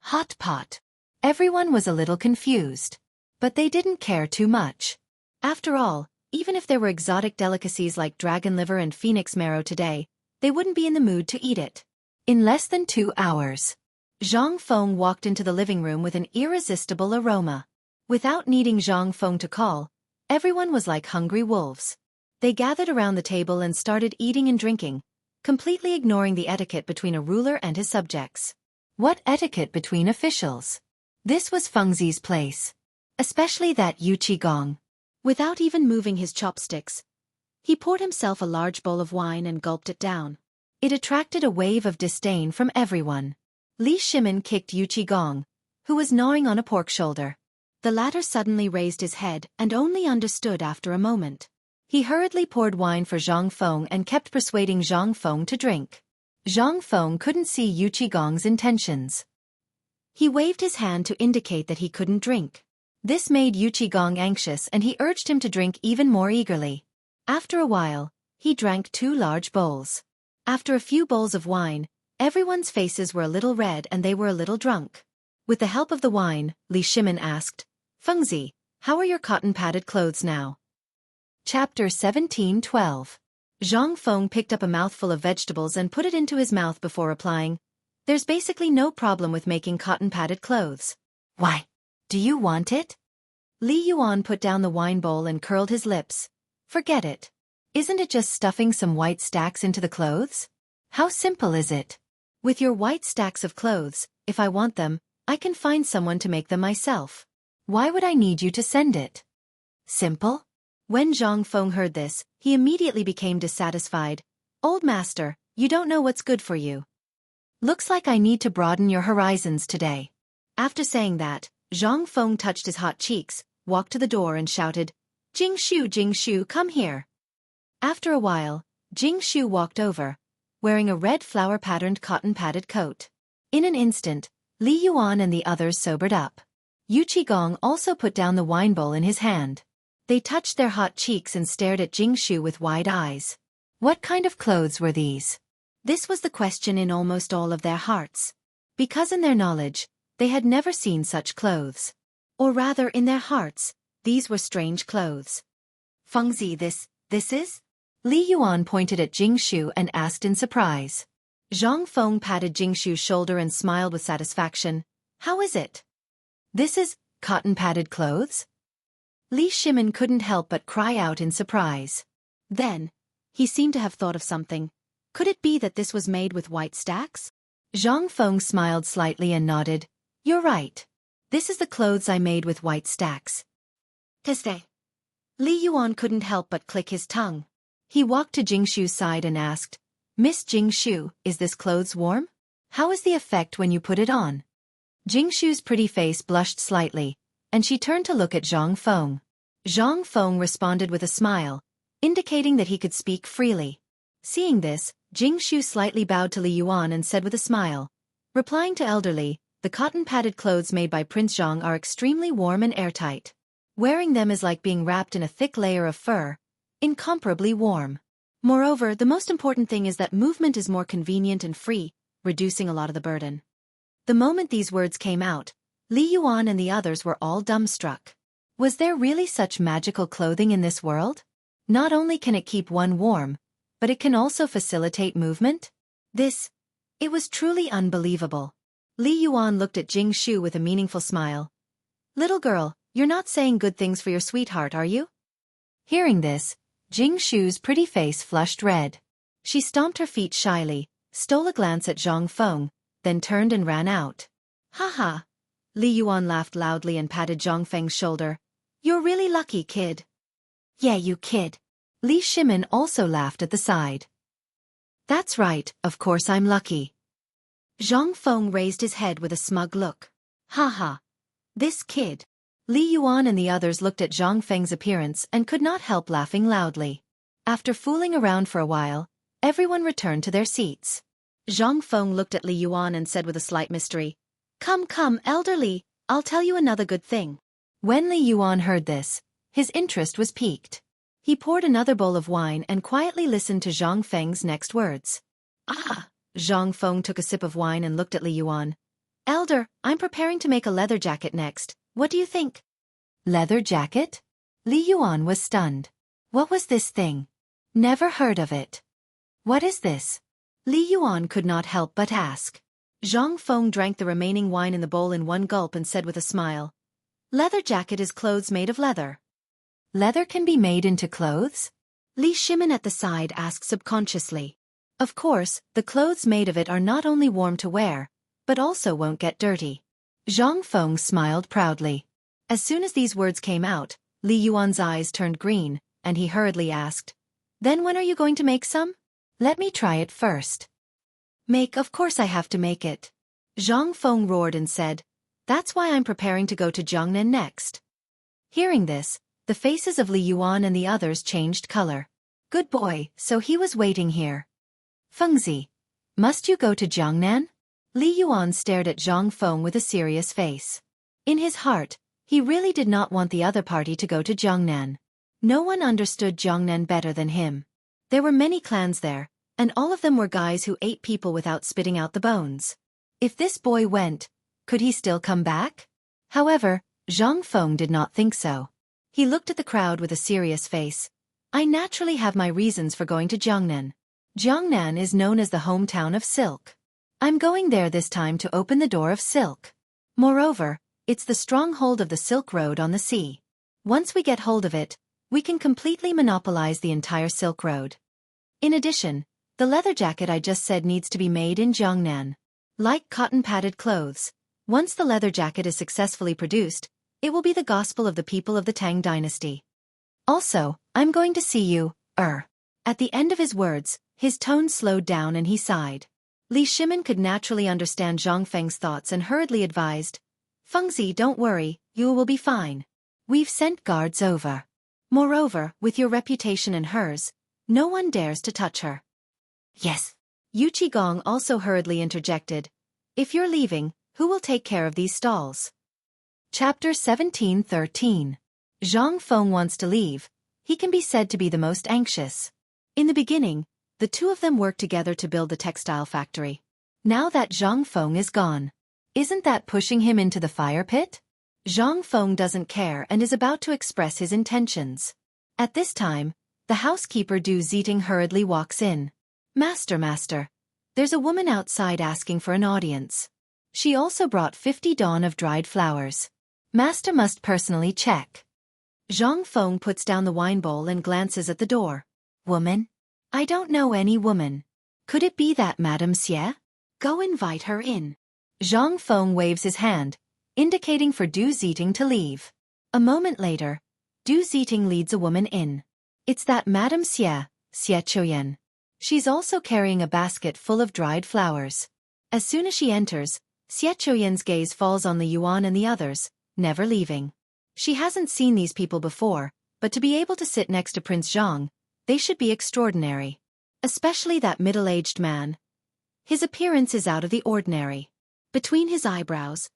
Hot pot. Everyone was a little confused. But they didn't care too much. After all, even if there were exotic delicacies like dragon liver and phoenix marrow today, they wouldn't be in the mood to eat it. In less than 2 hours, Zhang Feng walked into the living room with an irresistible aroma. Without needing Zhang Feng to call, everyone was like hungry wolves. They gathered around the table and started eating and drinking, completely ignoring the etiquette between a ruler and his subjects. What etiquette between officials? This was Fengzi's place. Especially that Yu Qigong. Without even moving his chopsticks, he poured himself a large bowl of wine and gulped it down. It attracted a wave of disdain from everyone. Li Shimin kicked Yu Qigong, who was gnawing on a pork shoulder. The latter suddenly raised his head and only understood after a moment. He hurriedly poured wine for Zhang Feng and kept persuading Zhang Feng to drink. Zhang Feng couldn't see Yu Qigong's intentions. He waved his hand to indicate that he couldn't drink. This made Yu Qigong anxious and he urged him to drink even more eagerly. After a while, he drank 2 large bowls. After a few bowls of wine, everyone's faces were a little red and they were a little drunk. With the help of the wine, Li Shimin asked, Fengzi, how are your cotton-padded clothes now? Chapter 17:12. Zhang Feng picked up a mouthful of vegetables and put it into his mouth before replying, There's basically no problem with making cotton-padded clothes. Why? Do you want it? Li Yuan put down the wine bowl and curled his lips. Forget it. Isn't it just stuffing some white stacks into the clothes? How simple is it? With your white stacks of clothes, if I want them, I can find someone to make them myself. Why would I need you to send it? Simple? When Zhang Feng heard this, he immediately became dissatisfied. Old master, you don't know what's good for you. Looks like I need to broaden your horizons today. After saying that, Zhang Feng touched his hot cheeks, walked to the door and shouted, Jing Shu, come here. After a while, Jing Shu walked over, wearing a red flower-patterned cotton-padded coat. In an instant, Li Yuan and the others sobered up. Yu Qigong also put down the wine bowl in his hand. They touched their hot cheeks and stared at Jing Shu with wide eyes. What kind of clothes were these? This was the question in almost all of their hearts. Because in their knowledge, they had never seen such clothes. Or rather, in their hearts, these were strange clothes. Fengzi, this is? Li Yuan pointed at Jing Shu and asked in surprise. Zhang Feng patted Jing Shu's shoulder and smiled with satisfaction. How is it? This is cotton-padded clothes? Li Shimin couldn't help but cry out in surprise. Then, he seemed to have thought of something. Could it be that this was made with white stacks? Zhang Feng smiled slightly and nodded. You're right. This is the clothes I made with white stacks. Teste. Li Yuan couldn't help but click his tongue. He walked to Jing Shu's side and asked, Miss Jing Shu, is this clothes warm? How is the effect when you put it on? Jingshu's pretty face blushed slightly, and she turned to look at Zhang Feng. Zhang Feng responded with a smile, indicating that he could speak freely. Seeing this, Jingshu slightly bowed to Li Yuan and said with a smile, replying to elderly, the cotton-padded clothes made by Prince Zhang are extremely warm and airtight. Wearing them is like being wrapped in a thick layer of fur, incomparably warm. Moreover, the most important thing is that movement is more convenient and free, reducing a lot of the burden. The moment these words came out, Li Yuan and the others were all dumbstruck. Was there really such magical clothing in this world? Not only can it keep one warm, but it can also facilitate movement? It was truly unbelievable. Li Yuan looked at Jingshu with a meaningful smile. Little girl, you're not saying good things for your sweetheart, are you? Hearing this, Jingshu's pretty face flushed red. She stomped her feet shyly, stole a glance at Zhang Feng, then turned and ran out. Haha. Li Yuan laughed loudly and patted Zhang Feng's shoulder. You're really lucky, kid. Yeah, you kid. Li Shimin also laughed at the side. That's right, of course I'm lucky. Zhang Feng raised his head with a smug look. Haha. This kid. Li Yuan and the others looked at Zhang Feng's appearance and could not help laughing loudly. After fooling around for a while, everyone returned to their seats. Zhang Feng looked at Li Yuan and said with a slight mystery, Come, elderly, I'll tell you another good thing. When Li Yuan heard this, his interest was piqued. He poured another bowl of wine and quietly listened to Zhang Feng's next words. Ah! Zhang Feng took a sip of wine and looked at Li Yuan. Elder, I'm preparing to make a leather jacket next. What do you think? Leather jacket? Li Yuan was stunned. What was this thing? Never heard of it. What is this? Li Yuan could not help but ask. Zhang Feng drank the remaining wine in the bowl in one gulp and said with a smile. Leather jacket is clothes made of leather. Leather can be made into clothes? Li Shimin at the side asked subconsciously. Of course, the clothes made of it are not only warm to wear, but also won't get dirty. Zhang Feng smiled proudly. As soon as these words came out, Li Yuan's eyes turned green, and he hurriedly asked, Then when are you going to make some? Let me try it first. Make, of course I have to make it. Zhang Feng roared and said, That's why I'm preparing to go to Jiangnan next. Hearing this, the faces of Li Yuan and the others changed color. Good boy, so he was waiting here. Fengzi, must you go to Jiangnan? Li Yuan stared at Zhang Feng with a serious face. In his heart, he really did not want the other party to go to Jiangnan. No one understood Jiangnan better than him. There were many clans there, and all of them were guys who ate people without spitting out the bones. If this boy went, could he still come back? However, Zhang Feng did not think so. He looked at the crowd with a serious face. I naturally have my reasons for going to Jiangnan. Jiangnan is known as the hometown of silk. I'm going there this time to open the door of silk. Moreover, it's the stronghold of the Silk Road on the sea. Once we get hold of it, we can completely monopolize the entire Silk Road. In addition, the leather jacket I just said needs to be made in Jiangnan. Like cotton-padded clothes, once the leather jacket is successfully produced, it will be the gospel of the people of the Tang dynasty. Also, I'm going to see you, At the end of his words, his tone slowed down and he sighed. Li Shimin could naturally understand Zhang Feng's thoughts and hurriedly advised, Fengzi, don't worry, you will be fine. We've sent guards over. Moreover, with your reputation and hers, no one dares to touch her. Yes. Yu Qigong also hurriedly interjected. If you're leaving, who will take care of these stalls? Chapter 17:13. Zhang Feng wants to leave. He can be said to be the most anxious. In the beginning, the two of them worked together to build the textile factory. Now that Zhang Feng is gone, isn't that pushing him into the fire pit? Zhang Feng doesn't care and is about to express his intentions. At this time, the housekeeper Du Ziting hurriedly walks in. Master, there's a woman outside asking for an audience. She also brought 50 dawn of dried flowers. Master must personally check. Zhang Feng puts down the wine bowl and glances at the door. Woman? I don't know any woman. Could it be that Madame Xie? Go invite her in. Zhang Feng waves his hand, indicating for Du Ziting to leave. A moment later, Du Ziting leads a woman in. It's that Madame Xie, Xie Chuyen. She's also carrying a basket full of dried flowers. As soon as she enters, Xie Chuyan's gaze falls on Li Yuan and the others, never leaving. She hasn't seen these people before, but to be able to sit next to Prince Zhang, they should be extraordinary. Especially that middle-aged man. His appearance is out of the ordinary. Between his eyebrows,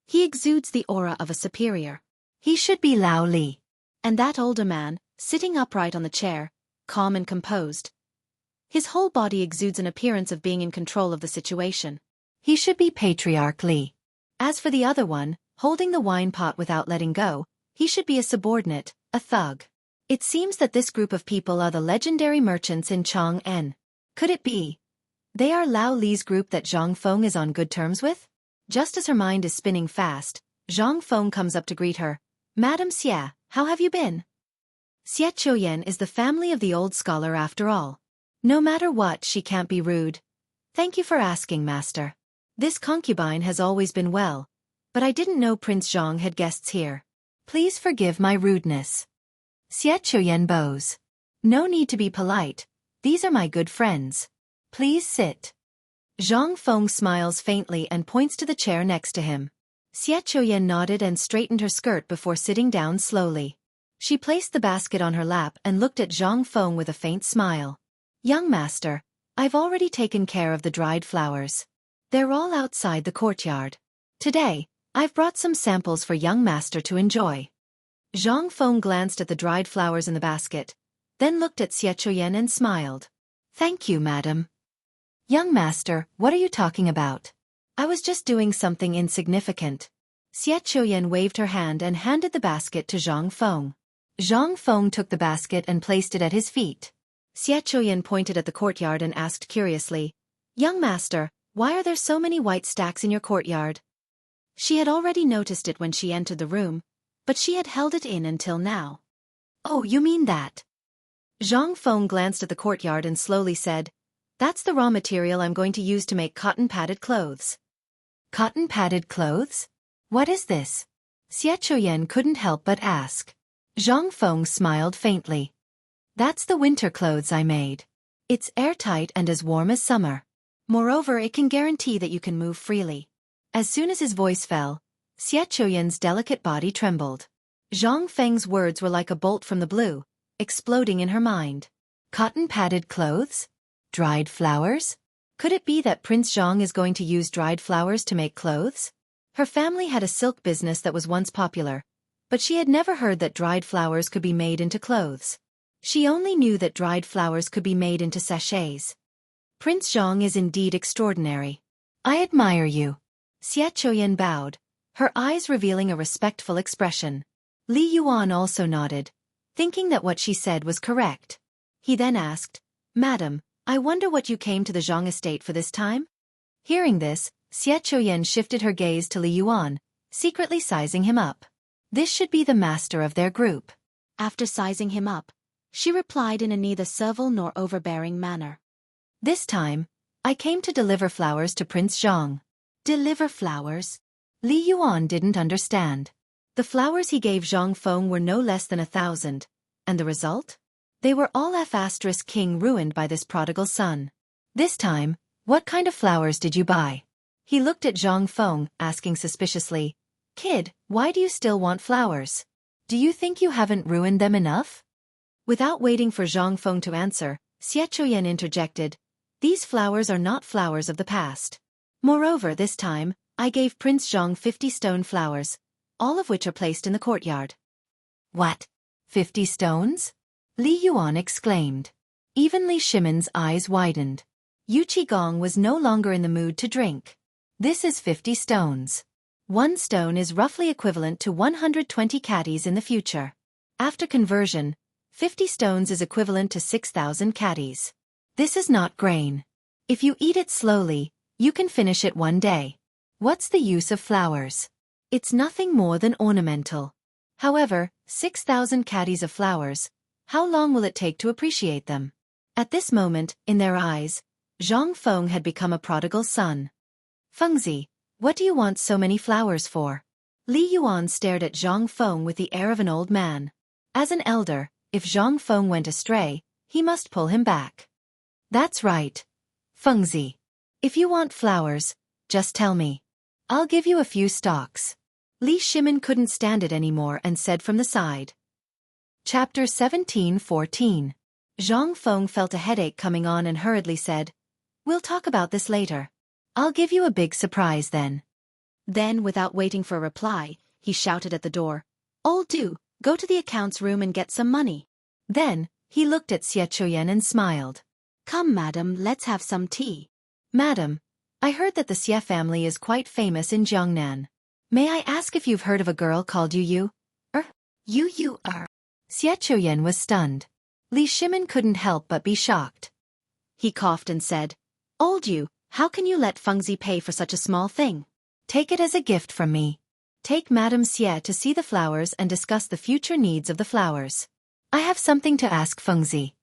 he exudes the aura of a superior. He should be Lao Li. And that older man, sitting upright on the chair, calm and composed. His whole body exudes an appearance of being in control of the situation. He should be Patriarch Li. As for the other one, holding the wine pot without letting go, he should be a subordinate, a thug. It seems that this group of people are the legendary merchants in Chang'an. Could it be? They are Lao Li's group that Zhang Feng is on good terms with? Just as her mind is spinning fast, Zhang Feng comes up to greet her. Madam Xie, how have you been? Xie Chuyan is the family of the old scholar after all. No matter what, she can't be rude. Thank you for asking, master. This concubine has always been well, but I didn't know Prince Zhang had guests here. Please forgive my rudeness. Xie Chuyan bows. No need to be polite. These are my good friends. Please sit. Zhang Feng smiles faintly and points to the chair next to him. Xie Chuyan nodded and straightened her skirt before sitting down slowly. She placed the basket on her lap and looked at Zhang Feng with a faint smile. Young master, I've already taken care of the dried flowers. They're all outside the courtyard. Today, I've brought some samples for young master to enjoy. Zhang Feng glanced at the dried flowers in the basket, then looked at Xie Chuyan and smiled. Thank you, madam. Young master, what are you talking about? I was just doing something insignificant. Xie Chuyan waved her hand and handed the basket to Zhang Feng. Zhang Feng took the basket and placed it at his feet. Xie Chuyan pointed at the courtyard and asked curiously, Young master, why are there so many white stacks in your courtyard? She had already noticed it when she entered the room, but she had held it in until now. Oh, you mean that? Zhang Feng glanced at the courtyard and slowly said, That's the raw material I'm going to use to make cotton-padded clothes. Cotton-padded clothes? What is this? Xie Chuyan couldn't help but ask. Zhang Feng smiled faintly. That's the winter clothes I made. It's airtight and as warm as summer. Moreover, it can guarantee that you can move freely. As soon as his voice fell, Xie Chuyan's delicate body trembled. Zhang Feng's words were like a bolt from the blue, exploding in her mind. Cotton-padded clothes? Dried flowers? Could it be that Prince Zhang is going to use dried flowers to make clothes? Her family had a silk business that was once popular, but she had never heard that dried flowers could be made into clothes. She only knew that dried flowers could be made into sachets. Prince Zhang is indeed extraordinary. I admire you. Xie Chuyan bowed, her eyes revealing a respectful expression. Li Yuan also nodded, thinking that what she said was correct. He then asked, Madam, I wonder what you came to the Zhang estate for this time? Hearing this, Xie Chuyan shifted her gaze to Li Yuan, secretly sizing him up. This should be the master of their group. After sizing him up, she replied in a neither servile nor overbearing manner. This time, I came to deliver flowers to Prince Zhang. Deliver flowers? Li Yuan didn't understand. The flowers he gave Zhang Feng were no less than 1,000, and the result? They were all F***king ruined by this prodigal son. This time, what kind of flowers did you buy? He looked at Zhang Feng, asking suspiciously, Kid, why do you still want flowers? Do you think you haven't ruined them enough? Without waiting for Zhang Feng to answer, Xie Chuyan interjected, These flowers are not flowers of the past. Moreover, this time, I gave Prince Zhang 50 stone flowers, all of which are placed in the courtyard. What? 50 stones? Li Yuan exclaimed. Even Li Shimon's eyes widened. Yu Qigong was no longer in the mood to drink. This is 50 stones. One stone is roughly equivalent to 120 caddies in the future. After conversion, 50 stones is equivalent to 6,000 caddies. This is not grain. If you eat it slowly, you can finish it one day. What's the use of flowers? It's nothing more than ornamental. However, 6,000 caddies of flowers, how long will it take to appreciate them? At this moment, in their eyes, Zhang Feng had become a prodigal son. Fengzi, what do you want so many flowers for? Li Yuan stared at Zhang Feng with the air of an old man. As an elder, if Zhang Feng went astray, he must pull him back. That's right. Fengzi. If you want flowers, just tell me. I'll give you a few stalks. Li Shimin couldn't stand it anymore and said from the side. Chapter 17:14. Zhang Feng felt a headache coming on and hurriedly said, "We'll talk about this later. I'll give you a big surprise then." Then, without waiting for a reply, he shouted at the door, "Old Du, go to the accounts room and get some money." Then, he looked at Xie Chuyen and smiled. "Come, madam, let's have some tea." "Madam, I heard that the Xie family is quite famous in Jiangnan. May I ask if you've heard of a girl called Yu? Yu. Xie Chuyen was stunned. Li Shimin couldn't help but be shocked. He coughed and said, "Old Yu, how can you let Fengzi pay for such a small thing? Take it as a gift from me. Take Madame Xie to see the flowers and discuss the future needs of the flowers. I have something to ask Fengzi."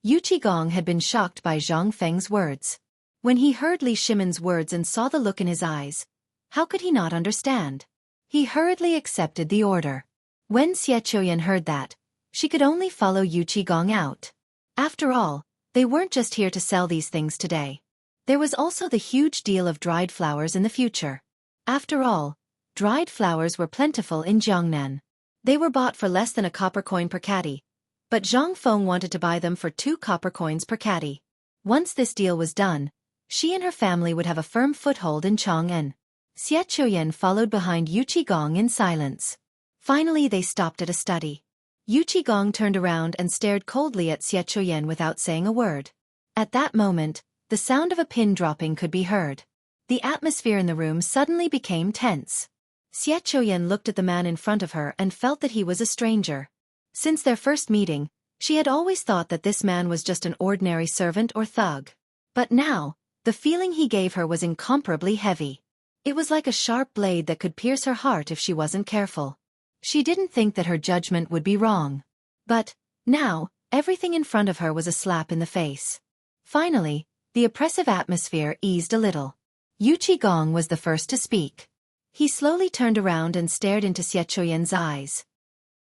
Yu Qigong had been shocked by Zhang Feng's words. When he heard Li Shimin's words and saw the look in his eyes, how could he not understand? He hurriedly accepted the order. When Xie Chuyen heard that, she could only follow Yu Qigong out. After all, they weren't just here to sell these things today. There was also the huge deal of dried flowers in the future. After all, dried flowers were plentiful in Jiangnan. They were bought for less than a copper coin per caddy, but Zhang Feng wanted to buy them for 2 copper coins per caddy. Once this deal was done, she and her family would have a firm foothold in Chang'an. Xie Chuyen followed behind Yu Qigong in silence. Finally they stopped at a study. Yu Qigong turned around and stared coldly at Xie Chuyen without saying a word. At that moment, the sound of a pin dropping could be heard. The atmosphere in the room suddenly became tense. Xie Chuyen looked at the man in front of her and felt that he was a stranger. Since their first meeting, she had always thought that this man was just an ordinary servant or thug. But now, the feeling he gave her was incomparably heavy. It was like a sharp blade that could pierce her heart if she wasn't careful. She didn't think that her judgment would be wrong. But, now, everything in front of her was a slap in the face. Finally, the oppressive atmosphere eased a little. Yu Qigong was the first to speak. He slowly turned around and stared into Xie Chuyen's eyes.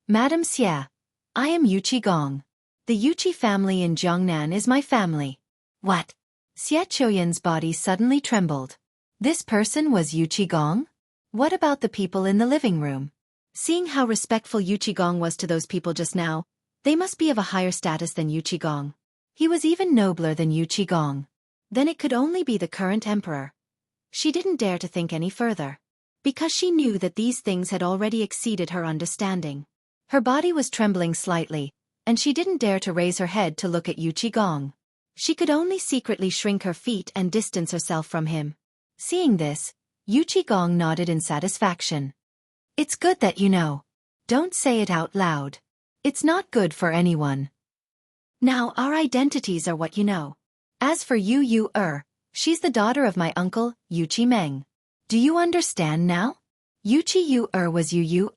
"Madame Xie, I am Yu Qigong. The Yuqi family in Jiangnan is my family." "What?" Xie Chuyen's body suddenly trembled. This person was Yu Qigong? What about the people in the living room? Seeing how respectful Yu Qigong was to those people just now, they must be of a higher status than Yu Qigong. He was even nobler than Yu Qigong. Then it could only be the current emperor. She didn't dare to think any further, because she knew that these things had already exceeded her understanding. Her body was trembling slightly, and she didn't dare to raise her head to look at Yu Qigong. She could only secretly shrink her feet and distance herself from him. Seeing this, Yu Qigong nodded in satisfaction. "It's good that you know. Don't say it out loud. It's not good for anyone. Now our identities are what you know. As for Yu, she's the daughter of my uncle, Yu Qimeng. Do you understand now? Yu was Yu.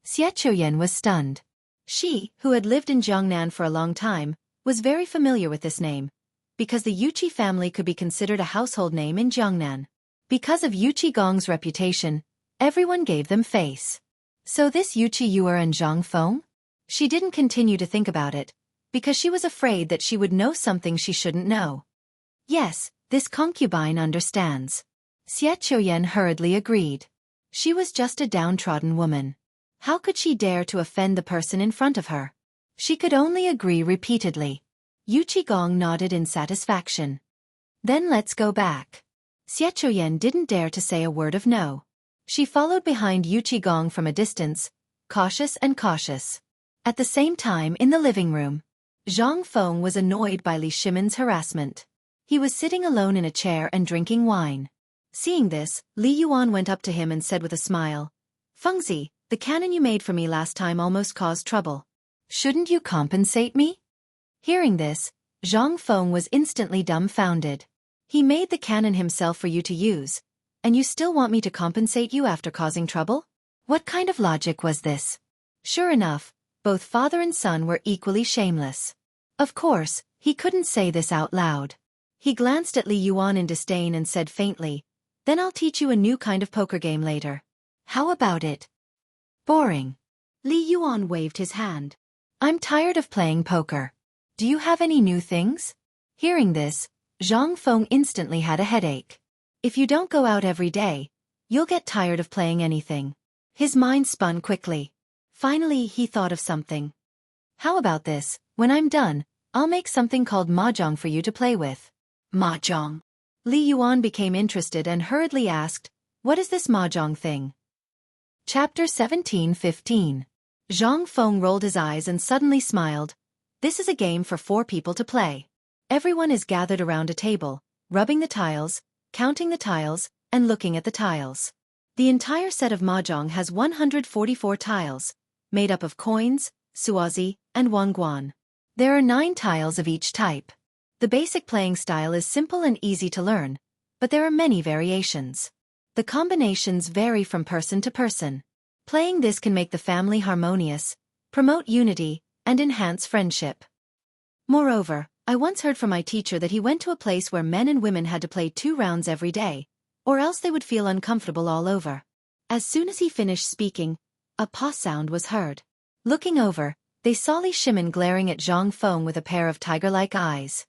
Xie Chuyen was stunned. She, who had lived in Jiangnan for a long time, was very familiar with this name, because the Yuqi family could be considered a household name in Jiangnan. Because of Yu Qigong's reputation, everyone gave them face. So this Yu and Zhang Feng? She didn't continue to think about it, because she was afraid that she would know something she shouldn't know. Yes, this concubine understands. Xie Chuyen hurriedly agreed. She was just a downtrodden woman. How could she dare to offend the person in front of her? She could only agree repeatedly. Yu Qigong nodded in satisfaction. Then let's go back. Xie Chuyen didn't dare to say a word of no. She followed behind Yu Qigong from a distance, cautious and cautious. At the same time in the living room, Zhang Feng was annoyed by Li Shimin's harassment. He was sitting alone in a chair and drinking wine. Seeing this, Li Yuan went up to him and said with a smile, "Fengzi, the cannon you made for me last time almost caused trouble. Shouldn't you compensate me?" Hearing this, Zhang Feng was instantly dumbfounded. "He made the cannon himself for you to use, and you still want me to compensate you after causing trouble? What kind of logic was this?" Sure enough, both father and son were equally shameless. Of course, he couldn't say this out loud. He glanced at Li Yuan in disdain and said faintly, "Then I'll teach you a new kind of poker game later. How about it?" "Boring." Li Yuan waved his hand. "I'm tired of playing poker. Do you have any new things?" Hearing this, Zhang Feng instantly had a headache. If you don't go out every day, you'll get tired of playing anything. His mind spun quickly. Finally, he thought of something. How about this? When I'm done, I'll make something called mahjong for you to play with. Mahjong. Li Yuan became interested and hurriedly asked, what is this mahjong thing? Chapter 17:15. Zhang Feng rolled his eyes and suddenly smiled. This is a game for 4 people to play. Everyone is gathered around a table, rubbing the tiles, counting the tiles, and looking at the tiles. The entire set of mahjong has 144 tiles, made up of coins, suozi, and wangguan. There are 9 tiles of each type. The basic playing style is simple and easy to learn, but there are many variations. The combinations vary from person to person. Playing this can make the family harmonious, promote unity, and enhance friendship. Moreover, I once heard from my teacher that he went to a place where men and women had to play 2 rounds every day, or else they would feel uncomfortable all over. As soon as he finished speaking, a pause sound was heard. Looking over, they saw Li Shimin glaring at Zhang Feng with a pair of tiger-like eyes.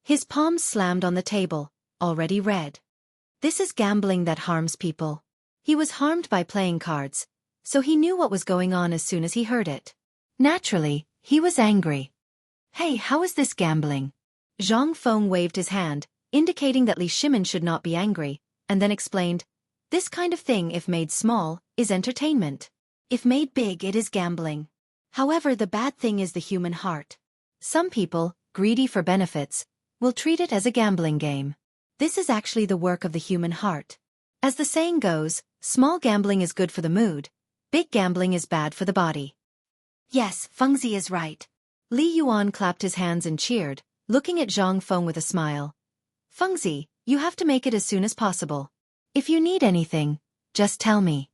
His palms slammed on the table, already red. This is gambling that harms people. He was harmed by playing cards, so he knew what was going on as soon as he heard it. Naturally, he was angry. Hey, how is this gambling? Zhang Feng waved his hand, indicating that Li Shimin should not be angry, and then explained, this kind of thing, if made small, is entertainment. If made big, it is gambling. However, the bad thing is the human heart. Some people, greedy for benefits, will treat it as a gambling game. This is actually the work of the human heart. As the saying goes, small gambling is good for the mood, big gambling is bad for the body. Yes, Fengzi is right. Li Yuan clapped his hands and cheered, looking at Zhang Feng with a smile. Fengzi, you have to make it as soon as possible. If you need anything, just tell me.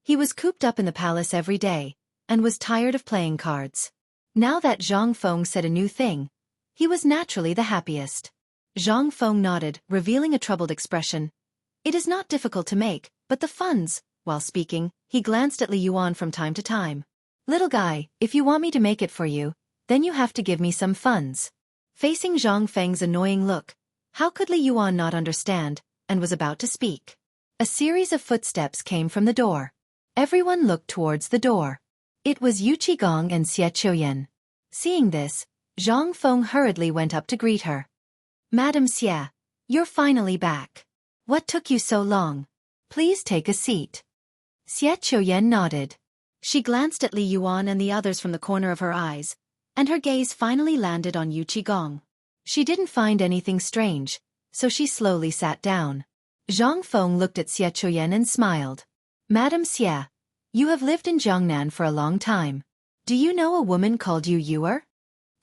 He was cooped up in the palace every day, and was tired of playing cards. Now that Zhang Feng said a new thing, he was naturally the happiest. Zhang Feng nodded, revealing a troubled expression. It is not difficult to make, but the funds. While speaking, he glanced at Li Yuan from time to time. Little guy, if you want me to make it for you, then you have to give me some funds. Facing Zhang Feng's annoying look, how could Li Yuan not understand, and was about to speak. A series of footsteps came from the door. Everyone looked towards the door. It was Yu Qigong and Xie Qiuyan. Seeing this, Zhang Feng hurriedly went up to greet her. Madam Xie, you're finally back. What took you so long? Please take a seat. Xie Qiuyan nodded. She glanced at Li Yuan and the others from the corner of her eyes, and her gaze finally landed on Yu Qigong. She didn't find anything strange, so she slowly sat down. Zhang Feng looked at Xie Qiuyan and smiled. Madam Xie, you have lived in Jiangnan for a long time. Do you know a woman called Yu Yuer?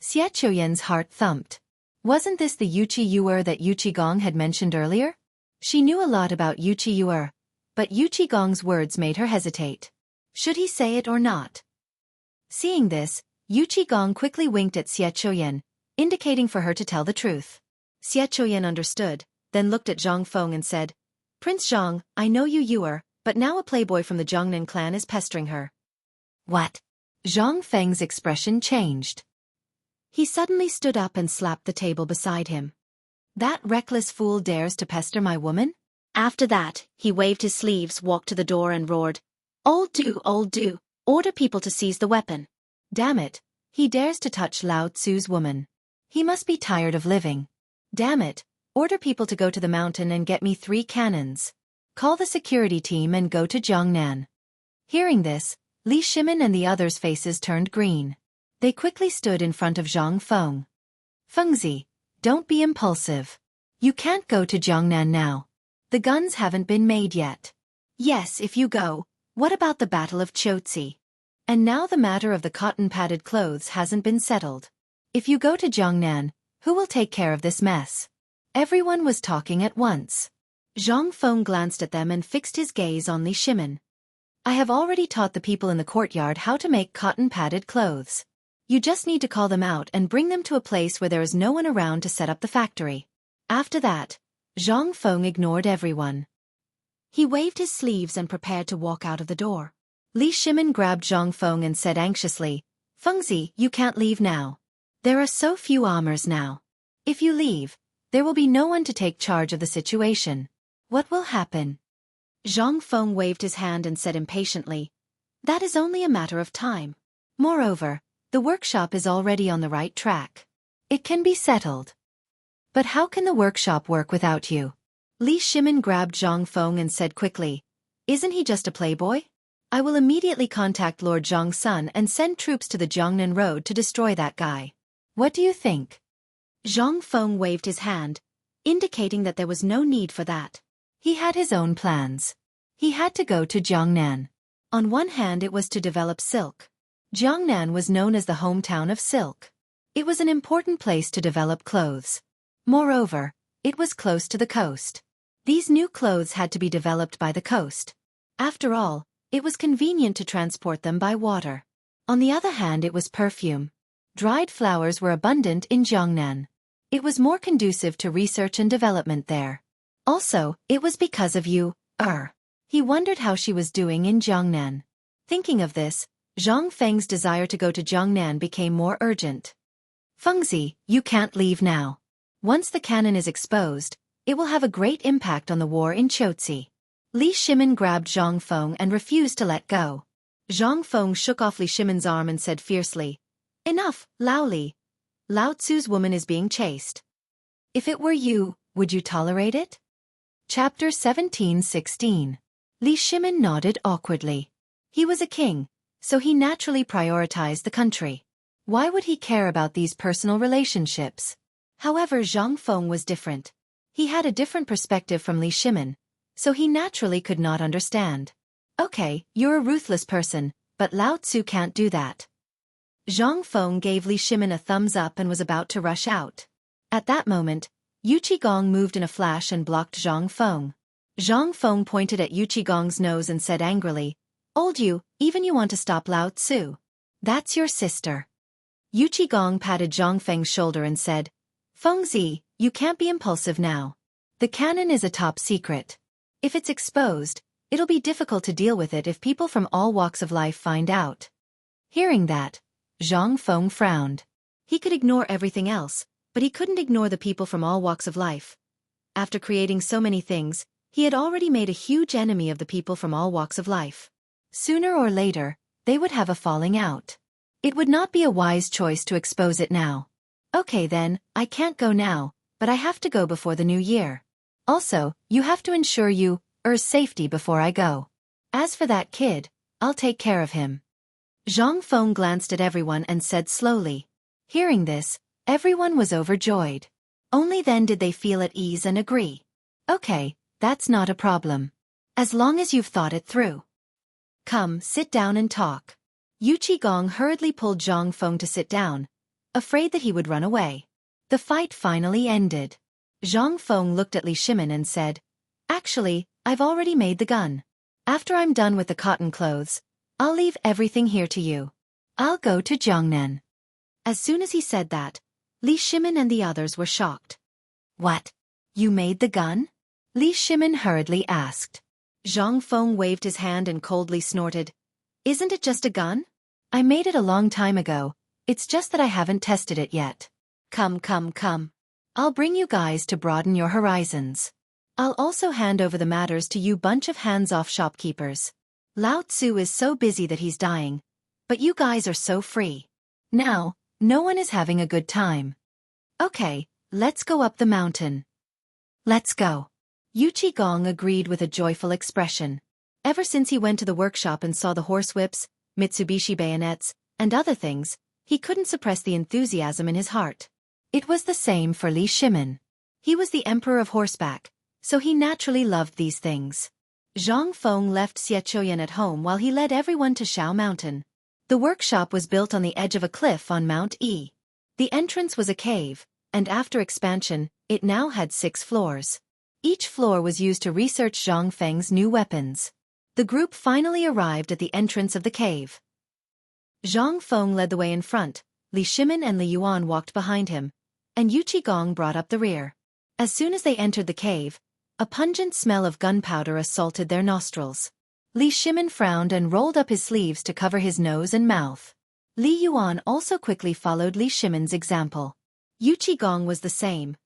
Xie Qiuyan's heart thumped. Wasn't this the Yu Yuer that Yu Qigong had mentioned earlier? She knew a lot about Yu Yuer, but Yu Qigong's words made her hesitate. Should he say it or not? Seeing this, Yu Qigong quickly winked at Xie Qiuyan, indicating for her to tell the truth. Xie Qiuyan understood, then looked at Zhang Feng and said, Prince Zhang, I know Yu Yuer, but now a playboy from the Jiangnan clan is pestering her. What? Zhang Feng's expression changed. He suddenly stood up and slapped the table beside him. That reckless fool dares to pester my woman? After that, he waved his sleeves, walked to the door and roared, Old do, order people to seize the weapon. Damn it, he dares to touch Lao Tzu's woman. He must be tired of living. Damn it, order people to go to the mountain and get me 3 cannons. Call the security team and go to Jiangnan. Hearing this, Li Shimin and the others' faces turned green. They quickly stood in front of Zhang Feng. Fengzi, don't be impulsive. You can't go to Jiangnan now. The guns haven't been made yet. Yes, if you go, what about the Battle of Chotzi? And now the matter of the cotton-padded clothes hasn't been settled. If you go to Jiangnan, who will take care of this mess? Everyone was talking at once. Zhang Feng glanced at them and fixed his gaze on Li Shimin. I have already taught the people in the courtyard how to make cotton-padded clothes. You just need to call them out and bring them to a place where there is no one around to set up the factory. After that, Zhang Feng ignored everyone. He waved his sleeves and prepared to walk out of the door. Li Shimin grabbed Zhang Feng and said anxiously, Fengzi, you can't leave now. There are so few armors now. If you leave, There will be no one to take charge of the situation. What will happen? Zhang Feng waved his hand and said impatiently, "That is only a matter of time. Moreover, the workshop is already on the right track. It can be settled." "But how can the workshop work without you?" Li Shimin grabbed Zhang Feng and said quickly, "Isn't he just a playboy? I will immediately contact Lord Zhang's son and send troops to the Jiangnan Road to destroy that guy. What do you think?" Zhang Feng waved his hand, indicating that there was no need for that. He had his own plans. He had to go to Jiangnan. On one hand, it was to develop silk. Jiangnan was known as the hometown of silk. It was an important place to develop clothes. Moreover, it was close to the coast. These new clothes had to be developed by the coast. After all, it was convenient to transport them by water. On the other hand, it was perfume. Dried flowers were abundant in Jiangnan. It was more conducive to research and development there. Also, it was because of you, He wondered how she was doing in Jiangnan. Thinking of this, Zhang Feng's desire to go to Jiangnan became more urgent. "Fengzi, you can't leave now. Once the cannon is exposed, it will have a great impact on the war in Chotzi." Li Shimin grabbed Zhang Feng and refused to let go. Zhang Feng shook off Li Shimin's arm and said fiercely, "Enough, Lao Li. Lao Tzu's woman is being chased. If it were you, would you tolerate it?" Chapter 17:16. Li Shimin nodded awkwardly. He was a king, so he naturally prioritized the country. Why would he care about these personal relationships? However, Zhang Feng was different. He had a different perspective from Li Shimin, so he naturally could not understand. "Okay, you're a ruthless person, but Lao Tzu can't do that." Zhang Feng gave Li Shimin a thumbs up and was about to rush out. At that moment, Yu Qigong moved in a flash and blocked Zhang Feng. Zhang Feng pointed at Yu Qigong's nose and said angrily, "Old you, even you want to stop Lao Tzu? That's your sister." Yu Qigong patted Zhang Feng's shoulder and said, "Fengzi, you can't be impulsive now. The cannon is a top secret. If it's exposed, it'll be difficult to deal with it if people from all walks of life find out." Hearing that, Zhang Feng frowned. He could ignore everything else, but he couldn't ignore the people from all walks of life. After creating so many things, he had already made a huge enemy of the people from all walks of life. Sooner or later, they would have a falling out. It would not be a wise choice to expose it now. "Okay then, I can't go now, but I have to go before the new year. Also, you have to ensure your safety before I go. As for that kid, I'll take care of him." Zhang Feng glanced at everyone and said slowly. Hearing this, everyone was overjoyed. Only then did they feel at ease and agree. "Okay, that's not a problem. As long as you've thought it through. Come, sit down and talk." Yu Qigong hurriedly pulled Zhang Feng to sit down, afraid that he would run away. The fight finally ended. Zhang Feng looked at Li Shimin and said, "Actually, I've already made the gun. After I'm done with the cotton clothes, I'll leave everything here to you. I'll go to Jiangnan." As soon as he said that, Li Shimin and the others were shocked. "What? You made the gun?" Li Shimin hurriedly asked. Zhang Feng waved his hand and coldly snorted, "Isn't it just a gun? I made it a long time ago, it's just that I haven't tested it yet. Come. I'll bring you guys to broaden your horizons. I'll also hand over the matters to you bunch of hands-off shopkeepers. Lao Tzu is so busy that he's dying, but you guys are so free. Now, no one is having a good time. Okay, let's go up the mountain." "Let's go." Yu Qigong agreed with a joyful expression. Ever since he went to the workshop and saw the horsewhips, Mitsubishi bayonets, and other things, he couldn't suppress the enthusiasm in his heart. It was the same for Li Shimin. He was the emperor of horseback, so he naturally loved these things. Zhang Feng left Xie at home while he led everyone to Shao Mountain. The workshop was built on the edge of a cliff on Mount E. The entrance was a cave, and after expansion, it now had 6 floors. Each floor was used to research Zhang Feng's new weapons. The group finally arrived at the entrance of the cave. Zhang Feng led the way in front, Li Shimin and Li Yuan walked behind him, and Yu Qigong brought up the rear. As soon as they entered the cave, a pungent smell of gunpowder assaulted their nostrils. Li Shimin frowned and rolled up his sleeves to cover his nose and mouth. Li Yuan also quickly followed Li Shimin's example. Yu Qigong was the same.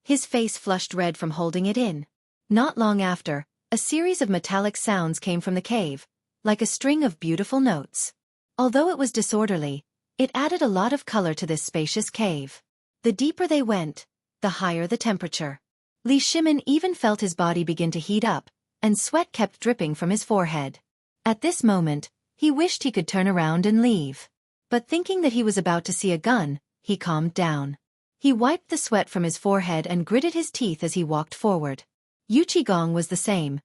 His face flushed red from holding it in. Not long after, a series of metallic sounds came from the cave, like a string of beautiful notes. Although it was disorderly, it added a lot of color to this spacious cave. The deeper they went, the higher the temperature. Li Shimin even felt his body begin to heat up, and sweat kept dripping from his forehead. At this moment, he wished he could turn around and leave. But thinking that he was about to see a gun, he calmed down. He wiped the sweat from his forehead and gritted his teeth as he walked forward. Yuqigong was the same,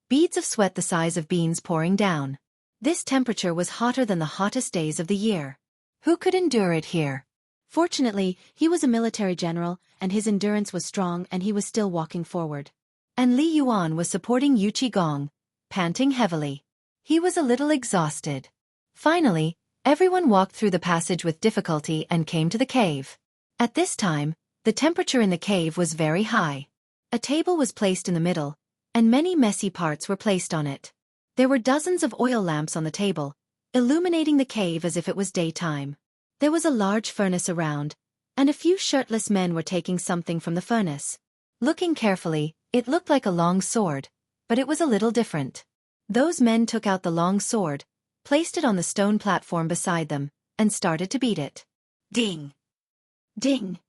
beads of sweat the size of beans pouring down. This temperature was hotter than the hottest days of the year. Who could endure it here? Fortunately, he was a military general, and his endurance was strong, and he was still walking forward. And Li Yuan was supporting Yuqigong, panting heavily. He was a little exhausted. Finally, everyone walked through the passage with difficulty and came to the cave. At this time, the temperature in the cave was very high. A table was placed in the middle, and many messy parts were placed on it. There were dozens of oil lamps on the table, illuminating the cave as if it was daytime. There was a large furnace around, and a few shirtless men were taking something from the furnace. Looking carefully, it looked like a long sword, but it was a little different. Those men took out the long sword, placed it on the stone platform beside them, and started to beat it. Ding! Ding!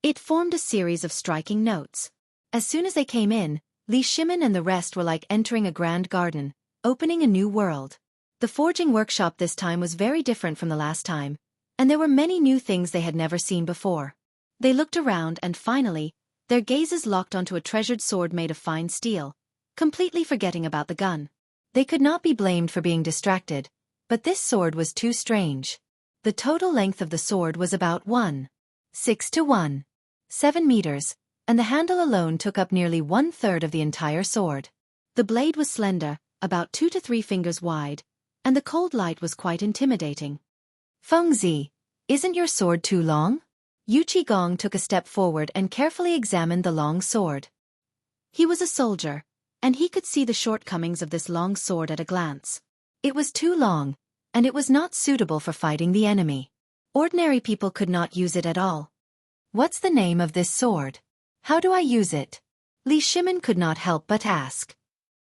It formed a series of striking notes. As soon as they came in, Li Shimin and the rest were like entering a grand garden, opening a new world. The forging workshop this time was very different from the last time, and there were many new things they had never seen before. They looked around and finally, their gazes locked onto a treasured sword made of fine steel, completely forgetting about the gun. They could not be blamed for being distracted, but this sword was too strange. The total length of the sword was about 1.6 to 1.7 meters, and the handle alone took up nearly 1/3 of the entire sword. The blade was slender, about 2 to 3 fingers wide, and the cold light was quite intimidating. Fengzi, isn't your sword too long? Yuqigong took a step forward and carefully examined the long sword. He was a soldier, and he could see the shortcomings of this long sword at a glance. It was too long, and it was not suitable for fighting the enemy. Ordinary people could not use it at all. What's the name of this sword? How do I use it? Li Shimin could not help but ask.